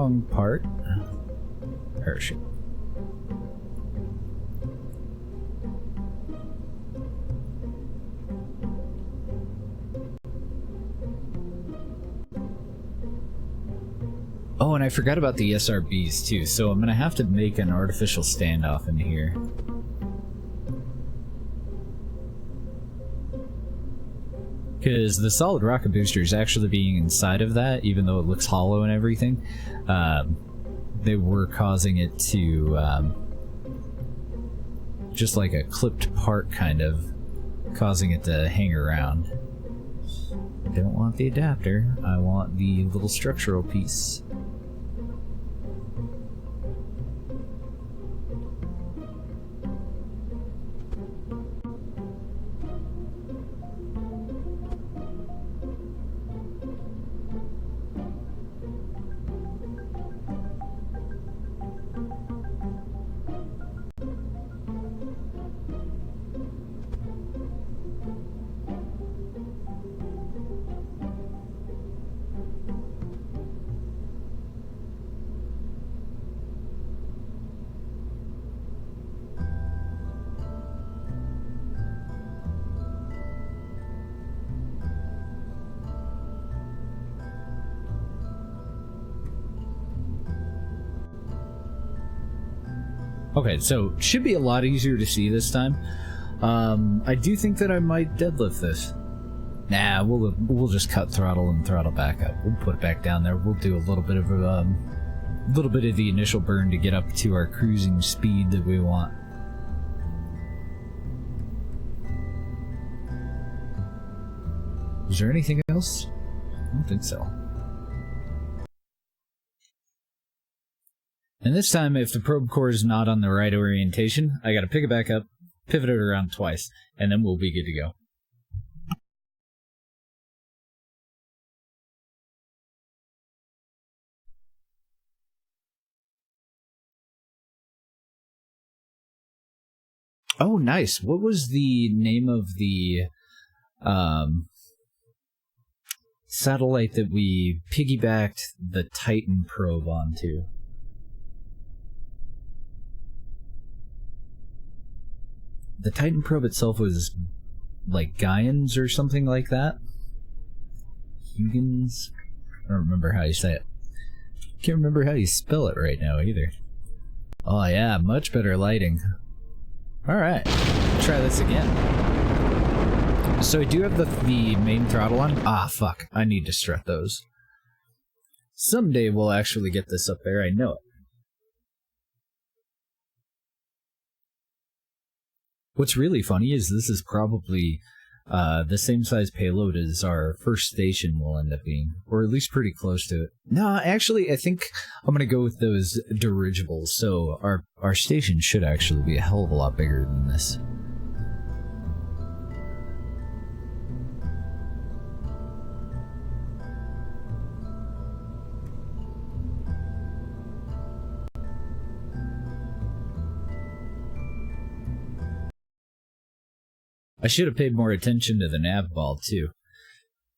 wrong part. Parachute. Oh, and I forgot about the SRBs too, so I'm gonna have to make an artificial standoff in here. Because the solid rocket boosters actually being inside of that, even though it looks hollow and everything, they were causing it to just like a clipped part, kind of causing it to hang around. I don't want the adapter, I want the little structural piece. Okay, so should be a lot easier to see this time. I do think that I might deadlift this. Nah, we'll just cut throttle and throttle back up. We'll put it back down there. We'll do a little bit of the initial burn to get up to our cruising speed that we want. Is there anything else? I don't think so. And this time, if the probe core is not on the right orientation, I gotta pick it back up, pivot it around twice, and then we'll be good to go. Oh, nice. What was the name of the satellite that we piggybacked the Titan probe onto? The Titan probe itself was like Gaians or something like that. Huygens? I don't remember how you say it. Can't remember how you spell it right now either. Oh yeah, much better lighting. Alright, try this again. So I do have the main throttle on. Ah, fuck. I need to strut those. Someday we'll actually get this up there, I know it. What's really funny is this is probably the same size payload as our first station will end up being, or at least pretty close to it. No, actually, I think I'm gonna go with those dirigibles, so our station should actually be a hell of a lot bigger than this. I should have paid more attention to the nav ball, too.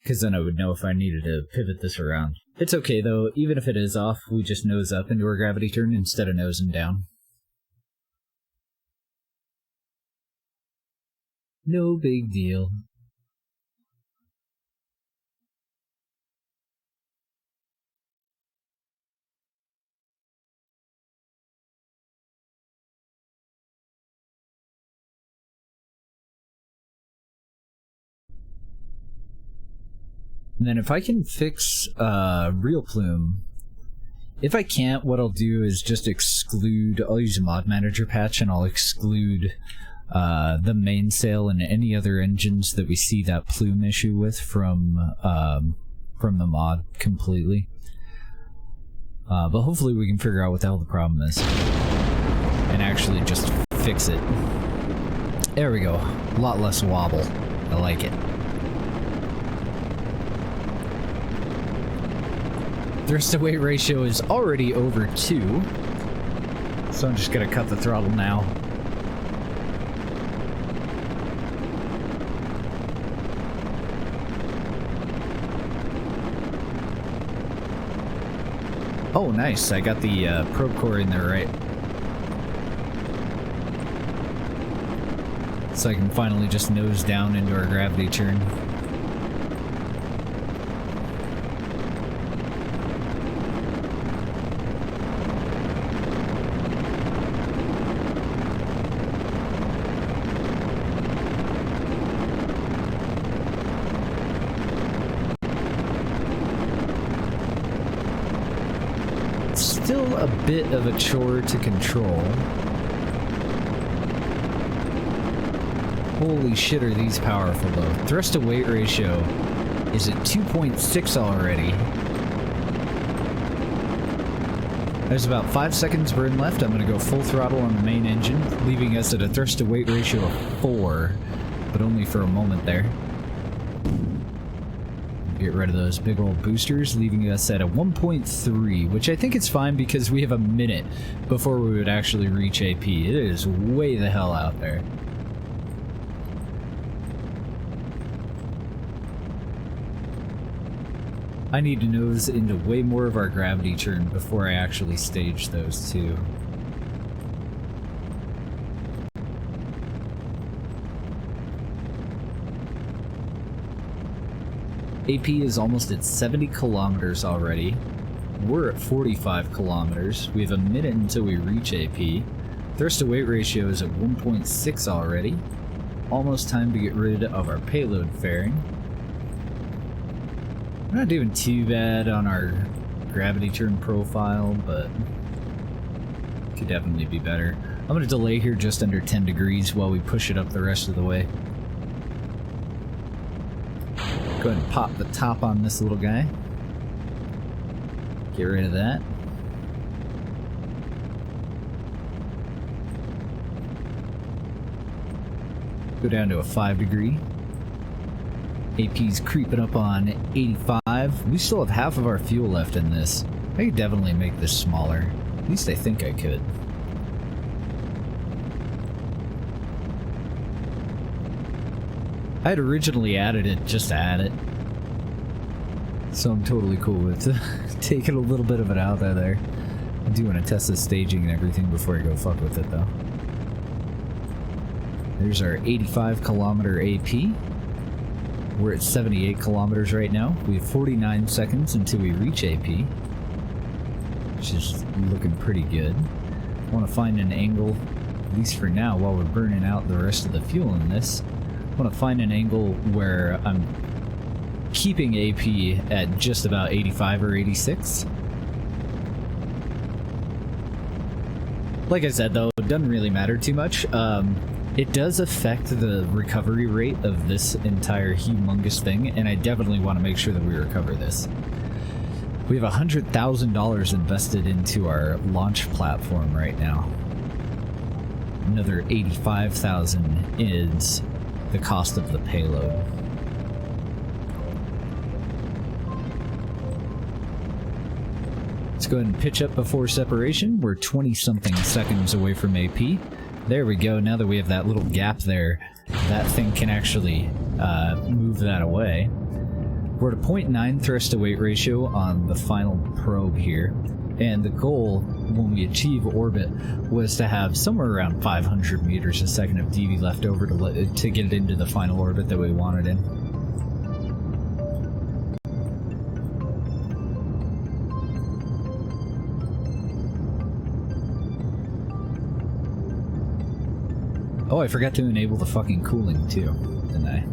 Because then I would know if I needed to pivot this around. It's okay, though. Even if it is off, we just nose up into our gravity turn instead of nosing down. No big deal. And then if I can fix real plume, if I can't, what I'll do is just exclude, I'll use a mod manager patch and I'll exclude the mainsail and any other engines that we see that plume issue with from the mod completely. But hopefully we can figure out what the hell the problem is and actually just fix it. There we go. A lot less wobble. I like it. Thrust to weight ratio is already over 2, so I'm just gonna cut the throttle now. Oh, nice. I got the probe core in there right. So I can finally just nose down into our gravity turn. Still a bit of a chore to control. Holy shit, are these powerful though. Thrust to weight ratio is at 2.6 already. There's about 5 seconds burn left. I'm gonna go full throttle on the main engine, leaving us at a thrust to weight ratio of 4, but only for a moment there. Get rid of those big old boosters, leaving us at a 1.3, which I think is fine because we have a minute before we would actually reach AP. It is way the hell out there. I need to nose into way more of our gravity turn before I actually stage those two. AP is almost at 70 kilometers already. We're at 45 kilometers. We have a minute until we reach AP. Thrust to weight ratio is at 1.6 already. Almost time to get rid of our payload fairing. We're not doing too bad on our gravity turn profile, but could definitely be better. I'm going to delay here just under 10 degrees while we push it up the rest of the way. Go ahead and pop the top on this little guy. Get rid of that. Go down to a 5 degree. AP's creeping up on 85. We still have half of our fuel left in this. I could definitely make this smaller. At least I think I could. I had originally added it just to add it. So I'm totally cool with taking a little bit of it out of there. I do want to test the staging and everything before I go fuck with it though. There's our 85 kilometer AP. We're at 78 kilometers right now. We have 49 seconds until we reach AP, which is looking pretty good. I want to find an angle, at least for now, while we're burning out the rest of the fuel in this. I want to find an angle where I'm keeping AP at just about 85 or 86. Like I said though, it doesn't really matter too much. It does affect the recovery rate of this entire humongous thing, and I definitely want to make sure that we recover this. We have $100,000 invested into our launch platform right now. Another $85,000 is the cost of the payload. Let's go ahead and pitch up before separation. We're 20-something seconds away from AP. There we go. Now that we have that little gap there, that thing can actually move that away. We're at a 0.9 thrust to weight ratio on the final probe here. And the goal when we achieve orbit was to have somewhere around 500 meters a second of DV left over to get it into the final orbit that we wanted in. Oh, I forgot to enable the fucking cooling too, didn't I?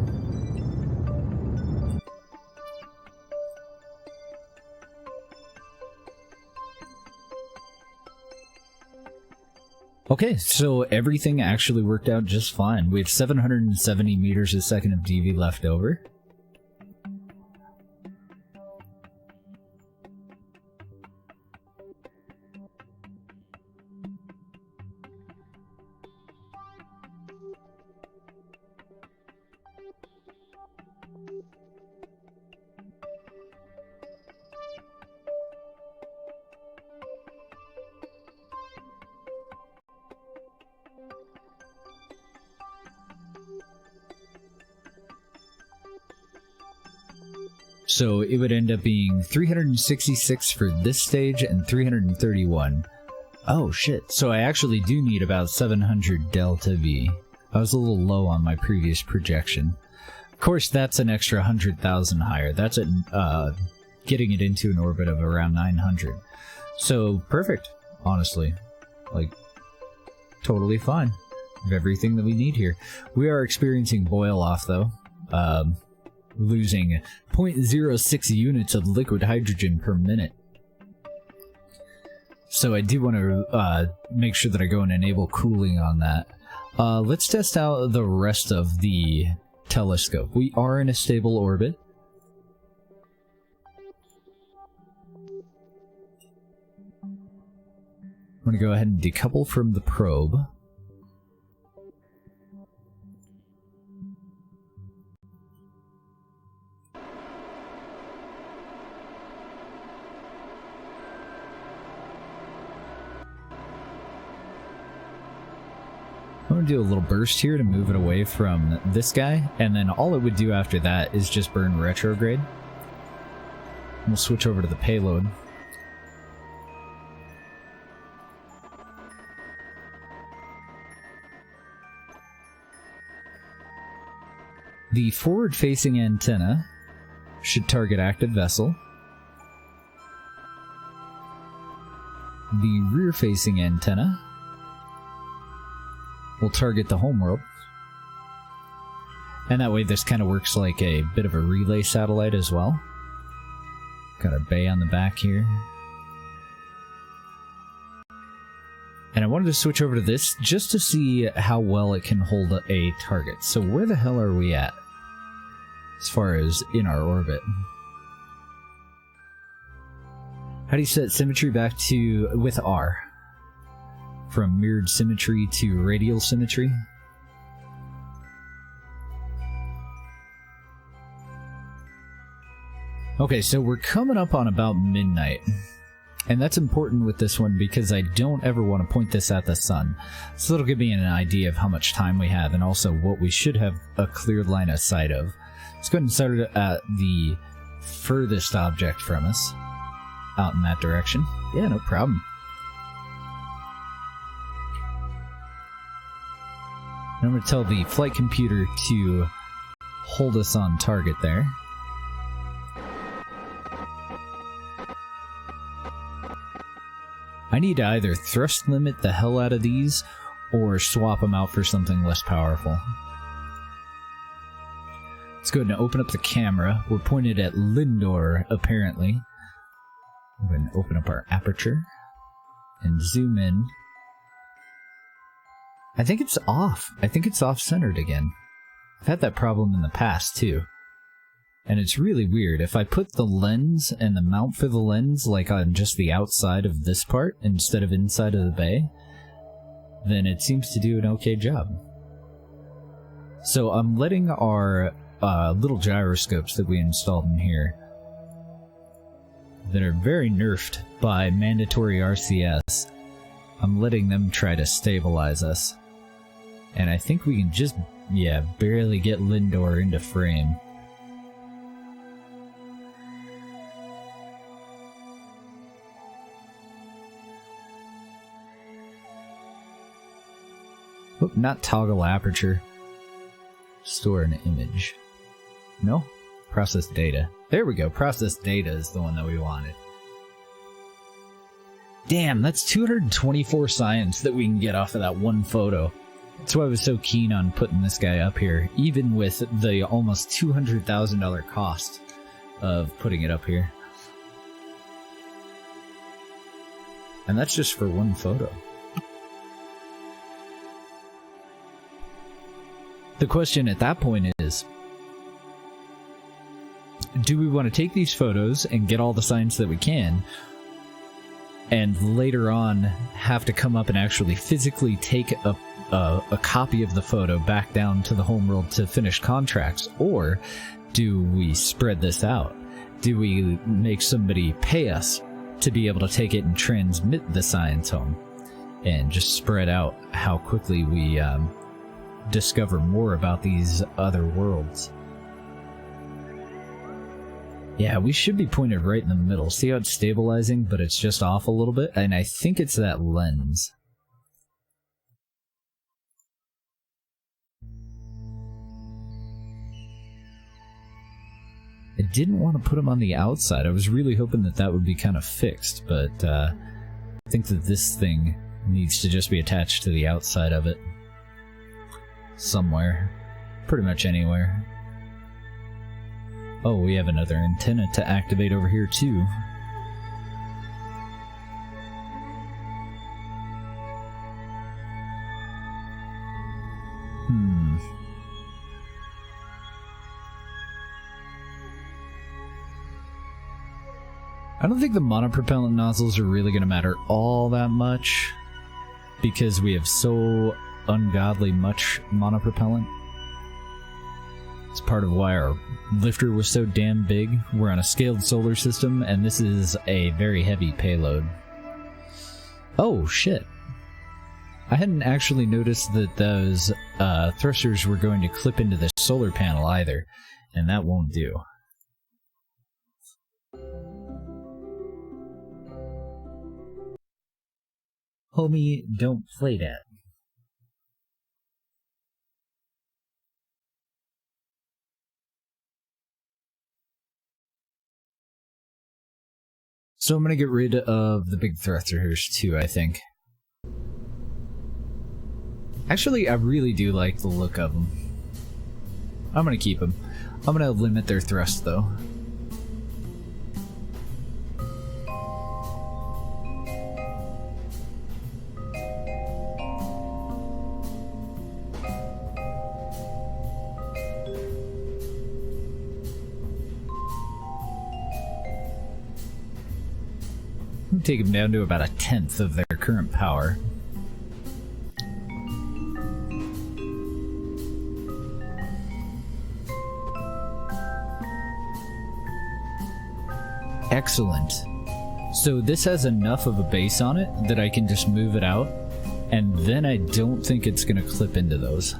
Okay, so everything actually worked out just fine. We have 770 meters a second of DV left over. So it would end up being 366 for this stage and 331. Oh shit, so I actually do need about 700 delta V. I was a little low on my previous projection. Of course, that's an extra 100,000 higher. That's getting it into an orbit of around 900. So, perfect, honestly. Like, totally fine. We have everything that we need here. We are experiencing boil-off, though. Losing 0.06 units of liquid hydrogen per minute. So I do want to make sure that I go and enable cooling on that. Let's test out the rest of the telescope. We are in a stable orbit. I'm going to go ahead and decouple from the probe. I'm going to do a little burst here to move it away from this guy, and then all it would do after that is just burn retrograde. We'll switch over to the payload. The forward-facing antenna should target active vessel. The rear-facing antenna will target the homeworld. And that way this kind of works like a bit of a relay satellite as well. Got our bay on the back here. And I wanted to switch over to this just to see how well it can hold a target. So where the hell are we at as far as in our orbit? How do you set symmetry back to with R? From mirrored symmetry to radial symmetry? Okay, so we're coming up on about midnight. And that's important with this one because I don't ever want to point this at the sun. So it'll give me an idea of how much time we have and also what we should have a clear line of sight of. Let's go ahead and start it at the furthest object from us. Out in that direction. Yeah, no problem. And I'm going to tell the flight computer to hold us on target there. I need to either thrust limit the hell out of these or swap them out for something less powerful. Let's go ahead and open up the camera. We're pointed at Lindor, apparently. I'm going to open up our aperture and zoom in. I think it's off. I think it's off-centered again. I've had that problem in the past, too. And it's really weird. If I put the lens and the mount for the lens like on just the outside of this part instead of inside of the bay, then it seems to do an okay job. So I'm letting our little gyroscopes that we installed in here that are very nerfed by mandatory RCS, I'm letting them try to stabilize us. And I think we can just, yeah, barely get Lindor into frame. Oop, not toggle aperture. Store an image. No? Process data. There we go. Process data is the one that we wanted. Damn, that's 224 science that we can get off of that one photo. That's why I was so keen on putting this guy up here, even with the almost $200,000 cost of putting it up here. And that's just for one photo. The question at that point is, do we want to take these photos and get all the science that we can, and later on have to come up and actually physically take a copy of the photo back down to the homeworld to finish contracts? Or do we spread this out? Do we make somebody pay us to be able to take it and transmit the science home and just spread out how quickly we discover more about these other worlds? Yeah, we should be pointed right in the middle. See how it's stabilizing, but it's just off a little bit? And I think it's that lens. I didn't want to put them on the outside. I was really hoping that that would be kind of fixed, but I think that this thing needs to just be attached to the outside of it. Somewhere. Pretty much anywhere. Oh, we have another antenna to activate over here too. I don't think the monopropellant nozzles are really going to matter all that much because we have so ungodly much monopropellant. It's part of why our lifter was so damn big. We're on a scaled solar system, and this is a very heavy payload. Oh, shit. I hadn't actually noticed that those thrusters were going to clip into the solar panel either, and that won't do. Homie, don't play that. So I'm gonna get rid of the big thrusters too, I think. Actually, I really do like the look of them. I'm gonna keep them. I'm gonna limit their thrust though. Take them down to about 1/10 of their current power. Excellent. So this has enough of a base on it that I can just move it out, and then I don't think it's going to clip into those.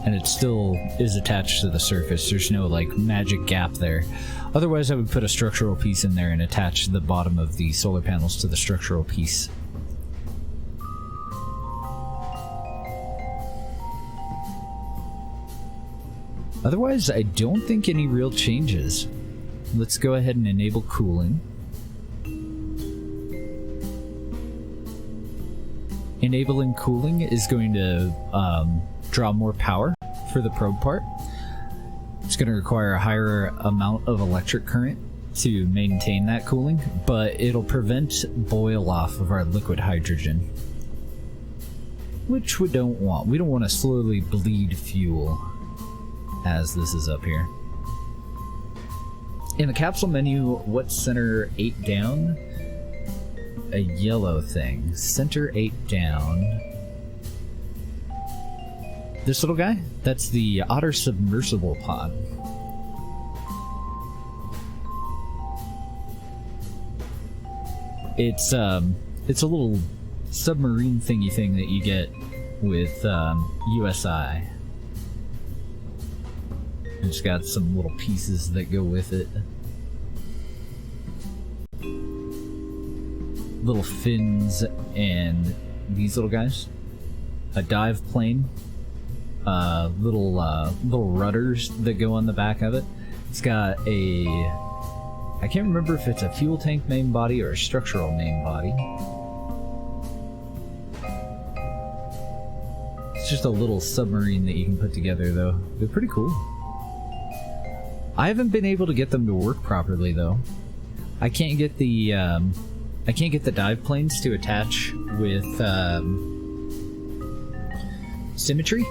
And it still is attached to the surface. There's no, like, magic gap there. Otherwise, I would put a structural piece in there and attach the bottom of the solar panels to the structural piece. Otherwise, I don't think any real changes. Let's go ahead and enable cooling. Enabling cooling is going to draw more power for the probe part. It's going to require a higher amount of electric current to maintain that cooling, but it'll prevent boil off of our liquid hydrogen, which we don't want. We don't want to slowly bleed fuel as this is up here. In the capsule menu, what's center 8 down? A yellow thing. Center 8 down. This little guy? That's the Otter submersible pod. It's a little submarine thingy thing that you get with USI. It's got some little pieces that go with it. Little fins and these little guys. A dive plane. Little rudders that go on the back of it. It's got a... I can't remember if it's a fuel tank main body or a structural main body. It's just a little submarine that you can put together, though. They're pretty cool. I haven't been able to get them to work properly, though. I can't get the dive planes to attach with symmetry.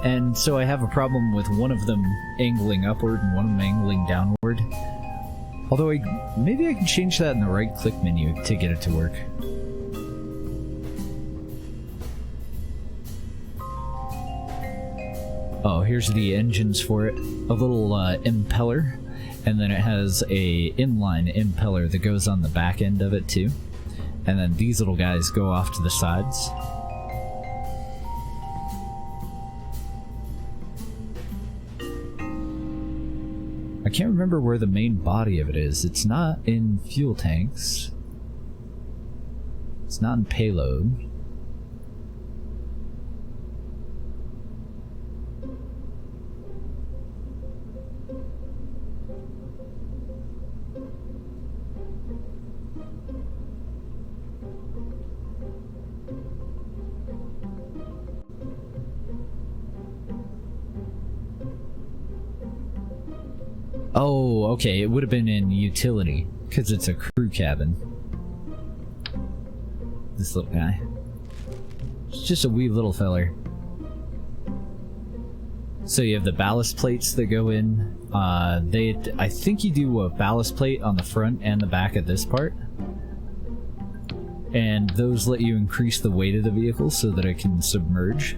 And so I have a problem with one of them angling upward and one of them angling downward. Although maybe I can change that in the right-click menu to get it to work. Oh, here's the engines for it. A little impeller, and then it has a inline impeller that goes on the back end of it too. And then these little guys go off to the sides. I can't remember where the main body of it is. It's not in fuel tanks. It's not in payload. Oh, okay, it would have been in utility, because it's a crew cabin. This little guy. It's just a wee little feller. So you have the ballast plates that go in. I think you do a ballast plate on the front and the back of this part. And those let you increase the weight of the vehicle so that it can submerge.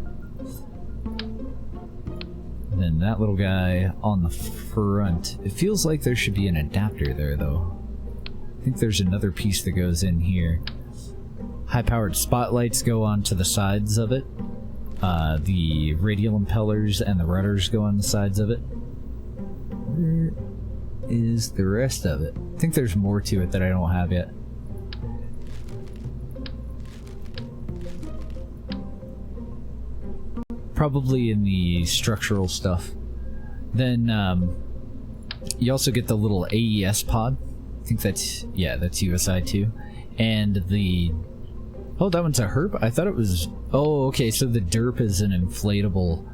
And that little guy on the front. It feels like there should be an adapter there, though. I think there's another piece that goes in here. High-powered spotlights go onto the sides of it. The radial impellers and the rudders go on the sides of it. Where is the rest of it? I think there's more to it that I don't have yet. Probably in the structural stuff. Then you also get the little AES pod. I think that's, yeah, that's USI too. And the, oh, that one's a herp? I thought it was, oh, okay, so the derp is an inflatable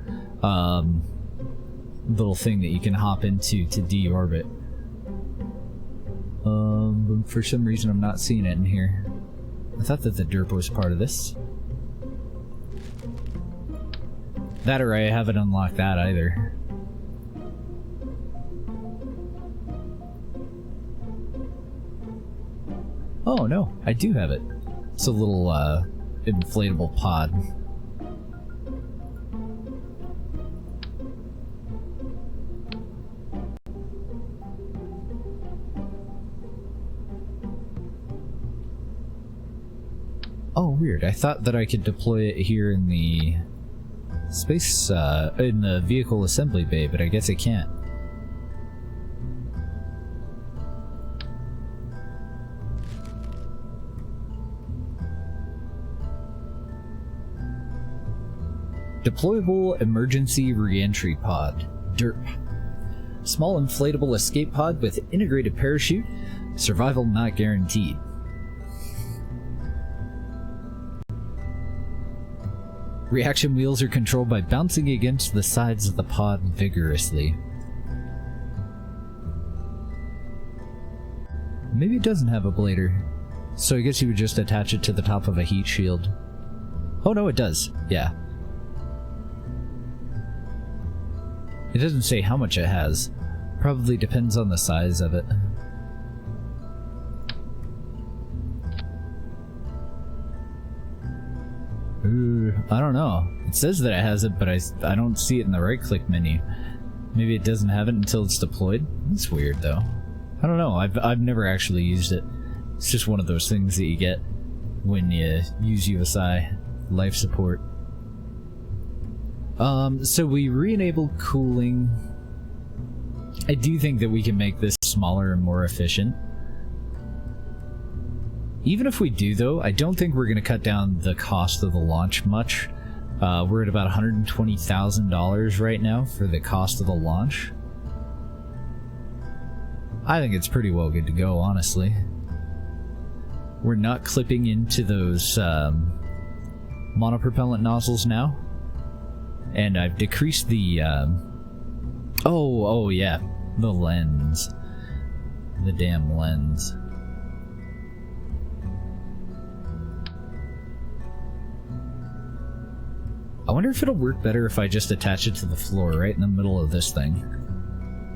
little thing that you can hop into to deorbit. But for some reason I'm not seeing it in here. I thought that the derp was part of this. That or I haven't unlocked that either. Oh no, I do have it. It's a little inflatable pod. Oh, weird. I thought that I could deploy it here in the space, in the vehicle assembly bay, but I guess I can't. Deployable Emergency Reentry Pod, DERP. Small inflatable escape pod with integrated parachute. Survival not guaranteed. Reaction wheels are controlled by bouncing against the sides of the pod vigorously. Maybe it doesn't have a blader, so I guess you would just attach it to the top of a heat shield. Oh no, it does. Yeah. It doesn't say how much it has. Probably depends on the size of it. I don't know. It says that it has it, but I don't see it in the right-click menu. Maybe it doesn't have it until it's deployed? That's weird, though. I don't know. I've never actually used it. It's just one of those things that you get when you use USI life support. So we re-enable cooling. I do think that we can make this smaller and more efficient. Even if we do, though, I don't think we're going to cut down the cost of the launch much. We're at about $120,000 right now for the cost of the launch. I think it's pretty well good to go, honestly. We're not clipping into those monopropellant nozzles now. And I've decreased the... Oh yeah, the lens. The damn lens. I wonder if it'll work better if I just attach it to the floor right in the middle of this thing.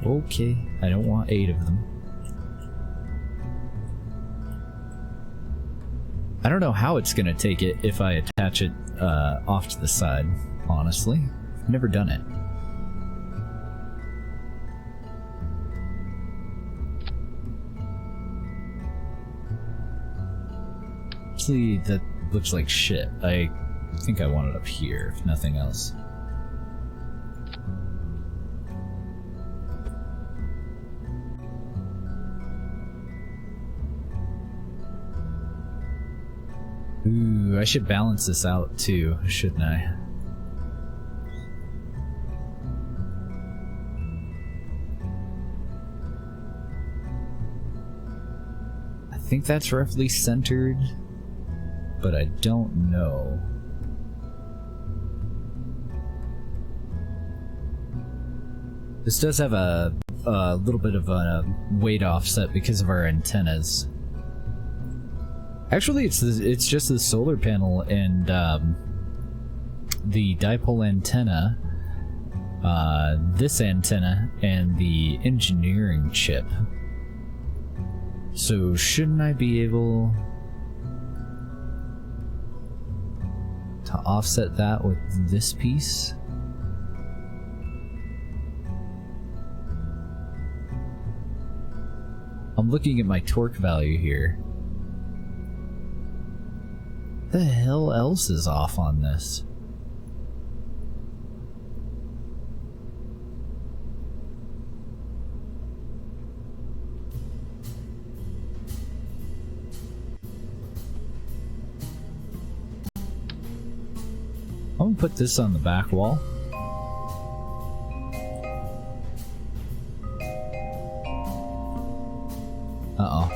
Okay, I don't want 8 of them. I don't know how it's gonna take it if I attach it off to the side, honestly. I've never done it. Actually, that looks like shit. I think I want it up here, if nothing else. Ooh, I should balance this out too, shouldn't I? I think that's roughly centered, but I don't know. This does have a little bit of a weight offset because of our antennas. Actually, it's just the solar panel and the dipole antenna, this antenna, and the engineering chip. So shouldn't I be able to offset that with this piece? I'm looking at my torque value here. The hell else is off on this? I'm gonna put this on the back wall. Uh-oh.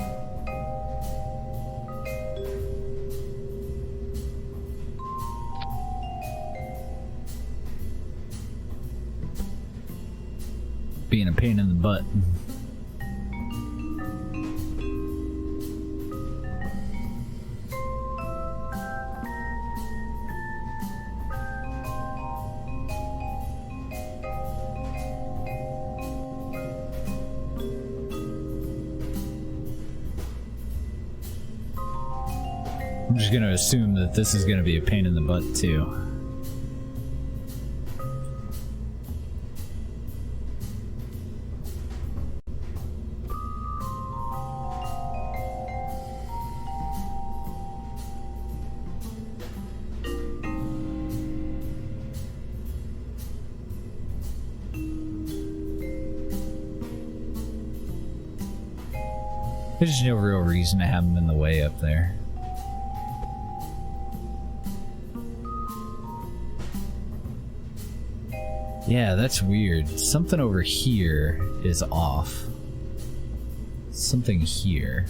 Being a pain in the butt. I'm just gonna assume that this is gonna be a pain in the butt too. There's no real reason to have them in the way up there. Yeah, that's weird. Something over here is off. Something here.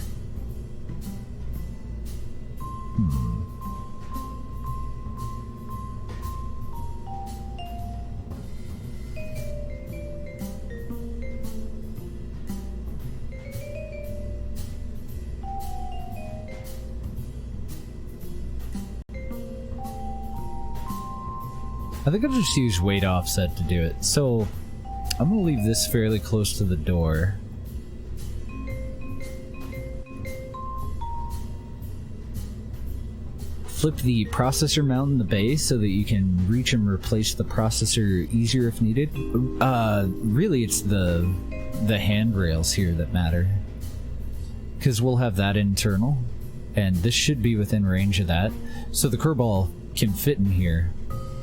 I think I'll just use weight offset to do it. So I'm gonna leave this fairly close to the door. Flip the processor mount in the base so that you can reach and replace the processor easier if needed. Really it's the handrails here that matter, because we'll have that internal, and this should be within range of that. So the Kerbal can fit in here.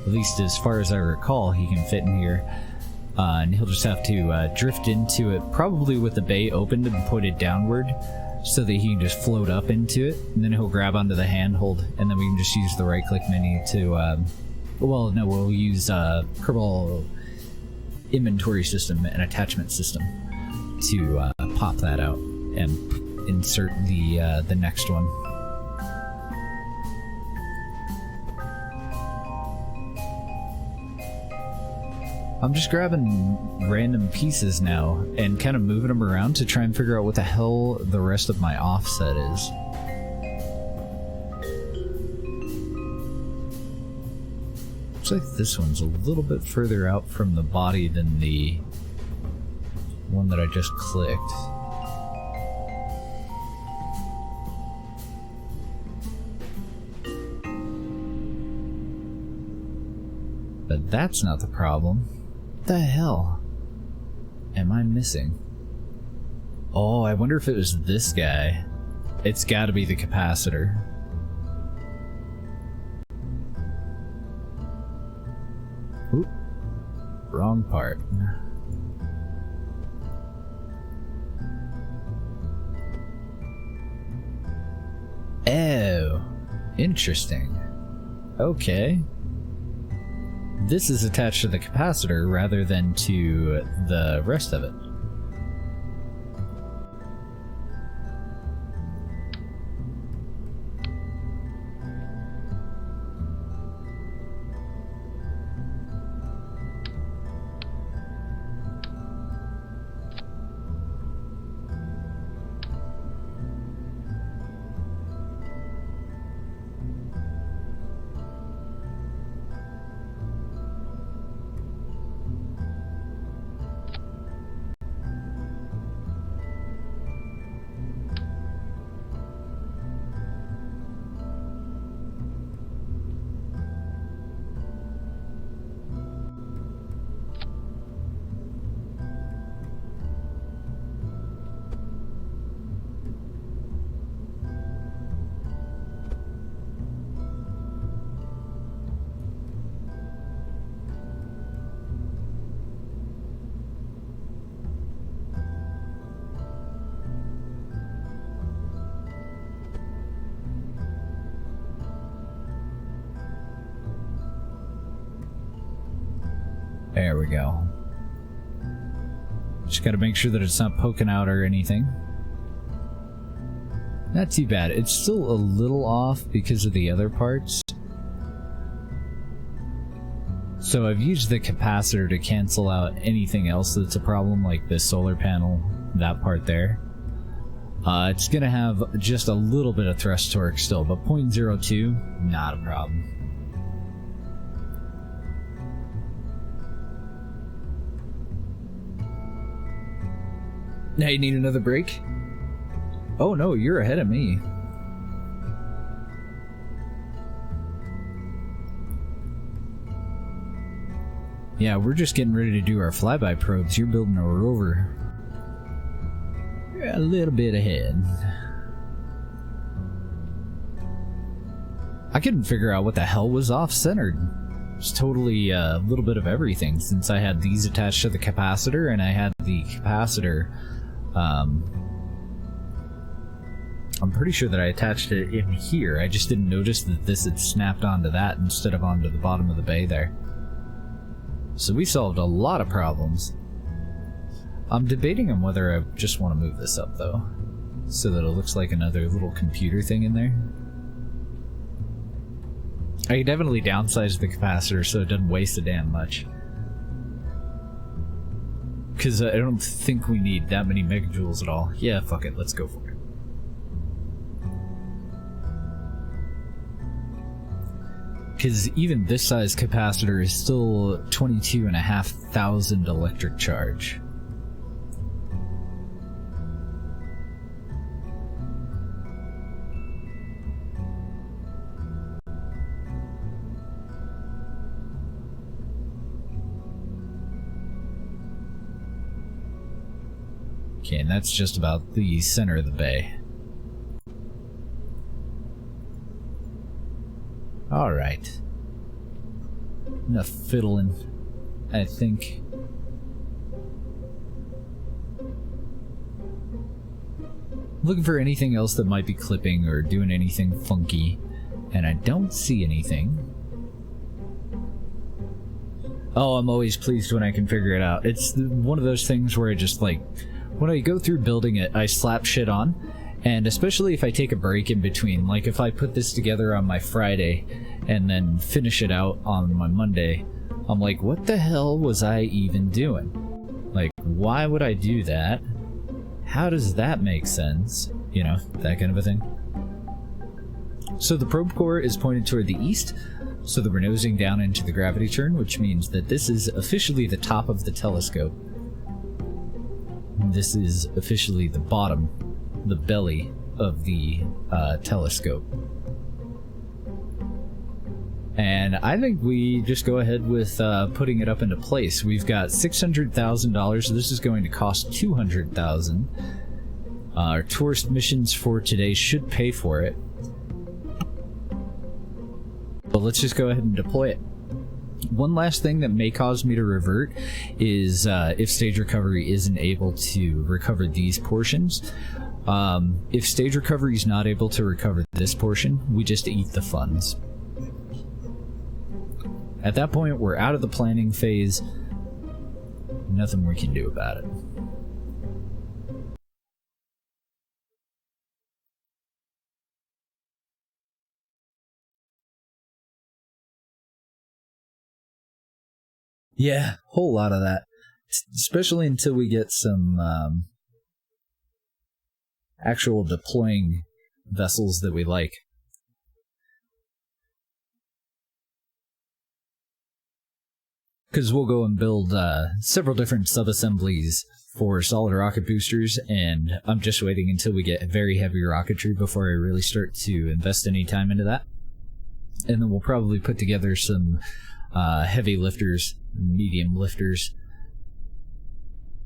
At least as far as I recall, he can fit in here. And he'll just have to drift into it, probably with the bay opened and pointed downward, so that he can just float up into it. And then he'll grab onto the handhold, and then we can just use the right-click menu to... well, no, we'll use Kerbal inventory system and attachment system to pop that out and insert the next one. I'm just grabbing random pieces now and kind of moving them around to try and figure out what the hell the rest of my offset is. Looks like this one's a little bit further out from the body than the one that I just clicked. But that's not the problem. What the hell am I missing? Oh, I wonder if it was this guy. It's gotta be the capacitor. Oop. Wrong part. Oh. Interesting. Okay. This is attached to the capacitor rather than to the rest of it. There we go. Just gotta make sure that it's not poking out or anything. Not too bad. It's still a little off because of the other parts. So I've used the capacitor to cancel out anything else that's a problem, like this solar panel, that part there. It's gonna have just a little bit of thrust torque still, but 0.02, not a problem. Now you need another break? Oh no, you're ahead of me. Yeah, we're just getting ready to do our flyby probes. You're building a rover. You're a little bit ahead. I couldn't figure out what the hell was off-centered. It's totally a little bit of everything, since I had these attached to the capacitor and I had the capacitor. I'm pretty sure that I attached it in here. I just didn't notice that this had snapped onto that instead of onto the bottom of the bay there. So we solved a lot of problems. I'm debating on whether I just want to move this up though, so that it looks like another little computer thing in there. I can definitely downsize the capacitor so it doesn't waste a damn much. Because I don't think we need that many megajoules at all. Yeah, fuck it, let's go for it. Because even this size capacitor is still 22,500 electric charge. Okay, and that's just about the center of the bay. Alright. Enough fiddling, I think. Looking for anything else that might be clipping or doing anything funky, and I don't see anything. Oh, I'm always pleased when I can figure it out. It's one of those things where I just like, when I go through building it, I slap shit on, and especially if I take a break in between, like if I put this together on my Friday and then finish it out on my Monday, I'm like, what the hell was I even doing? Like, why would I do that? How does that make sense? You know, that kind of a thing. So the probe core is pointed toward the east, so that we're nosing down into the gravity turn, which means that this is officially the top of the telescope. This is officially the bottom, the belly of the telescope. And I think we just go ahead with putting it up into place. We've got $600,000, so this is going to cost $200,000. Our tourist missions for today should pay for it. But let's just go ahead and deploy it. One last thing that may cause me to revert is if stage recovery isn't able to recover these portions. If stage recovery is not able to recover this portion, we just eat the funds. At that point, we're out of the planning phase. Nothing we can do about it. Yeah, whole lot of that. Especially until we get some actual deploying vessels that we like. Because we'll go and build several different sub-assemblies for solid rocket boosters, and I'm just waiting until we get very heavy rocketry before I really start to invest any time into that. And then we'll probably put together some heavy lifters, medium lifters.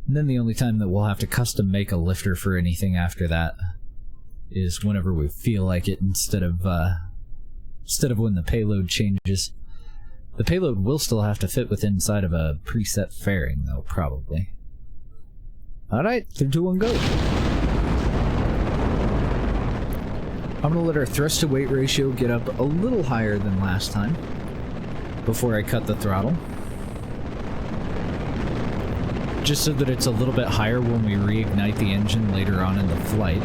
And then the only time that we'll have to custom make a lifter for anything after that is whenever we feel like it, instead of when the payload changes. The payload will still have to fit within inside of a preset fairing, though, probably. Alright, 3, 2, 1, go! I'm gonna let our thrust to weight ratio get up a little higher than last time before I cut the throttle. Just so that it's a little bit higher when we reignite the engine later on in the flight.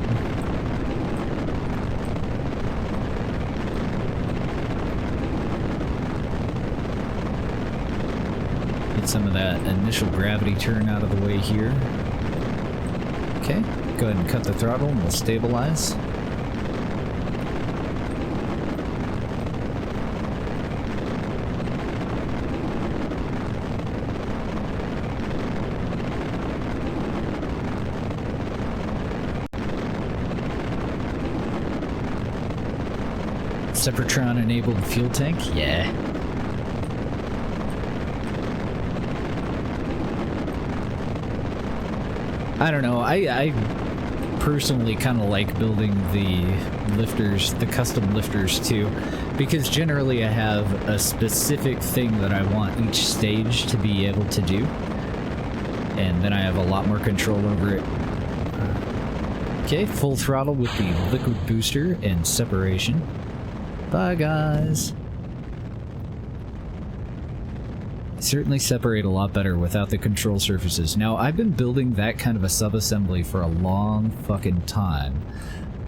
Get some of that initial gravity turn out of the way here. Okay, go ahead and cut the throttle and we'll stabilize. Sepratron enabled fuel tank? Yeah. I don't know, I personally kind of like building the lifters, the custom lifters too, because generally I have a specific thing that I want each stage to be able to do, and then I have a lot more control over it. Okay, full throttle with the liquid booster and separation. Bye, guys. Certainly separate a lot better without the control surfaces. Now, I've been building that kind of a sub-assembly for a long fucking time,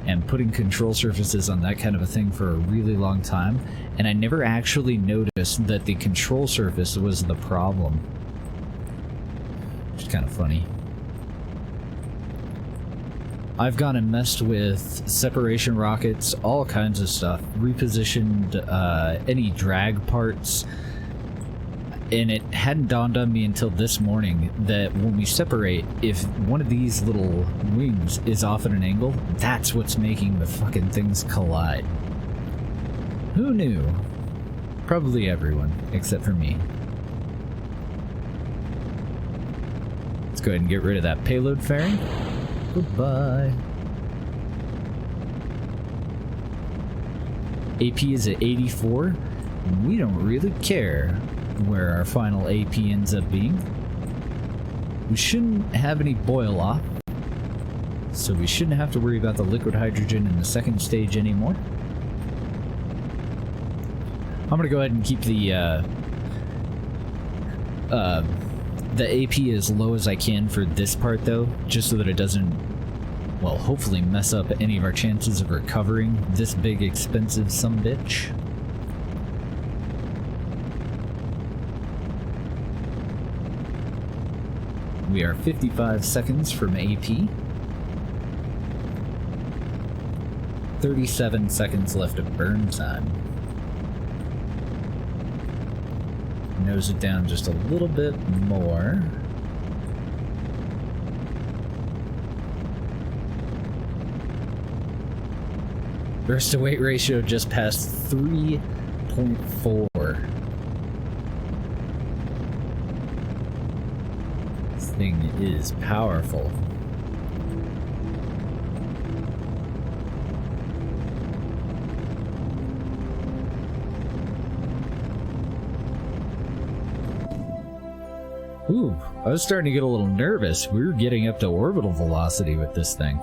and putting control surfaces on that kind of a thing for a really long time, and I never actually noticed that the control surface was the problem. Which is kind of funny. I've gone and messed with separation rockets, all kinds of stuff, repositioned any drag parts, and it hadn't dawned on me until this morning that when we separate, if one of these little wings is off at an angle, that's what's making the fucking things collide. Who knew? Probably everyone, except for me. Let's go ahead and get rid of that payload fairing. Goodbye. AP is at 84. We don't really care where our final AP ends up being. We shouldn't have any boil off, so we shouldn't have to worry about the liquid hydrogen in the second stage anymore. I'm gonna go ahead and keep the AP as low as I can for this part, though, just so that it doesn't, well, hopefully mess up any of our chances of recovering this big, expensive sumbitch. We are 55 seconds from AP. 37 seconds left of burn time. Nose it down just a little bit more. Thrust to weight ratio just passed 3.4. This thing is powerful. Ooh, I was starting to get a little nervous. We were getting up to orbital velocity with this thing.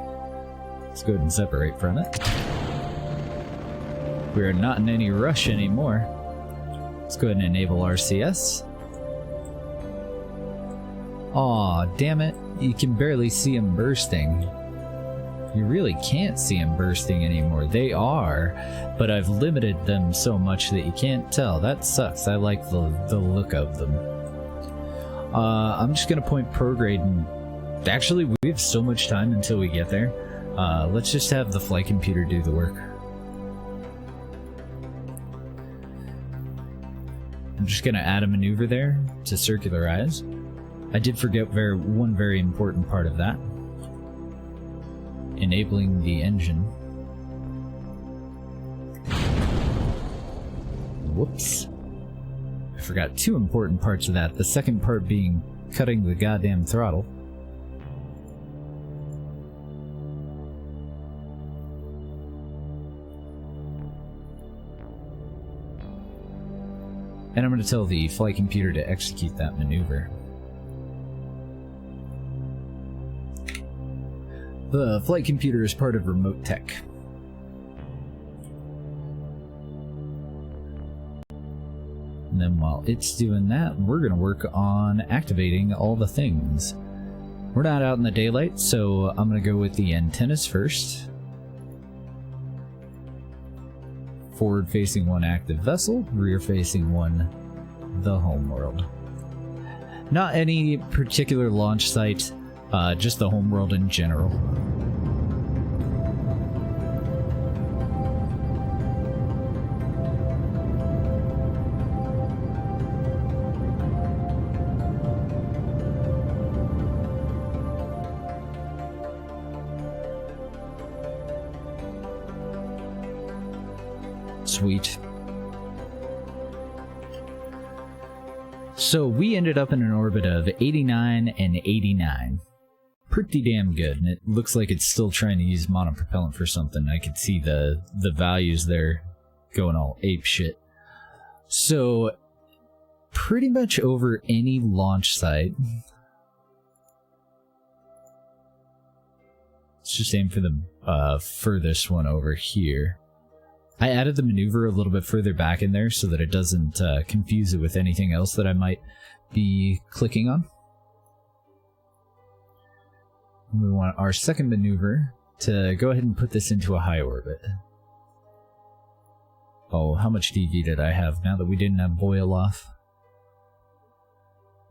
Let's go ahead and separate from it. We are not in any rush anymore. Let's go ahead and enable RCS. Aw, damn it. You can barely see them bursting. You really can't see them bursting anymore. They are, but I've limited them so much that you can't tell. That sucks. I like the look of them. I'm just gonna point prograde, and actually we have so much time until we get there. Let's just have the flight computer do the work. I'm just gonna add a maneuver there to circularize. I did forget one very important part of that. Enabling the engine. Whoops. I forgot two important parts of that. The second part being cutting the goddamn throttle. And I'm going to tell the flight computer to execute that maneuver. The flight computer is part of remote tech. And then while it's doing that, we're going to work on activating all the things. We're not out in the daylight, so I'm going to go with the antennas first. Forward-facing one active vessel, rear-facing one the homeworld. Not any particular launch site, just the homeworld in general. Sweet. So we ended up in an orbit of 89 and 89. Pretty damn good, and it looks like it's still trying to use monopropellant for something. I could see the values there going all ape shit. So, pretty much over any launch site. Let's just aim for the furthest one over here. I added the maneuver a little bit further back in there so that it doesn't confuse it with anything else that I might be clicking on. We want our second maneuver to go ahead and put this into a high orbit. Oh, how much DV did I have now that we didn't have boil off?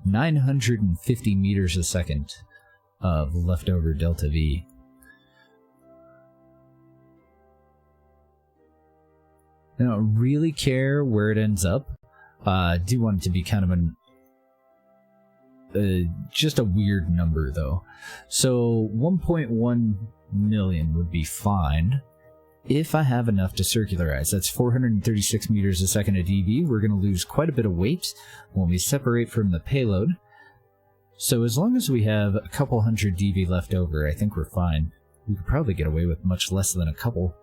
950 meters a second of leftover delta V. I don't really care where it ends up. I do want it to be kind of just a weird number though. So 1.1 million would be fine if I have enough to circularize. That's 436 meters a second of DV. We're going to lose quite a bit of weight when we separate from the payload. So as long as we have a couple hundred DV left over, I think we're fine. We could probably get away with much less than a couple.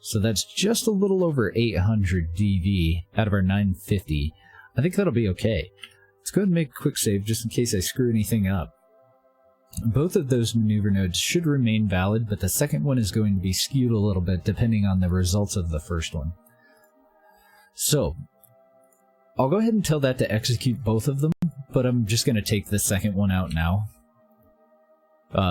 So that's just a little over 800 DV out of our 950. I think that'll be okay. Let's go ahead and make a quick save just in case I screw anything up. Both of those maneuver nodes should remain valid, but the second one is going to be skewed a little bit depending on the results of the first one. So, I'll go ahead and tell that to execute both of them, but I'm just going to take the second one out now.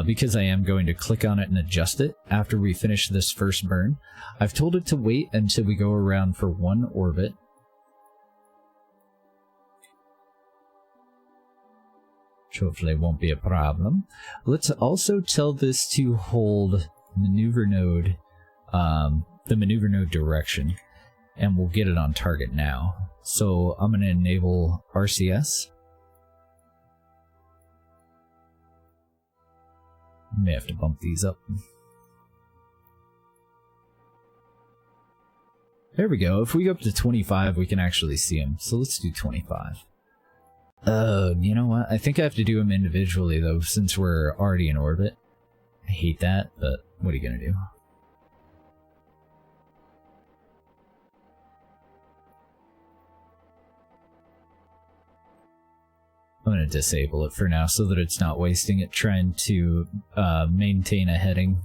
Because I am going to click on it and adjust it after we finish this first burn. I've told it to wait until we go around for one orbit. Which hopefully won't be a problem. Let's also tell this to hold maneuver node, the maneuver node direction, and we'll get it on target now. So I'm going to enable RCS. May have to bump these up. There we go. If we go up to 25, we can actually see them. So let's do 25. You know what? I think I have to do them individually, though, since we're already in orbit. I hate that, but what are you gonna do? I'm going to disable it for now so that it's not wasting it trying to maintain a heading.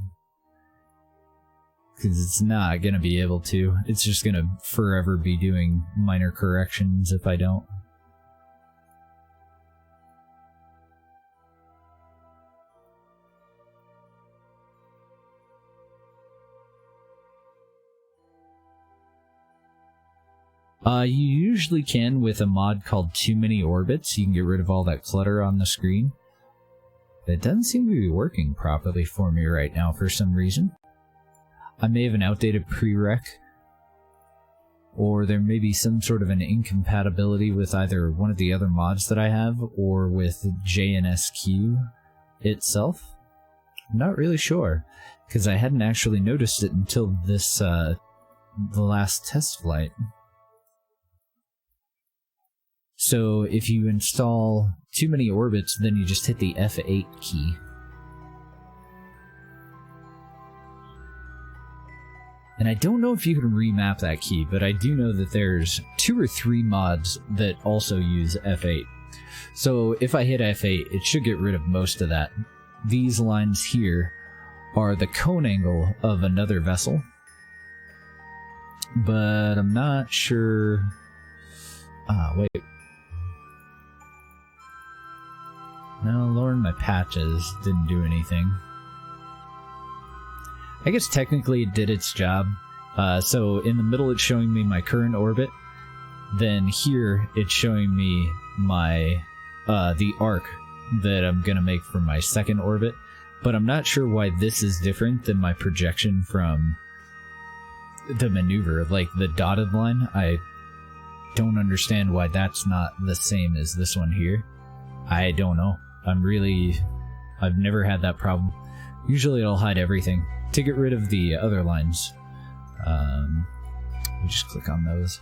Because it's not going to be able to. It's just going to forever be doing minor corrections if I don't. You usually can with a mod called Too Many Orbits. You can get rid of all that clutter on the screen. But it doesn't seem to be working properly for me right now for some reason. I may have an outdated prereq, or there may be some sort of an incompatibility with either one of the other mods that I have, or with JNSQ itself. I'm not really sure, because I hadn't actually noticed it until this, the last test flight. So if you install Too Many Orbits, then you just hit the F8 key. And I don't know if you can remap that key, but I do know that there's 2 or 3 mods that also use F8. So if I hit F8, it should get rid of most of that. These lines here are the cone angle of another vessel. But I'm not sure... wait. No, lowering my patches didn't do anything. I guess technically it did its job. So in the middle it's showing me my current orbit. Then here it's showing me my the arc that I'm gonna make for my second orbit. But I'm not sure why this is different than my projection from the maneuver. Like the dotted line, I don't understand why that's not the same as this one here. I don't know. I've never had that problem. Usually it'll hide everything. To get rid of the other lines, we just click on those.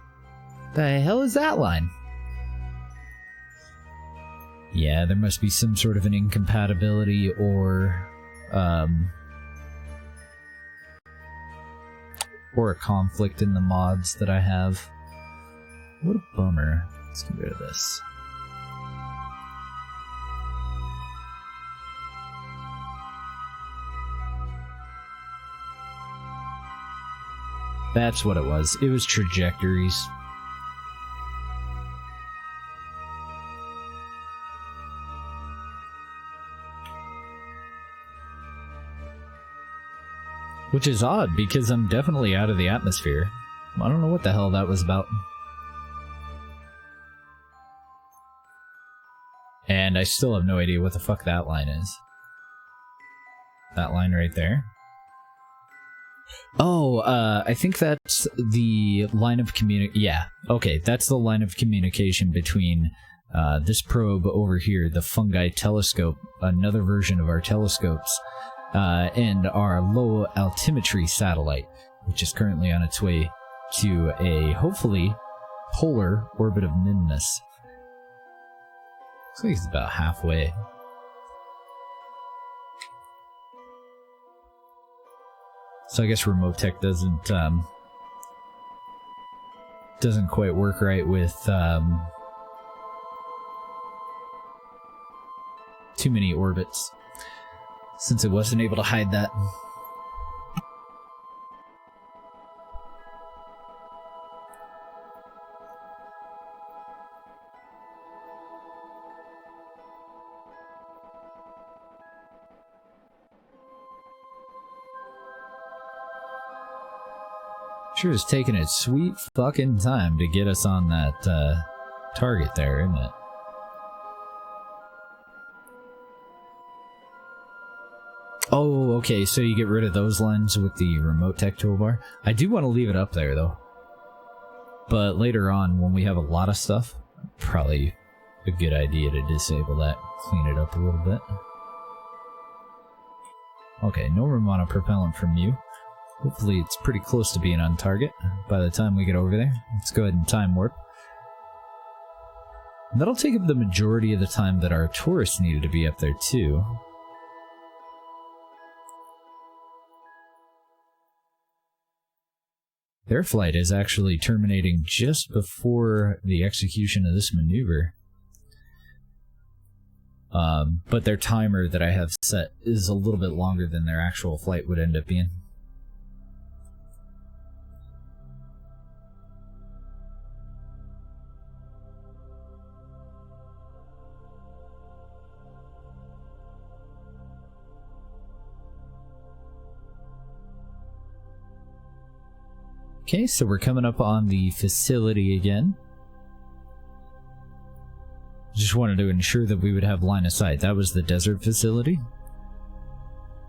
The hell is that line? Yeah, there must be some sort of an incompatibility or a conflict in the mods that I have. What a bummer. Let's get rid of this. That's what it was. It was trajectories. Which is odd, because I'm definitely out of the atmosphere. I don't know what the hell that was about. And I still have no idea what the fuck that line is. That line right there. Oh, I think that's the line of yeah, okay, that's the line of communication between this probe over here, the fungi telescope, another version of our telescopes, and our low altimetry satellite, which is currently on its way to a, hopefully, polar orbit of Nimnus. Looks like it's about halfway. So I guess remote tech doesn't quite work right with too many orbits, since it wasn't able to hide that. Sure is taking its sweet fucking time to get us on that target there, isn't it? Oh, okay, so you get rid of those lines with the remote tech toolbar. I do want to leave it up there, though. But later on, when we have a lot of stuff, probably a good idea to disable that, clean it up a little bit. Okay, no monopropellant from you. Hopefully it's pretty close to being on target by the time we get over there. Let's go ahead and time warp. That'll take up the majority of the time that our tourists needed to be up there too. Their flight is actually terminating just before the execution of this maneuver. But their timer that I have set is a little bit longer than their actual flight would end up being. Okay, so we're coming up on the facility again. Just wanted to ensure that we would have line of sight. That was the desert facility.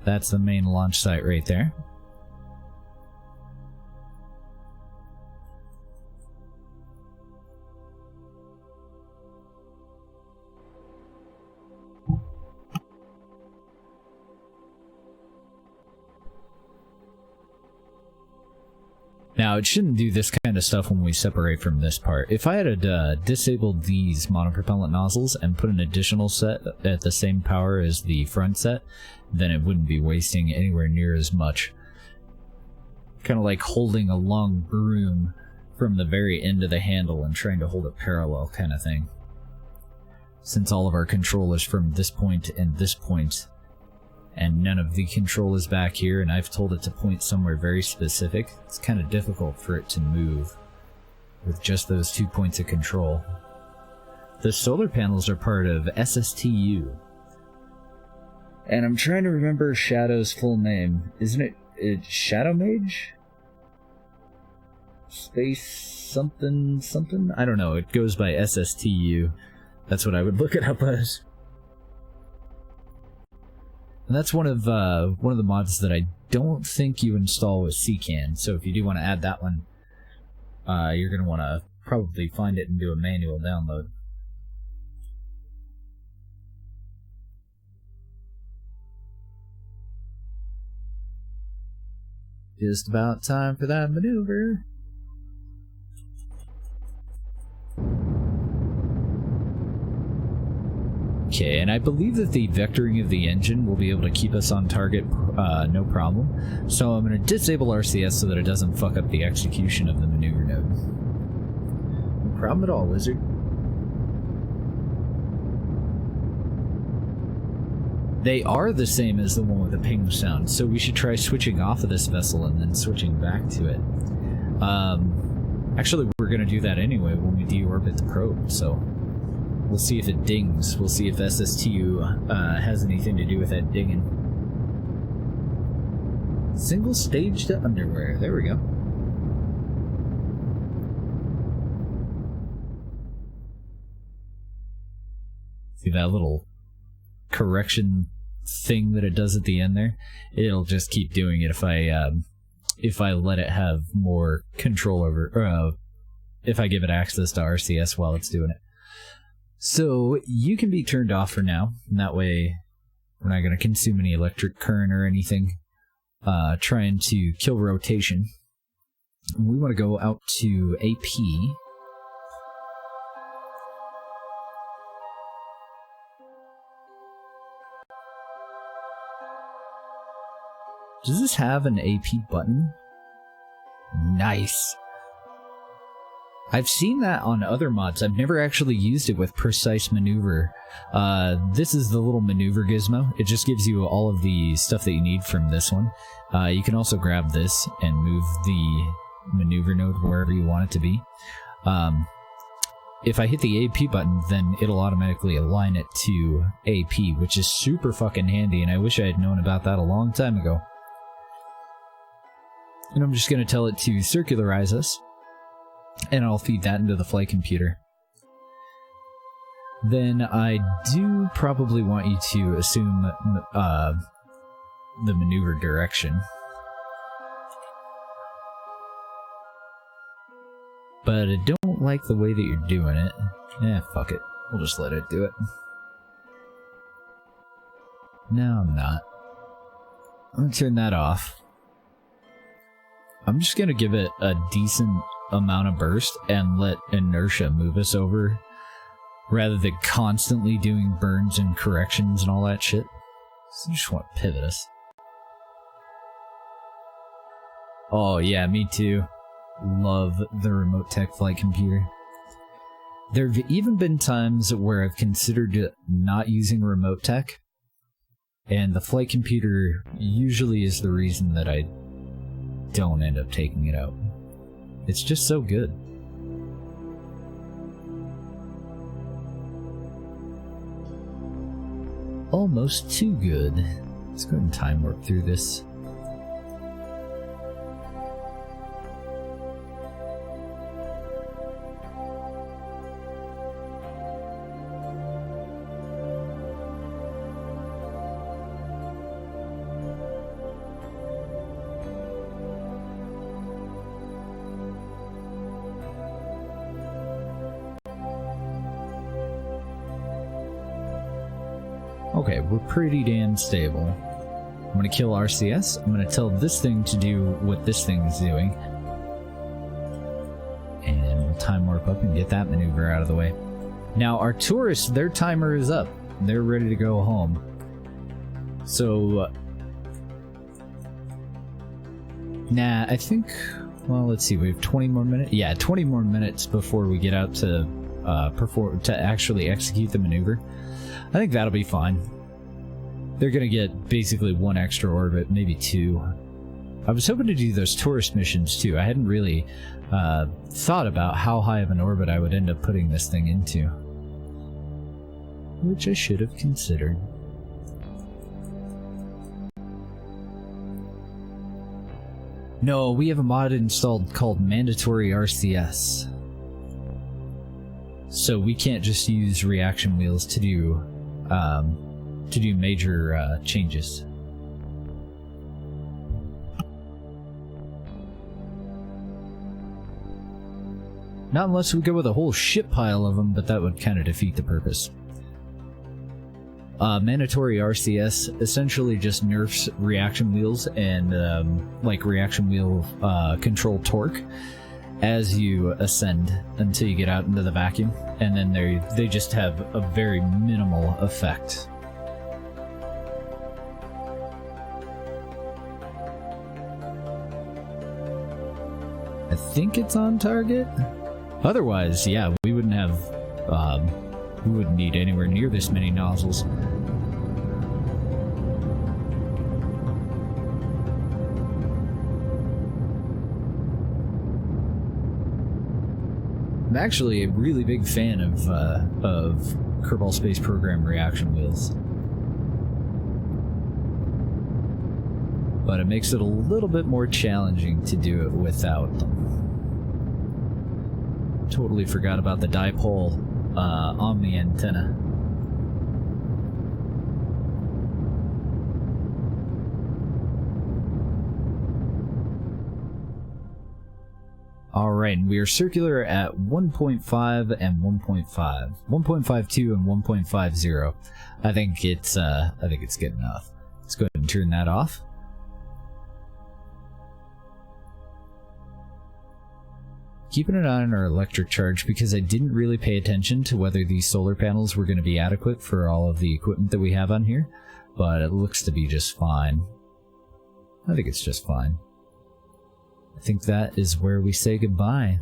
That's the main launch site right there. Now, it shouldn't do this kind of stuff when we separate from this part. If I had disabled these monopropellant nozzles and put an additional set at the same power as the front set, then it wouldn't be wasting anywhere near as much. Kind of like holding a long broom from the very end of the handle and trying to hold it parallel kind of thing. Since all of our control is from this point and this point, and none of the control is back here, and I've told it to point somewhere very specific, it's kind of difficult for it to move with just those 2 points of control. The solar panels are part of SSTU. And I'm trying to remember Shadow's full name. Isn't it Shadow Mage? Space something something? I don't know, it goes by SSTU. That's what I would look it up as. And that's one of the mods that I don't think you install with CCAN. So if you do want to add that one, you're going to want to probably find it and do a manual download. Just about time for that maneuver. Okay, and I believe that the vectoring of the engine will be able to keep us on target no problem. So I'm going to disable RCS so that it doesn't fuck up the execution of the maneuver node. No problem at all, wizard. They are the same as the one with the ping sound, so we should try switching off of this vessel and then switching back to it. Actually, we're going to do that anyway when we deorbit the probe, so we'll see if it dings. We'll see if SSTU has anything to do with that dinging. Single stage to underwear. There we go. See that little correction thing that it does at the end there? It'll just keep doing it if I let it have more control over, if I give it access to RCS while it's doing it. So you can be turned off for now, and that way we're not going to consume any electric current or anything. Trying to kill rotation. We want to go out to AP. Does this have an AP button? Nice. I've seen that on other mods. I've never actually used it with Precise Maneuver. This is the little maneuver gizmo. It just gives you all of the stuff that you need from this one. You can also grab this and move the maneuver node wherever you want it to be. If I hit the AP button, then it'll automatically align it to AP, which is super fucking handy, and I wish I had known about that a long time ago. And I'm just going to tell it to circularize us, and I'll feed that into the flight computer. Then I do probably want you to assume the maneuver direction. But I don't like the way that you're doing it. Fuck it. We'll just let it do it. No, I'm not. I'm gonna turn that off. I'm just gonna give it a decent amount of burst and let inertia move us over rather than constantly doing burns and corrections and all that shit. So I just want to pivot us. Oh yeah, me too. Love the remote tech flight computer. There have even been times where I've considered not using remote tech, and the flight computer usually is the reason that I don't end up taking it out. It's just so good. Almost too good. Let's go ahead and time warp through this. Okay, we're pretty damn stable. I'm gonna kill RCS. I'm gonna tell this thing to do what this thing is doing. And we'll time warp up and get that maneuver out of the way. Now, our tourists, their timer is up. They're ready to go home. So... nah, I think... well, let's see, we have 20 more minutes? Yeah, 20 more minutes before we get out to actually execute the maneuver. I think that'll be fine. They're gonna get basically one extra orbit, maybe two. I was hoping to do those tourist missions too. I hadn't really thought about how high of an orbit I would end up putting this thing into, which I should have considered. No, we have a mod installed called Mandatory RCS. So we can't just use reaction wheels to do major changes. Not unless we go with a whole shit pile of them, but that would kind of defeat the purpose. Mandatory RCS essentially just nerfs reaction wheels and like reaction wheel control torque as you ascend until you get out into the vacuum, and then they just have a very minimal effect. I think it's on target. Otherwise, yeah, we wouldn't have we wouldn't need anywhere near this many nozzles. I'm actually a really big fan of Kerbal Space Program reaction wheels, but it makes it a little bit more challenging to do it without them. Totally forgot about the dipole on the antenna. Alright, and we are circular at 1.5 and 1.5. 1.52 and 1.50. I think it's good enough. Let's go ahead and turn that off. Keeping an eye on our electric charge because I didn't really pay attention to whether these solar panels were going to be adequate for all of the equipment that we have on here, but it looks to be just fine. I think it's just fine. I think that is where we say goodbye.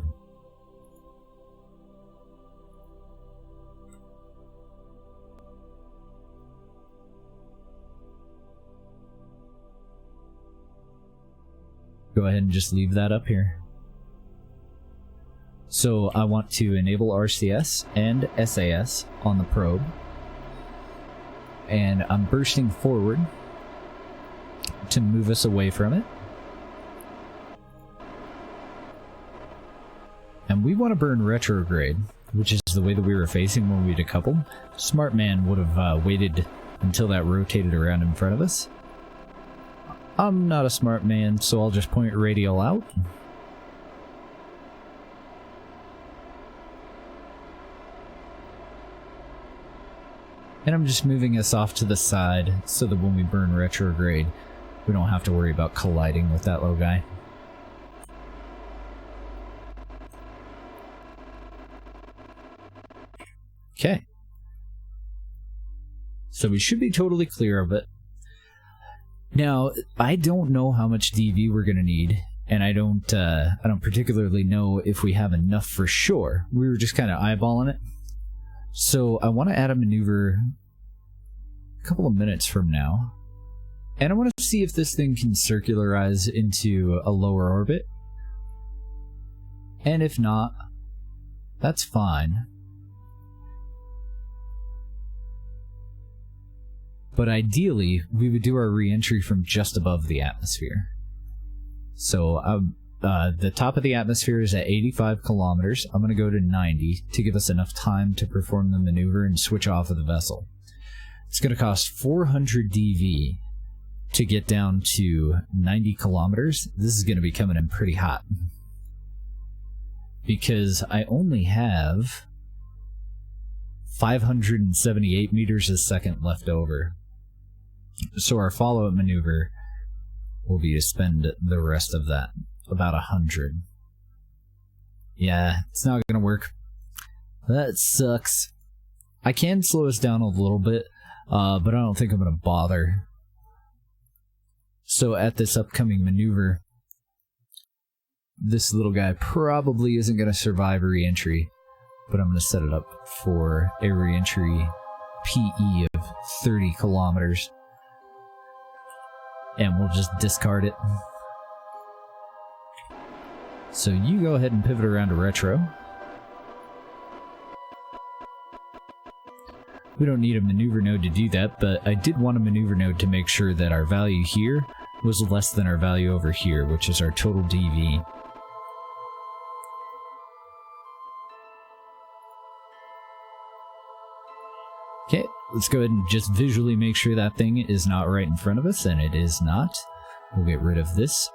Go ahead and just leave that up here. So I want to enable RCS and SAS on the probe, and I'm bursting forward to move us away from it. And we want to burn retrograde, which is the way that we were facing when we decoupled. Smart man would have waited until that rotated around in front of us. I'm not a smart man, so I'll just point radial out. And I'm just moving us off to the side so that when we burn retrograde, we don't have to worry about colliding with that little guy. Okay. So we should be totally clear of it. Now, I don't know how much DV we're going to need and I don't particularly know if we have enough for sure. We were just kind of eyeballing it. So I want to add a maneuver a couple of minutes from now, and I want to see if this thing can circularize into a lower orbit. And if not, that's fine. But ideally, we would do our re-entry from just above the atmosphere. So the top of the atmosphere is at 85 kilometers. I'm going to go to 90 to give us enough time to perform the maneuver and switch off of the vessel. It's going to cost 400 DV to get down to 90 kilometers. This is going to be coming in pretty hot, because I only have 578 meters a second left over. So our follow-up maneuver will be to spend the rest of that, about 100. Yeah, it's not going to work. That sucks. I can slow us down a little bit, but I don't think I'm going to bother. So at this upcoming maneuver, this little guy probably isn't going to survive a re-entry, but I'm going to set it up for a re-entry PE of 30 kilometers. And we'll just discard it. So you go ahead and pivot around to retro. We don't need a maneuver node to do that, but I did want a maneuver node to make sure that our value here was less than our value over here, which is our total DV. Okay, let's go ahead and just visually make sure that thing is not right in front of us, and it is not. We'll get rid of this.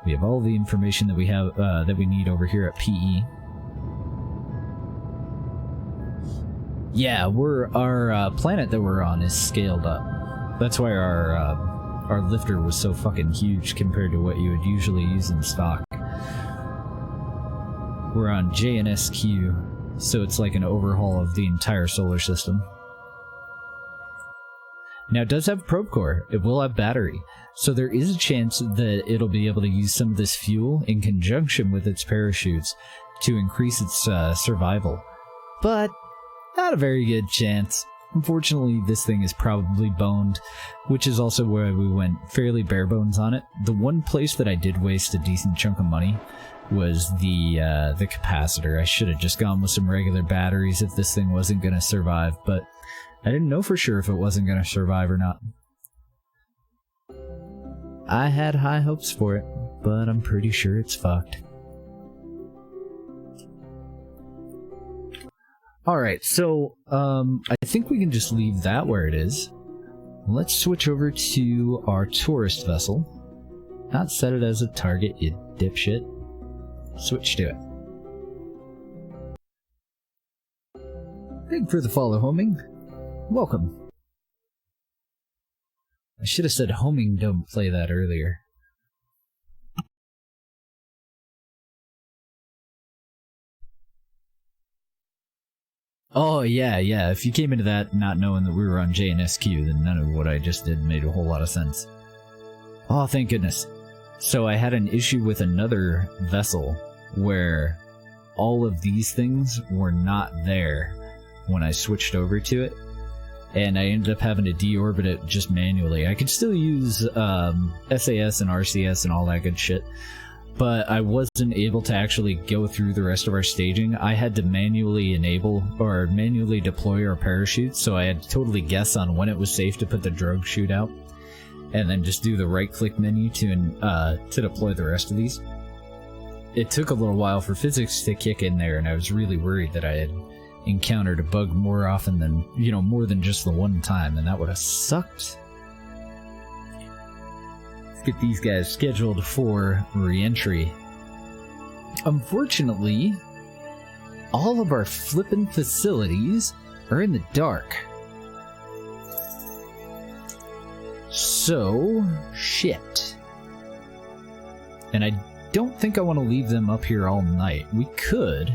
We have all the information that we have that we need over here at PE. Yeah, our planet that we're on is scaled up. That's why our lifter was so fucking huge compared to what you would usually use in stock. We're on JNSQ, so it's like an overhaul of the entire solar system. Now, it does have a probe core. It will have battery. So there is a chance that it'll be able to use some of this fuel in conjunction with its parachutes to increase its survival. But not a very good chance. Unfortunately, this thing is probably boned, which is also where we went fairly bare bones on it. The one place that I did waste a decent chunk of money was the capacitor. I should have just gone with some regular batteries if this thing wasn't going to survive, but I didn't know for sure if it wasn't going to survive or not. I had high hopes for it, but I'm pretty sure it's fucked. Alright, so I think we can just leave that where it is. Let's switch over to our tourist vessel. Not set it as a target, you dipshit. Switch to it. Thank you for the follow, homing. Welcome. I should have said homing don't play that earlier. Oh, yeah. If you came into that not knowing that we were on JNSQ, then none of what I just did made a whole lot of sense. Oh, thank goodness. So I had an issue with another vessel where all of these things were not there when I switched over to it, and I ended up having to deorbit it just manually. I could still use SAS and RCS and all that good shit, but I wasn't able to actually go through the rest of our staging. I had to manually enable or manually deploy our parachutes, so I had to totally guess on when it was safe to put the drogue chute out, and then just do the right-click menu to deploy the rest of these. It took a little while for physics to kick in there, and I was really worried that I had encountered a bug more often than, more than just the one time, and that would have sucked. Let's get these guys scheduled for re-entry. Unfortunately, all of our flippin' facilities are in the dark. So, shit. And I don't think I want to leave them up here all night. We could.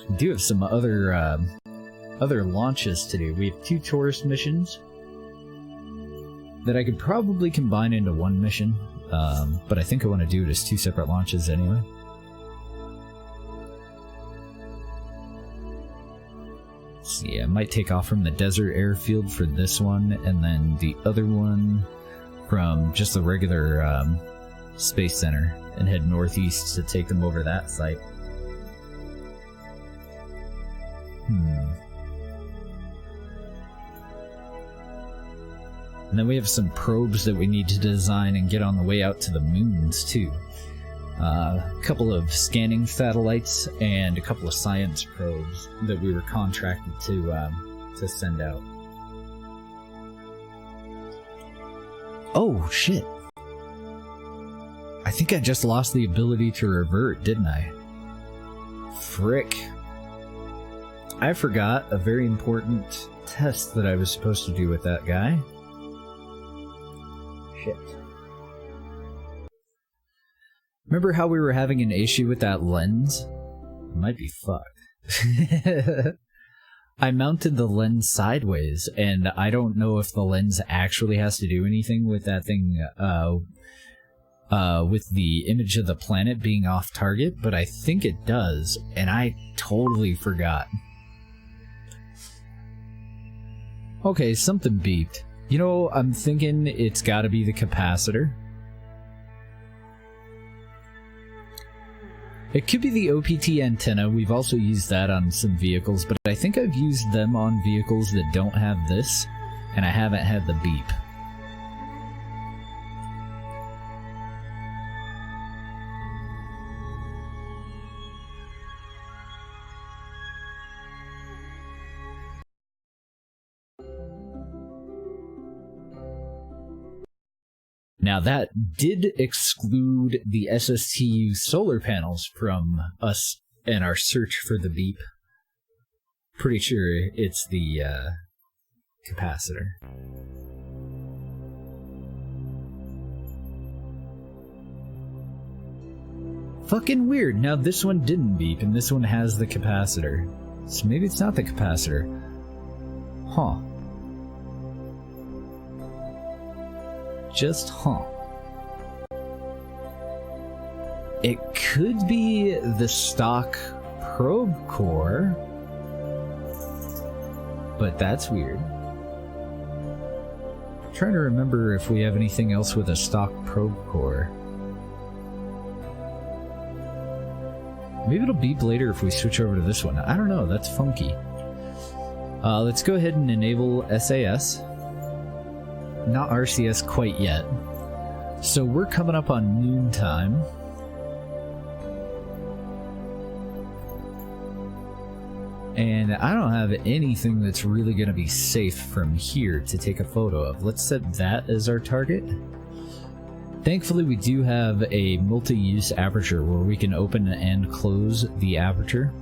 We do have some other launches to do. We have 2 tourist missions that I could probably combine into one mission. but I think I want to do it as 2 separate launches anyway. Let's see, I might take off from the desert airfield for this one, and then the other one from just the regular Space Center, and head northeast to take them over that site. And then we have some probes that we need to design and get on the way out to the moons, too. A couple of scanning satellites and a couple of science probes that we were contracted to send out. Oh, shit. I think I just lost the ability to revert, didn't I? Frick. I forgot a very important test that I was supposed to do with that guy. Shit. Remember how we were having an issue with that lens? It might be fucked. I mounted the lens sideways, and I don't know if the lens actually has to do anything with that thing, with the image of the planet being off target, but I think it does, and I totally forgot. Okay, something beeped. You know, I'm thinking it's gotta be the capacitor. It could be the OPT antenna. We've also used that on some vehicles, but I think I've used them on vehicles that don't have this, and I haven't had the beep. Now that did exclude the SSTU solar panels from us and our search for the beep. Pretty sure it's the capacitor. Fucking weird. Now this one didn't beep and this one has the capacitor. So maybe it's not the capacitor. Huh. Just It could be the stock probe core, but that's weird. I'm trying to remember if we have anything else with a stock probe core. Maybe it'll beep later if we switch over to this one. I don't know, that's funky. Let's go ahead and enable SAS. Not RCS quite yet. So we're coming up on noon time. And I don't have anything that's really going to be safe from here to take a photo of. Let's set that as our target. Thankfully, we do have a multi-use aperture where we can open and close the aperture.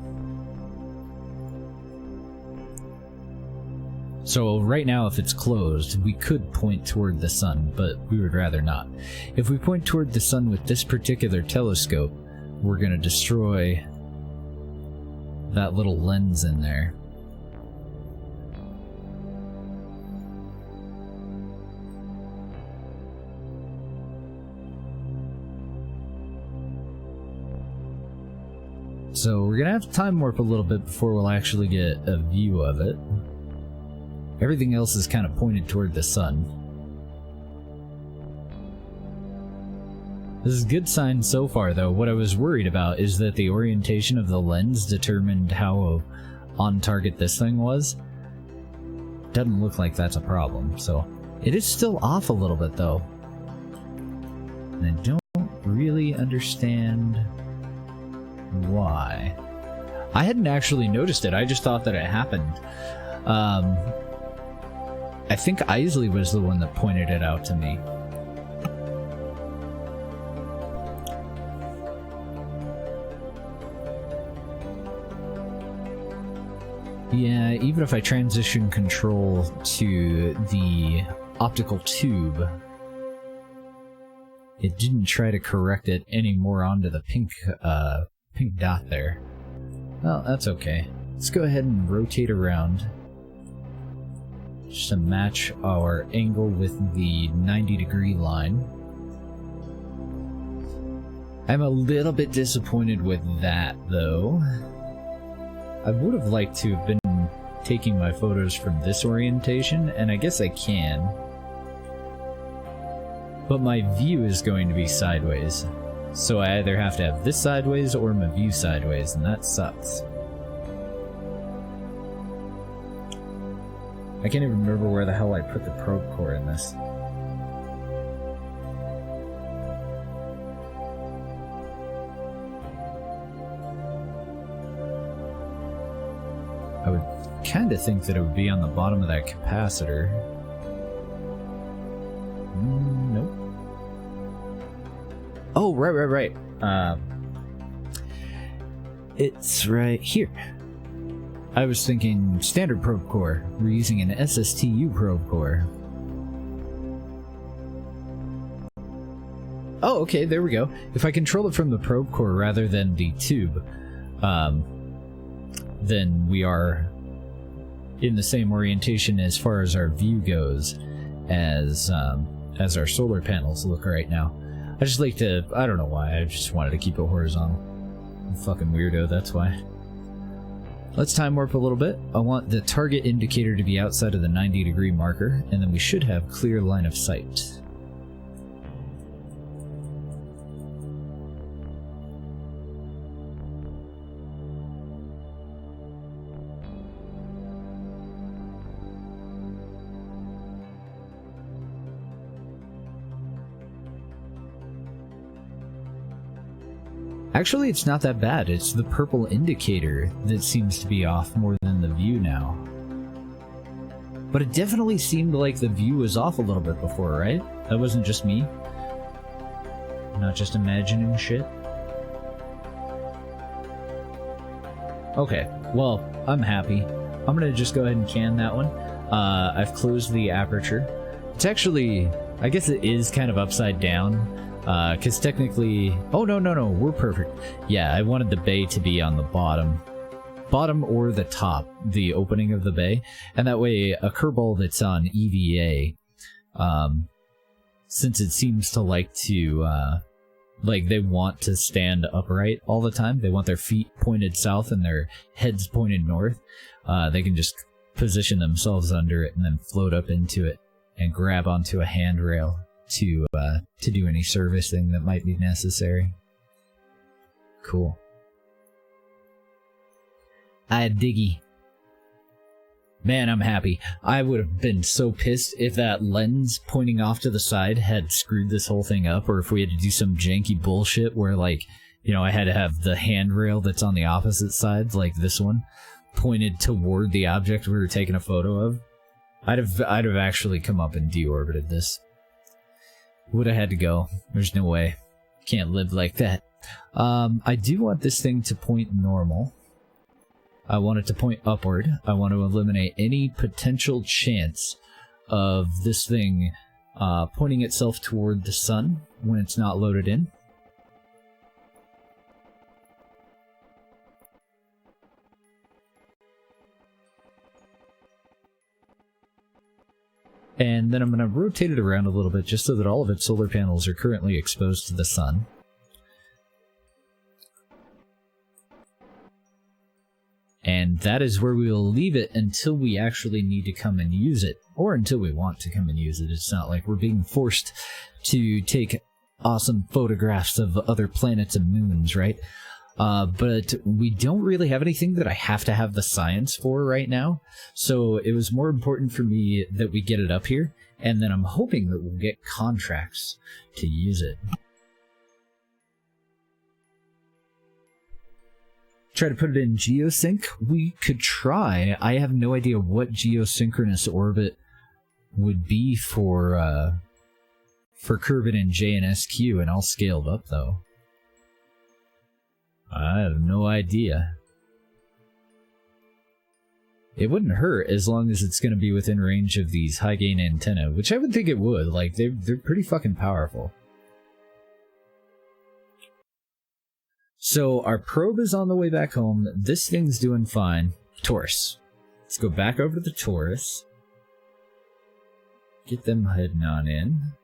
So right now, if it's closed, we could point toward the sun, but we would rather not. If we point toward the sun with this particular telescope, we're going to destroy that little lens in there. So we're going to have to time warp a little bit before we'll actually get a view of it. Everything else is kind of pointed toward the sun. This is a good sign so far, though. What I was worried about is that the orientation of the lens determined how on target this thing was. Doesn't look like that's a problem, so it is still off a little bit, though. And I don't really understand why. I hadn't actually noticed it. I just thought that it happened. I think Isley was the one that pointed it out to me. Yeah, even if I transition control to the optical tube, it didn't try to correct it anymore onto the pink dot there. Well, that's okay. Let's go ahead and rotate around just to match our angle with the 90-degree line. I'm a little bit disappointed with that, though. I would have liked to have been taking my photos from this orientation, and I guess I can. But my view is going to be sideways. So I either have to have this sideways or my view sideways, and that sucks. I can't even remember where the hell I put the probe core in this. I would kind of think that it would be on the bottom of that capacitor. Nope. Oh, right. It's right here. I was thinking standard probe core. We're using an SSTU probe core. Oh, okay, there we go. If I control it from the probe core rather than the tube, then we are in the same orientation as far as our view goes as our solar panels look right now. I just like to, I don't know why, I just wanted to keep it horizontal. I'm a fucking weirdo, that's why. Let's time warp a little bit. I want the target indicator to be outside of the 90-degree marker, and then we should have clear line of sight. Actually, it's not that bad. It's the purple indicator that seems to be off more than the view now. But it definitely seemed like the view was off a little bit before, right? That wasn't just me? I'm not just imagining shit? Okay, well, I'm happy. I'm gonna just go ahead and can that one. I've closed the aperture. It's actually, I guess it is kind of upside down. Because technically... Oh, no, we're perfect. Yeah, I wanted the bay to be on the bottom. Bottom or the top, the opening of the bay. And that way, a kerbal that's on EVA, since it seems to like to, like, they want to stand upright all the time. They want their feet pointed south and their heads pointed north. They can just position themselves under it and then float up into it and grab onto a handrail to do any servicing that might be necessary. Cool. Diggy. Man, I'm happy. I would have been so pissed if that lens pointing off to the side had screwed this whole thing up, or if we had to do some janky bullshit where, like, you know, I had to have the handrail that's on the opposite side, like this one, pointed toward the object we were taking a photo of. I'd have actually come up and deorbited this. Would have had to go. There's no way. Can't live like that. I do want this thing to point normal. I want it to point upward. I want to eliminate any potential chance of this thing pointing itself toward the sun when it's not loaded in. And then I'm going to rotate it around a little bit just so that all of its solar panels are currently exposed to the sun. And that is where we will leave it until we actually need to come and use it. Or until we want to come and use it. It's not like we're being forced to take awesome photographs of other planets and moons, right? But we don't really have anything that I have to have the science for right now. So it was more important for me that we get it up here. And then I'm hoping that we'll get contracts to use it. Try to put it in geosync? We could try. I have no idea what geosynchronous orbit would be for Kerbin and JNSQ, and all scaled up, though. I have no idea. It wouldn't hurt as long as it's going to be within range of these high-gain antennae, which I would think it would. Like, they're pretty fucking powerful. So, our probe is on the way back home. This thing's doing fine. Taurus. Let's go back over to the Taurus. Get them heading on in.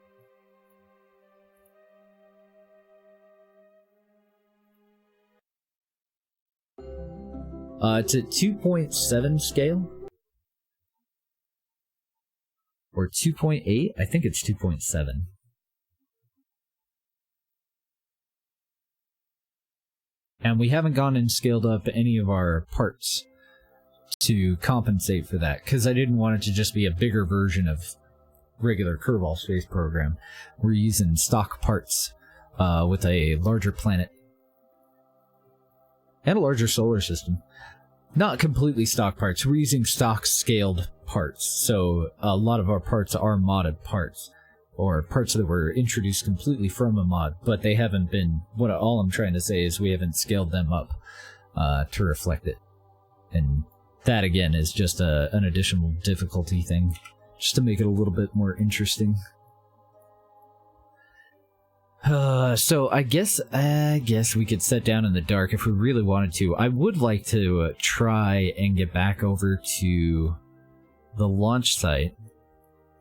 It's at 2.7 scale. Or 2.8? I think it's 2.7. And we haven't gone and scaled up any of our parts to compensate for that, because I didn't want it to just be a bigger version of regular Kerbal Space Program. We're using stock parts with a larger planet and a larger solar system. Not completely stock parts, we're using stock scaled parts, so a lot of our parts are modded parts, or parts that were introduced completely from a mod, but they haven't been, all I'm trying to say is we haven't scaled them up to reflect it. And that again is just an additional difficulty thing, just to make it a little bit more interesting. So I guess we could set down in the dark if we really wanted to. I would like to try and get back over to the launch site.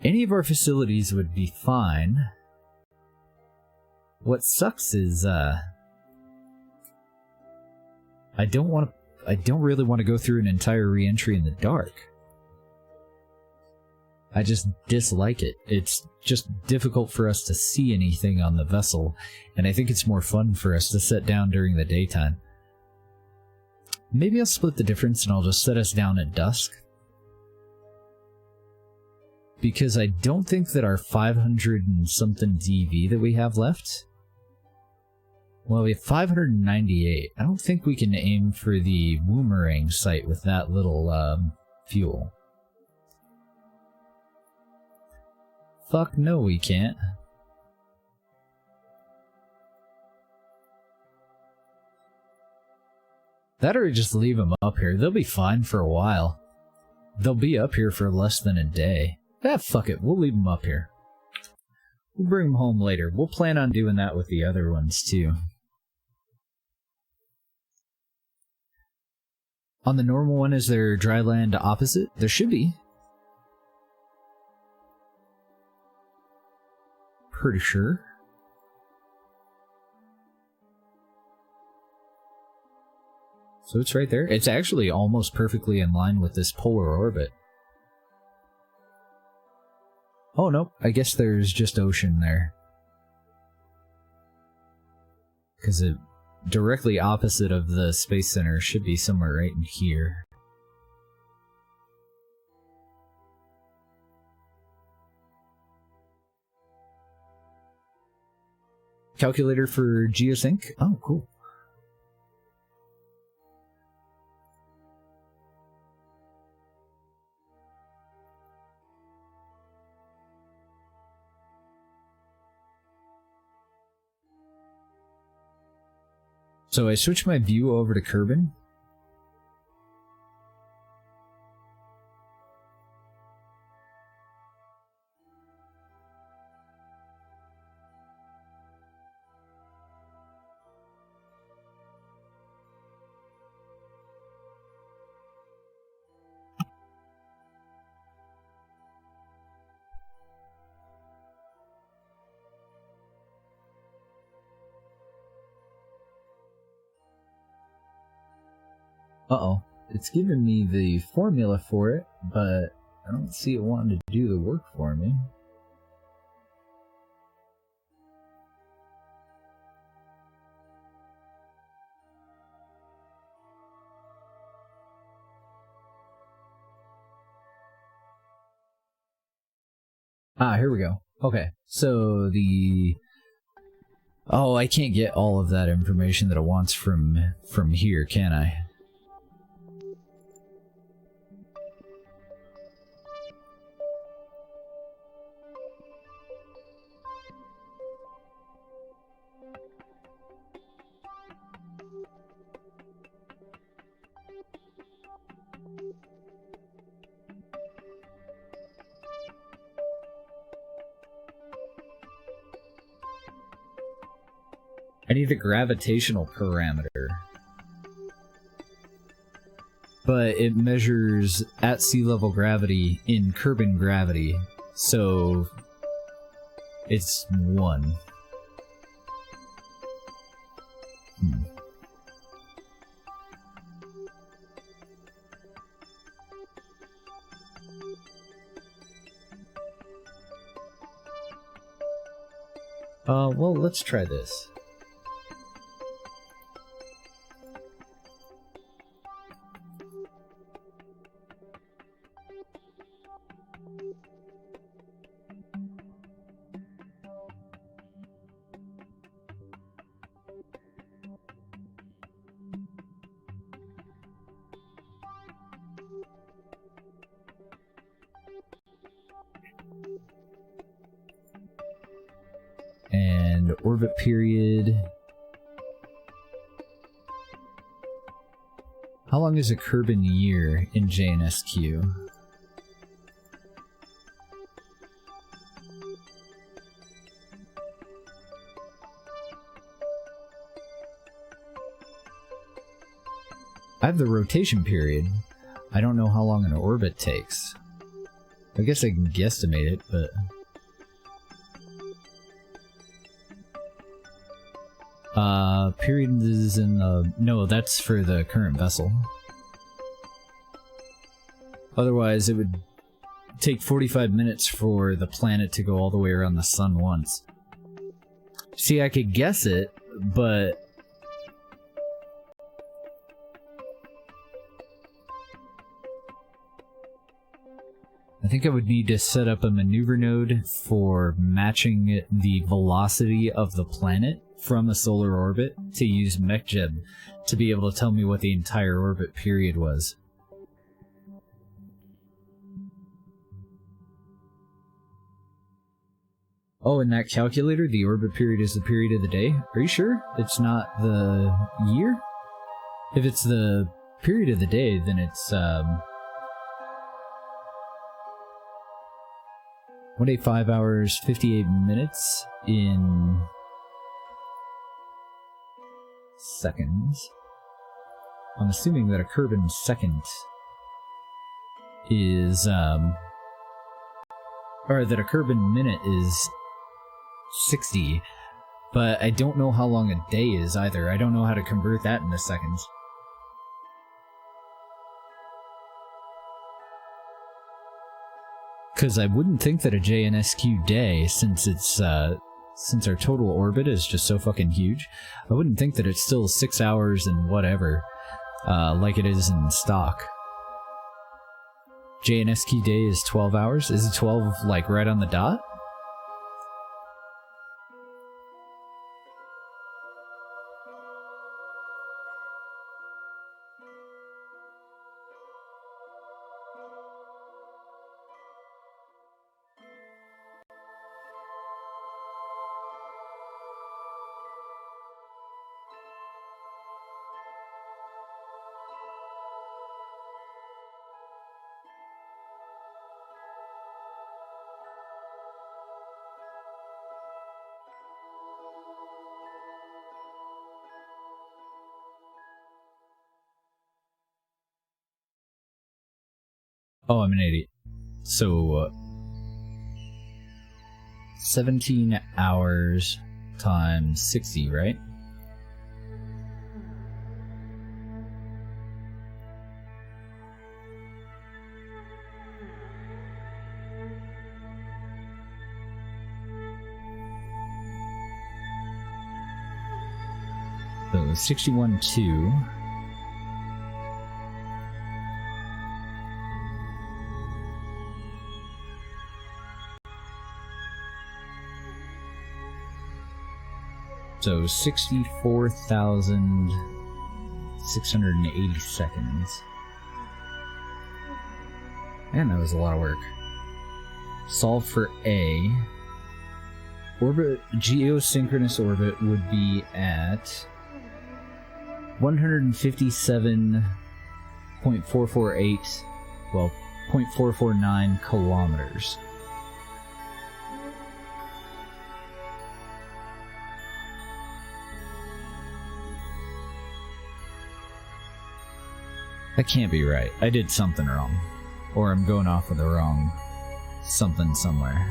Any of our facilities would be fine. What sucks is I don't really want to go through an entire re-entry in the dark. I just dislike it. It's just difficult for us to see anything on the vessel, and I think it's more fun for us to set down during the daytime. Maybe I'll split the difference and I'll just set us down at dusk. Because I don't think that our 500 and something DV that we have left... Well, we have 598. I don't think we can aim for the Woomerang site with that little fuel. Fuck no, we can't. That or just leave them up here. They'll be fine for a while. They'll be up here for less than a day. Ah, fuck it. We'll leave them up here. We'll bring them home later. We'll plan on doing that with the other ones, too. On the normal one, is there dry land opposite? There should be. Pretty sure. So it's right there. It's actually almost perfectly in line with this polar orbit. Oh no, I guess there's just ocean there. Because it directly opposite of the Space Center should be somewhere right in here. Calculator for geosync? Oh, cool. So I switched my view over to Kerbin. Uh-oh. It's giving me the formula for it, but I don't see it wanting to do the work for me. Ah, here we go. Okay, so the... Oh, I can't get all of that information that it wants from here, can I? I need a gravitational parameter. But it measures at sea level gravity in Kerbin gravity, so it's 1. Well, let's try this. And orbit period. How long is a Kerbin year in JNSQ? I have the rotation period. I don't know how long an orbit takes. I guess I can guesstimate it, but... period is in the... No, that's for the current vessel. Otherwise, it would take 45 minutes for the planet to go all the way around the sun once. See, I could guess it, but... I think I would need to set up a maneuver node for matching the velocity of the planet from a solar orbit to use MechJeb to be able to tell me what the entire orbit period was. Oh, in that calculator, the orbit period is the period of the day? Are you sure it's not the year? If it's the period of the day, then it's, 1 day, 5 hours, 58 minutes in seconds. I'm assuming that a Kerbin second is, or that a Kerbin minute is 60, but I don't know how long a day is either. I don't know how to convert that into seconds. Because I wouldn't think that a JNSQ day, since it's, since our total orbit is just so fucking huge, I wouldn't think that it's still 6 hours and whatever, like it is in stock. JNSQ day is 12 hours? Is it 12, like, right on the dot? Oh, I'm an idiot. So, 17 hours times 60, right? So, 61.2. So 64,680 seconds. Man, that was a lot of work. Solve for A. Orbit, geosynchronous orbit would be at 157.448, well, 0.449 kilometers. That can't be right. I did something wrong. Or I'm going off of the wrong something somewhere.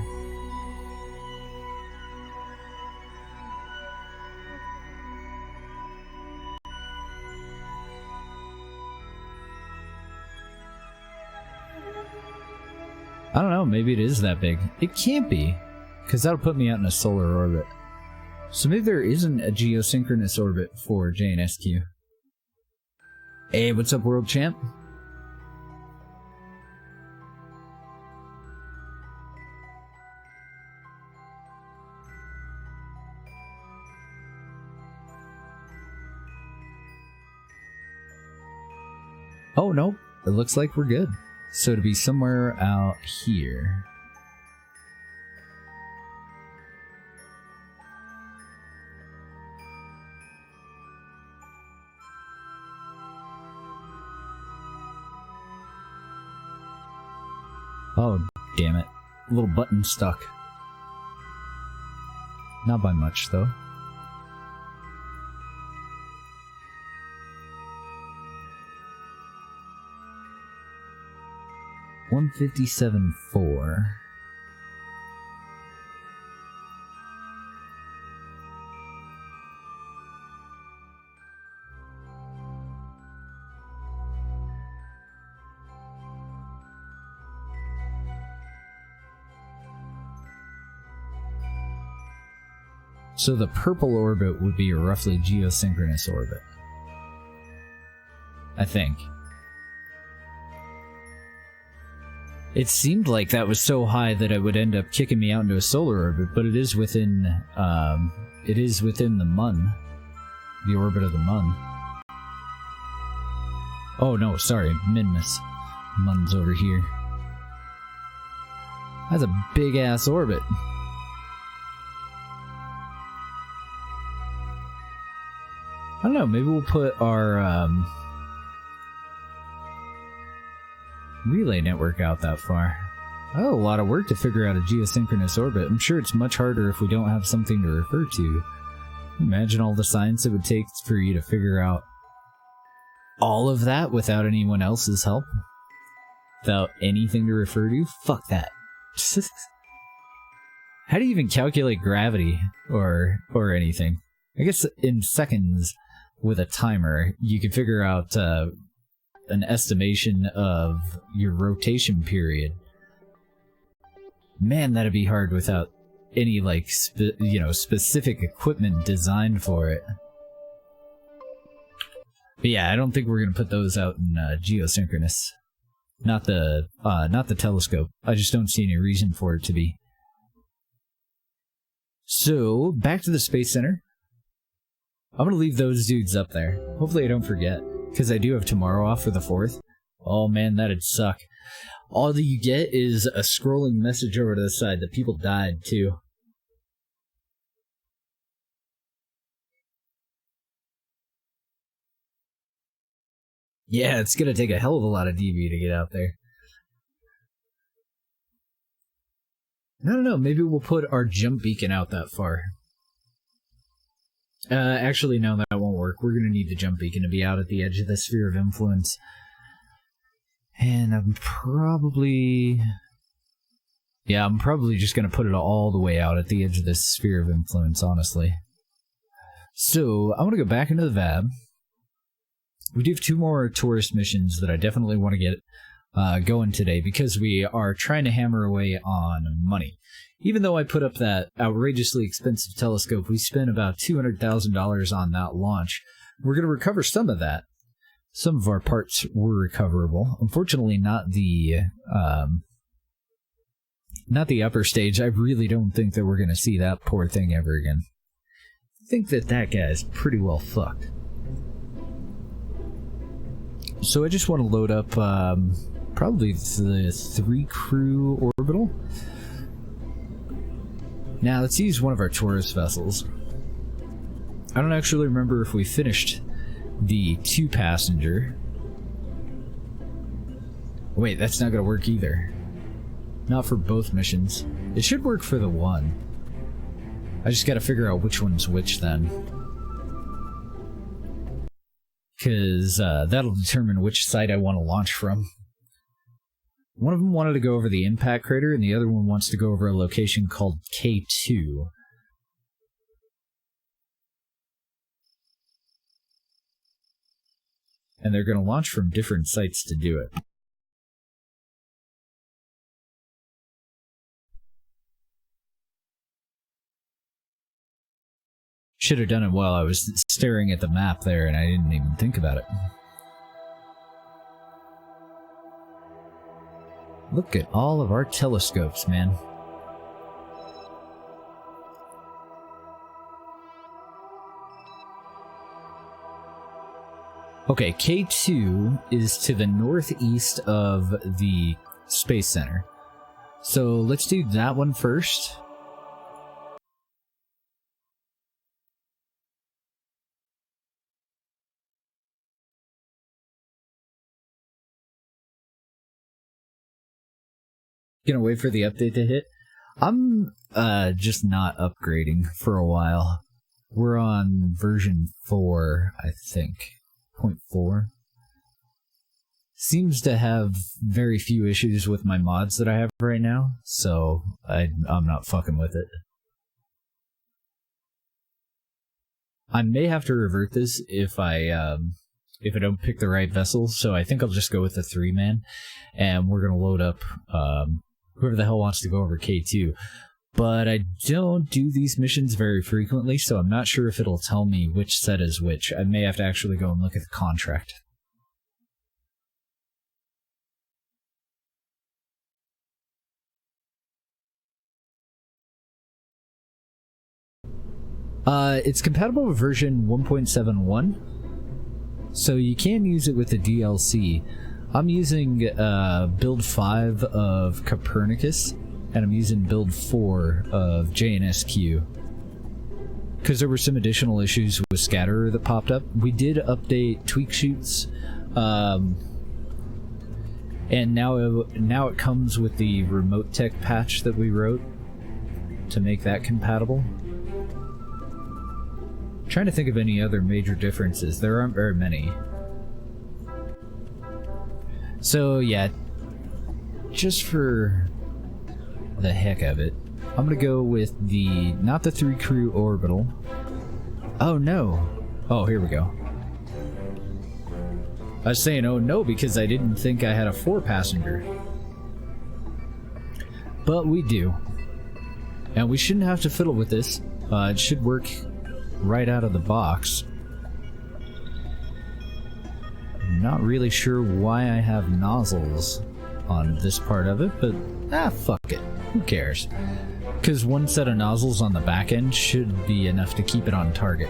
I don't know, maybe it is that big. It can't be, because that'll put me out in a solar orbit. So maybe there isn't a geosynchronous orbit for JNSQ. Hey, what's up, World Champ? Oh, no. It looks like we're good. So to be somewhere out here. Oh, damn it. Little button stuck. Not by much, though. .157.4. So the purple orbit would be a roughly geosynchronous orbit. I think. It seemed like that was so high that it would end up kicking me out into a solar orbit, but it is within the Mun. The orbit of the Mun. Oh no, sorry, Minmus. Mun's over here. That's a big ass orbit. I don't know, maybe we'll put our relay network out that far. Oh, a lot of work to figure out a geosynchronous orbit. I'm sure it's much harder if we don't have something to refer to. Imagine all the science it would take for you to figure out all of that without anyone else's help. Without anything to refer to? Fuck that. How do you even calculate gravity or anything? I guess in seconds with a timer, you could figure out an estimation of your rotation period. Man, that'd be hard without any, like, specific equipment designed for it. But yeah, I don't think we're gonna put those out in geosynchronous. Not the telescope. I just don't see any reason for it to be. So, back to the Space Center. I'm gonna leave those dudes up there. Hopefully I don't forget, because I do have tomorrow off for the 4th. Oh man, that'd suck. All that you get is a scrolling message over to the side that people died, too. Yeah, it's gonna take a hell of a lot of DB to get out there. No, maybe we'll put our jump beacon out that far. Actually, no, that won't work. We're gonna need the jump beacon to be out at the edge of the sphere of influence. And I'm probably just gonna put it all the way out at the edge of this sphere of influence, honestly. So, I'm gonna go back into the VAB. We do have 2 more tourist missions that I definitely want to get going today, because we are trying to hammer away on money. Even though I put up that outrageously expensive telescope, we spent about $200,000 on that launch. We're going to recover some of that. Some of our parts were recoverable. Unfortunately, not the upper stage. I really don't think that we're going to see that poor thing ever again. I think that guy's pretty well fucked. So I just want to load up probably the 3 crew orbital. Now let's use one of our tourist vessels. I don't actually remember if we finished the 2 passenger. Wait, that's not gonna work either. Not for both missions. It should work for the 1. I just gotta figure out which one's which then. Because that'll determine which site I want to launch from. One of them wanted to go over the impact crater, and the other one wants to go over a location called K2. And they're going to launch from different sites to do it. Should have done it while I was staring at the map there and I didn't even think about it. Look at all of our telescopes, man. Okay, K2 is to the northeast of the Space Center. So let's do that one first. Gonna wait for the update to hit. I'm just not upgrading for a while. We're on version 4, I think. 0.4. Seems to have very few issues with my mods that I have right now, so I'm not fucking with it. I may have to revert this if I don't pick the right vessel, so I think I'll just go with the 3-man, and we're gonna load up whoever the hell wants to go over K2. But I don't do these missions very frequently, so I'm not sure if it'll tell me which set is which. I may have to actually go and look at the contract. It's compatible with version 1.7.1, so you can use it with the DLC. I'm using build 5 of Copernicus, and I'm using build 4 of JNSQ. Because there were some additional issues with Scatterer that popped up. We did update tweak shoots, and now it comes with the remote tech patch that we wrote to make that compatible. Trying to think of any other major differences. There aren't very many. So yeah, just for the heck of it, I'm gonna go with the, not the 3 crew orbital. Oh no. Oh, here we go. I was saying oh no because I didn't think I had a 4 passenger. But we do. And we shouldn't have to fiddle with this. It should work right out of the box. I'm not really sure why I have nozzles on this part of it, but fuck it. Who cares? Because one set of nozzles on the back end should be enough to keep it on target.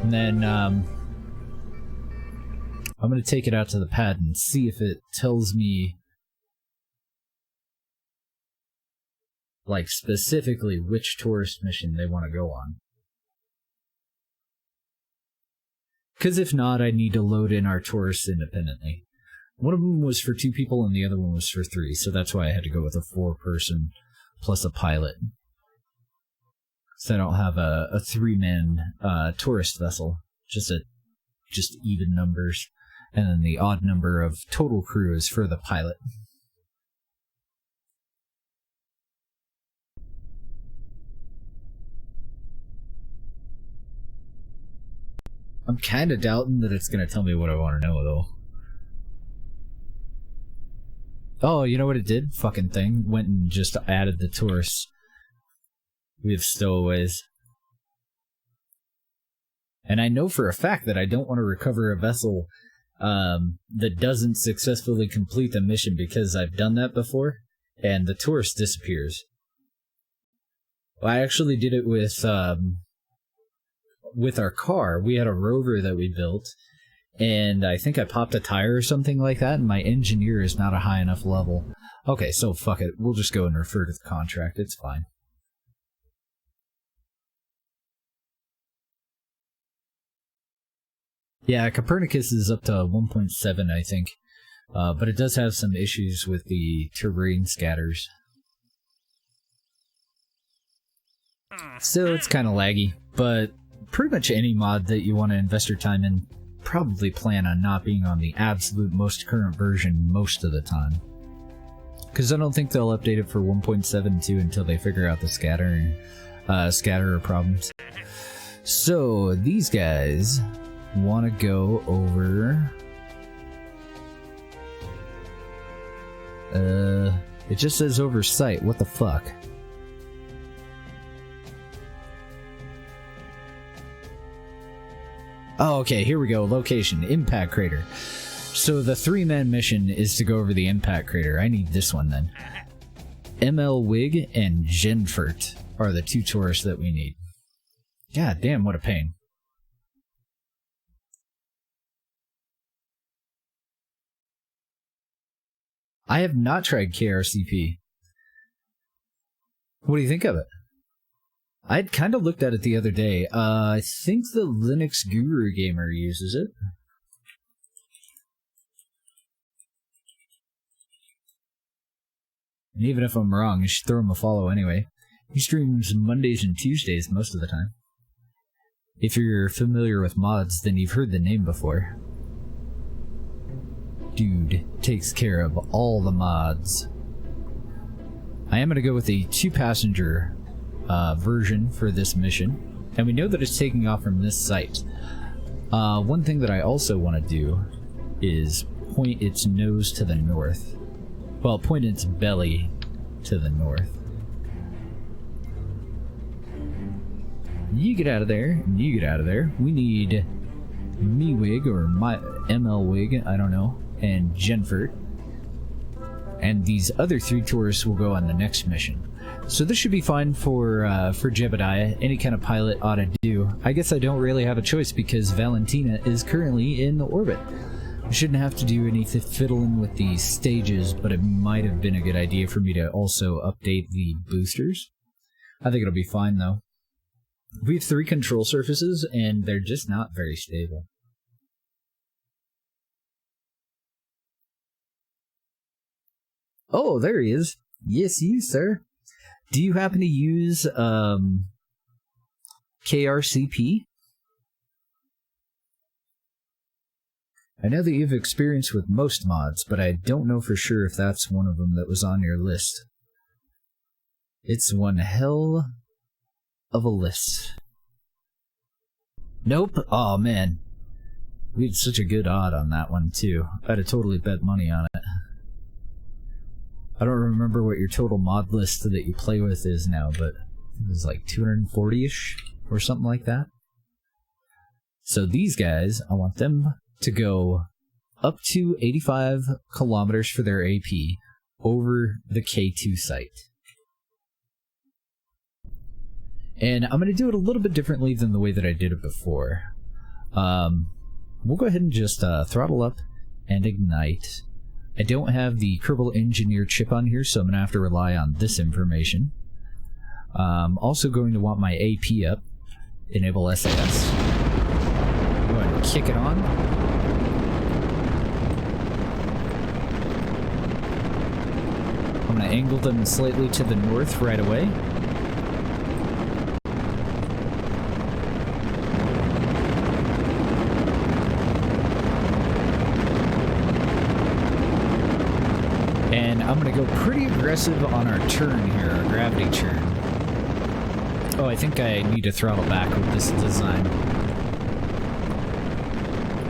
And then I'm going to take it out to the pad and see if it tells me like specifically which tourist mission they want to go on. Because if not, I need to load in our tourists independently. One of them was for 2 people and the other one was for 3, so that's why I had to go with a 4-person plus a pilot. So I don't have a 3-man tourist vessel, just even numbers, and then the odd number of total crew is for the pilot. I'm kind of doubting that it's going to tell me what I want to know, though. Oh, you know what it did? Fucking thing. Went and just added the tourists. We have stowaways. And I know for a fact that I don't want to recover a vessel that doesn't successfully complete the mission because I've done that before, and the tourist disappears. Well, I actually did it with our car. We had a rover that we built, and I think I popped a tire or something like that, and my engineer is not a high enough level. Okay, so fuck it. We'll just go and refer to the contract. It's fine. Yeah, Copernicus is up to 1.7, I think. But it does have some issues with the terrain scatters. So it's kind of laggy, but pretty much any mod that you want to invest your time in, probably plan on not being on the absolute most current version most of the time. Because I don't think they'll update it for 1.72 until they figure out the scatterer problems. So these guys want to go over... it just says oversight. What the fuck? Oh, okay, here we go. Location, Impact Crater. So the 3-man mission is to go over the Impact Crater. I need this one then. ML Wig and Genfert are the 2 tourists that we need. God damn, what a pain. I have not tried KRCP. What do you think of it? I'd kind of looked at it the other day. I think the Linux Guru Gamer uses it. And even if I'm wrong, you should throw him a follow anyway. He streams Mondays and Tuesdays most of the time. If you're familiar with mods, then you've heard the name before. Dude takes care of all the mods. I am going to go with a 2-passenger version for this mission. And we know that it's taking off from this site. One thing that I also want to do is point its nose to the north. Well, point its belly to the north. You get out of there, and you get out of there. We need MeWig, or my ML Wig, I don't know, and Genfert. And these other 3 tourists will go on the next mission. So this should be fine for Jebediah. Any kind of pilot ought to do. I guess I don't really have a choice because Valentina is currently in orbit. I shouldn't have to do any fiddling with these stages, but it might have been a good idea for me to also update the boosters. I think it'll be fine though. We have 3 control surfaces and they're just not very stable. Oh, there he is. Yes, you, sir. Do you happen to use KRCP? I know that you've experience with most mods, but I don't know for sure if that's one of them that was on your list. It's one hell of a list. Nope. Oh man. We had such a good odd on that one too. I'd have totally bet money on it. I don't remember what your total mod list that you play with is now, but it was like 240-ish or something like that. So these guys, I want them to go up to 85 kilometers for their AP over the K2 site. And I'm going to do it a little bit differently than the way that I did it before. We'll go ahead and just throttle up and ignite. I don't have the Kerbal Engineer chip on here, so I'm going to have to rely on this information. Also going to want my AP up. Enable SAS. Go ahead and kick it on. I'm going to angle them slightly to the north right away. And I'm going to go pretty aggressive on our turn here, our gravity turn. Oh, I think I need to throttle back with this design.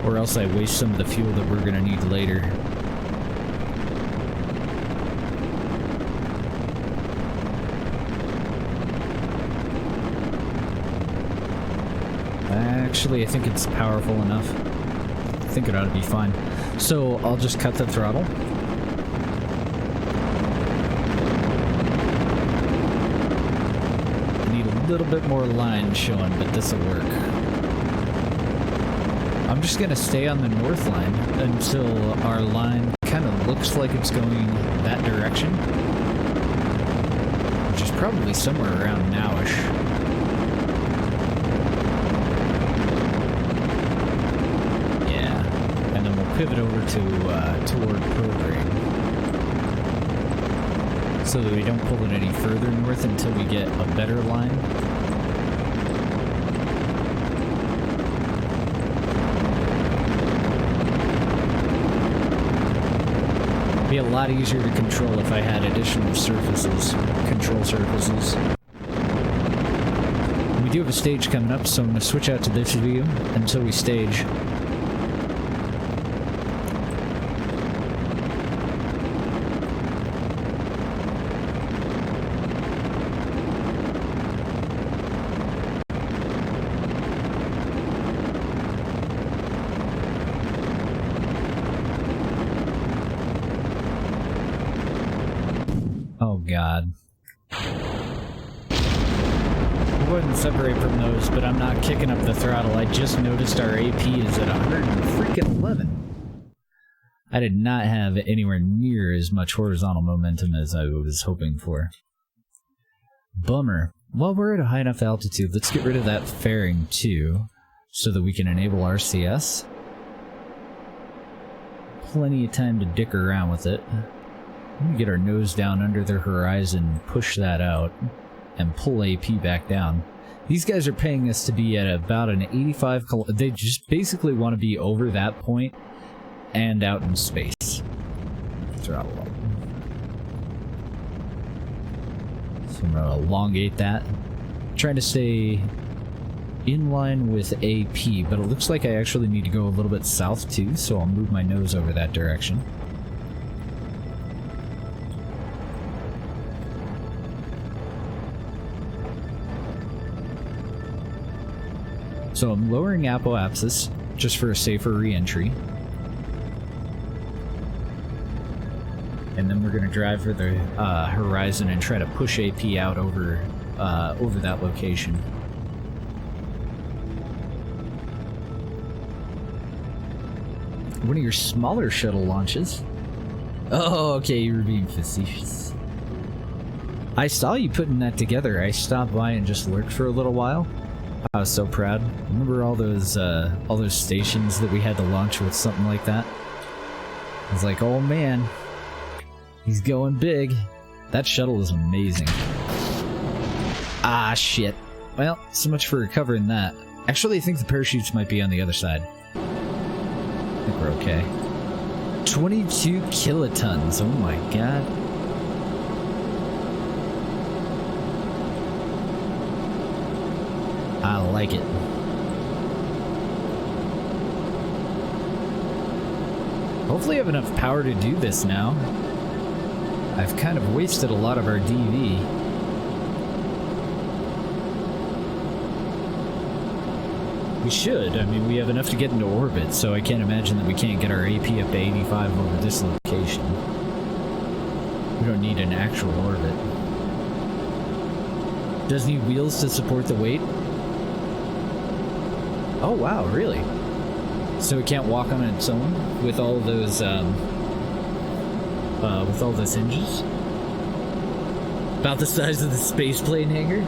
Or else I waste some of the fuel that we're going to need later. Actually, I think it's powerful enough. I think it ought to be fine. So I'll just cut the throttle. I need a little bit more line showing, but this will work. I'm just going to stay on the north line until our line kind of looks like it's going that direction. Which is probably somewhere around now-ish. Pivot over to toward Prograde, so that we don't pull it any further north until we get a better line. It'd be a lot easier to control if I had additional surfaces, control surfaces. We do have a stage coming up, so I'm going to switch out to this view until we stage. god. We'll go ahead and separate from those, but I'm not kicking up the throttle. I just noticed our AP is at 111. I did not have anywhere near as much horizontal momentum as I was hoping for. Bummer. Well, we're at a high enough altitude. Let's get rid of that fairing too, so that we can enable RCS. Plenty of time to dick around with it. Let me get our nose down under the horizon, push that out, and pull AP back down. These guys are paying us to be at about an 85 they just basically want to be over that point and out in space. Throttle up. So I'm going to elongate that. Trying to stay in line with AP, but it looks like I actually need to go a little bit south too, so I'll move my nose over that direction. So I'm lowering apoapsis just for a safer re-entry. And then we're going to drive for the horizon and try to push AP out over that location. One of your smaller shuttle launches. Oh, okay, you were being facetious. I saw you putting that together. I stopped by and just lurked for a little while. I was so proud. Remember all those stations that we had to launch with something like that? I was like, oh man, he's going big. That shuttle is amazing. Ah, shit. Well, so much for recovering that. Actually, I think the parachutes might be on the other side. I think we're okay. 22 kilotons. Oh my god. I like it. Hopefully I have enough power to do this now. I've kind of wasted a lot of our DV. We should. I mean, we have enough to get into orbit, so I can't imagine that we can't get our AP up to 85 over this location. We don't need an actual orbit. Does need wheels to support the weight? Oh wow, really? So it can't walk on its own with all those hinges? About the size of the spaceplane hangar?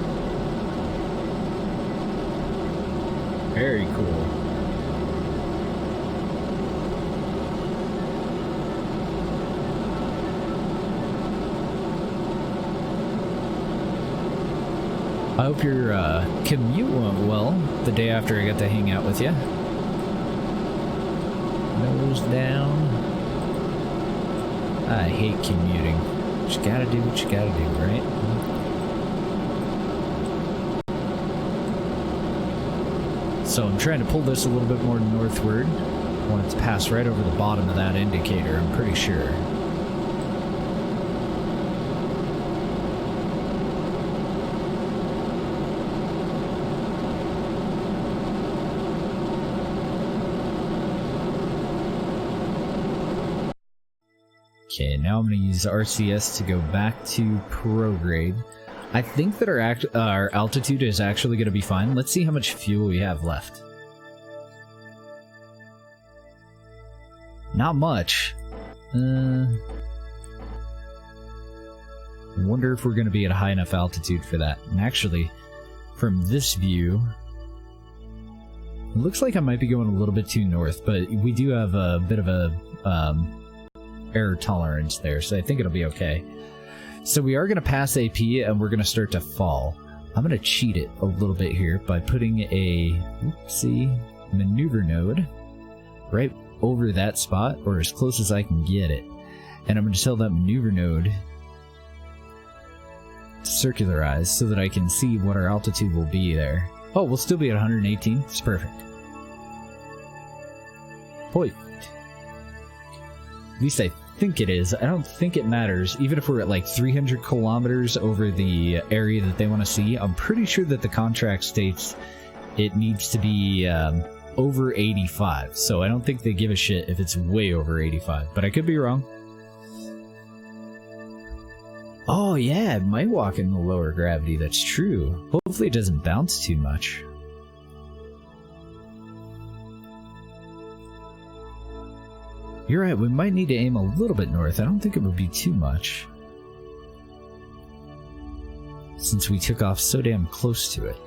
Very cool. I hope your commute went well the day after I got to hang out with you. Nose down. I hate commuting. But you gotta do what you gotta do, right? So I'm trying to pull this a little bit more northward. I want it to pass right over the bottom of that indicator, I'm pretty sure. Okay, now I'm going to use RCS to go back to prograde. I think that our altitude is actually going to be fine. Let's see how much fuel we have left. Not much. I wonder if we're going to be at a high enough altitude for that. And actually, from this view, it looks like I might be going a little bit too north, but we do have a bit of a error tolerance there, so I think it'll be okay. So we are going to pass AP and we're going to start to fall. I'm going to cheat it a little bit here by putting a maneuver node right over that spot, or as close as I can get it. And I'm going to tell that maneuver node to circularize so that I can see what our altitude will be there. Oh, we'll still be at 118. It's perfect. Boy. At least I think it is. I don't think it matters. Even if we're at like 300 kilometers over the area that they want to see, I'm pretty sure that the contract states it needs to be over 85. So I don't think they give a shit if it's way over 85. But I could be wrong. Oh yeah, it might walk in the lower gravity, that's true. Hopefully it doesn't bounce too much. You're right, we might need to aim a little bit north. I don't think it would be too much, since we took off so damn close to it.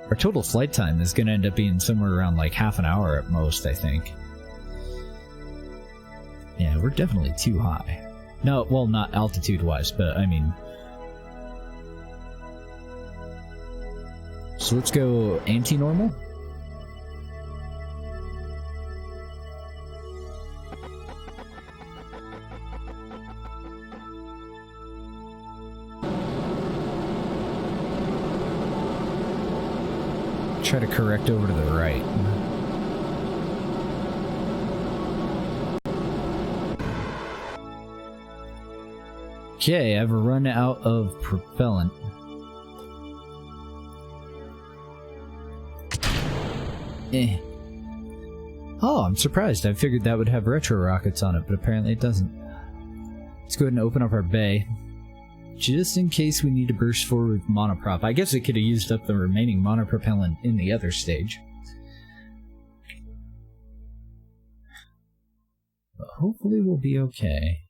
Our total flight time is going to end up being somewhere around like half an hour at most, I think. Yeah, we're definitely too high. No, well, not altitude-wise, but I mean... So let's go anti-normal. Try to correct over to the right. Okay, I've run out of propellant. Oh, I'm surprised. I figured that would have retro rockets on it, but apparently it doesn't. Let's go ahead and open up our bay, just in case we need to burst forward with monoprop. I guess it could have used up the remaining monopropellant in the other stage. But hopefully we'll be okay.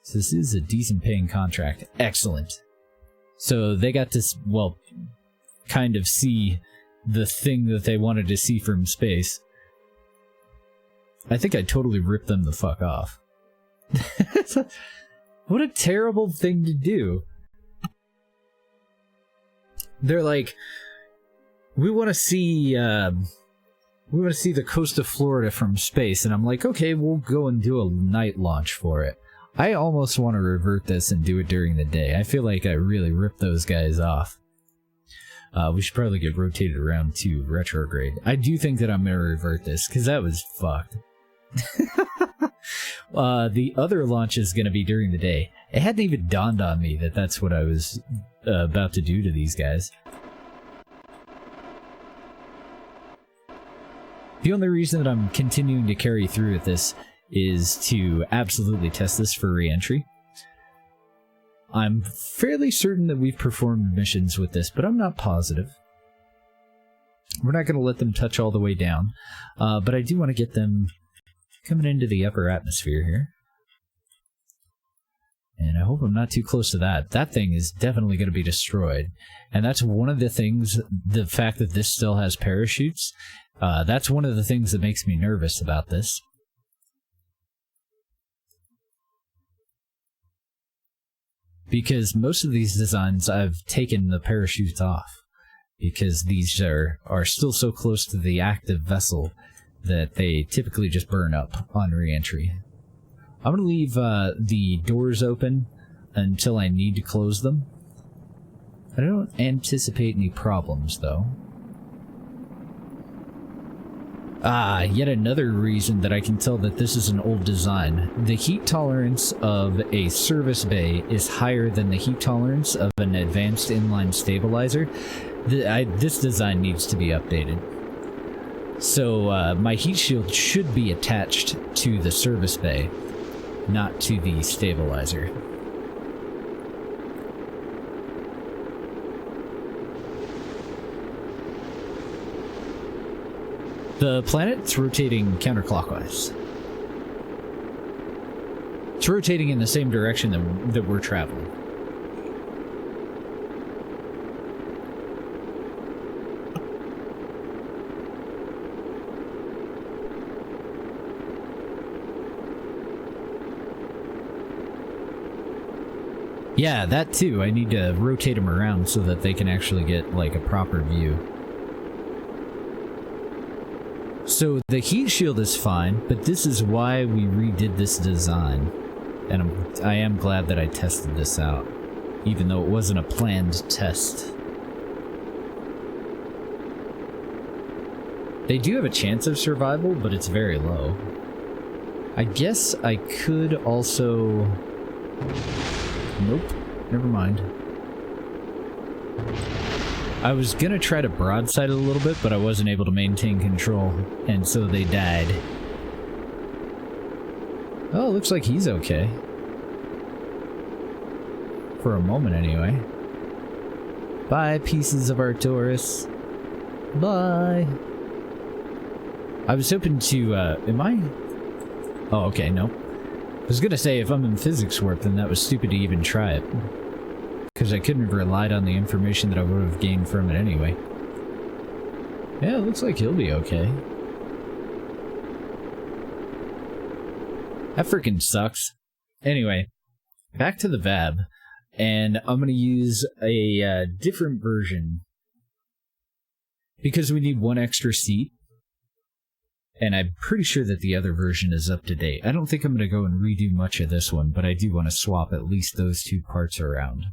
So this is a decent paying contract. Excellent. So they got to, well, kind of see the thing that they wanted to see from space. I think I totally ripped them the fuck off. What a terrible thing to do. They're like, we want to see the coast of Florida from space, and I'm like, okay, we'll go and do a night launch for it. I almost want to revert this and do it during the day. I feel like I really ripped those guys off. We should probably get rotated around to retrograde. I do think that I'm going to revert this, because that was fucked. The other launch is going to be during the day. It hadn't even dawned on me that that's what I was about to do to these guys. The only reason that I'm continuing to carry through with this is to absolutely test this for re-entry. I'm fairly certain that we've performed missions with this, but I'm not positive. We're not going to let them touch all the way down, but I do want to get them coming into the upper atmosphere here. And I hope I'm not too close to that. That thing is definitely going to be destroyed. And that's one of the things, the fact that this still has parachutes, that's one of the things that makes me nervous about this. Because most of these designs, I've taken the parachutes off. Because these are still so close to the active vessel that they typically just burn up on re-entry. I'm going to leave the doors open until I need to close them. I don't anticipate any problems, though. Ah, yet another reason that I can tell that this is an old design. The heat tolerance of a service bay is higher than the heat tolerance of an advanced inline stabilizer. This design needs to be updated. So my heat shield should be attached to the service bay, not to the stabilizer. The planet's rotating counterclockwise. It's rotating in the same direction that we're traveling. Yeah, that too. I need to rotate them around so that they can actually get, like, a proper view. So the heat shield is fine, but this is why we redid this design. And I am glad that I tested this out, even though it wasn't a planned test. They do have a chance of survival, but it's very low. I guess I could also... Nope, never mind. I was gonna try to broadside it a little bit, but I wasn't able to maintain control, and so they died. Oh, looks like he's okay. For a moment, anyway. Bye, pieces of Arcturus. Bye. I was hoping to, am I? Oh, okay, no. I was gonna say, if I'm in physics warp, then that was stupid to even try it. Because I couldn't have relied on the information that I would have gained from it anyway. Yeah, it looks like he'll be okay. That freaking sucks. Anyway, back to the VAB. And I'm gonna use a different version. Because we need one extra seat. And I'm pretty sure that the other version is up to date. I don't think I'm going to go and redo much of this one, but I do want to swap at least those two parts around.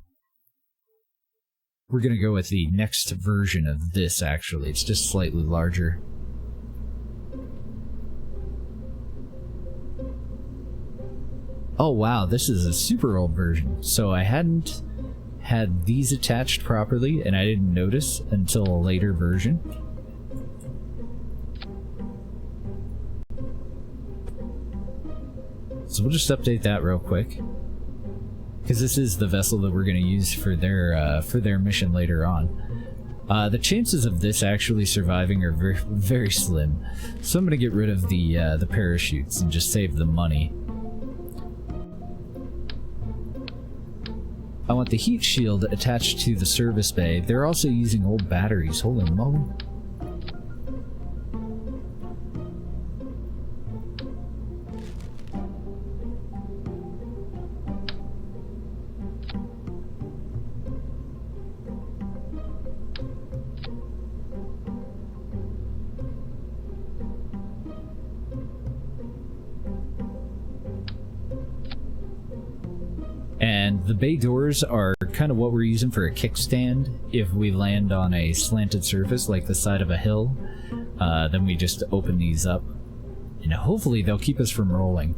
We're going to go with the next version of this, actually. It's just slightly larger. Oh wow, this is a super old version. So I hadn't had these attached properly, and I didn't notice until a later version. So we'll just update that real quick, because this is the vessel that we're going to use for their mission later on. The chances of this actually surviving are very, very slim, so I'm going to get rid of the parachutes and just save the money. I want the heat shield attached to the service bay. They're also using old batteries. Holy moly. And the bay doors are kind of what we're using for a kickstand. If we land on a slanted surface like the side of a hill, then we just open these up. And hopefully they'll keep us from rolling.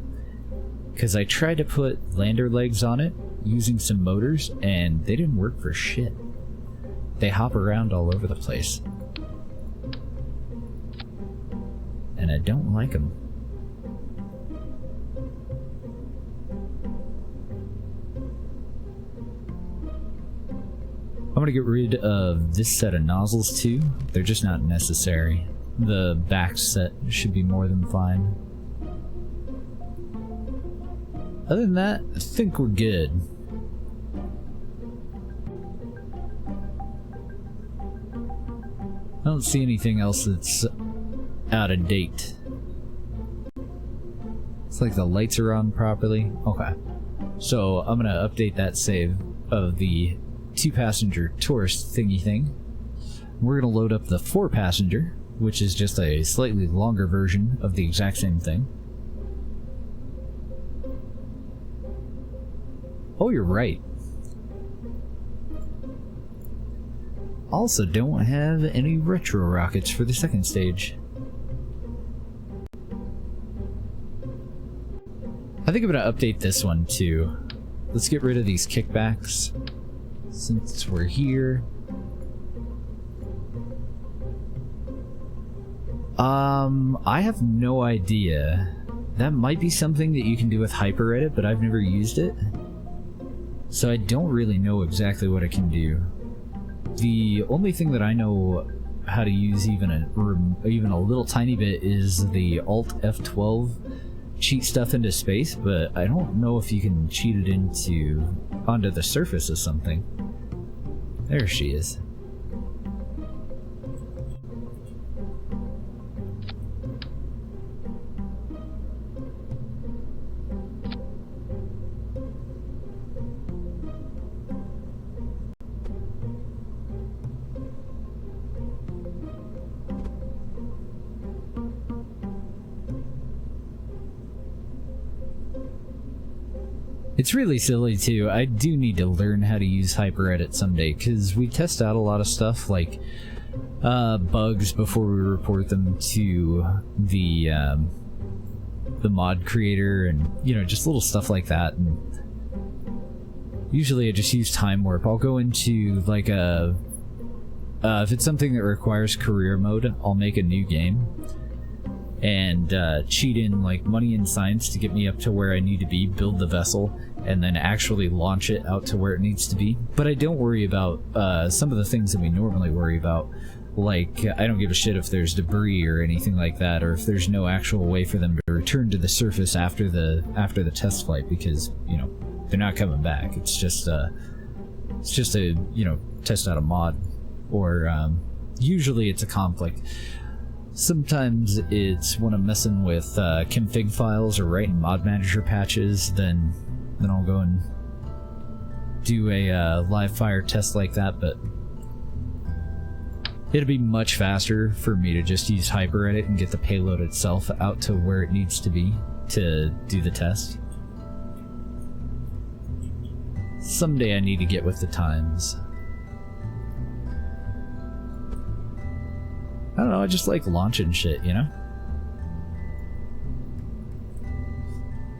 Because I tried to put lander legs on it using some motors, and they didn't work for shit. They hop around all over the place. And I don't like them. I'm gonna get rid of this set of nozzles too. They're just not necessary. The back set should be more than fine. Other than that, I think we're good. I don't see anything else that's out of date. It's like the lights are on properly. Okay. So I'm gonna update that save of the 2-passenger tourist thingy thing. We're going to load up the 4-passenger, which is just a slightly longer version of the exact same thing. Oh, you're right. Also don't have any retro rockets for the second stage. I think I'm going to update this one too. Let's get rid of these kickbacks. Since we're here. I have no idea. That might be something that you can do with HyperEdit, but I've never used it. So I don't really know exactly what it can do. The only thing that I know how to use even a little tiny bit is the Alt F12 cheat stuff into space, but I don't know if you can cheat it onto the surface of something. There she is. It's really silly too. I do need to learn how to use HyperEdit someday, because we test out a lot of stuff like bugs before we report them to the mod creator, and you know, just little stuff like that. And usually I just use time warp. I'll go into like if it's something that requires career mode, I'll make a new game. and cheat in like money and science to get me up to where I need to be, build the vessel, and then actually launch it out to where it needs to be. But I don't worry about some of the things that we normally worry about. Like, I don't give a shit if there's debris or anything like that, or if there's no actual way for them to return to the surface after the test flight, because, you know, they're not coming back. It's just a, you know, test out a mod, or usually it's a conflict. Sometimes it's when I'm messing with config files or writing mod manager patches, then I'll go and do a live fire test like that, but it'd be much faster for me to just use HyperEdit and get the payload itself out to where it needs to be to do the test. Someday I need to get with the times. I don't know, I just like launching shit, you know?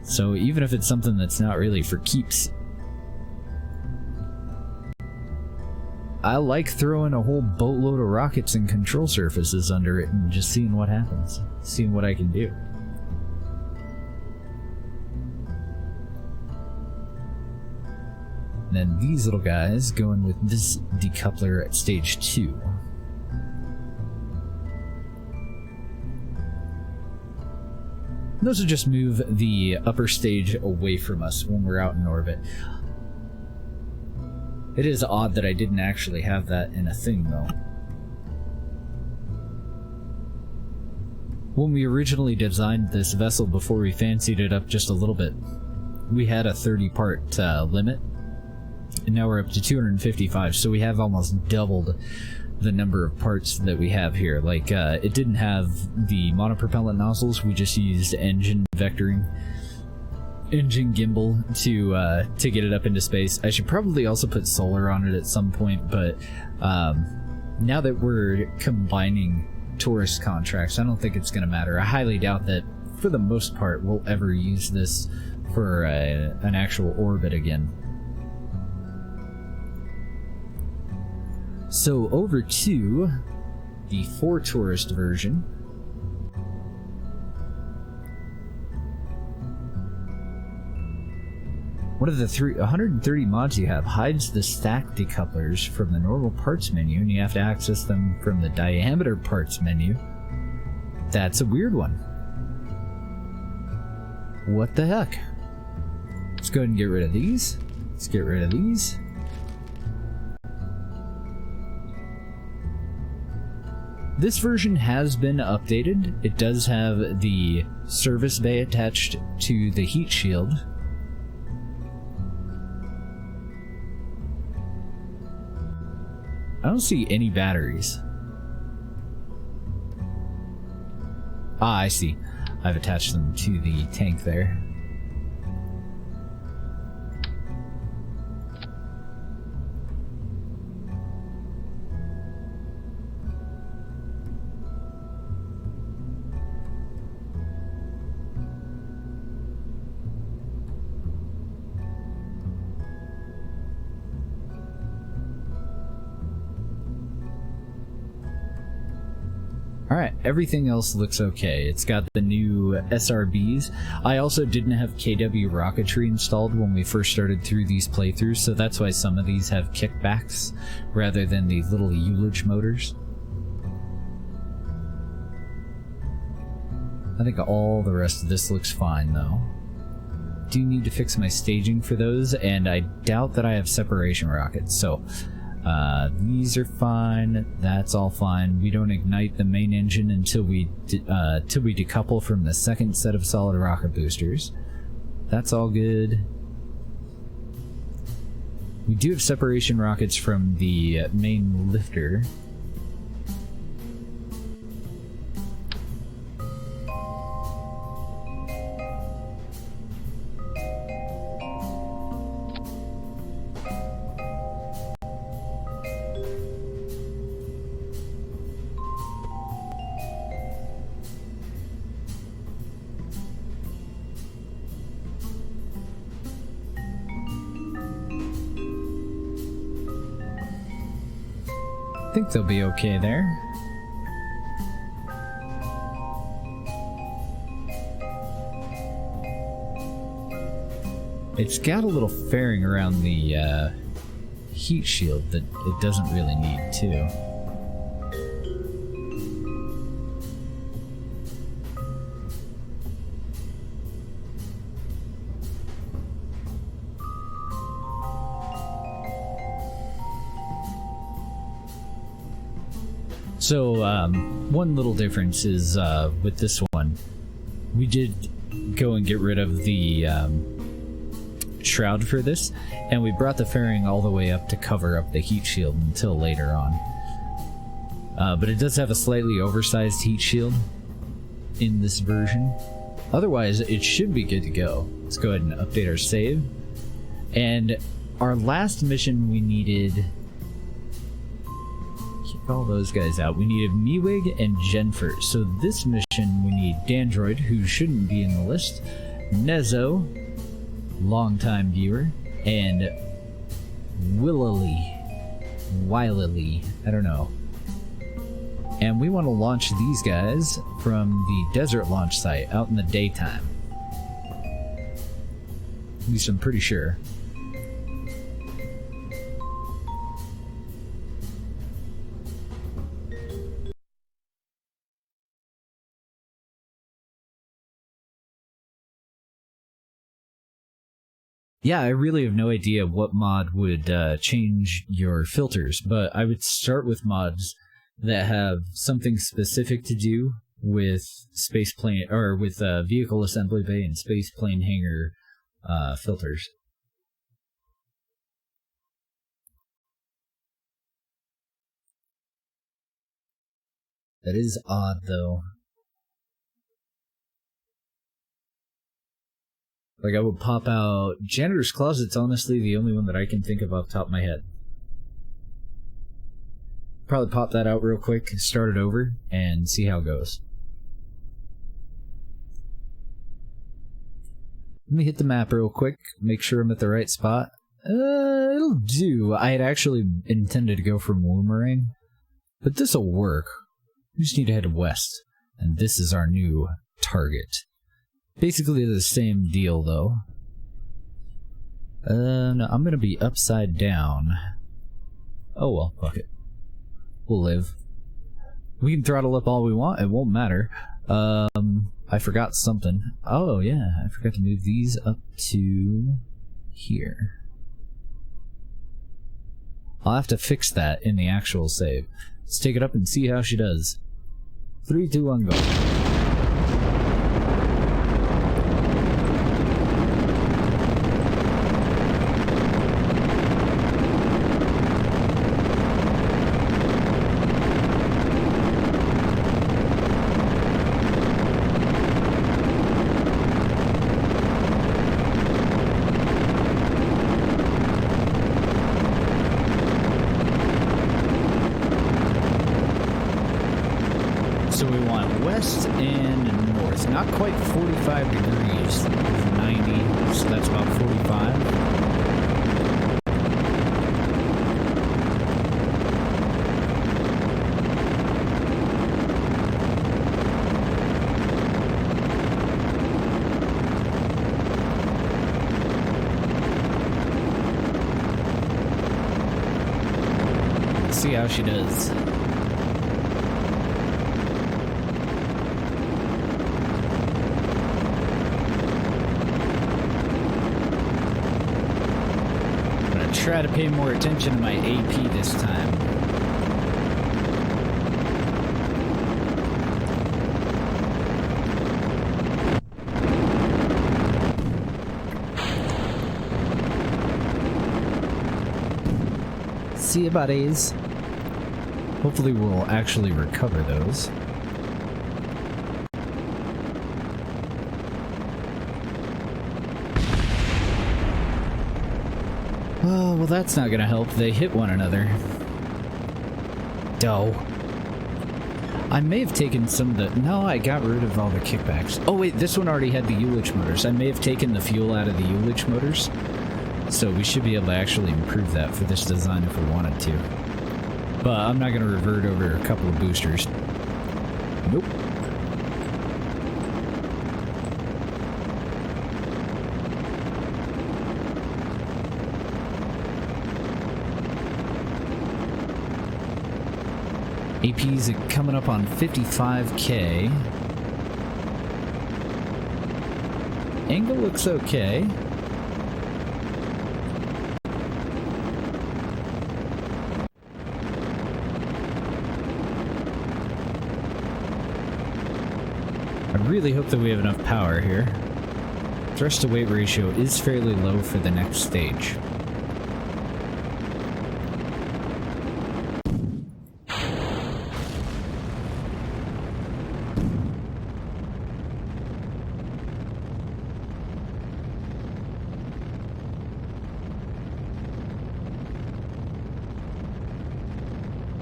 So even if it's something that's not really for keeps, I like throwing a whole boatload of rockets and control surfaces under it and just seeing what happens, seeing what I can do. And then these little guys going with this decoupler at stage 2. Those will just move the upper stage away from us when we're out in orbit. It is odd that I didn't actually have that in a thing, though. When we originally designed this vessel, before we fancied it up just a little bit, we had a 30-part limit, and now we're up to 255, so we have almost doubled the number of parts that we have here. Like, it didn't have the monopropellant nozzles, we just used engine vectoring, engine gimbal to get it up into space. I should probably also put solar on it at some point, but now that we're combining tourist contracts, I don't think it's going to matter. I highly doubt that, for the most part, we'll ever use this for an actual orbit again. So over to the 4 tourist version. One of the 130 mods you have hides the stack decouplers from the normal parts menu, and you have to access them from the diameter parts menu. That's a weird one. What the heck? Let's go ahead and get rid of these. Let's get rid of these. This version has been updated. It does have the service bay attached to the heat shield. I don't see any batteries. Ah, I see. I've attached them to the tank there. Alright, everything else looks okay. It's got the new SRBs. I also didn't have KW rocketry installed when we first started through these playthroughs, so that's why some of these have kickbacks rather than the little Ullage motors. I think all the rest of this looks fine, though. Do need to fix my staging for those, and I doubt that I have separation rockets, so these are fine. That's all fine. We don't ignite the main engine until we decouple from the second set of solid rocket boosters. That's all good. We do have separation rockets from the main lifter. I think they'll be okay there. It's got a little fairing around the heat shield that it doesn't really need to. So, one little difference is, with this one, we did go and get rid of the, shroud for this, and we brought the fairing all the way up to cover up the heat shield until later on. But it does have a slightly oversized heat shield in this version. Otherwise, it should be good to go. Let's go ahead and update our save. And our last mission we needed... all those guys out. We needed Miwig and Jenfer. So this mission we need Dandroid, who shouldn't be in the list, Nezo, longtime viewer, and Willily, I don't know. And we want to launch these guys from the desert launch site out in the daytime. At least I'm pretty sure. Yeah, I really have no idea what mod would change your filters, but I would start with mods that have something specific to do with spaceplane, or with vehicle assembly bay and spaceplane hangar filters. That is odd, though. Like, I would pop out... Janitor's Closet's honestly the only one that I can think of off the top of my head. Probably pop that out real quick, start it over, and see how it goes. Let me hit the map real quick, make sure I'm at the right spot. It'll do. I had actually intended to go for Boomerang, but this'll work. We just need to head west, and this is our new target. Basically the same deal, though. No, I'm gonna be upside down. Oh well, fuck it. We'll live. We can throttle up all we want, it won't matter. I forgot something. Oh yeah, I forgot to move these up to here. I'll have to fix that in the actual save. Let's take it up and see how she does. 3, 2, 1, go. So we want west and north, not quite 45 degrees, 90, so that's about 45. Let's see how she does. Try to pay more attention to my AP this time. See you, buddies. Hopefully we'll actually recover those. Oh, well that's not gonna help. They hit one another. Dough. I may have taken some of the... No, I got rid of all the kickbacks. Oh wait, this one already had the Ulich motors. I may have taken the fuel out of the Ulich motors. So we should be able to actually improve that for this design if we wanted to. But I'm not gonna revert over a couple of boosters. Nope. AP's coming up on 55k. Angle looks okay. I really hope that we have enough power here. Thrust to weight ratio is fairly low for the next stage.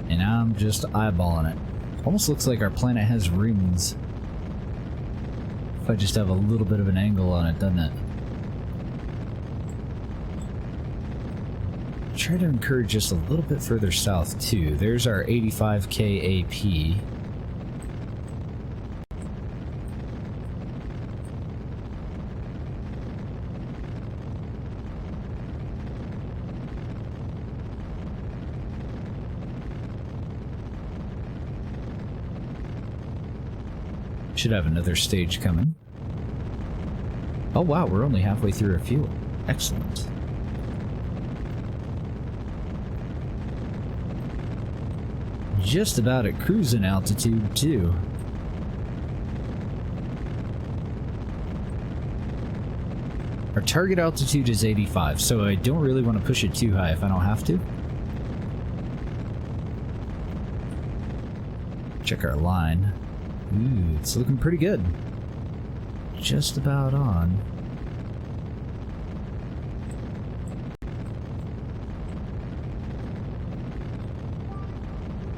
And I'm just eyeballing it. Almost looks like our planet has rings. If I just have a little bit of an angle on it, doesn't it? Try to encourage just a little bit further south too. There's our 85k AP. Should have another stage coming. Oh wow, we're only halfway through our fuel. Excellent. Just about at cruising altitude too. Our target altitude is 85, so I don't really want to push it too high if I don't have to. Check our line. Ooh, it's looking pretty good. Just about on.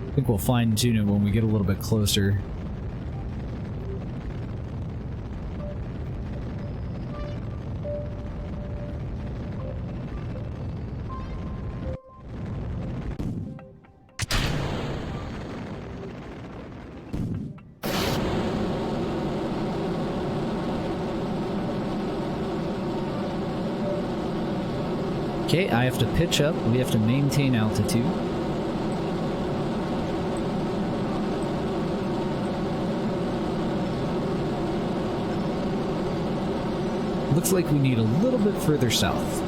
I think we'll fine-tune it when we get a little bit closer. Okay, I have to pitch up. We have to maintain altitude. Looks like we need a little bit further south.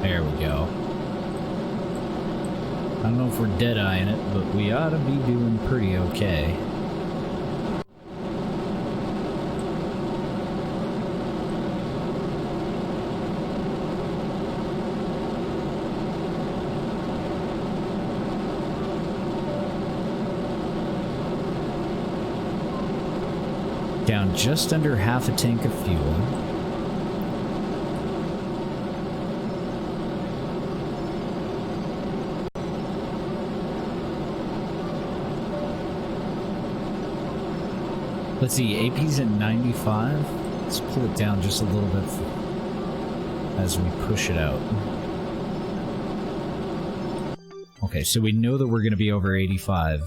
There we go. I don't know if we're dead-eyeing it, but we ought to be doing pretty okay. Down just under half a tank of fuel. Let's see, AP's at 95. Let's pull it down just a little bit as we push it out. Okay, so we know that we're going to be over 85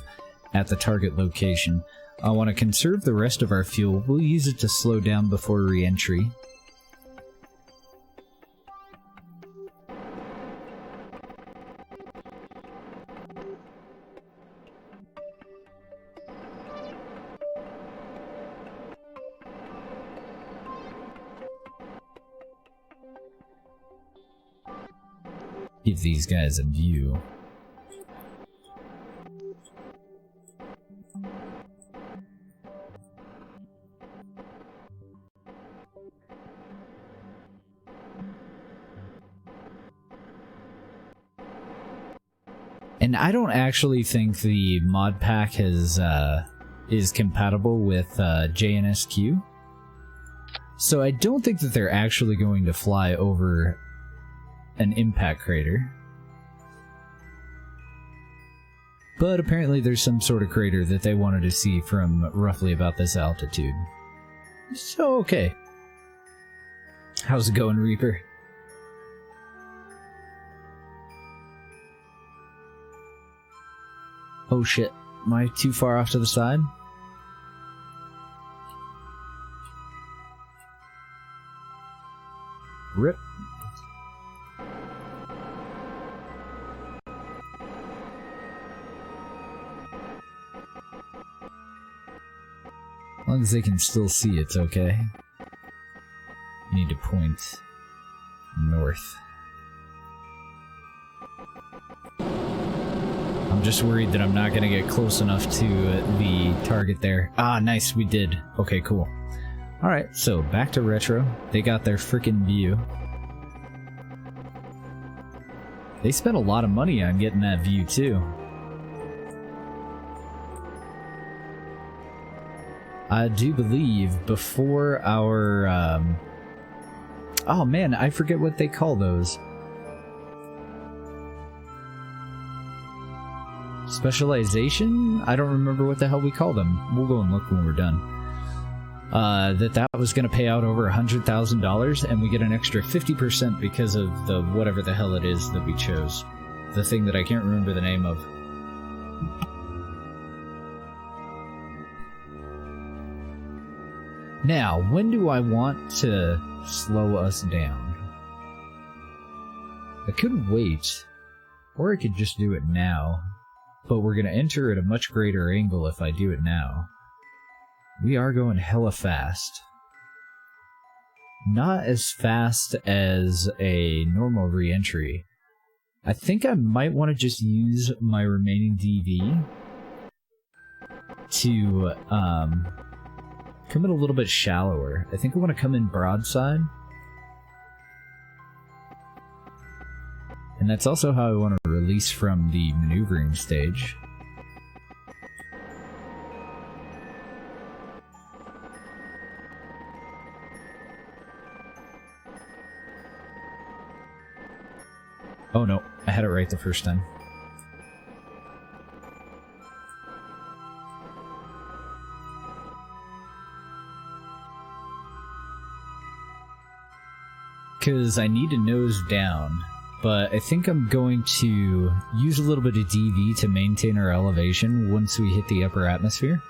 at the target location. I want to conserve the rest of our fuel. We'll use it to slow down before re-entry. Give these guys a view. And I don't actually think the mod pack is compatible with JNSQ. So I don't think that they're actually going to fly over an impact crater. But apparently there's some sort of crater that they wanted to see from roughly about this altitude. So, okay. How's it going, Reaper? Oh shit, am I too far off to the side? Rip. As long as they can still see, it's okay. You need to point north. I'm just worried that I'm not going to get close enough to the target there. Ah, nice, we did. Okay, cool. Alright, so back to Retro. They got their frickin' view. They spent a lot of money on getting that view, too. I do believe before our, oh man, I forget what they call those. Specialization? I don't remember what the hell we call them. We'll go and look when we're done. That was going to pay out over $100,000, and we get an extra 50% because of the whatever the hell it is that we chose. The thing that I can't remember the name of. Now, when do I want to slow us down? I could wait, or I could just do it now, but we're going to enter at a much greater angle if I do it now. We are going hella fast. Not as fast as a normal re-entry. I think I might want to just use my remaining DV to come in a little bit shallower. I think I want to come in broadside. And that's also how I want to release from the maneuvering stage. Oh no, I had it right the first time. Because I need to nose down, but I think I'm going to use a little bit of DV to maintain our elevation once we hit the upper atmosphere.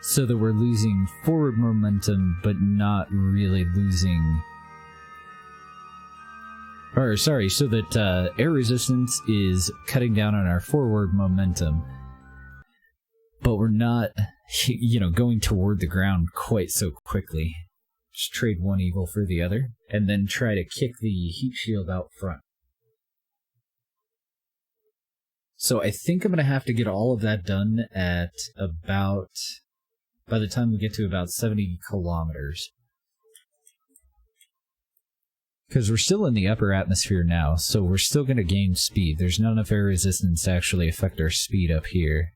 So that we're losing forward momentum, but not really losing... Or, sorry, so that air resistance is cutting down on our forward momentum, but we're not, you know, going toward the ground quite so quickly. Just trade one evil for the other, and then try to kick the heat shield out front. So I think I'm going to have to get all of that done at about, by the time we get to about 70 kilometers. Because we're still in the upper atmosphere now, so we're still going to gain speed. There's not enough air resistance to actually affect our speed up here.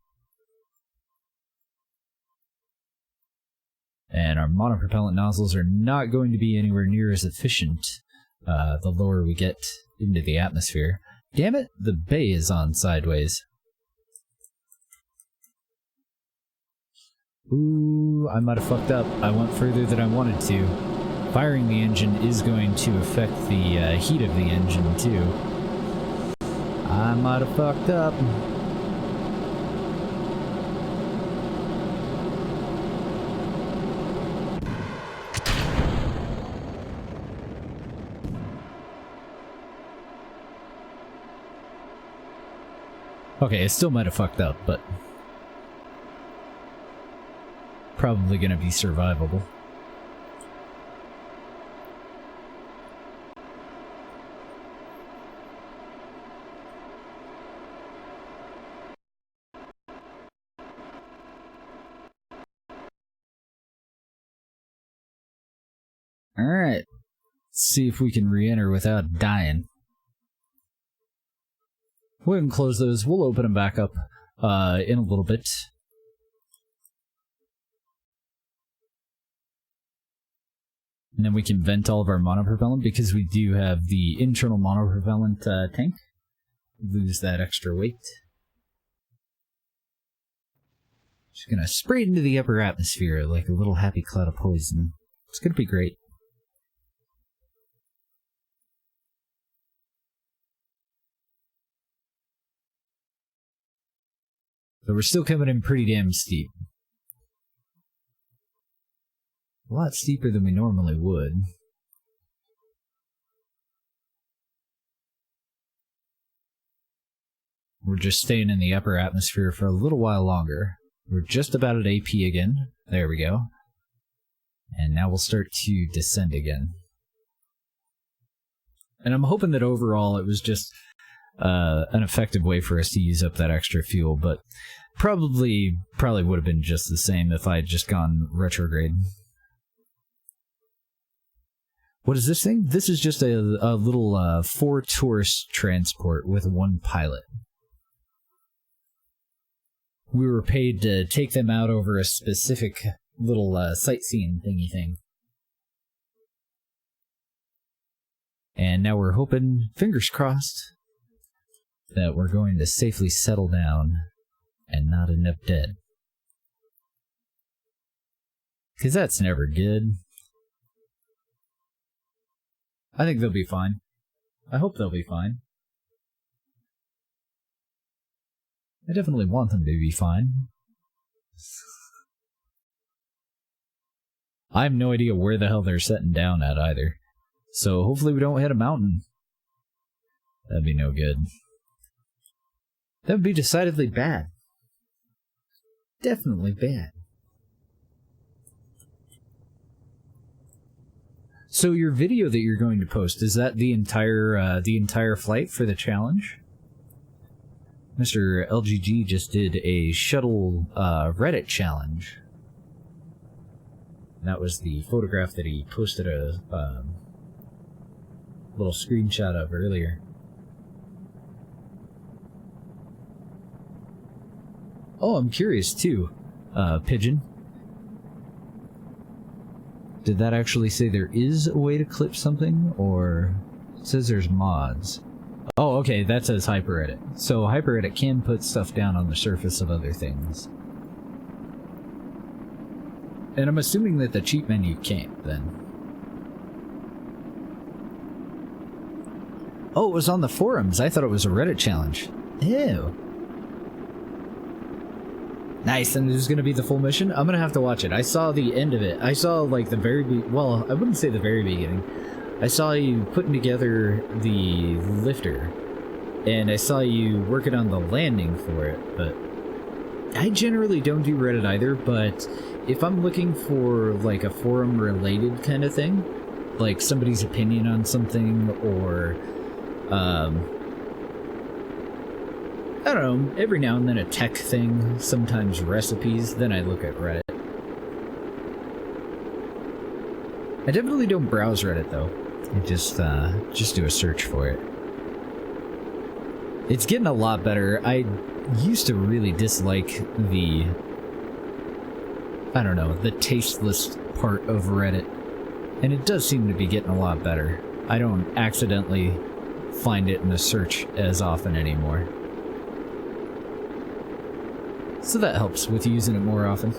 And our monopropellant nozzles are not going to be anywhere near as efficient the lower we get into the atmosphere. Damn it, the bay is on sideways. Ooh, I might have fucked up. I went further than I wanted to. Firing the engine is going to affect the heat of the engine, too. I might have fucked up. Okay, I still might have fucked up, but... probably gonna be survivable. Alright, let's see if we can re-enter without dying. We'll go ahead and close those. We'll open them back up in a little bit. And then we can vent all of our monopropellant because we do have the internal monopropellant tank. Lose that extra weight. Just gonna spray it into the upper atmosphere like a little happy cloud of poison. It's gonna be great. So we're still coming in pretty damn steep. A lot steeper than we normally would. We're just staying in the upper atmosphere for a little while longer. We're just about at AP again. There we go. And now we'll start to descend again. And I'm hoping that overall it was just an effective way for us to use up that extra fuel, but probably would have been just the same if I had just gone retrograde. What is this thing? This is just a little 4 tourist transport with 1 pilot. We were paid to take them out over a specific little sightseeing thingy thing. And now we're hoping, fingers crossed, that we're going to safely settle down and not end up dead. Because that's never good. I think they'll be fine. I hope they'll be fine. I definitely want them to be fine. I have no idea where the hell they're setting down at either. So hopefully we don't hit a mountain. That'd be no good. That would be decidedly bad. Definitely bad. So your video that you're going to post, is that the entire flight for the challenge? Mr. LGG just did a shuttle Reddit challenge. That was the photograph that he posted a little screenshot of earlier. Oh, I'm curious too, Pigeon. Did that actually say there is a way to clip something, or it says there's mods? Oh, okay, that says HyperEdit. So HyperEdit can put stuff down on the surface of other things. And I'm assuming that the cheat menu can't, then. Oh, it was on the forums. I thought it was a Reddit challenge. Ew. Nice, and this is going to be the full mission? I'm going to have to watch it. I saw the end of it. I saw, like, the very... well, I wouldn't say the very beginning. I saw you putting together the lifter. And I saw you working on the landing for it, but... I generally don't do Reddit either, but if I'm looking for, like, a forum-related kind of thing, like somebody's opinion on something, or... I don't know, every now and then a tech thing, sometimes recipes, then I look at Reddit. I definitely don't browse Reddit, though. I just do a search for it. It's getting a lot better. I used to really dislike the... I don't know, the tasteless part of Reddit. And it does seem to be getting a lot better. I don't accidentally find it in a search as often anymore. So that helps with using it more often.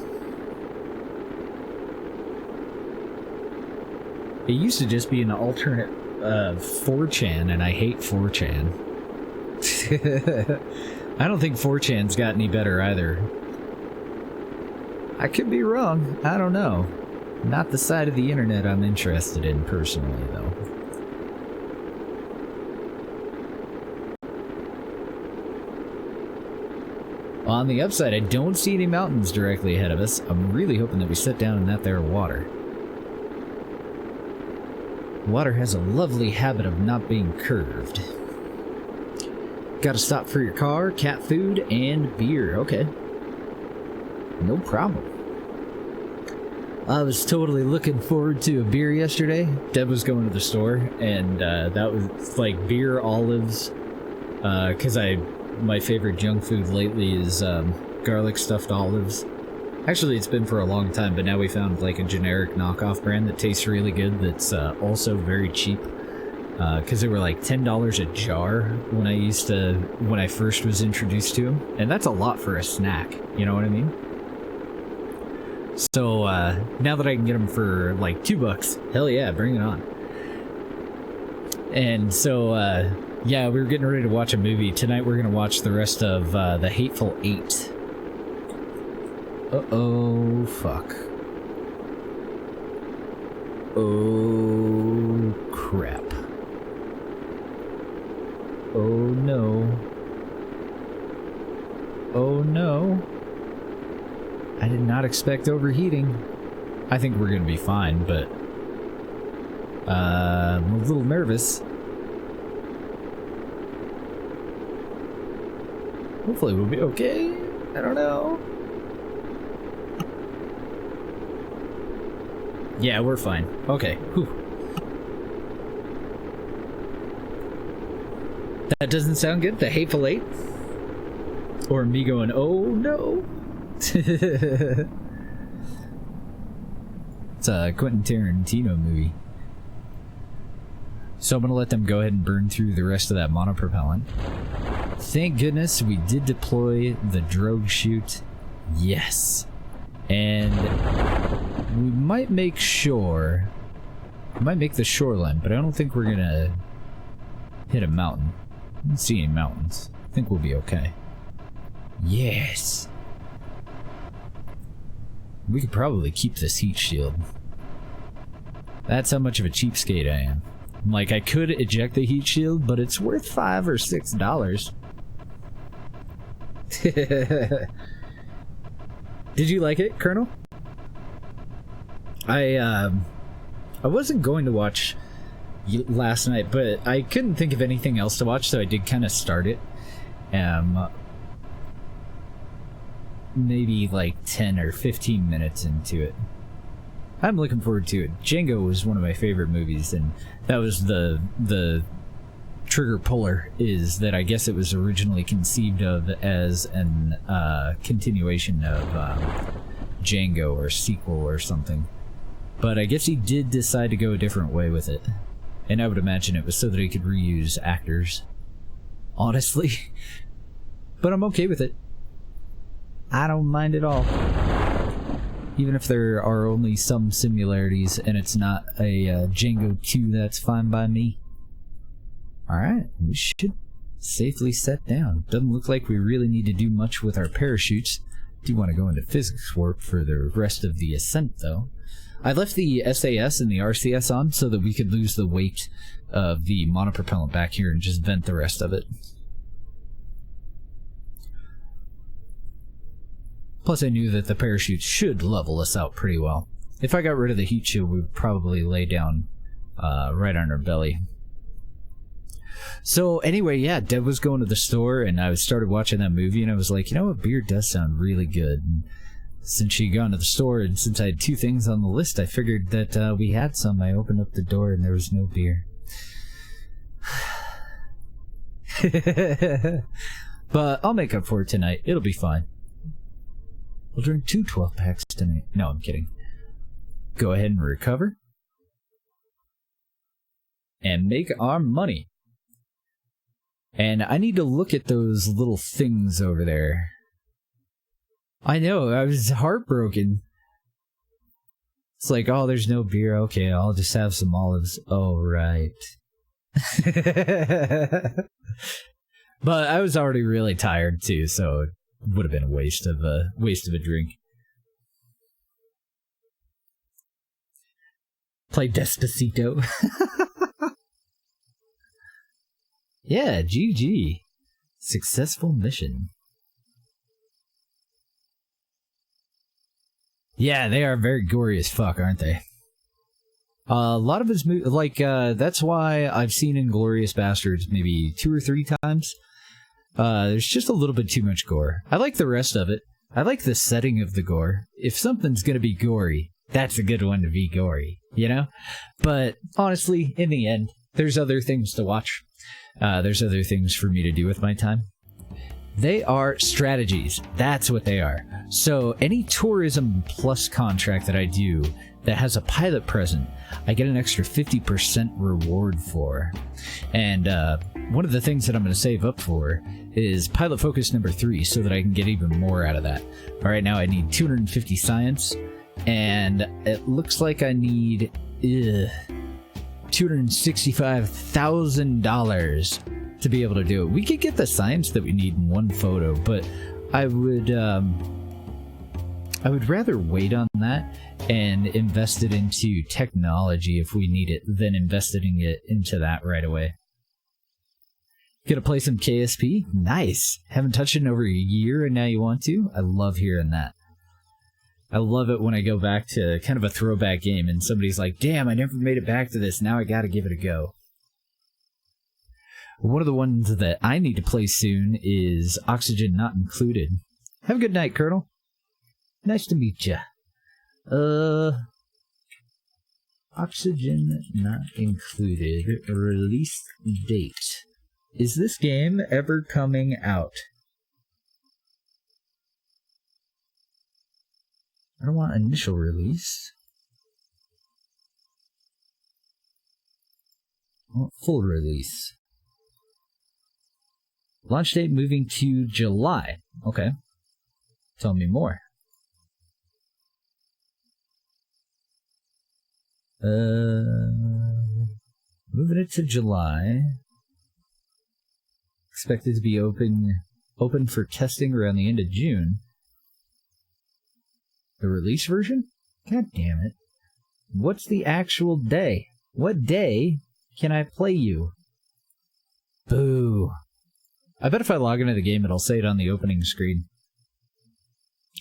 It used to just be an alternate 4chan, and I hate 4chan. I don't think 4chan's got any better either. I could be wrong. I don't know. Not the side of the internet I'm interested in personally, though. On the upside, I don't see any mountains directly ahead of us. I'm really hoping that we sit down in that there water. Water has a lovely habit of not being curved. Gotta stop for your car, cat food, and beer. Okay. No problem. I was totally looking forward to a beer yesterday. Deb was going to the store, and that was like beer, olives, because my favorite junk food lately is garlic stuffed olives. Actually, it's been for a long time, but now we found like a generic knockoff brand that tastes really good that's also very cheap. Because they were like $10 a jar when I first was introduced to them. And that's a lot for a snack, you know what I mean? So now that I can get them for like $2, hell yeah, bring it on. And so yeah, we were getting ready to watch a movie. Tonight we're gonna watch the rest of The Hateful Eight. Uh-oh, fuck. Oh, crap. Oh, no. Oh, no. I did not expect overheating. I think we're gonna be fine, but... I'm a little nervous. Hopefully we'll be okay. I don't know. Yeah, we're fine. Okay. Whew. That doesn't sound good. The Hateful Eight? Or me going, oh no. It's a Quentin Tarantino movie. So I'm gonna let them go ahead and burn through the rest of that monopropellant. Thank goodness we did deploy the drogue chute. Yes. And we might make sure... We might make the shoreline, but I don't think we're gonna hit a mountain. I don't see any mountains. I think we'll be okay. Yes! We could probably keep this heat shield. That's how much of a cheapskate I am. Like, I could eject the heat shield, but it's worth $5 or $6. Did you like it, Colonel? I wasn't going to watch last night, but I couldn't think of anything else to watch, so I did kind of start it. Maybe like 10 or 15 minutes into it. I'm looking forward to it. Django was one of my favorite movies, and that was the trigger puller, is that I guess it was originally conceived of as an continuation of Django or sequel or something. But I guess he did decide to go a different way with it. And I would imagine it was so that he could reuse actors. Honestly. But I'm okay with it. I don't mind at all. Even if there are only some similarities and it's not a Django 2, that's fine by me. Alright, we should safely set down. Doesn't look like we really need to do much with our parachutes. Do want to go into physics warp for the rest of the ascent, though. I left the SAS and the RCS on so that we could lose the weight of the monopropellant back here and just vent the rest of it. Plus, I knew that the parachutes should level us out pretty well. If I got rid of the heat shield, we would probably lay down right on our belly. So anyway, yeah, Deb was going to the store, and I started watching that movie, and I was like, you know what, beer does sound really good. And since she'd gone to the store, and since I had 2 things on the list, I figured that we had some. I opened up the door, and there was no beer. But I'll make up for it tonight. It'll be fine. We'll drink 2 12-packs tonight. No, I'm kidding. Go ahead and recover. And make our money. And I need to look at those little things over there. I know, I was heartbroken. It's like, oh, there's no beer. Okay, I'll just have some olives. Oh, right. But I was already really tired, too, so it would have been a waste of a drink. Play Despacito. Yeah, GG. Successful mission. Yeah, they are very gory as fuck, aren't they? A lot of his movies, like, that's why I've seen Inglourious Bastards maybe 2 or 3 times. There's just a little bit too much gore. I like the rest of it. I like the setting of the gore. If something's gonna be gory, that's a good one to be gory, you know? But honestly, in the end, there's other things to watch. There's other things for me to do with my time. They are strategies. That's what they are. So any tourism plus contract that I do that has a pilot present, I get an extra 50% reward for. And one of the things that I'm going to save up for is pilot focus number 3 so that I can get even more out of that. All right, now I need 250 science And it looks like I need $265,000 to be able to do it. We could get the science that we need in one photo, but I would rather wait on that and invest it into technology if we need it than investing it into that right away. Gonna play some KSP? Nice. Haven't touched it in over a year and now you want to? I love hearing that. I love it when I go back to kind of a throwback game and somebody's like, damn, I never made it back to this. Now I gotta give it a go. One of the ones that I need to play soon is Oxygen Not Included. Have a good night, Colonel. Nice to meet ya. Oxygen Not Included. Release date. Is this game ever coming out? I don't want initial release. I want full release. Launch date moving to July. Okay. Tell me more. Moving it to July. Expected to be open for testing around the end of June. The release version? God damn it. What's the actual day? What day can I play you? Boo. I bet if I log into the game, it'll say it on the opening screen.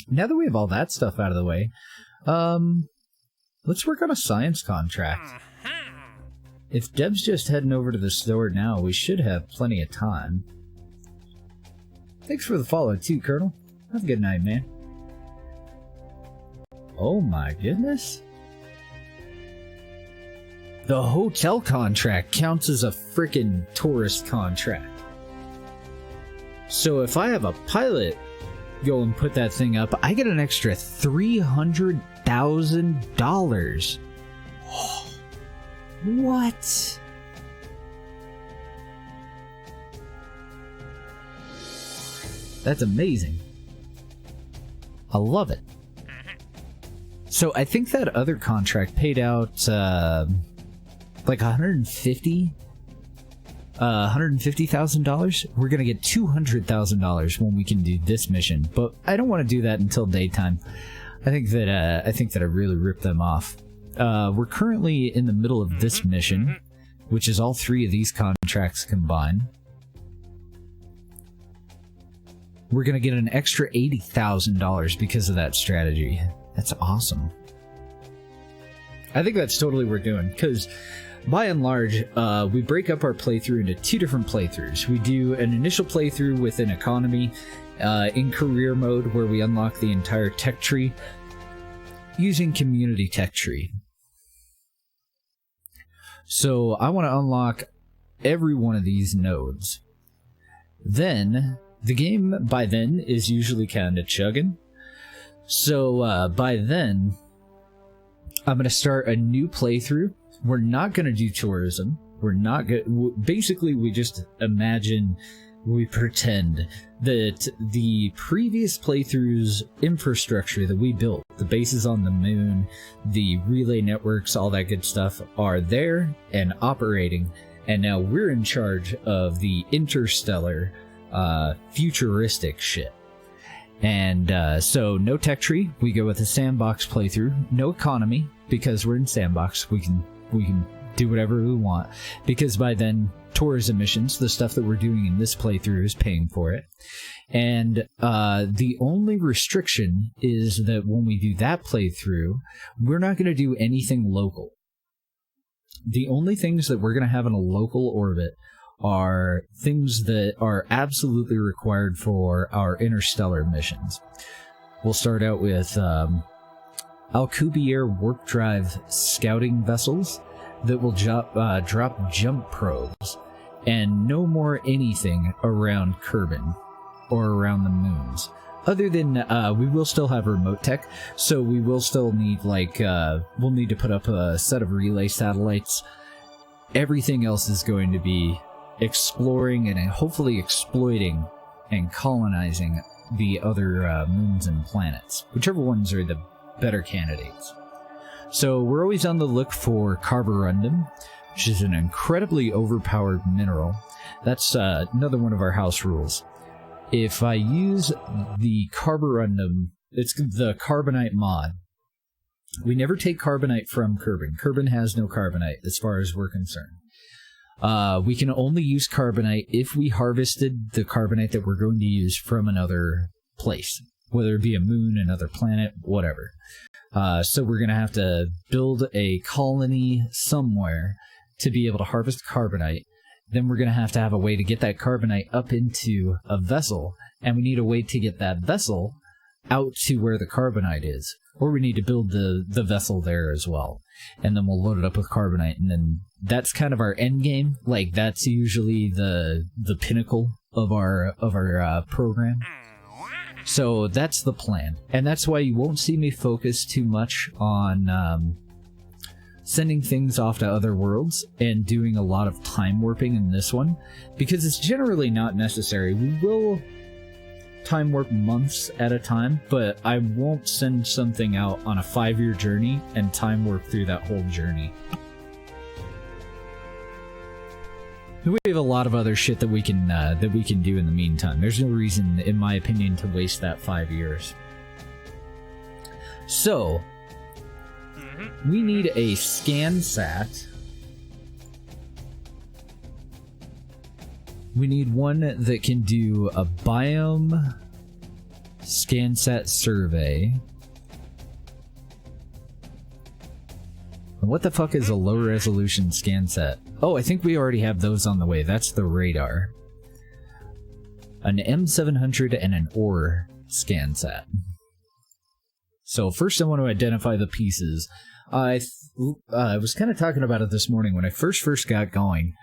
Now that we have all that stuff out of the way, let's work on a science contract. If Deb's just heading over to the store now, we should have plenty of time. Thanks for the follow, too, Colonel. Have a good night, man. Oh my goodness. The hotel contract counts as a frickin' tourist contract. So if I have a pilot go and put that thing up, I get an extra $300,000. What? That's amazing. I love it. So I think that other contract paid out like $150,000. We're gonna get $200,000 when we can do this mission, but I don't want to do that until daytime. I think that I really ripped them off. We're currently in the middle of this mission, which is all three of these contracts combined. We're gonna get an extra $80,000 because of that strategy. That's awesome. I think that's totally worth doing, because by and large, we break up our playthrough into two different playthroughs. We do an initial playthrough with an economy in career mode where we unlock the entire tech tree using community tech tree. So I want to unlock every one of these nodes. Then, the game by then is usually kind of chugging. So by then, I'm going to start a new playthrough. We're not going to do tourism. We're not going. Basically, we just imagine, we pretend that the previous playthrough's infrastructure that we built, the bases on the moon, the relay networks, all that good stuff, are there and operating. And now we're in charge of the interstellar, futuristic shit. And so no tech tree, we go with a sandbox playthrough. No economy, because we're in sandbox. We can do whatever we want, because by then tourism missions, the stuff that we're doing in this playthrough, is paying for it. And the only restriction is that when we do that playthrough, we're not going to do anything local. The only things that we're going to have in a local orbit are things that are absolutely required for our interstellar missions. We'll start out with Alcubierre warp drive scouting vessels that will drop jump probes, and no more anything around Kerbin or around the moons. Other than we will still have remote tech, so we will still need we'll need to put up a set of relay satellites. Everything else is going to be exploring and hopefully exploiting and colonizing the other moons and planets, whichever ones are the better candidates. So we're always on the look for carborundum, which is an incredibly overpowered mineral. That's another one of our house rules. If I use the carborundum, it's the carbonite mod. We never take carbonite from Kerbin. Kerbin has no carbonite as far as we're concerned. We can only use carbonite if we harvested the carbonite that we're going to use from another place, whether it be a moon, another planet, whatever. So we're going to have to build a colony somewhere to be able to harvest carbonite. Then we're going to have a way to get that carbonite up into a vessel, and we need a way to get that vessel out to where the carbonite is. Or we need to build the vessel there as well. And then we'll load it up with carbonite, and then that's kind of our end game. Like, that's usually the pinnacle of our program. So that's the plan. And that's why you won't see me focus too much on sending things off to other worlds and doing a lot of time warping in this one, because it's generally not necessary. We will time warp months at a time, but I won't send something out on a 5-year journey and time warp through that whole journey. We have a lot of other shit that we can do in the meantime. There's no reason, in my opinion, to waste that 5 years. So we need a ScanSat. We need one that can do a biome ScanSat survey. What the fuck is a low resolution ScanSat? Oh, I think we already have those on the way. That's the radar. An M700 and an OR ScanSat. So first I want to identify the pieces. I was kind of talking about it this morning when I first got going,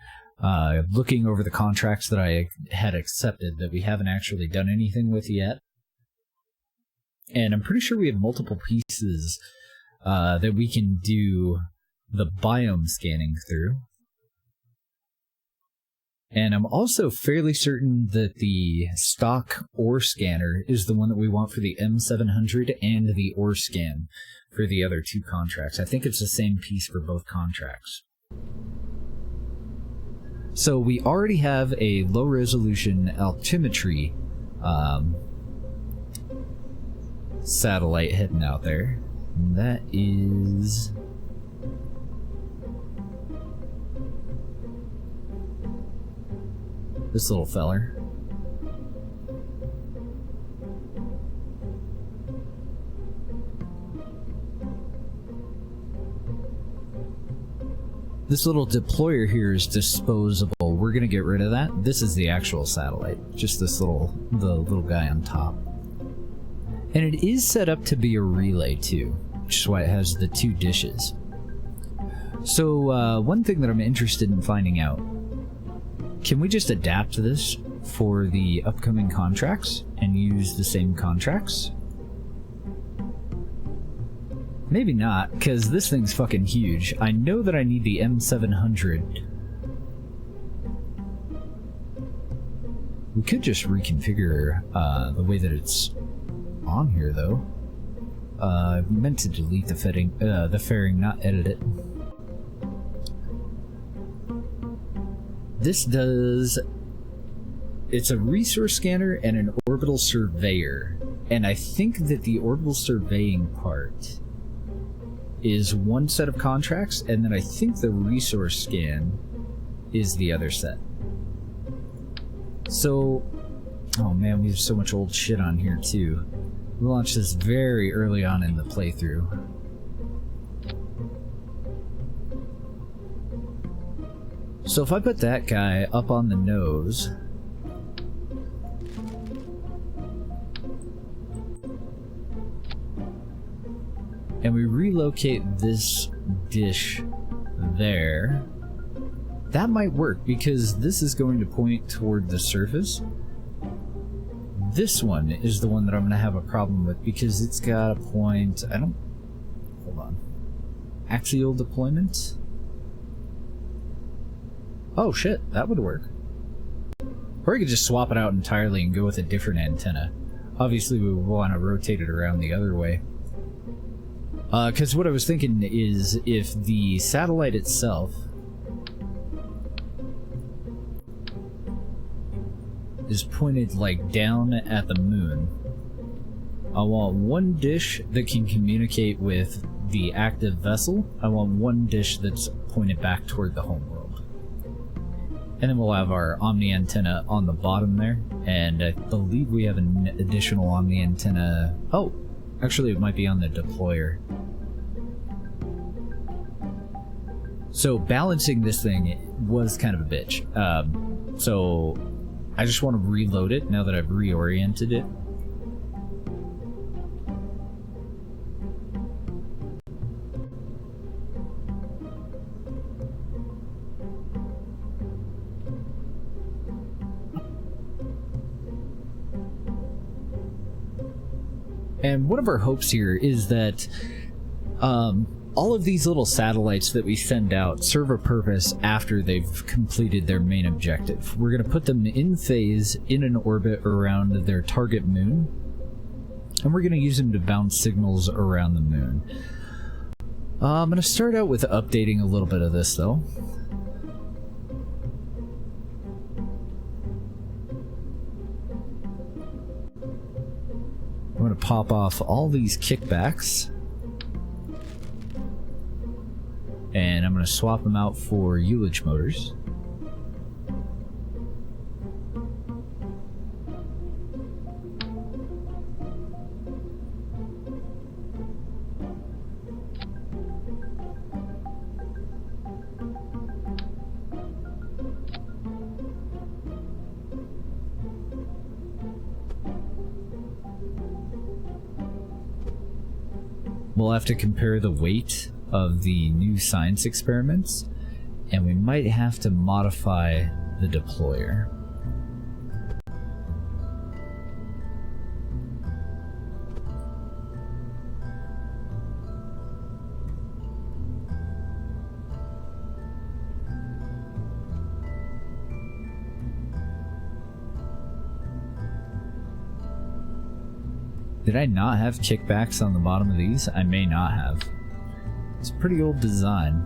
looking over the contracts that I had accepted that we haven't actually done anything with yet. And I'm pretty sure we have multiple pieces that we can do the biome scanning through. And I'm also fairly certain that the stock ore scanner is the one that we want for the M700 and the ore scan for the other two contracts. I think it's the same piece for both contracts. So we already have a low-resolution altimetry satellite heading out there. And that is... this little feller. This little deployer here is disposable. We're gonna get rid of that. This is the actual satellite. Just this the little guy on top. And it is set up to be a relay too, which is why it has the two dishes. So one thing that I'm interested in finding out, can we just adapt this for the upcoming contracts and use the same contracts? Maybe not, because this thing's fucking huge. I know that I need the M700. We could just reconfigure the way that it's on here, though. I meant to delete the fairing, not edit it. This does... it's a resource scanner and an orbital surveyor. And I think that the orbital surveying part is one set of contracts, and then I think the resource scan is the other set. So... oh man, we have so much old shit on here too. We launched this very early on in the playthrough. So if I put that guy up on the nose, and we relocate this dish there, that might work, because this is going to point toward the surface. This one is the one that I'm going to have a problem with, because it's got a point... I don't... hold on. Axial deployment? Oh shit, that would work. Or we could just swap it out entirely and go with a different antenna. Obviously we would want to rotate it around the other way. Because what I was thinking is if the satellite itself is pointed like down at the moon, I want one dish that can communicate with the active vessel. I want one dish that's pointed back toward the homeworld. And then we'll have our Omni antenna on the bottom there, and I believe we have an additional Omni antenna. Oh, actually it might be on the deployer. So balancing this thing was kind of a bitch. So I just want to reload it now that I've reoriented it. And one of our hopes here is that all of these little satellites that we send out serve a purpose after they've completed their main objective. We're going to put them in phase in an orbit around their target moon, and we're going to use them to bounce signals around the moon. I'm going to start out with updating a little bit of this though. I'm going to pop off all these kickbacks. And I'm going to swap them out for ullage motors. We'll have to compare the weight of the new science experiments, and we might have to modify the deployer. Did I not have kickbacks on the bottom of these? I may not have. It's a pretty old design.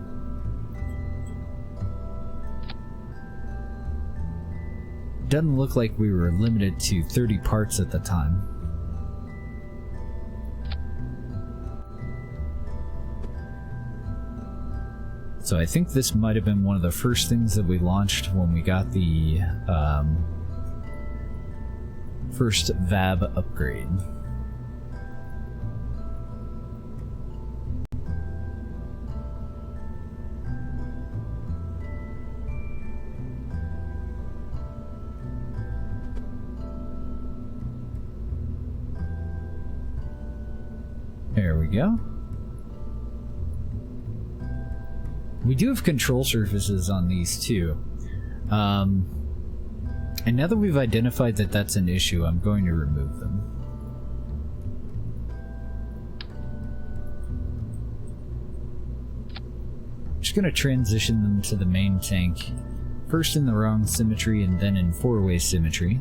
Doesn't look like we were limited to 30 parts at the time. So I think this might have been one of the first things that we launched when we got the first VAB upgrade. There we go. We do have control surfaces on these too. And now that we've identified that that's an issue, I'm going to remove them. Just going to transition them to the main tank. First in the wrong symmetry and then in four-way symmetry.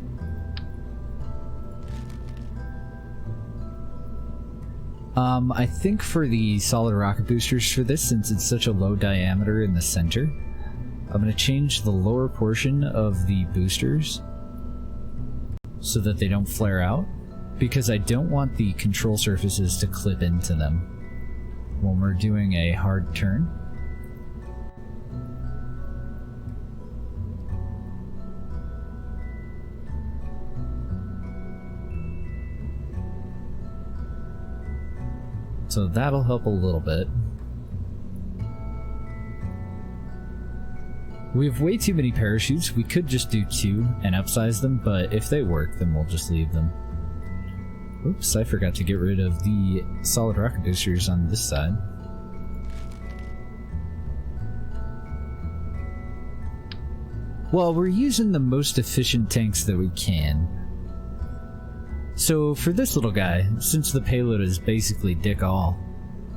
I think for the solid rocket boosters for this, since it's such a low diameter in the center, I'm going to change the lower portion of the boosters so that they don't flare out, because I don't want the control surfaces to clip into them when we're doing a hard turn. So that'll help a little bit. We have way too many parachutes. We could just do 2 and upsize them, but if they work, then we'll just leave them. Oops, I forgot to get rid of the solid rocket boosters on this side. Well, we're using the most efficient tanks that we can. So for this little guy, since the payload is basically dick all,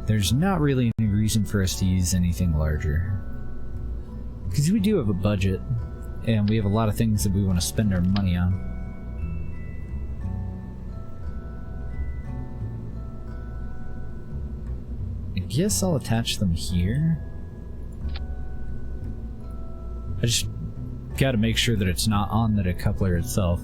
there's not really any reason for us to use anything larger. Because we do have a budget, and we have a lot of things that we want to spend our money on. guess I'll attach them here. I just gotta make sure that it's not on the decoupler itself.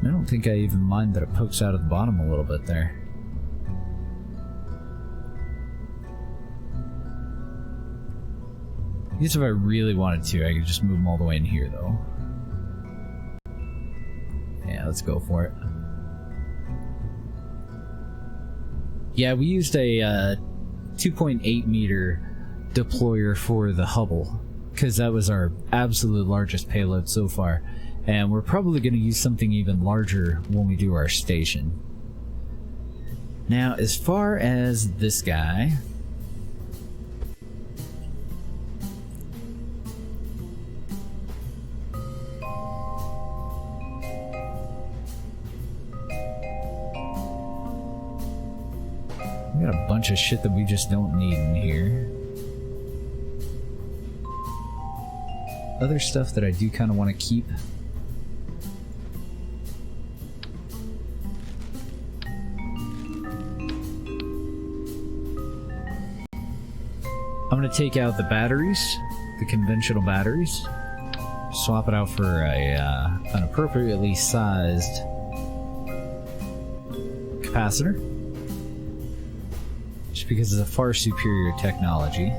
I don't think I even mind that it pokes out of the bottom a little bit there. I guess if I really wanted to, I could just move them all the way in here, though. Yeah, let's go for it. Yeah, we used a 2.8 meter deployer for the Hubble, because that was our absolute largest payload so far. And we're probably going to use something even larger when we do our station. Now, as far as this guy... we got a bunch of shit that we just don't need in here. Other stuff that I do kind of want to keep. I'm going to take out the batteries, the conventional batteries, swap it out for an appropriately sized capacitor, just because it's a far superior technology.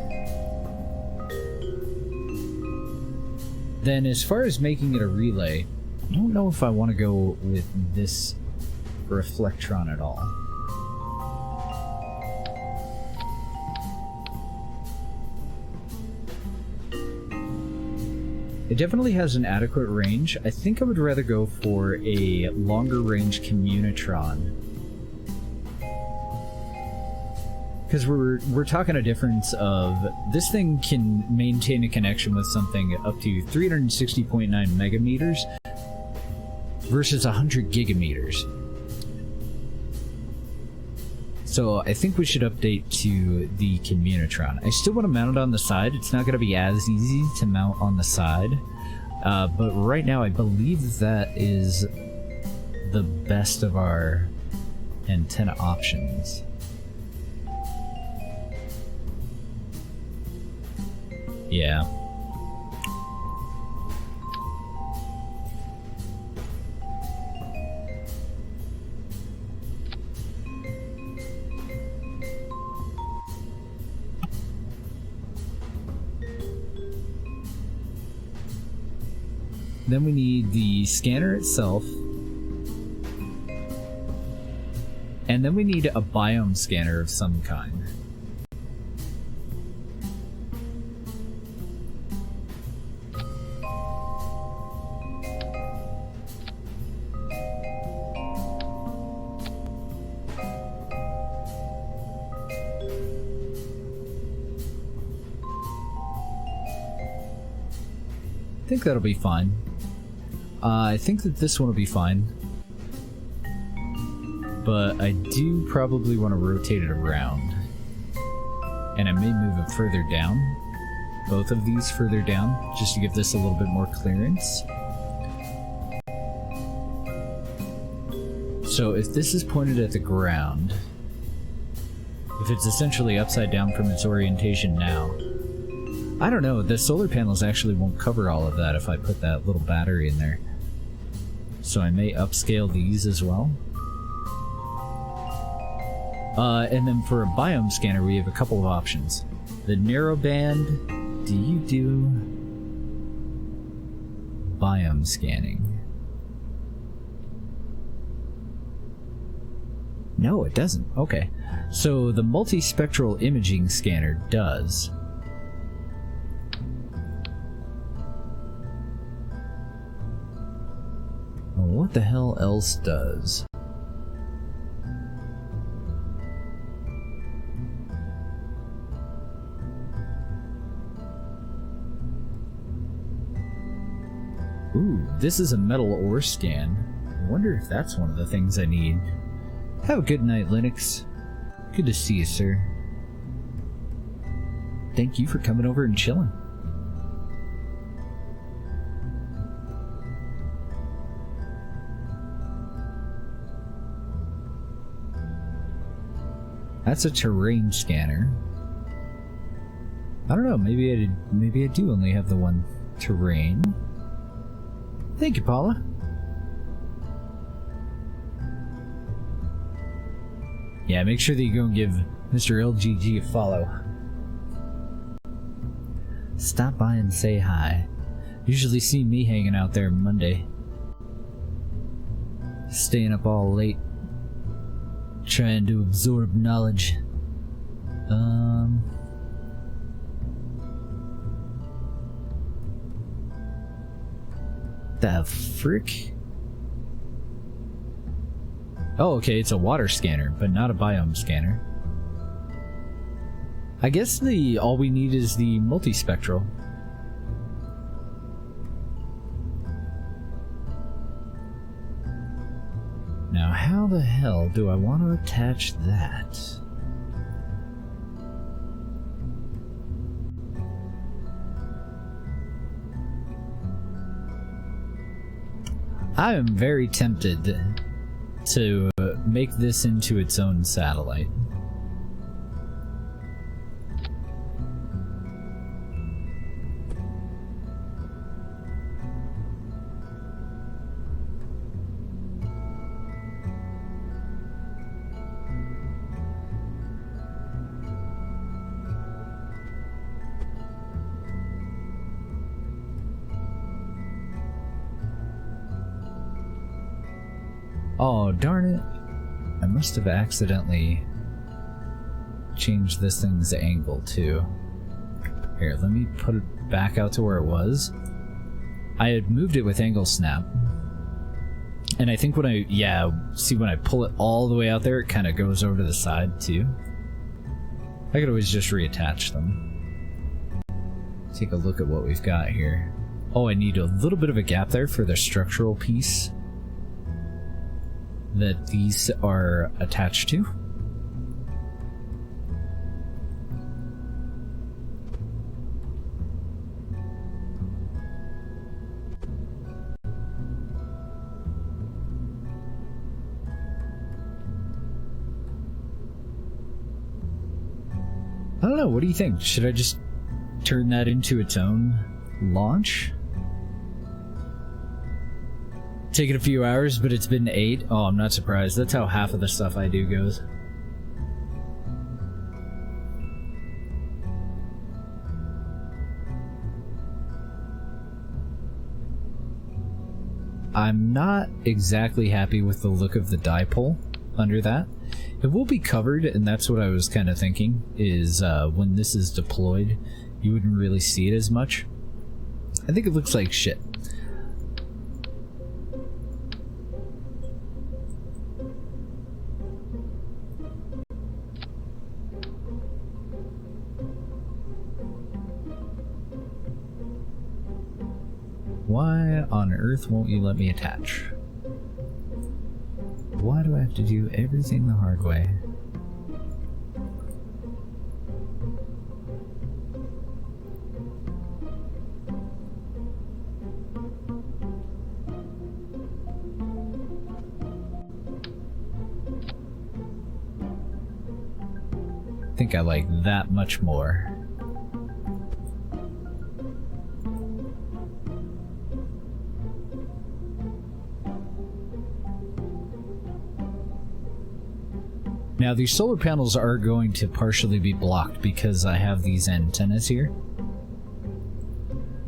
Then as far as making it a relay, I don't know if I want to go with this reflectron at all. It definitely has an adequate range. I think I would rather go for a longer range communitron. Because we're talking a difference of, this thing can maintain a connection with something up to 360.9 megameters versus 100 gigameters. So I think we should update to the communitron. I still want to mount it on the side. It's not going to be as easy to mount on the side. But right now I believe that is the best of our antenna options. Yeah. Then we need the scanner itself. And then we need a biome scanner of some kind. I think that'll be fine. I think that this one will be fine. But I do probably want to rotate it around. And I may move it further down. Both of these further down, just to give this a little bit more clearance. So if this is pointed at the ground, if it's essentially upside down from its orientation now, I don't know, the solar panels actually won't cover all of that if I put that little battery in there. So I may upscale these as well. And then for a biome scanner, we have a couple of options. The narrowband, do you do biome scanning? No, it doesn't. Okay. So the multispectral imaging scanner does. What the hell else does? Ooh, this is a metal ore scan. I wonder if that's one of the things I need. Have a good night, Linux. Good to see you, sir. thank you for coming over and chilling. That's a terrain scanner. I don't know, maybe I do only have the one terrain. Thank you, Paula. Yeah, make sure that you go and give Mr. LGG a follow. Stop by and say hi. Usually see me hanging out there Monday. Staying up all late. Trying to absorb knowledge. The frick? Oh, okay, it's a water scanner, but not a biome scanner. I guess all we need is the multispectral. Now, how the hell do I want to attach that? I am very tempted to make this into its own satellite. Oh, darn it. I must have accidentally changed this thing's angle, too. Here, let me put it back out to where it was. I had moved it with angle snap. And I think when when I pull it all the way out there, it kind of goes over to the side, too. I could always just reattach them. Take a look at what we've got here. Oh, I need a little bit of a gap there for the structural piece that these are attached to. I don't know, what do you think? Should I just turn that into its own launch? Taken a few hours, but it's been 8. Oh, I'm not surprised. That's how half of the stuff I do goes. I'm not exactly happy with the look of the dipole under that. It will be covered, and that's what I was kind of thinking, is when this is deployed, you wouldn't really see it as much. I think it looks like shit. Why on earth won't you let me attach? Why do I have to do everything the hard way? I think I like that much more. Now, these solar panels are going to partially be blocked because I have these antennas here.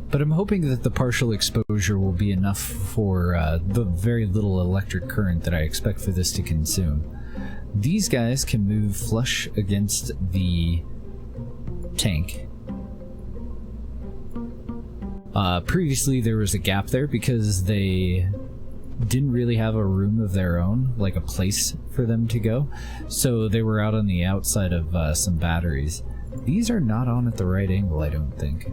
But I'm hoping that the partial exposure will be enough for the very little electric current that I expect for this to consume. These guys can move flush against the tank. Previously, there was a gap there because they didn't really have a room of their own, like a place for them to go, so they were out on the outside of some batteries. These are not on at the right angle, I don't think.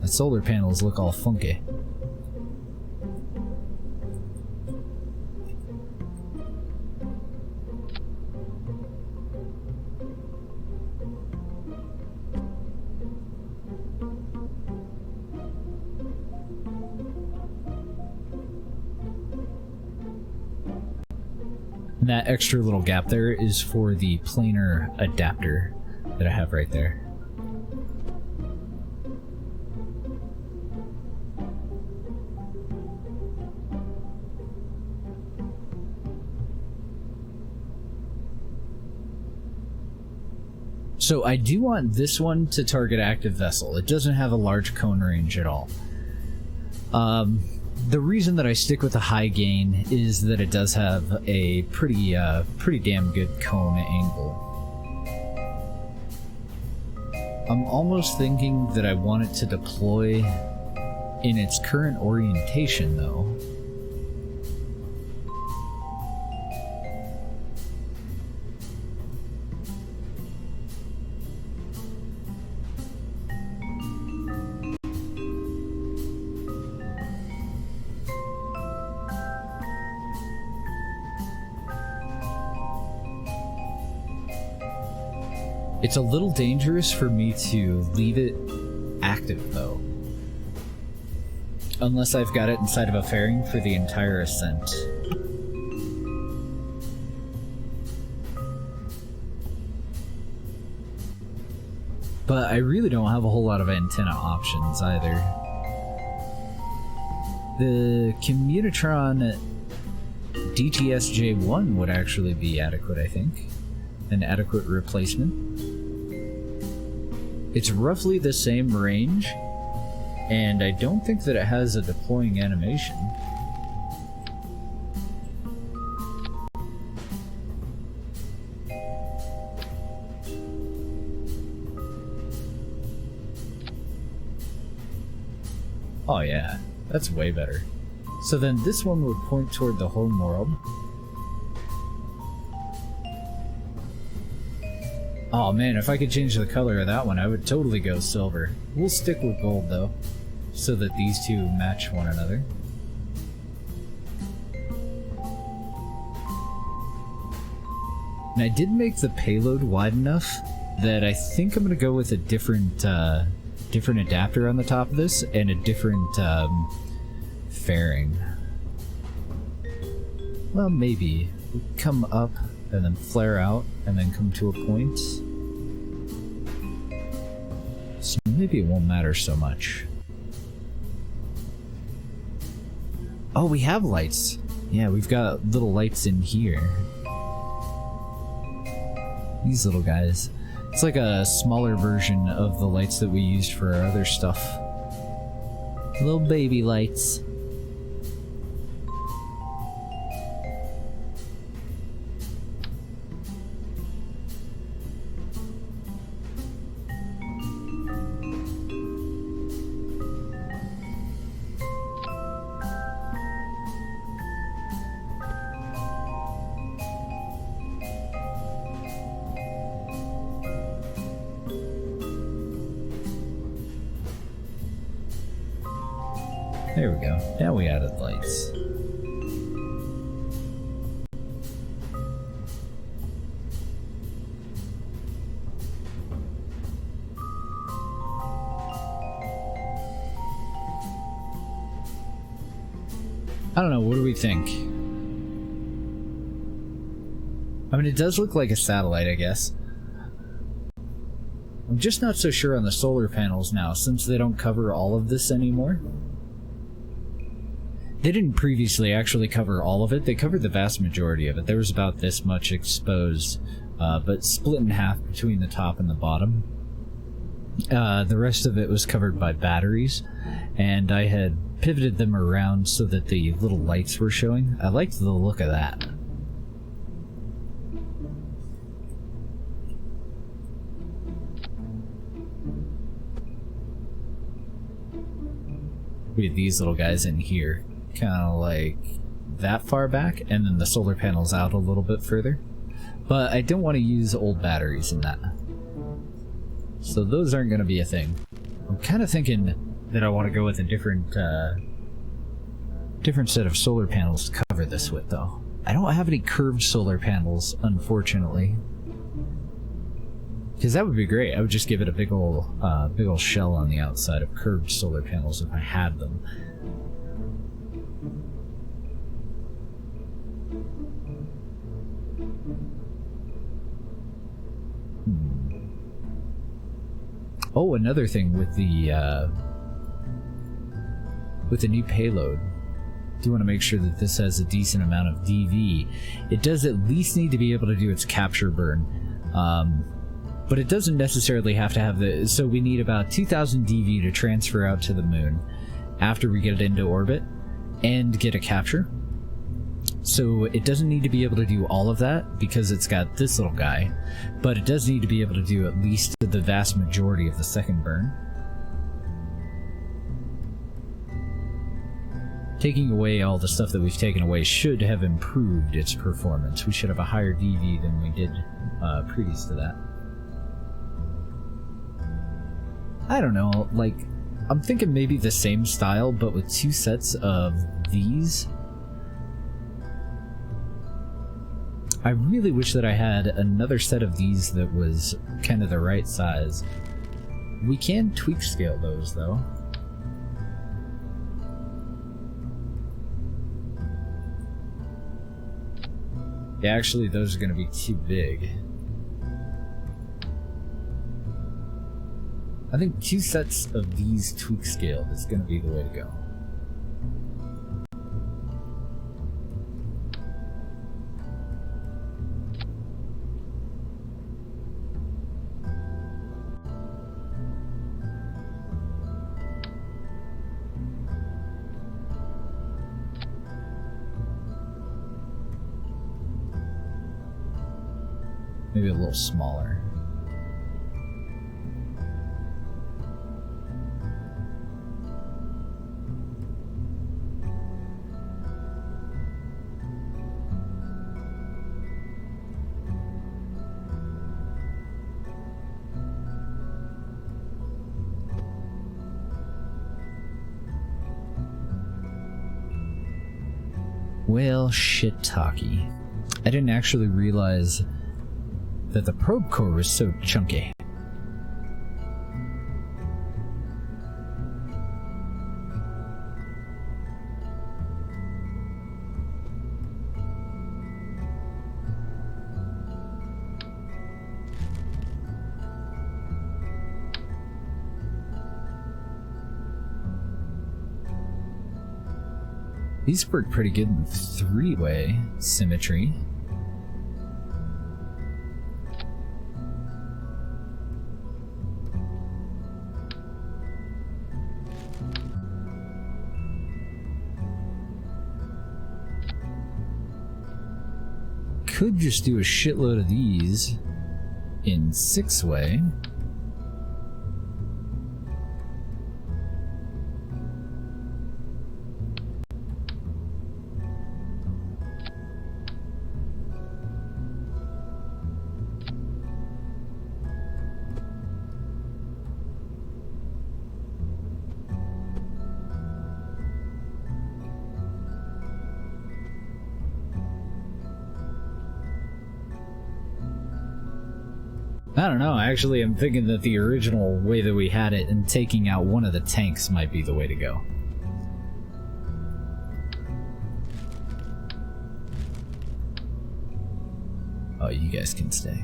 The solar panels look all funky. And that extra little gap there is for the planar adapter that I have right there. So I do want this one to target active vessel. It doesn't have a large cone range at all. The reason that I stick with the high gain is that it does have a pretty damn good cone angle. I'm almost thinking that I want it to deploy in its current orientation, though. It's a little dangerous for me to leave it active, though. Unless I've got it inside of a fairing for the entire ascent. But I really don't have a whole lot of antenna options either. The Communitron DTS-J1 would actually be adequate, I think. An adequate replacement. It's roughly the same range, and I don't think that it has a deploying animation. Oh yeah, that's way better. So then this one would point toward the home world. Oh man, if I could change the color of that one, I would totally go silver. We'll stick with gold though, so that these two match one another. And I did make the payload wide enough that I think I'm gonna go with a different adapter on the top of this and a different fairing. Well, maybe. Come up and then flare out and then come to a point. So maybe it won't matter so much. Oh, we have lights. Yeah, we've got little lights in here. These little guys. It's like a smaller version of the lights that we used for our other stuff. Little baby lights. There we go. Now we added lights. I don't know, what do we think? I mean, it does look like a satellite, I guess. I'm just not so sure on the solar panels now, since they don't cover all of this anymore. They didn't previously actually cover all of it. They covered the vast majority of it. There was about this much exposed, but split in half between the top and the bottom. The rest of it was covered by batteries, and I had pivoted them around so that the little lights were showing. I liked the look of that. We had these little guys in here, kind of like that far back, and then the solar panels out a little bit further. But I don't want to use old batteries in that. So those aren't going to be a thing. I'm kind of thinking that I want to go with a different set of solar panels to cover this with, though. I don't have any curved solar panels, unfortunately. Because that would be great. I would just give it a big ol' shell on the outside of curved solar panels if I had them. Oh, another thing with the new payload. Do want to make sure that this has a decent amount of DV. It does at least need to be able to do its capture burn, but it doesn't necessarily have to have the. So we need about 2,000 DV to transfer out to the moon after we get it into orbit and get a capture. So it doesn't need to be able to do all of that because it's got this little guy, but it does need to be able to do at least the vast majority of the second burn. Taking away all the stuff that we've taken away should have improved its performance. We should have a higher DV than we did previous to that. I don't know, like, I'm thinking maybe the same style, but with 2 sets of these. I really wish that I had another set of these that was kind of the right size. We can tweak scale those, though. Yeah, actually, those are going to be too big. I think 2 sets of these tweak scale is going to be the way to go. Maybe a little smaller. Well, shit talkie. I didn't actually realize that the probe core was so chunky. These work pretty good in 3-way symmetry. Could just do a shitload of these in 6-way. I don't know, actually I'm thinking that the original way that we had it and taking out one of the tanks might be the way to go. Oh, you guys can stay.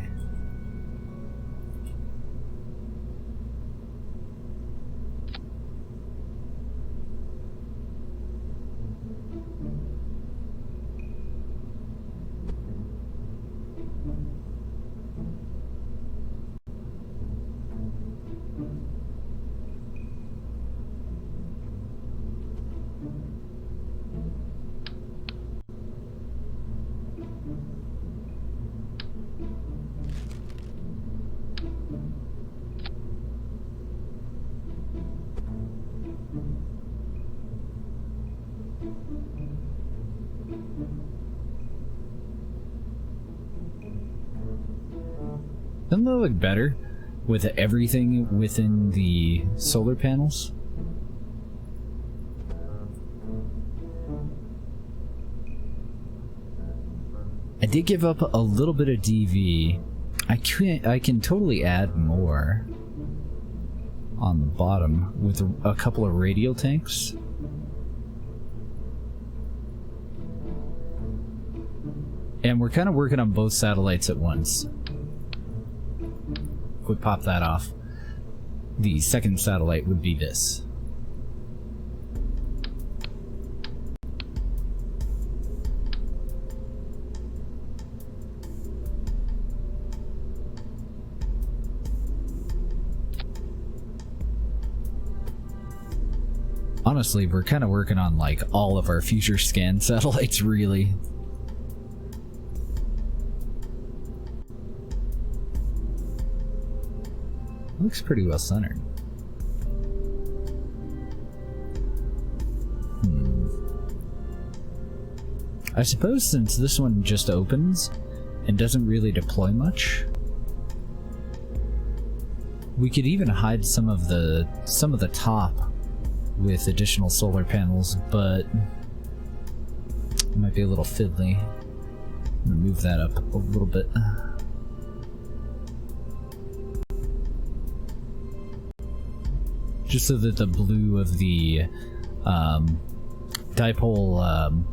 Doesn't that look better with everything within the solar panels? I did give up a little bit of DV. I can totally add more on the bottom with a couple of radial tanks. And we're kind of working on both satellites at once. If we pop that off, the second satellite would be this. Honestly, we're kind of working on like all of our future scan satellites, really. Looks pretty well centered. I suppose since this one just opens and doesn't really deploy much, we could even hide some of the top with additional solar panels, but it might be a little fiddly. I'm gonna move that up a little bit. Just so that the blue of the dipole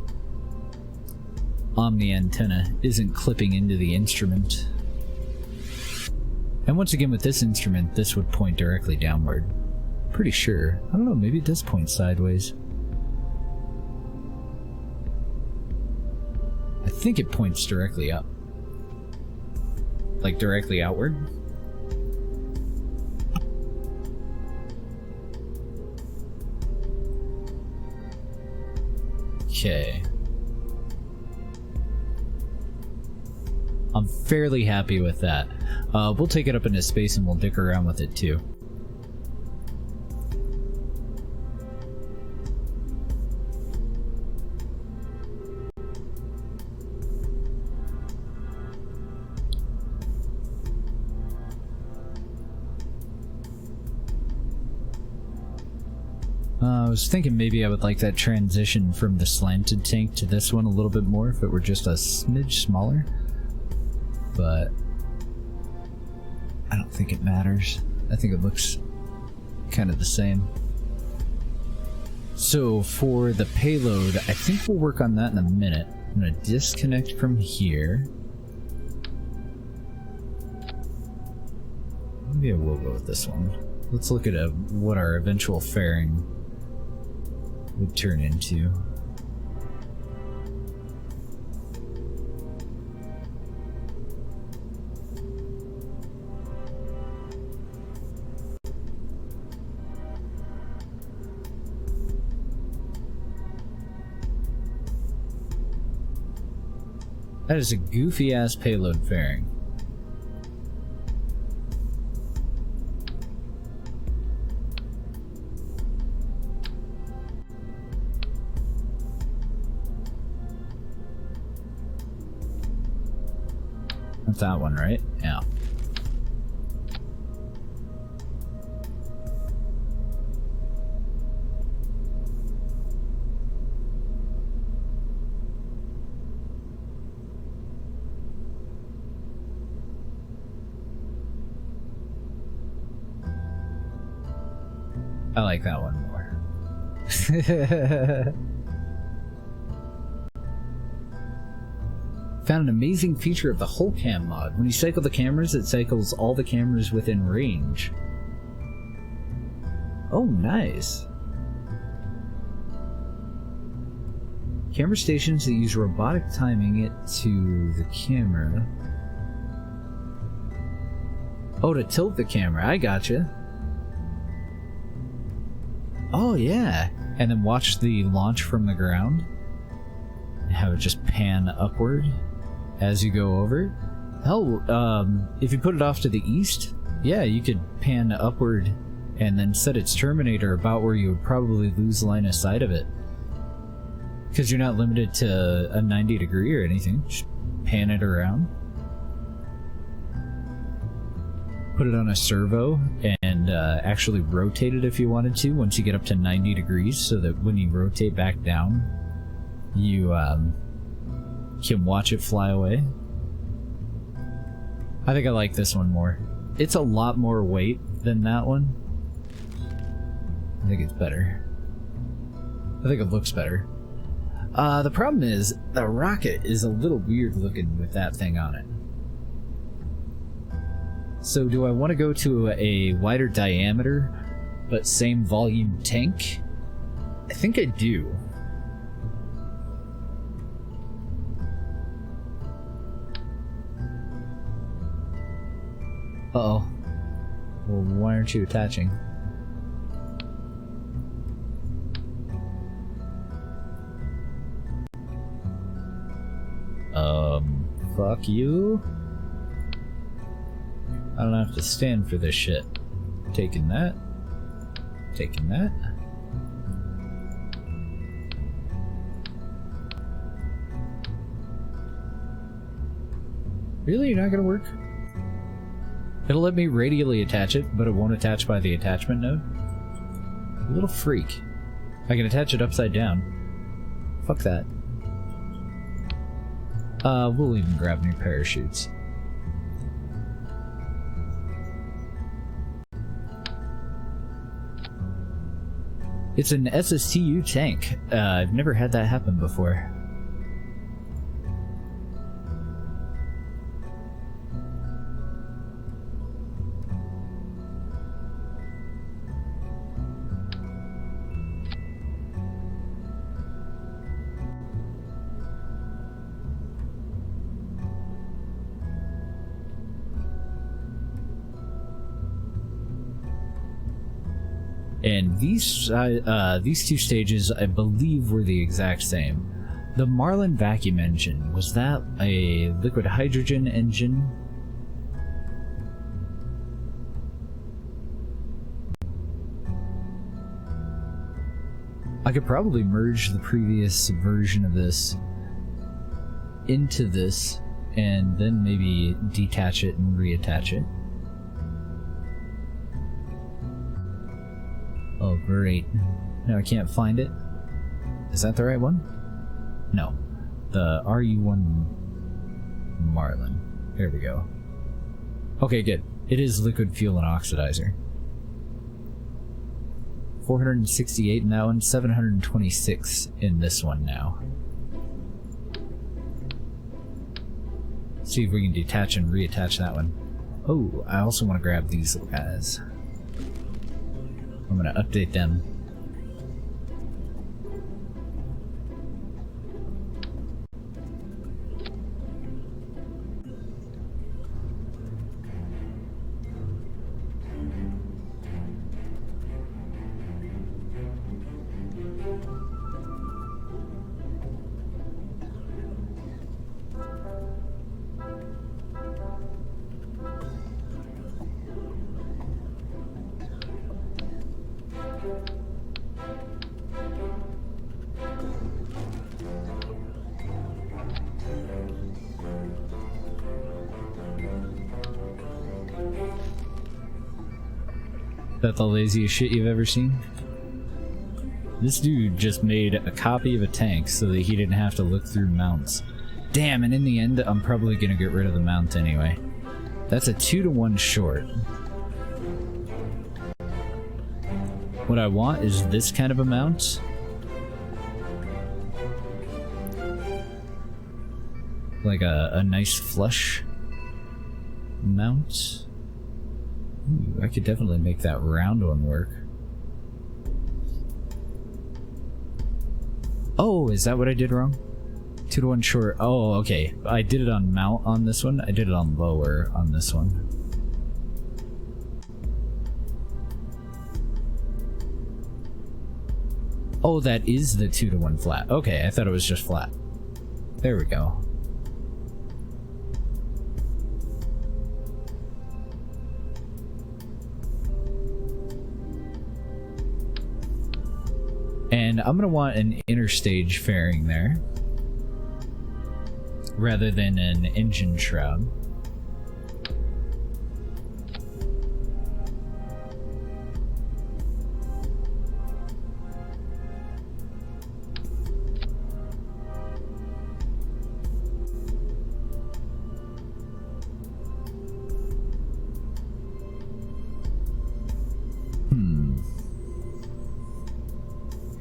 omni antenna isn't clipping into the instrument. And once again with this instrument, this would point directly downward. Pretty sure. I don't know, maybe it does point sideways. I think it points directly up. Like directly outward. Okay. I'm fairly happy with that. We'll take it up into space and we'll dick around with it too. I was thinking maybe I would like that transition from the slanted tank to this one a little bit more if it were just a smidge smaller. But I don't think it matters. I think it looks kind of the same. So for the payload, I think we'll work on that in a minute. I'm going to disconnect from here. Maybe I will go with this one. Let's look at what our eventual fairing would turn into. That is a goofy ass payload fairing. That's that one, right? Yeah. I like that one more. Found an amazing feature of the whole cam mod. When you cycle the cameras, it cycles all the cameras within range. Oh, nice. Camera stations that use robotic timing it to the camera. Oh, to tilt the camera. I gotcha. Oh, yeah. And then watch the launch from the ground. And have it just pan upward as you go over. Hell, if you put it off to the east, yeah, you could pan upward and then set its terminator about where you would probably lose line of sight of it. Because you're not limited to a 90 degree or anything. Just pan it around. Put it on a servo and actually rotate it if you wanted to once you get up to 90 degrees so that when you rotate back down, you can watch it fly away. I think I like this one more. It's a lot more weight than that one. I think it's better. I think it looks better. The problem is, the rocket is a little weird looking with that thing on it. So do I want to go to a wider diameter, but same volume tank? I think I do. Uh-oh. Well, why aren't you attaching? Fuck you. I don't have to stand for this shit. Taking that. Taking that. Really? You're not gonna work? It'll let me radially attach it, but it won't attach by the attachment node? A little freak. I can attach it upside down. Fuck that. We'll even grab new parachutes. It's an SSTU tank. I've never had that happen before. And these two stages, I believe, were the exact same. The Marlin vacuum engine, was that a liquid hydrogen engine? I could probably merge the previous version of this into this, and then maybe detach it and reattach it. Oh, great. Now I can't find it. Is that the right one? No. The RU1 Marlin. There we go. Okay, good. It is liquid fuel and oxidizer. 468 in that one, 726 in this one now. See if we can detach and reattach that one. Oh, I also want to grab these little guys. I'm gonna update them. That the laziest shit you've ever seen? This dude just made a copy of a tank so that he didn't have to look through mounts. Damn, and in the end, I'm probably gonna get rid of the mount anyway. That's a 2-to-1 short. What I want is this kind of a mount. Like a nice flush mount. Ooh, I could definitely make that round one work. Oh, is that what I did wrong? 2-to-1 short. Oh, okay. I did it on mount on this one. I did it on lower on this one. Oh, that is the 2-to-1 flat. Okay, I thought it was just flat. There we go. And I'm gonna want an interstage fairing there, rather than an engine shroud.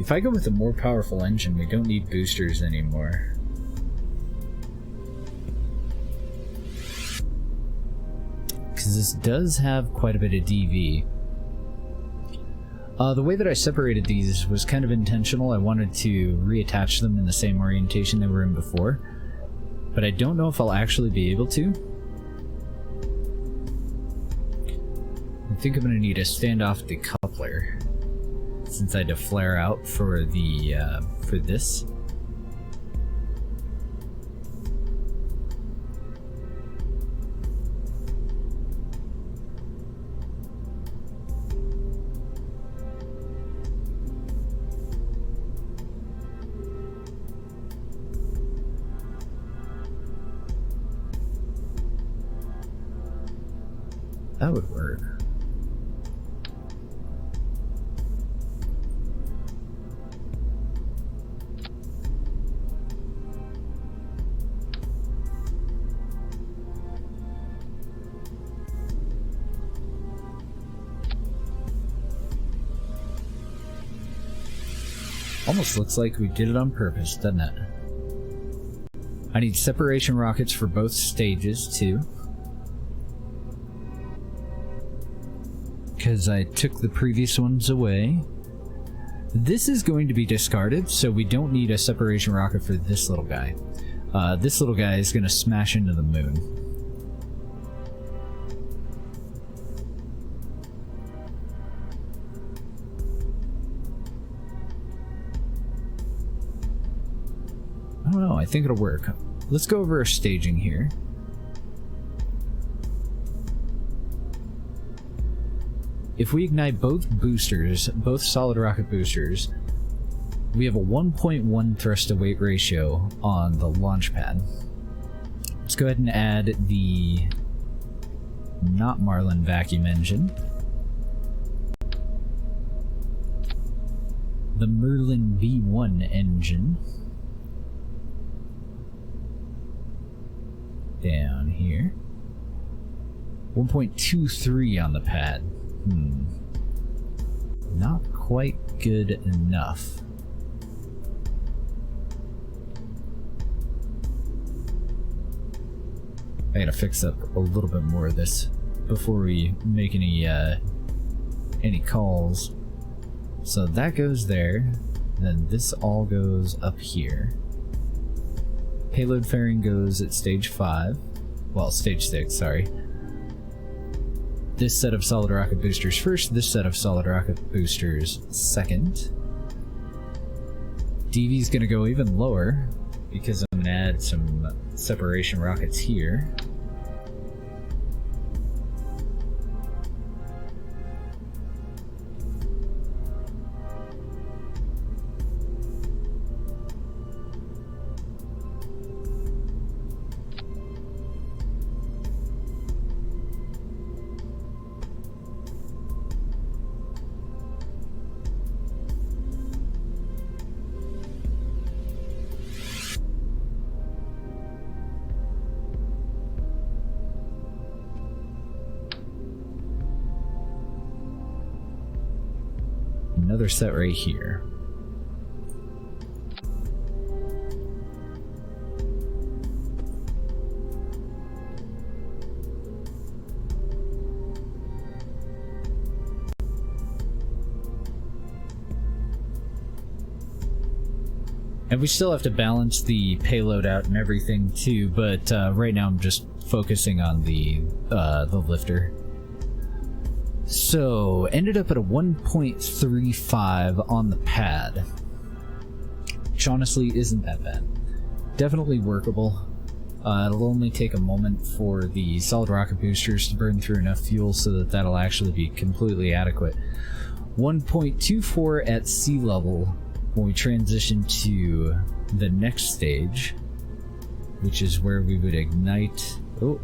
If I go with a more powerful engine, we don't need boosters anymore. Because this does have quite a bit of DV. The way that I separated these was kind of intentional. I wanted to reattach them in the same orientation they were in before, but I don't know if I'll actually be able to. I think I'm going to need to stand off the coupler, since I had to flare out for the for this. That would work. Almost looks like we did it on purpose, doesn't it? I need separation rockets for both stages, too. Because I took the previous ones away. This is going to be discarded, so we don't need a separation rocket for this little guy. This little guy is going to smash into the moon. I don't know, I think it'll work. Let's go over our staging here. If we ignite both boosters, both solid rocket boosters, we have a 1.1 thrust to weight ratio on the launch pad. Let's go ahead and add the not Marlin vacuum engine. The Merlin v1 engine. Down here. 1.23 on the pad. Not quite good enough. I gotta fix up a little bit more of this before we make any calls. So that goes there, then this all goes up here. Payload fairing goes at stage 5. Well, stage 6, sorry. This set of solid rocket boosters first, this set of solid rocket boosters second. DV is going to go even lower because I'm going to add some separation rockets here. Another set right here. And we still have to balance the payload out and everything too, but right now I'm just focusing on the lifter. So, ended up at a 1.35 on the pad, which honestly isn't that bad. Definitely workable. It'll only take a moment for the solid rocket boosters to burn through enough fuel so that that'll actually be completely adequate. 1.24 at sea level when we transition to the next stage, which is where we would ignite... Oh,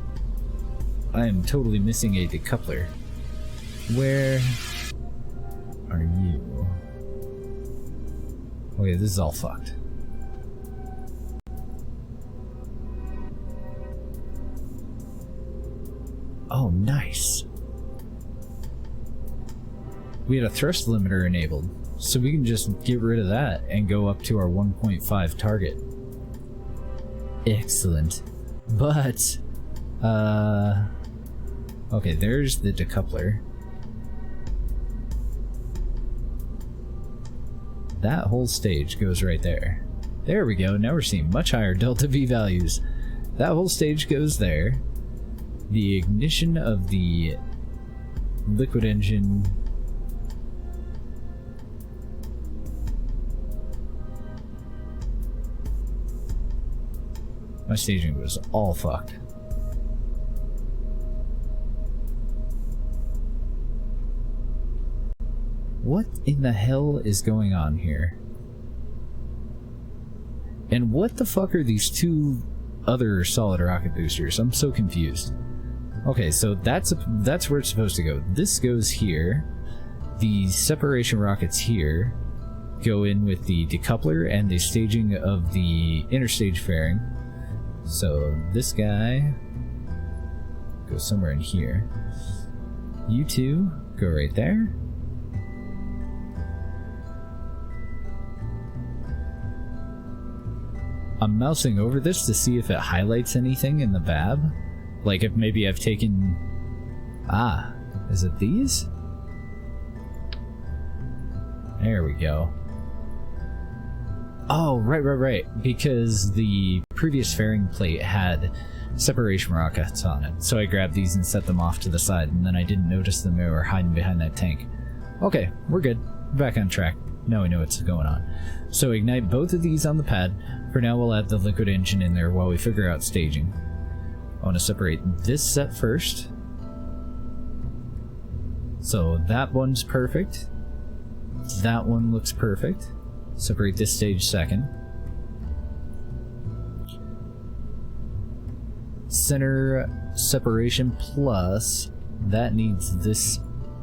I am totally missing a decoupler. Where are you? Oh yeah, this is all fucked. Oh, nice. We had a thrust limiter enabled. So we can just get rid of that and go up to our 1.5 target. Excellent. But, okay, there's the decoupler. That whole stage goes right there. There we go, now we're seeing much higher delta V values. That whole stage goes there. The ignition of the liquid engine. My staging was all fucked. What in the hell is going on here? And what the fuck are these two other solid rocket boosters? I'm so confused. Okay, so that's where it's supposed to go. This goes here. The separation rockets here go in with the decoupler and the staging of the interstage fairing. So this guy goes somewhere in here. You two go right there. I'm mousing over this to see if it highlights anything in the BAB. Like if maybe I've taken... Ah, is it these? There we go. Oh, right. Because the previous fairing plate had separation rockets on it. So I grabbed these and set them off to the side, and then I didn't notice them. They were hiding behind that tank. Okay, we're good. Back on track. Now we know what's going on. So ignite both of these on the pad. For now, we'll add the liquid engine in there while we figure out staging. I want to separate this set first. So that one's perfect. That one looks perfect. Separate this stage second. Center separation plus that needs this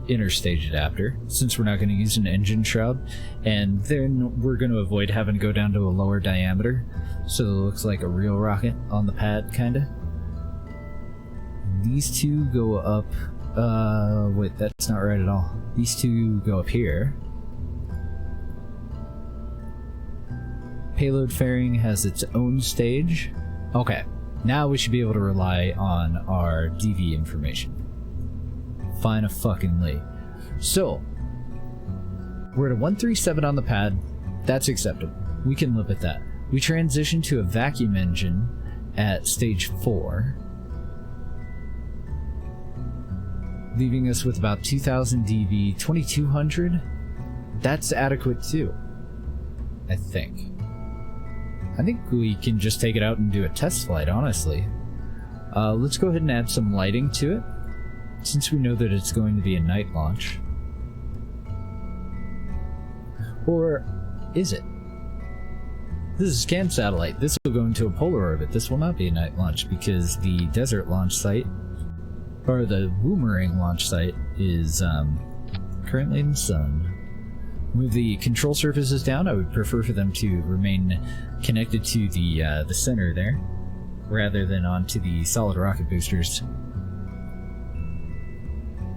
inner stage adapter, since we're not going to use an engine shroud, and then we're going to avoid having to go down to a lower diameter, so it looks like a real rocket on the pad, kinda. These two go up, wait, that's not right at all. These two go up here. Payload fairing has its own stage. Okay, now we should be able to rely on our DV information. Fine-a-fucking-ly. So, we're at a 137 on the pad. That's acceptable. We can live with that. We transition to a vacuum engine at stage 4, leaving us with about 2000 DV, 2200. That's adequate too, I think. I think we can just take it out and do a test flight, honestly. Let's go ahead and add some lighting to it, since we know that it's going to be a night launch. Or is it? This is a scan satellite. This will go into a polar orbit. This will not be a night launch because the desert launch site, or the boomerang launch site, is currently in the sun. Move the control surfaces down. I would prefer for them to remain connected to the center there, rather than onto the solid rocket boosters.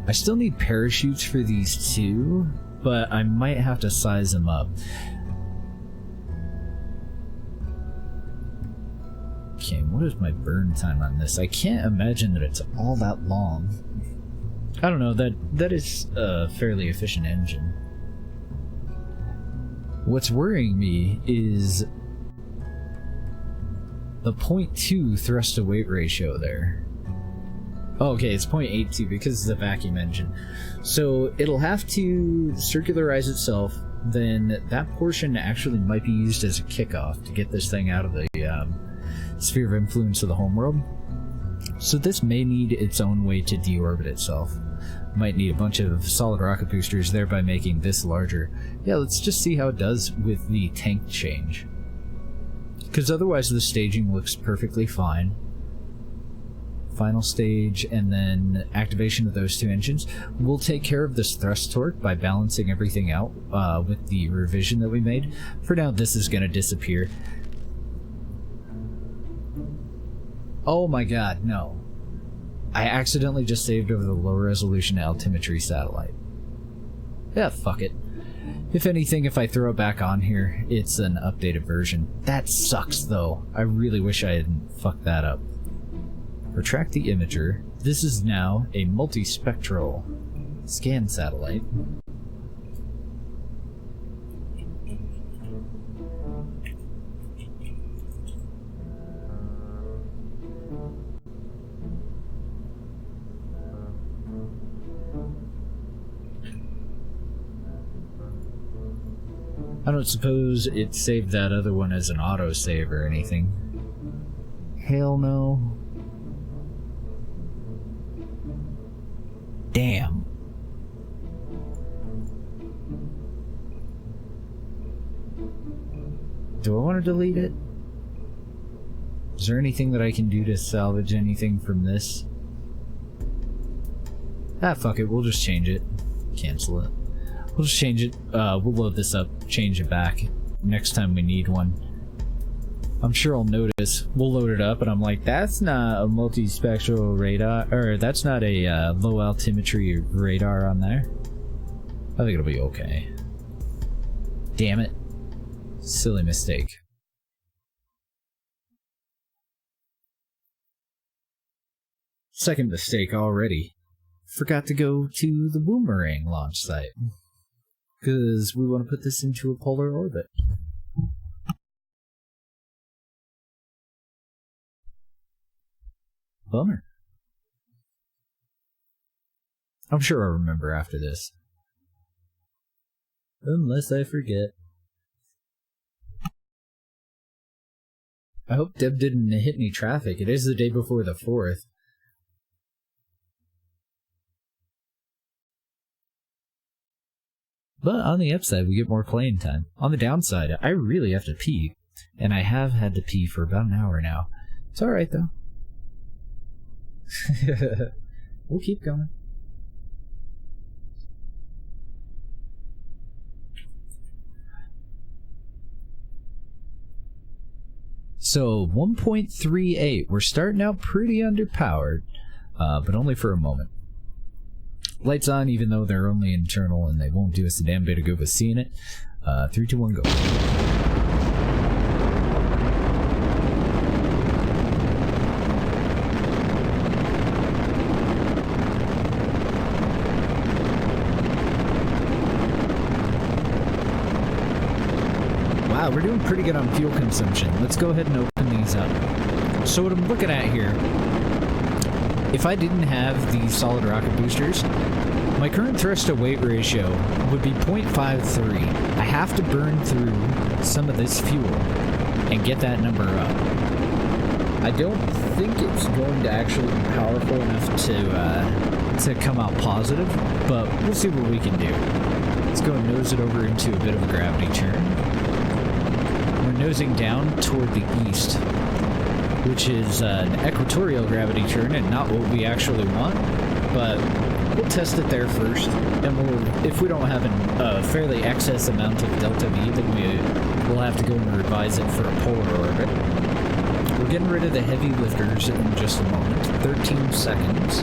I still need parachutes for these two, but I might have to size them up. Okay, what is my burn time on this? I can't imagine that it's all that long. I don't know, that is a fairly efficient engine. What's worrying me is the 0.2 thrust to weight ratio there. Oh, okay, it's 0.82 because it's a vacuum engine. So it'll have to circularize itself, then that portion actually might be used as a kickoff to get this thing out of the sphere of influence of the homeworld. So this may need its own way to deorbit itself. Might need a bunch of solid rocket boosters, thereby making this larger. Yeah, let's just see how it does with the tank change. Because otherwise the staging looks perfectly fine. Final stage, and then activation of those two engines. We'll take care of this thrust torque by balancing everything out with the revision that we made. For now, this is going to disappear. Oh my god, no. I accidentally just saved over the low resolution altimetry satellite. Yeah, fuck it. If anything, if I throw it back on here, it's an updated version. That sucks, though. I really wish I hadn't fucked that up. Retract the imager. This is now a multispectral scan satellite. I don't suppose it saved that other one as an autosave or anything. Hell no. Damn. Do I want to delete it? Is there anything that I can do to salvage anything from this? Ah, fuck it. We'll just change it. Cancel it. We'll just change it. We'll load this up, change it back next time we need one. I'm sure I'll notice. We'll load it up and I'm like, that's not a multispectral radar, or that's not a low altimetry radar on there. I think it'll be okay. Damn it. Silly mistake. Second mistake already. Forgot to go to the boomerang launch site. Because we want to put this into a polar orbit. Bummer. I'm sure I'll remember after this. Unless I forget. I hope Deb didn't hit any traffic. It is the day before the 4th. But on the upside, we get more playing time. On the downside, I really have to pee. And I have had to pee for about an hour now. It's alright, though. We'll keep going. So, 1.38. We're starting out pretty underpowered, but only for a moment. Lights on, even though they're only internal and they won't do us a damn bit of good with seeing it. 3, 2, 1, go. Wow, we're doing pretty good on fuel consumption. Let's go ahead and open these up. So what I'm looking at here, if I didn't have these solid rocket boosters, my current thrust to weight ratio would be 0.53. I have to burn through some of this fuel and get that number up. I don't think it's going to actually be powerful enough to come out positive, but we'll see what we can do. Let's go and nose it over into a bit of a gravity turn. We're nosing down toward the east, which is an equatorial gravity turn and not what we actually want, but we'll test it there first, and if we don't have a fairly excess amount of delta V, then we'll have to go and revise it for a polar orbit. We're getting rid of the heavy lifters in just a moment. 13 seconds.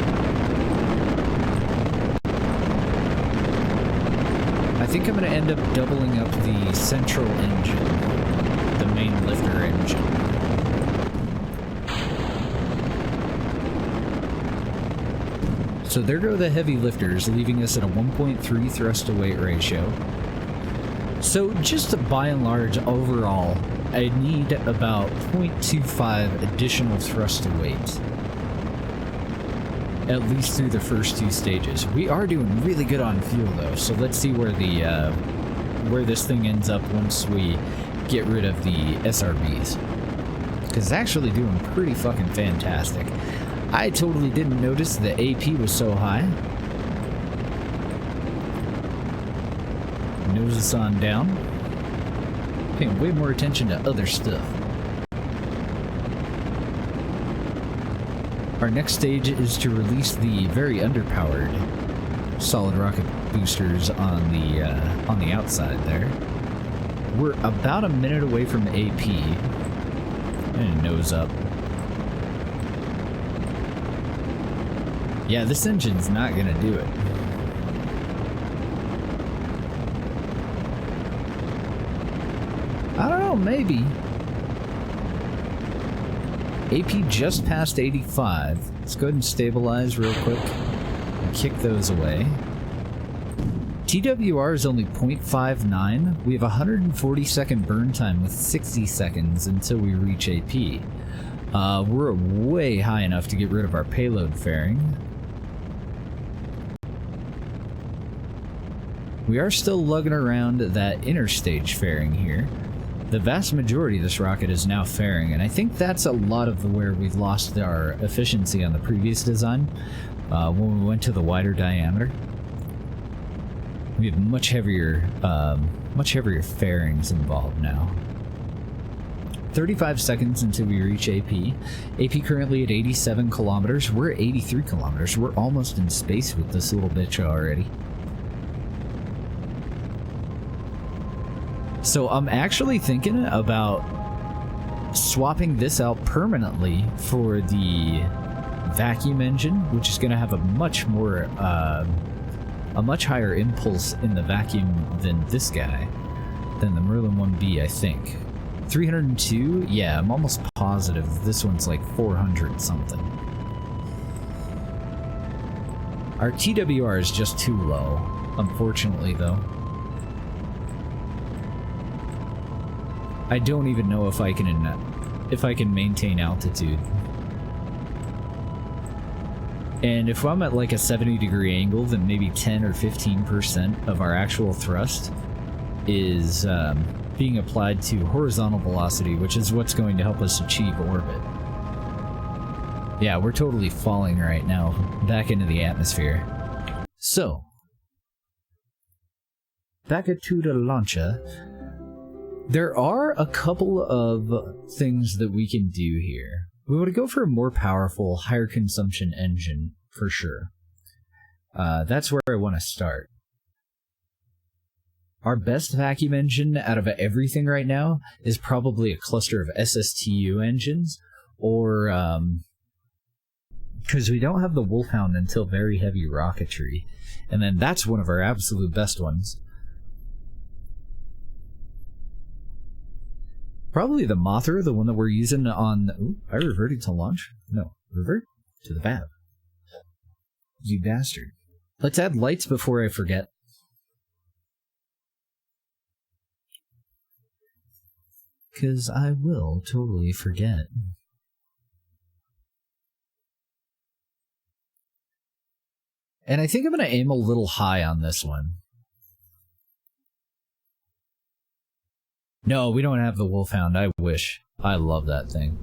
I think I'm going to end up doubling up the central engine, the main lifter engine. So there go the heavy lifters, leaving us at a 1.3 thrust to weight ratio. So just by and large, overall, I need about 0.25 additional thrust to weight. At least through the first 2 stages. We are doing really good on fuel though, so let's see where where this thing ends up once we get rid of the SRBs. Because it's actually doing pretty fucking fantastic. I totally didn't notice the AP was so high. Nose us on down. Paying way more attention to other stuff. Our next stage is to release the very underpowered solid rocket boosters on the outside there. We're about a minute away from AP. And nose up. Yeah, this engine's not gonna do it. know, maybe. AP just passed 85. Let's go ahead and stabilize real quick and kick those away. TWR is only 0.59. We have 140-second burn time with 60 seconds until we reach AP. We're way high enough to get rid of our payload fairing. We are still lugging around that interstage fairing here. The vast majority of this rocket is now fairing, and I think that's a lot of where we've lost our efficiency on the previous design when we went to the wider diameter. We have much heavier fairings involved now. 35 seconds until we reach AP. AP currently at 87 kilometers. We're at 83 kilometers. We're almost in space with this little bitch already. So I'm actually thinking about swapping this out permanently for the vacuum engine, which is going to have a much higher impulse in the vacuum than this guy, than the Merlin 1B, I think. 302? Yeah, I'm almost positive this one's like 400 something. Our TWR is just too low, unfortunately, though. I don't even know if I can maintain altitude. And if I'm at like a 70-degree angle, then maybe 10 or 15% of our actual thrust is being applied to horizontal velocity, which is what's going to help us achieve orbit. Yeah, we're totally falling right now, back into the atmosphere. So, back to the launcher. There are a couple of things that we can do here. We want to go for a more powerful, higher consumption engine, for sure. That's where I want to start. Our best vacuum engine out of everything right now is probably a cluster of SSTU engines, or, because we don't have the Wolfhound until very heavy rocketry, and then that's one of our absolute best ones. Probably the Mothra, the one that we're using on... Ooh, I reverted to launch? No, revert to the VAB. You bastard. Let's add lights before I forget. Because I will totally forget. And I think I'm going to aim a little high on this one. No, we don't have the Wolfhound. I wish. I love that thing.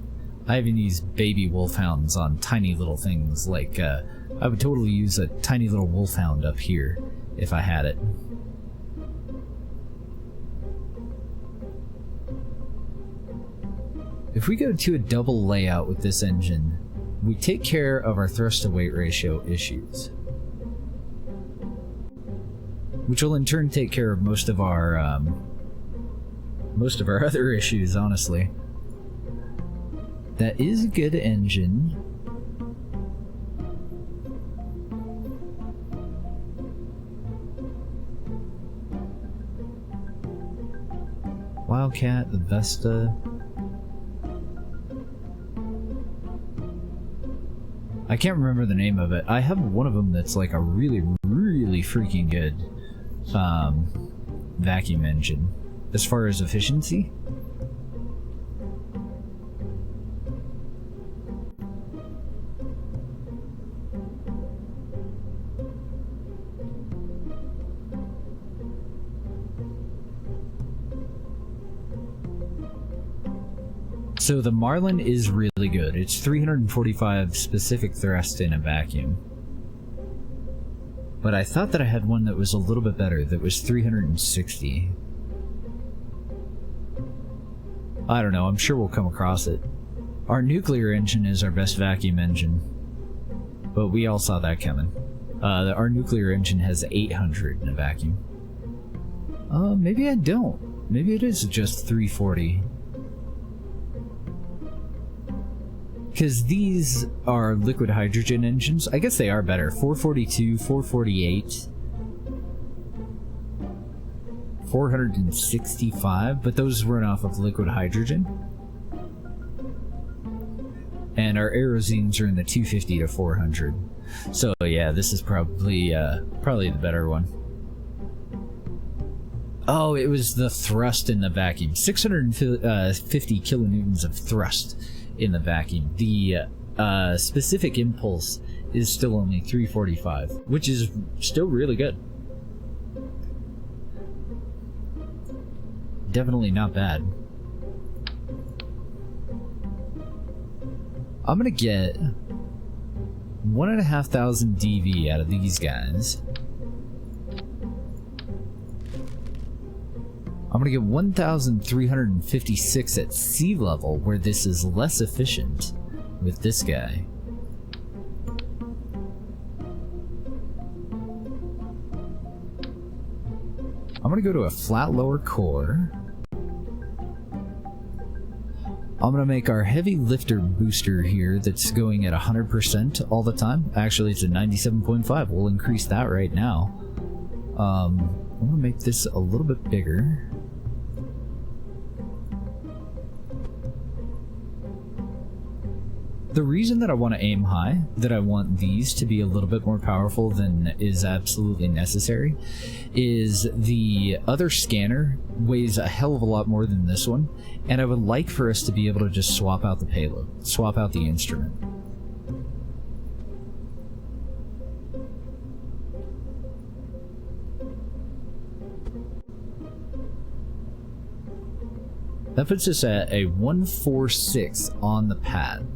I even use baby Wolfhounds on tiny little things. Like, I would totally use a tiny little Wolfhound up here if I had it. If we go to a double layout with this engine, we take care of our thrust-to-weight ratio issues, which will in turn take care of most of our other issues, honestly. That is a good engine. Wildcat, the Vesta. I can't remember the name of it. I have one of them that's like a really, really freaking good vacuum engine. As far as efficiency? So the Marlin is really good. It's 345 specific thrust in a vacuum. But I thought that I had one that was a little bit better, that was 360. I don't know, I'm sure we'll come across it. Our nuclear engine is our best vacuum engine, but we all saw that coming. Our nuclear engine has 800 in a vacuum. Maybe I don't. Maybe it is just 340. Because these are liquid hydrogen engines. I guess they are better. 442, 448, 465, but those run off of liquid hydrogen. And our aerosines are in the 250 to 400. So yeah, this is probably the better one. Oh, it was the thrust in the vacuum. 650 kilonewtons of thrust in the vacuum. The specific impulse is still only 345, which is still really good. Definitely not bad. I'm gonna get 1,500 DV out of these guys. I'm gonna get 1,356 at sea level, where this is less efficient with this guy. I'm gonna go to a flat lower core. I'm gonna make our heavy lifter booster here that's going at 100% all the time. Actually, it's at 97.5. We'll increase that right now. I'm gonna make this a little bit bigger. The reason that I want to aim high, that I want these to be a little bit more powerful than is absolutely necessary, is the other scanner weighs a hell of a lot more than this one, and I would like for us to be able to just swap out the payload, swap out the instrument. That puts us at a 146 on the pad.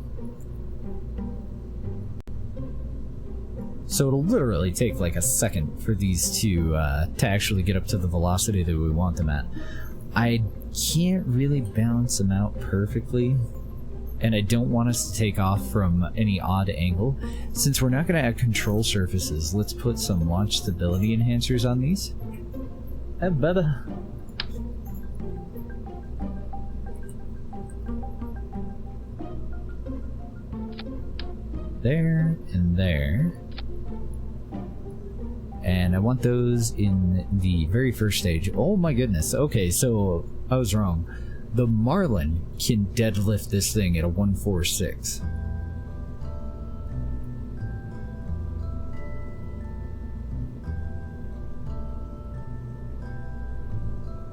So it'll literally take like a second for these to actually get up to the velocity that we want them at. I can't really balance them out perfectly, and I don't want us to take off from any odd angle. Since we're not going to add control surfaces, let's put some launch stability enhancers on these. Hey, Bubba. There and there. And I want those in the very first stage. Oh my goodness. Okay, so I was wrong. The Marlin can deadlift this thing at a 146.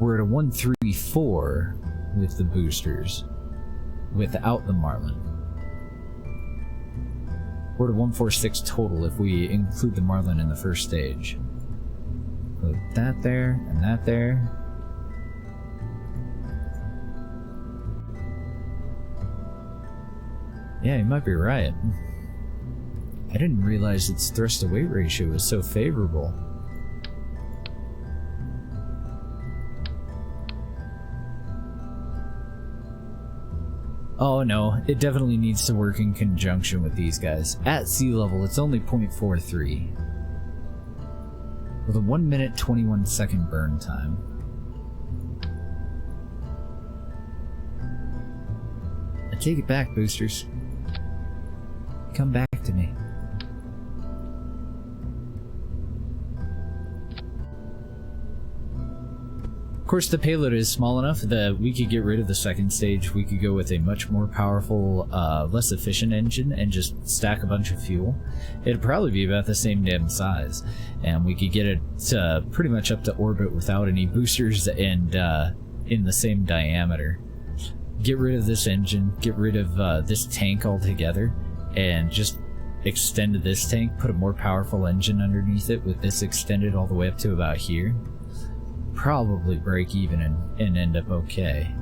We're at a 134 with the boosters, without the Marlin. We're at a 146 total if we include the Marlin in the first stage. Put that there and that there. Yeah, you might be right. I didn't realize its thrust to weight ratio was so favorable. Oh no, it definitely needs to work in conjunction with these guys. At sea level, it's only 0.43. With a 1 minute 21 second burn time. I take it back, boosters. Come back to me. Of course, the payload is small enough that we could get rid of the second stage. We could go with a much more powerful, less efficient engine and just stack a bunch of fuel. It'd probably be about the same damn size, and we could get it pretty much up to orbit without any boosters and in the same diameter. Get rid of this engine, get rid of this tank altogether, and just extend this tank, put a more powerful engine underneath it with this extended all the way up to about here. Probably break even and end up okay.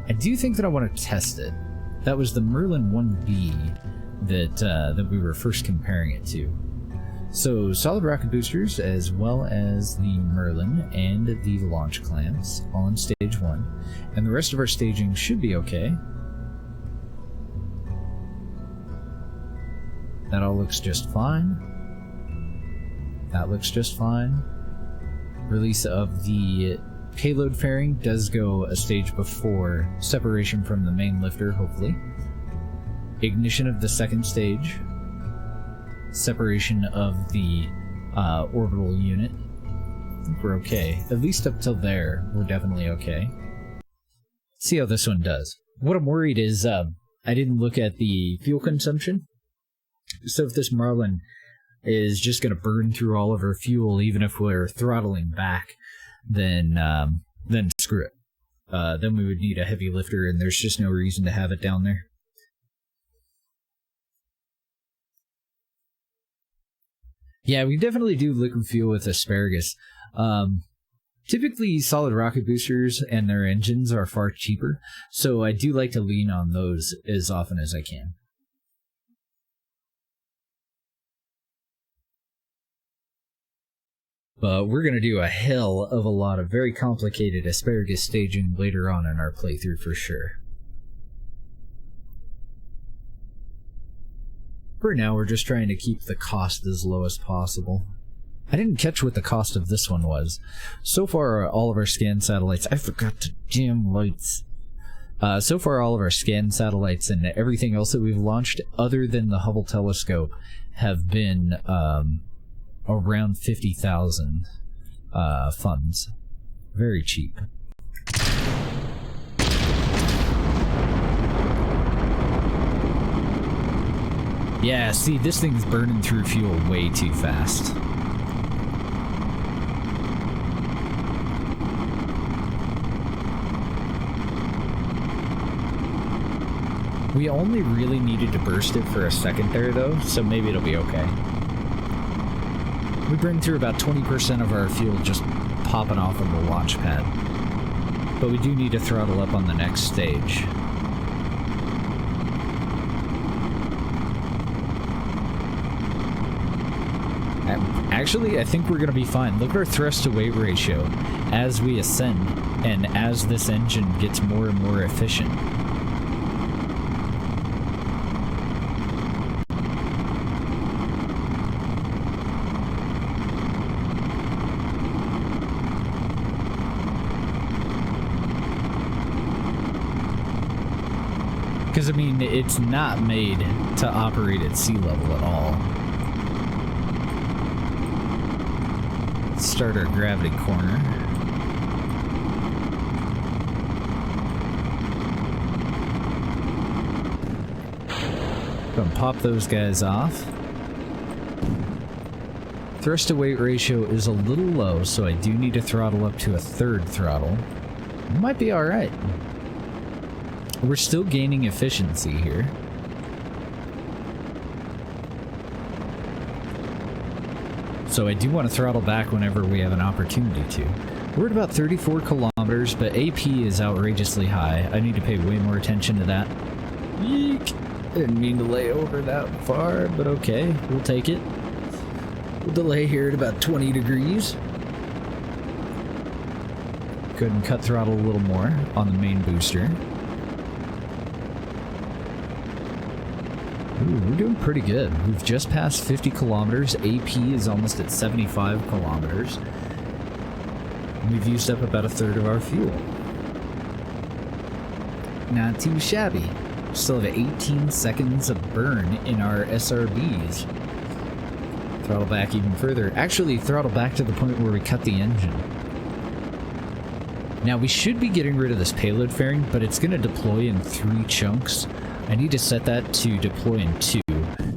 I do think that I want to test it. That was the Merlin 1B that we were first comparing it to. So solid rocket boosters as well as the Merlin and the launch clamps all in stage 1, and the rest of our staging should be okay. That all looks just fine. That looks just fine. Release of the payload fairing does go a stage before separation from the main lifter, hopefully. Ignition of the second stage. Separation of the orbital unit. think we're okay. At least up till there, we're definitely okay. See how this one does. What I'm worried is, I didn't look at the fuel consumption. So if this Marlin is just going to burn through all of our fuel, even if we're throttling back, then screw it. Then we would need a heavy lifter, and there's just no reason to have it down there. Yeah, we definitely do liquid fuel with asparagus. Typically, solid rocket boosters and their engines are far cheaper, so I do like to lean on those as often as I can. But we're going to do a hell of a lot of very complicated asparagus staging later on in our playthrough for sure. For now, we're just trying to keep the cost as low as possible. I didn't catch what the cost of this one was. So far, all of our scan satellites... I forgot to jam lights. So far, all of our scan satellites and everything else that we've launched, other than the Hubble telescope, have been around 50,000 funds. Very cheap. Yeah, see, this thing's burning through fuel way too fast. We only really needed to burst it for a second there, though, so maybe it'll be okay. We burn through about 20% of our fuel just popping off of the launch pad. But we do need to throttle up on the next stage. Actually, I think we're going to be fine. Look at our thrust-to-weight ratio as we ascend, and as this engine gets more and more efficient. Because, I mean, it's not made to operate at sea level at all. Let's start our gravity corner. Go and pop those guys off. Thrust to weight ratio is a little low, so I do need to throttle up to a third throttle. Might be alright. We're still gaining efficiency here. So I do want to throttle back whenever we have an opportunity to. We're at about 34 kilometers, but AP is outrageously high. I need to pay way more attention to that. Yeek! Didn't mean to lay over that far, but okay, we'll take it. We'll delay here at about 20 degrees. Go ahead and cut throttle a little more on the main booster. Ooh, we're doing pretty good. We've just passed 50 kilometers. AP is almost at 75 kilometers. We've used up about a third of our fuel. Not too shabby. Still have 18 seconds of burn in our SRBs. Throttle back even further. Actually, throttle back to the point where we cut the engine. Now, we should be getting rid of this payload fairing, but it's going to deploy in 3 chunks. I need to set that to deploy in 2,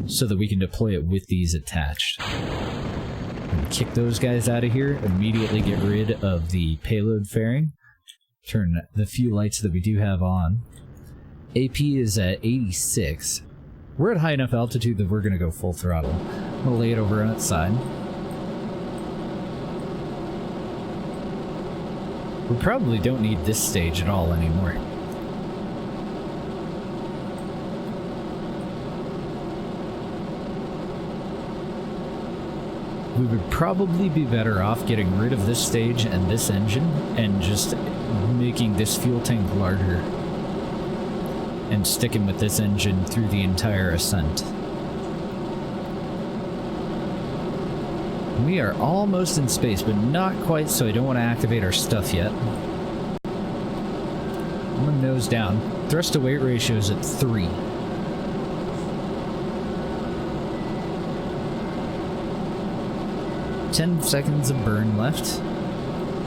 so that we can deploy it with these attached. And kick those guys out of here, immediately get rid of the payload fairing, turn the few lights that we do have on. AP is at 86. We're at high enough altitude that we're going to go full throttle. I'm going to lay it over on its side. We probably don't need this stage at all anymore. We would probably be better off getting rid of this stage and this engine and just making this fuel tank larger and sticking with this engine through the entire ascent. We are almost in space, but not quite, so I don't want to activate our stuff yet. I'm going to nose down. Thrust to weight ratio is at 3. Ten seconds of burn left.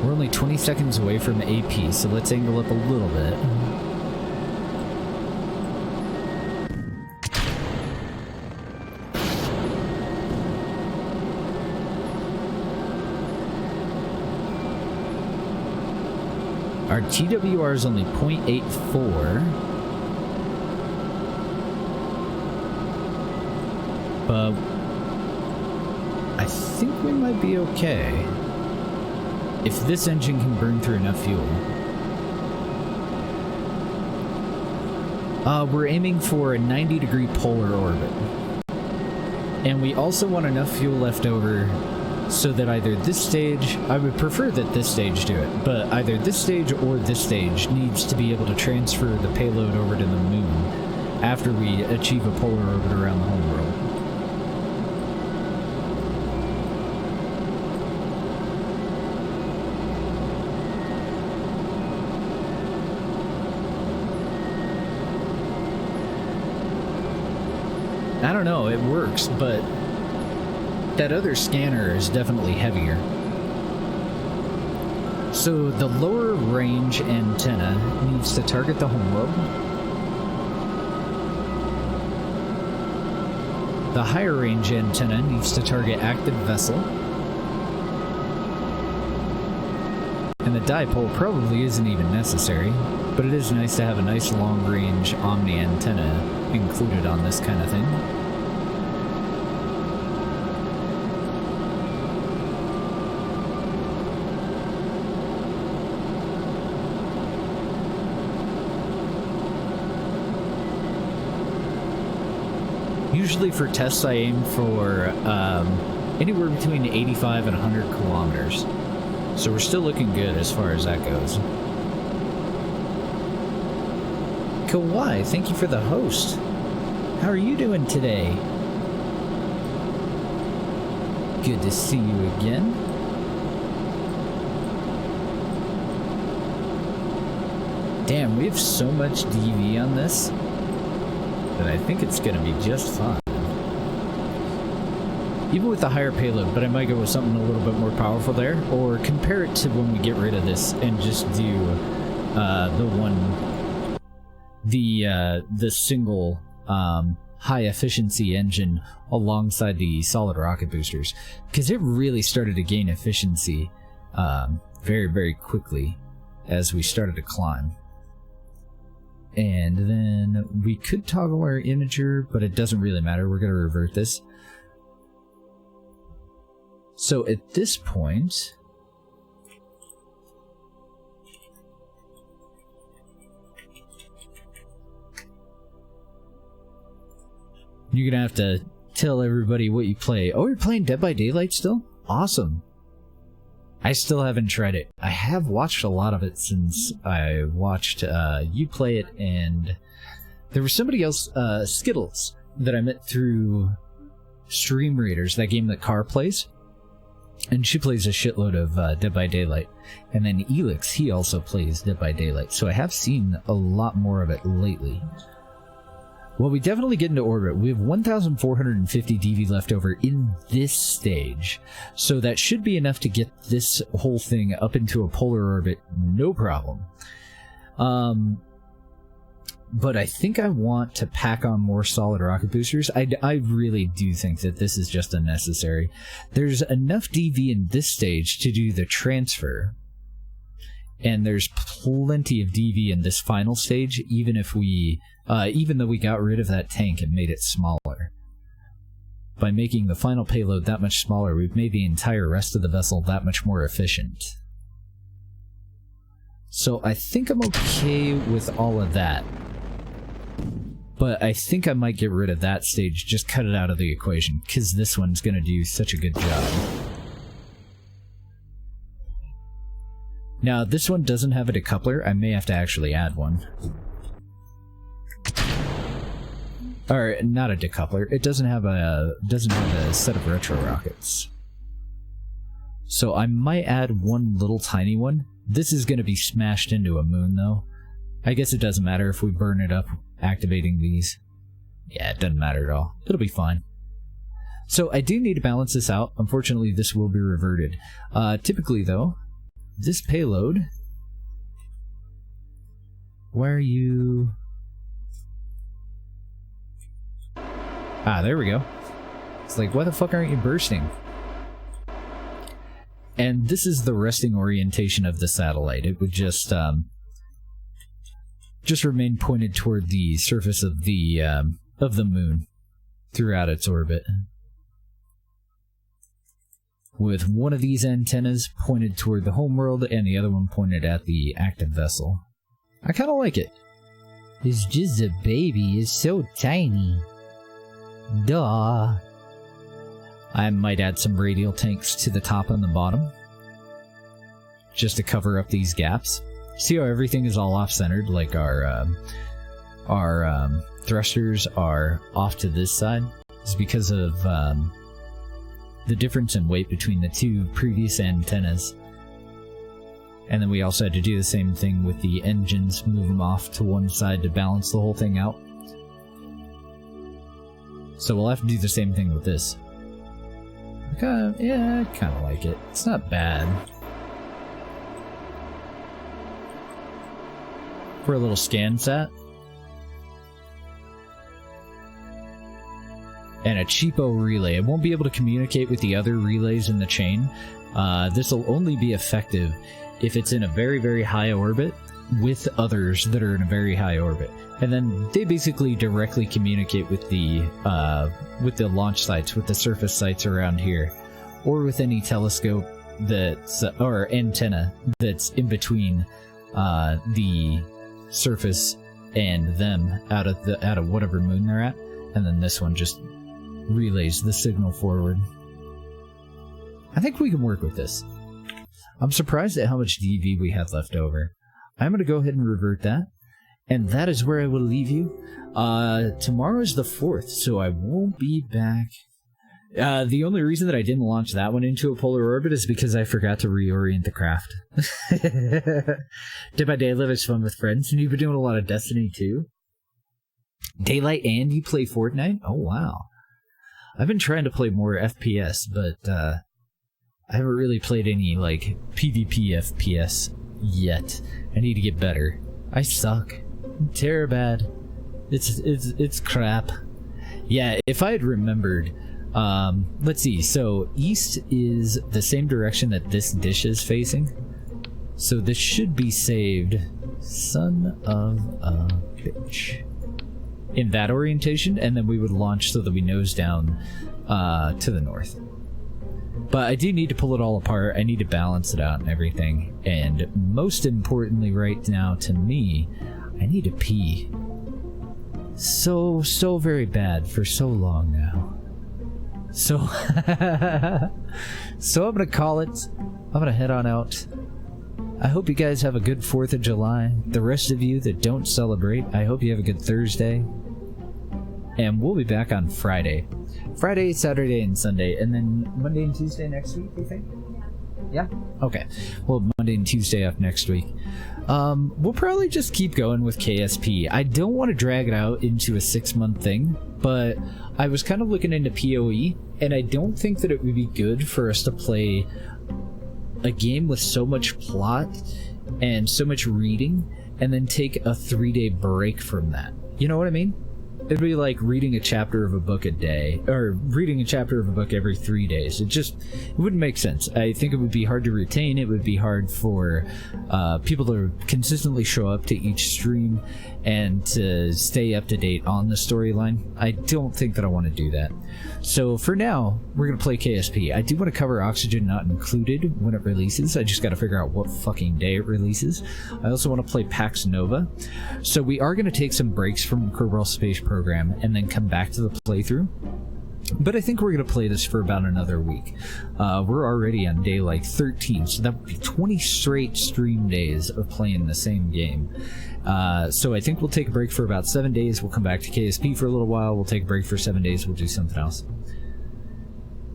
We're only 20 seconds away from AP, so let's angle up a little bit. Our TWR is only 0.84. But I think we might be okay. If this engine can burn through enough fuel. We're aiming for a 90-degree polar orbit. And we also want enough fuel left over so that either this stage, I would prefer that this stage do it, but either this stage or this stage needs to be able to transfer the payload over to the moon after we achieve a polar orbit around the homeworld. I don't know, it works, but that other scanner is definitely heavier. So the lower range antenna needs to target the homeworld. The higher range antenna needs to target active vessel. And the dipole probably isn't even necessary, but it is nice to have a nice long range omni antenna included on this kind of thing. Usually for tests I aim for anywhere between 85 and 100 kilometers. So we're still looking good as far as that goes. Kawhi, thank you for the host. How are you doing today? Good to see you again. Damn, we have so much DV on this that I think it's going to be just fine. Even with the higher payload, but I might go with something a little bit more powerful there, or compare it to when we get rid of this and just do the single high efficiency engine alongside the solid rocket boosters, because it really started to gain efficiency very, very quickly as we started to climb. And then we could toggle our imager, but it doesn't really matter. We're going to revert this. So at this point, you're going to have to tell everybody what you play. Oh, you're playing Dead by Daylight still? Awesome. I still haven't tried it. I have watched a lot of it since I watched you play it, and there was somebody else, Skittles, that I met through Stream Raiders, that game that Car plays. And she plays a shitload of Dead by Daylight. And then Elix, he also plays Dead by Daylight. So I have seen a lot more of it lately. Well, we definitely get into orbit. We have 1,450 DV left over in this stage. So that should be enough to get this whole thing up into a polar orbit, no problem. But I think I want to pack on more solid rocket boosters. I really do think that this is just unnecessary. There's enough DV in this stage to do the transfer. And there's plenty of DV in this final stage, even though we got rid of that tank and made it smaller. By making the final payload that much smaller, we've made the entire rest of the vessel that much more efficient. So I think I'm okay with all of that. But I think I might get rid of that stage, just cut it out of the equation, because this one's going to do such a good job. Now, this one doesn't have a decoupler. I may have to actually add one. Or, not a decoupler. It doesn't have a set of retro rockets. So I might add one little tiny one. This is going to be smashed into a moon, though. I guess it doesn't matter if we burn it up activating these. Yeah, it doesn't matter at all. It'll be fine. So I do need to balance this out. Unfortunately, this will be reverted. Typically, though, this payload... Why are you... Ah, there we go. It's like, why the fuck aren't you bursting? And this is the resting orientation of the satellite. It would just remain pointed toward the surface of the moon throughout its orbit, with one of these antennas pointed toward the homeworld and the other one pointed at the active vessel. I kind of like it. It's just a baby. It's so tiny. Duh. I might add some radial tanks to the top and the bottom, just to cover up these gaps. See how everything is all off-centered, like our thrusters are off to this side? It's because of the difference in weight between the two previous antennas. And then we also had to do the same thing with the engines, move them off to one side to balance the whole thing out. So we'll have to do the same thing with this. Yeah, I kind of like it. It's not bad. For a little scan set. And a cheapo relay. It won't be able to communicate with the other relays in the chain. This will only be effective if it's in a very, very high orbit with others that are in a very high orbit. And then they basically directly communicate with the launch sites, with the surface sites around here, or with any telescope that's or antenna that's in between the surface and them out of whatever moon they're at. And then this one just relays the signal forward. I think we can work with this. I'm surprised at how much DV we had left over. I'm going to go ahead and revert that. And that is where I will leave you. Tomorrow is the 4th, so I won't be back. The only reason that I didn't launch that one into a polar orbit is because I forgot to reorient the craft. Did my day live as fun with friends? And you've been doing a lot of Destiny too? Daylight and you play Fortnite? Oh, wow. I've been trying to play more FPS, but I haven't really played any, like, PvP FPS yet. I need to get better. I suck. I'm terrible. It's crap. Yeah, if I had remembered, let's see, so east is the same direction that this dish is facing. So this should be saved. Son of a bitch. In that orientation, and then we would launch so that we nose down to the north. But I do need to pull it all apart. I need to balance it out and everything. And most importantly right now to me, I need to pee. So very bad for so long now. So, so I'm gonna call it. I'm gonna head on out. I hope you guys have a good 4th of July. The rest of you that don't celebrate, I hope you have a good Thursday. And we'll be back on Friday. Friday, Saturday, and Sunday. And then Monday and Tuesday next week, you think? Yeah? Okay. Well, Monday and Tuesday off next week. We'll probably just keep going with KSP. I don't want to drag it out into a 6-month thing, but I was kind of looking into PoE, and I don't think that it would be good for us to play a game with so much plot and so much reading, and then take a 3-day break from that. You know what I mean? It'd be like reading a chapter of a book a day, or reading a chapter of a book every 3 days. It wouldn't make sense. I think it would be hard to retain. It would be hard for people to consistently show up to each stream and to stay up to date on the storyline. I don't think that I want to do that. So for now, we're going to play KSP. I do want to cover Oxygen Not Included when it releases. I just got to figure out what fucking day it releases. I also want to play Pax Nova. So we are going to take some breaks from Kerbal Space Program and then come back to the playthrough. But I think we're going to play this for about another week. We're already on day like 13, so that would be 20 straight stream days of playing the same game. So I think we'll take a break for about 7 days. We'll come back to KSP for a little while. We'll take a break for 7 days. We'll do something else.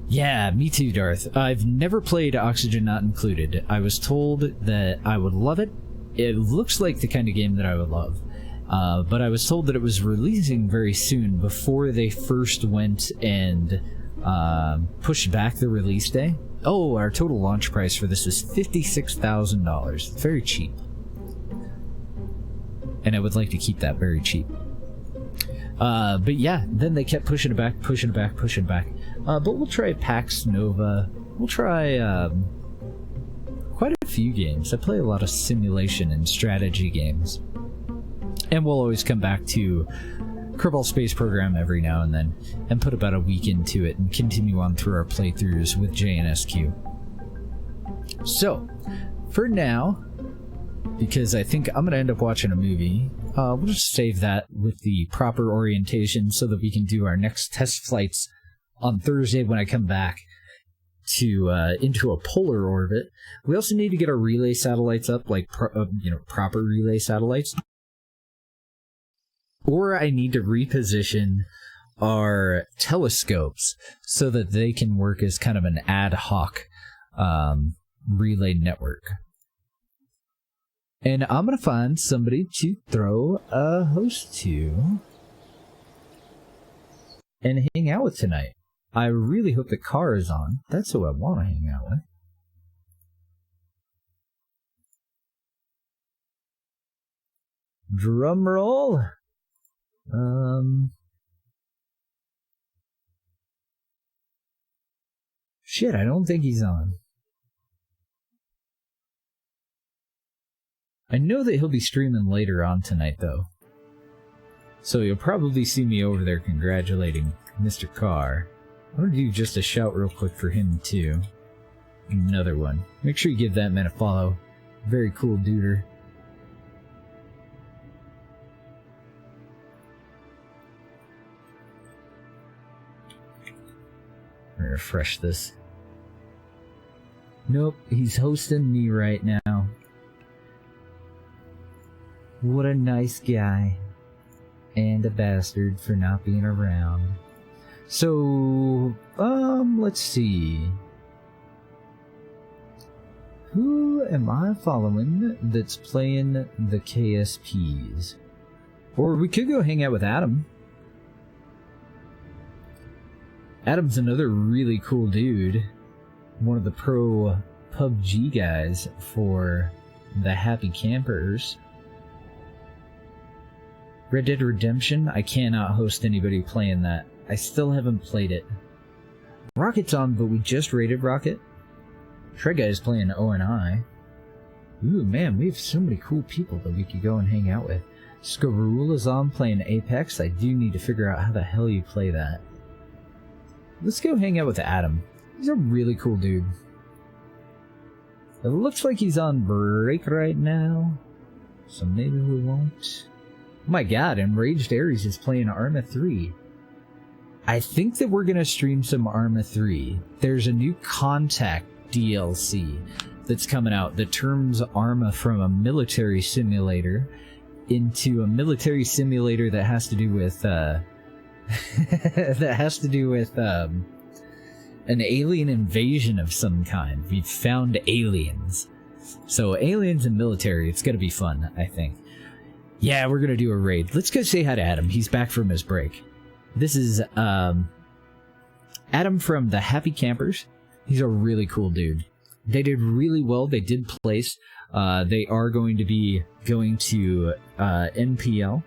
Yeah, me too, Darth. I've never played Oxygen Not Included. I was told that I would love it. It looks like the kind of game that I would love. But I was told that it was releasing very soon before they first went and pushed back the release day. Oh, our total launch price for this is $56,000. Very cheap. And I would like to keep that very cheap. But yeah, then they kept pushing it back, pushing it back, pushing it back. But we'll try Pax Nova. We'll try quite a few games. I play a lot of simulation and strategy games. And we'll always come back to Kerbal Space Program every now and then and put about a week into it and continue on through our playthroughs with JNSQ. So, for now, because I think I'm going to end up watching a movie, we'll just save that with the proper orientation so that we can do our next test flights on Thursday when I come back to into a polar orbit. We also need to get our relay satellites up, like proper relay satellites. Or I need to reposition our telescopes so that they can work as kind of an ad hoc relay network. And I'm going to find somebody to throw a host to and hang out with tonight. I really hope the car is on. That's who I want to hang out with. Drum roll. Shit, I don't think he's on. I know that he'll be streaming later on tonight, though. So you'll probably see me over there congratulating Mr. Carr. I'm gonna do just a shout real quick for him, too. Another one. Make sure you give that man a follow. Very cool duder. I'm gonna refresh this. Nope, he's hosting me right now. What a nice guy. And a bastard for not being around. So, let's see. Who am I following that's playing the KSPs? Or we could go hang out with Adam. Adam's another really cool dude. One of the pro PUBG guys for the Happy Campers. Red Dead Redemption, I cannot host anybody playing that. I still haven't played it. Rocket's on, but we just raided Rocket. Trey Guy's playing ONI. Ooh, man, we have so many cool people that we could go and hang out with. Skarul is on playing Apex. I do need to figure out how the hell you play that. Let's go hang out with Adam. He's a really cool dude. It looks like he's on break right now, so maybe we won't. Oh my god, Enraged Ares is playing Arma 3. I think that we're going to stream some Arma 3. There's a new Contact DLC that's coming out that turns Arma from a military simulator into a military simulator that has to do with an alien invasion of some kind. We've found aliens. So aliens and military, it's going to be fun, I think. Yeah, we're going to do a raid. Let's go say hi to Adam. He's back from his break. This is Adam from the Happy Campers. He's a really cool dude. They did really well. They did place. They are going to be going to NPL.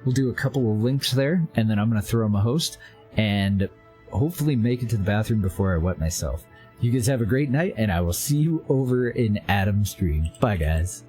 We'll do a couple of links there, and then I'm going to throw him a host, and hopefully make it to the bathroom before I wet myself. You guys have a great night, and I will see you over in Adam's stream. Bye, guys.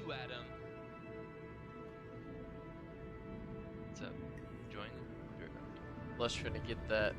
Adam. What's up? Join? Lush trying to get that